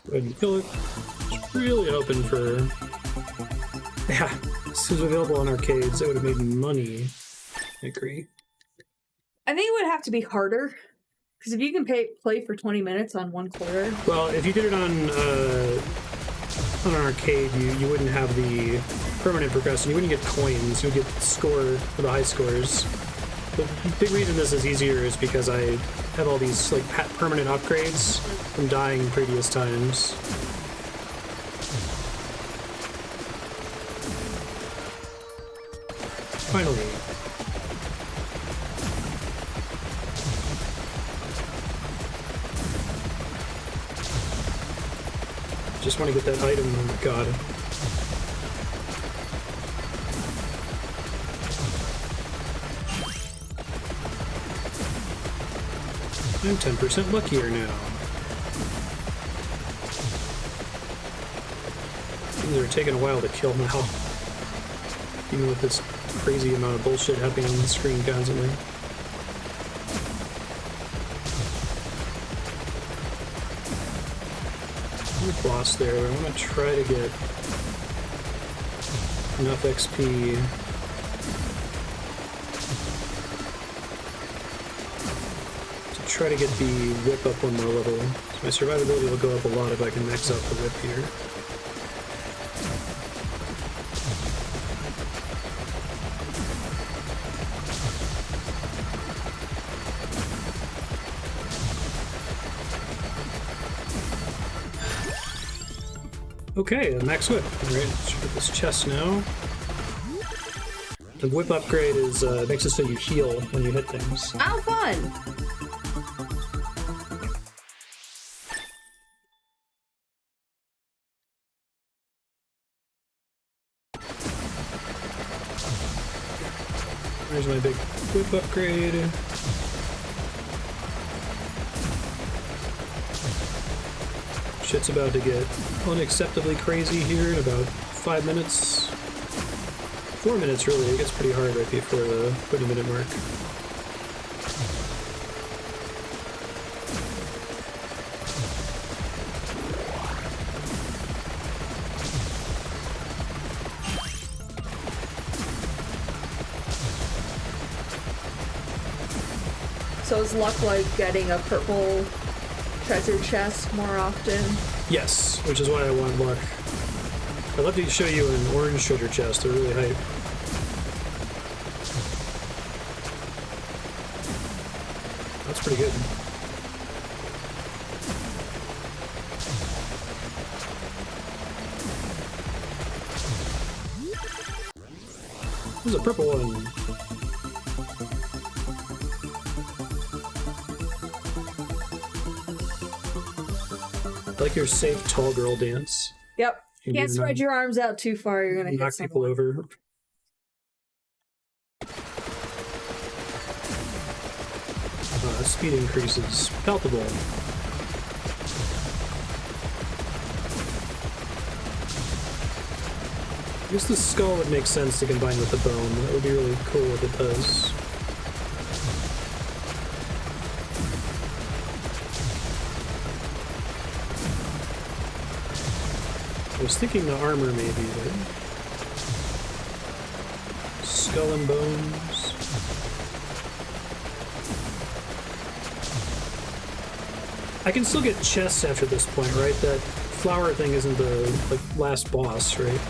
Go ahead and kill it. It's really open for... Yeah, this was available on arcades. That would have made money. I agree.
I think it would have to be harder. Because if you can play for 20 minutes on 1/4...
Well, if you did it on an arcade, you wouldn't have the permanent progression. You wouldn't get coins. You would get score for the high scores. The big reason this is easier is because I have all these like permanent upgrades from dying previous times. Finally. Just want to get that item. Oh my god. I'm 10% luckier now. Things are taking a while to kill now. Even with this crazy amount of bullshit happening on the screen constantly. Boss there. I want to try to get enough XP to try to get the whip up one more level. So my survivability will go up a lot if I can max out the whip here. Okay, max whip. Alright, let's check this chest now. The whip upgrade is makes it so you heal when you hit things.
How fun!
There's my big whip upgrade. Shit's about to get unacceptably crazy here in about 5 minutes. 4 minutes, really. It gets pretty hard right before the 20-minute mark.
So is luck like getting a purple treasure chest more often?
Yes, which is why I want luck. I'd love to show you an orange treasure chest. They're really hype. That's pretty good. There's a purple one. I like your safe tall girl dance.
Yep.
You
Can't
do
spread
not
your arms out too far, you're gonna
knock
hit
people
someone.
over. Speed increases. Palpable. I guess the skull would make sense to combine with the bone. That would be really cool if it does. I was thinking the armor maybe, but... Skull and bones. I can still get chests after this point, right? That flower thing isn't the last boss, right?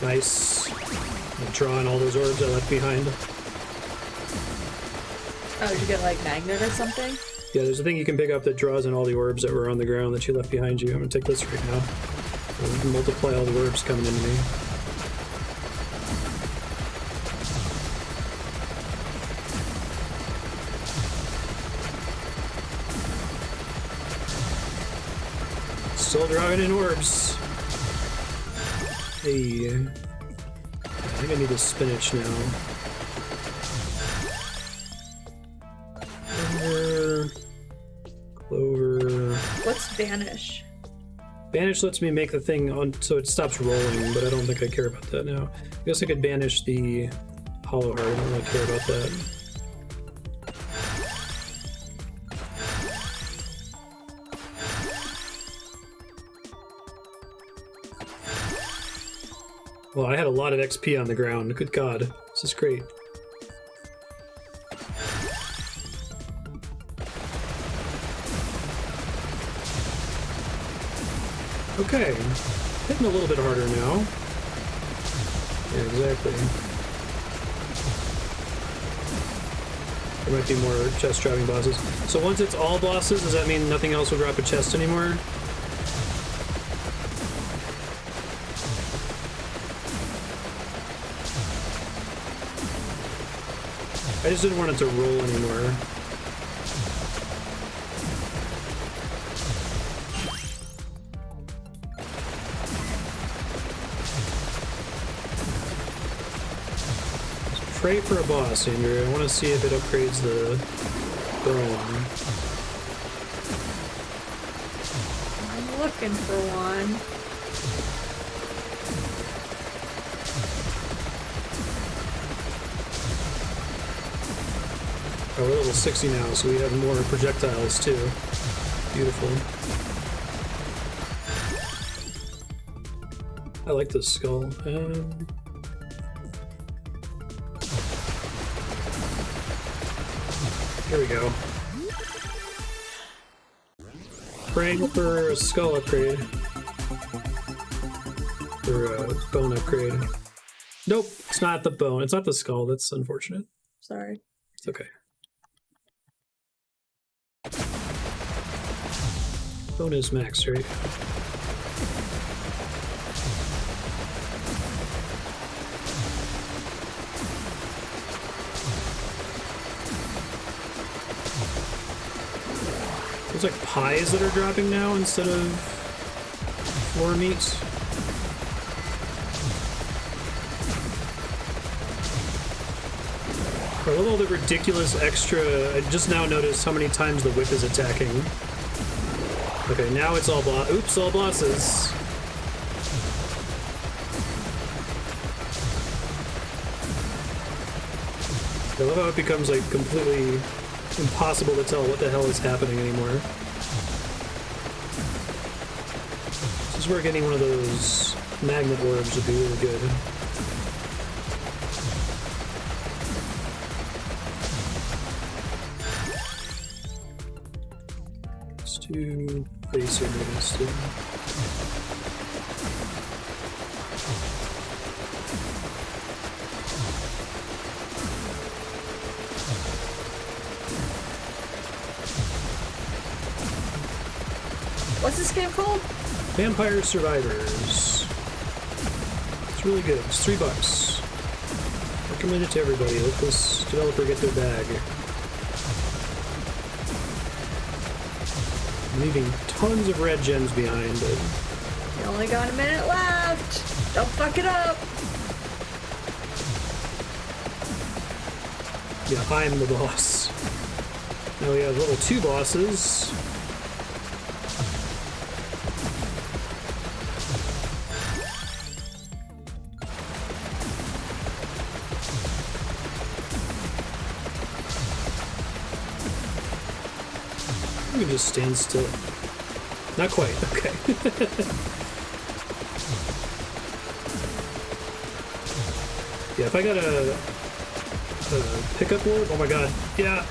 Nice. I'm drawing all those orbs I left behind.
Oh, did you get like magnet or something?
Yeah, there's a thing you can pick up that draws in all the orbs that were on the ground that you left behind you. I'm gonna take this right now. I'll multiply all the orbs coming into me. Still drawing in orbs. Hey. I think I need the spinach now. Clover.
What's Vanish?
Banish lets me make the thing on so it stops rolling, but I don't think I care about that now. I guess I could banish the hollow heart. I don't really care about that. Well, I had a lot of XP on the ground. Good God. This is great. Okay. Hitting a little bit harder now. Yeah, exactly. There might be more chest dropping bosses. So once it's all bosses, does that mean nothing else will drop a chest anymore? I just didn't want it to roll anymore. Let's pray for a boss, Andrew. I want to see if it upgrades the bone.
I'm looking for one.
Oh, we're level 60 now, so we have more projectiles too. Beautiful. I like this skull. Here we go. Praying for a skull upgrade. Or a bone upgrade. Nope, it's not the bone. It's not the skull. That's unfortunate.
Sorry.
It's okay. Bone is max, right? There's like pies that are dropping now instead of floor meat. I love all the ridiculous extra. I just now noticed how many times the whip is attacking. Okay, now it's all oops, all bosses. I love how it becomes like completely impossible to tell what the hell is happening anymore. This is where getting one of those magnet orbs would be really good. Let's do face enemies too.
What's this game called?
Vampire Survivors. It's really good. It's $3. Recommend it to everybody. Let this developer get their bag. I'm leaving tons of red gems behind, but
You only got a minute left. Don't fuck it up.
yeah, I'm the boss. Now we have level 2 bosses. We can just stand still. Not quite, okay. Yeah, if I got a pickup orb, oh my god, yeah.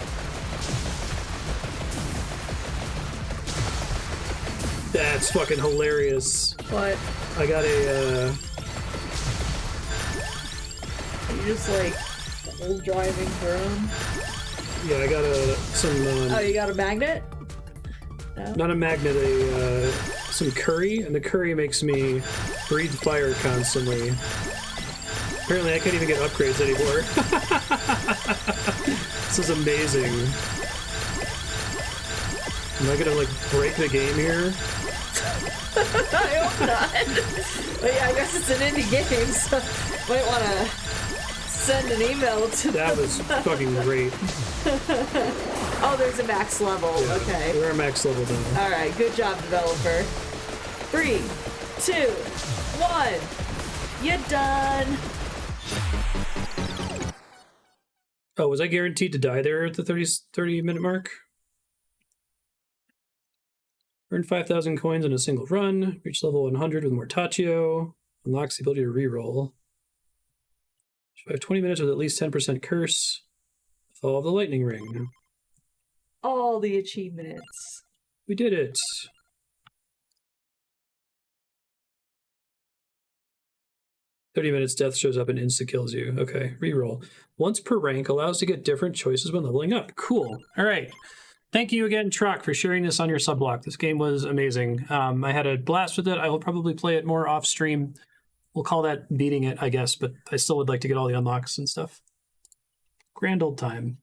That's fucking hilarious.
What?
I got a,
You just like old driving through them?
yeah, I got
Oh, you got a magnet? No?
not a magnet, some curry, and the curry makes me breathe fire constantly. Apparently I can't even get upgrades anymore. This is amazing. Am I gonna, like, break the game here?
I hope not. But yeah, I guess it's an indie game, so might want to send an email to
That was fucking great.
Oh, there's a max level.
Yeah,
Okay.
we're max level now.
Alright, good job, developer. 3, 2, 1. You're done.
Oh, was I guaranteed to die there at the 30-minute mark? Earn 5,000 coins in a single run. Reach level 100 with Mortaccio. Unlocks the ability to reroll. Survive 20 minutes with at least 10% curse. Fall of the lightning ring.
All the achievements.
We did it. 30 minutes, death shows up and insta-kills you. Okay, reroll. Once per rank, allows to get different choices when leveling up. Cool. All right. Thank you again, Truck, for sharing this on your subblock. This game was amazing. I had a blast with it. I will probably play it more off-stream. We'll call that beating it, I guess, but I still would like to get all the unlocks and stuff. Grand old time.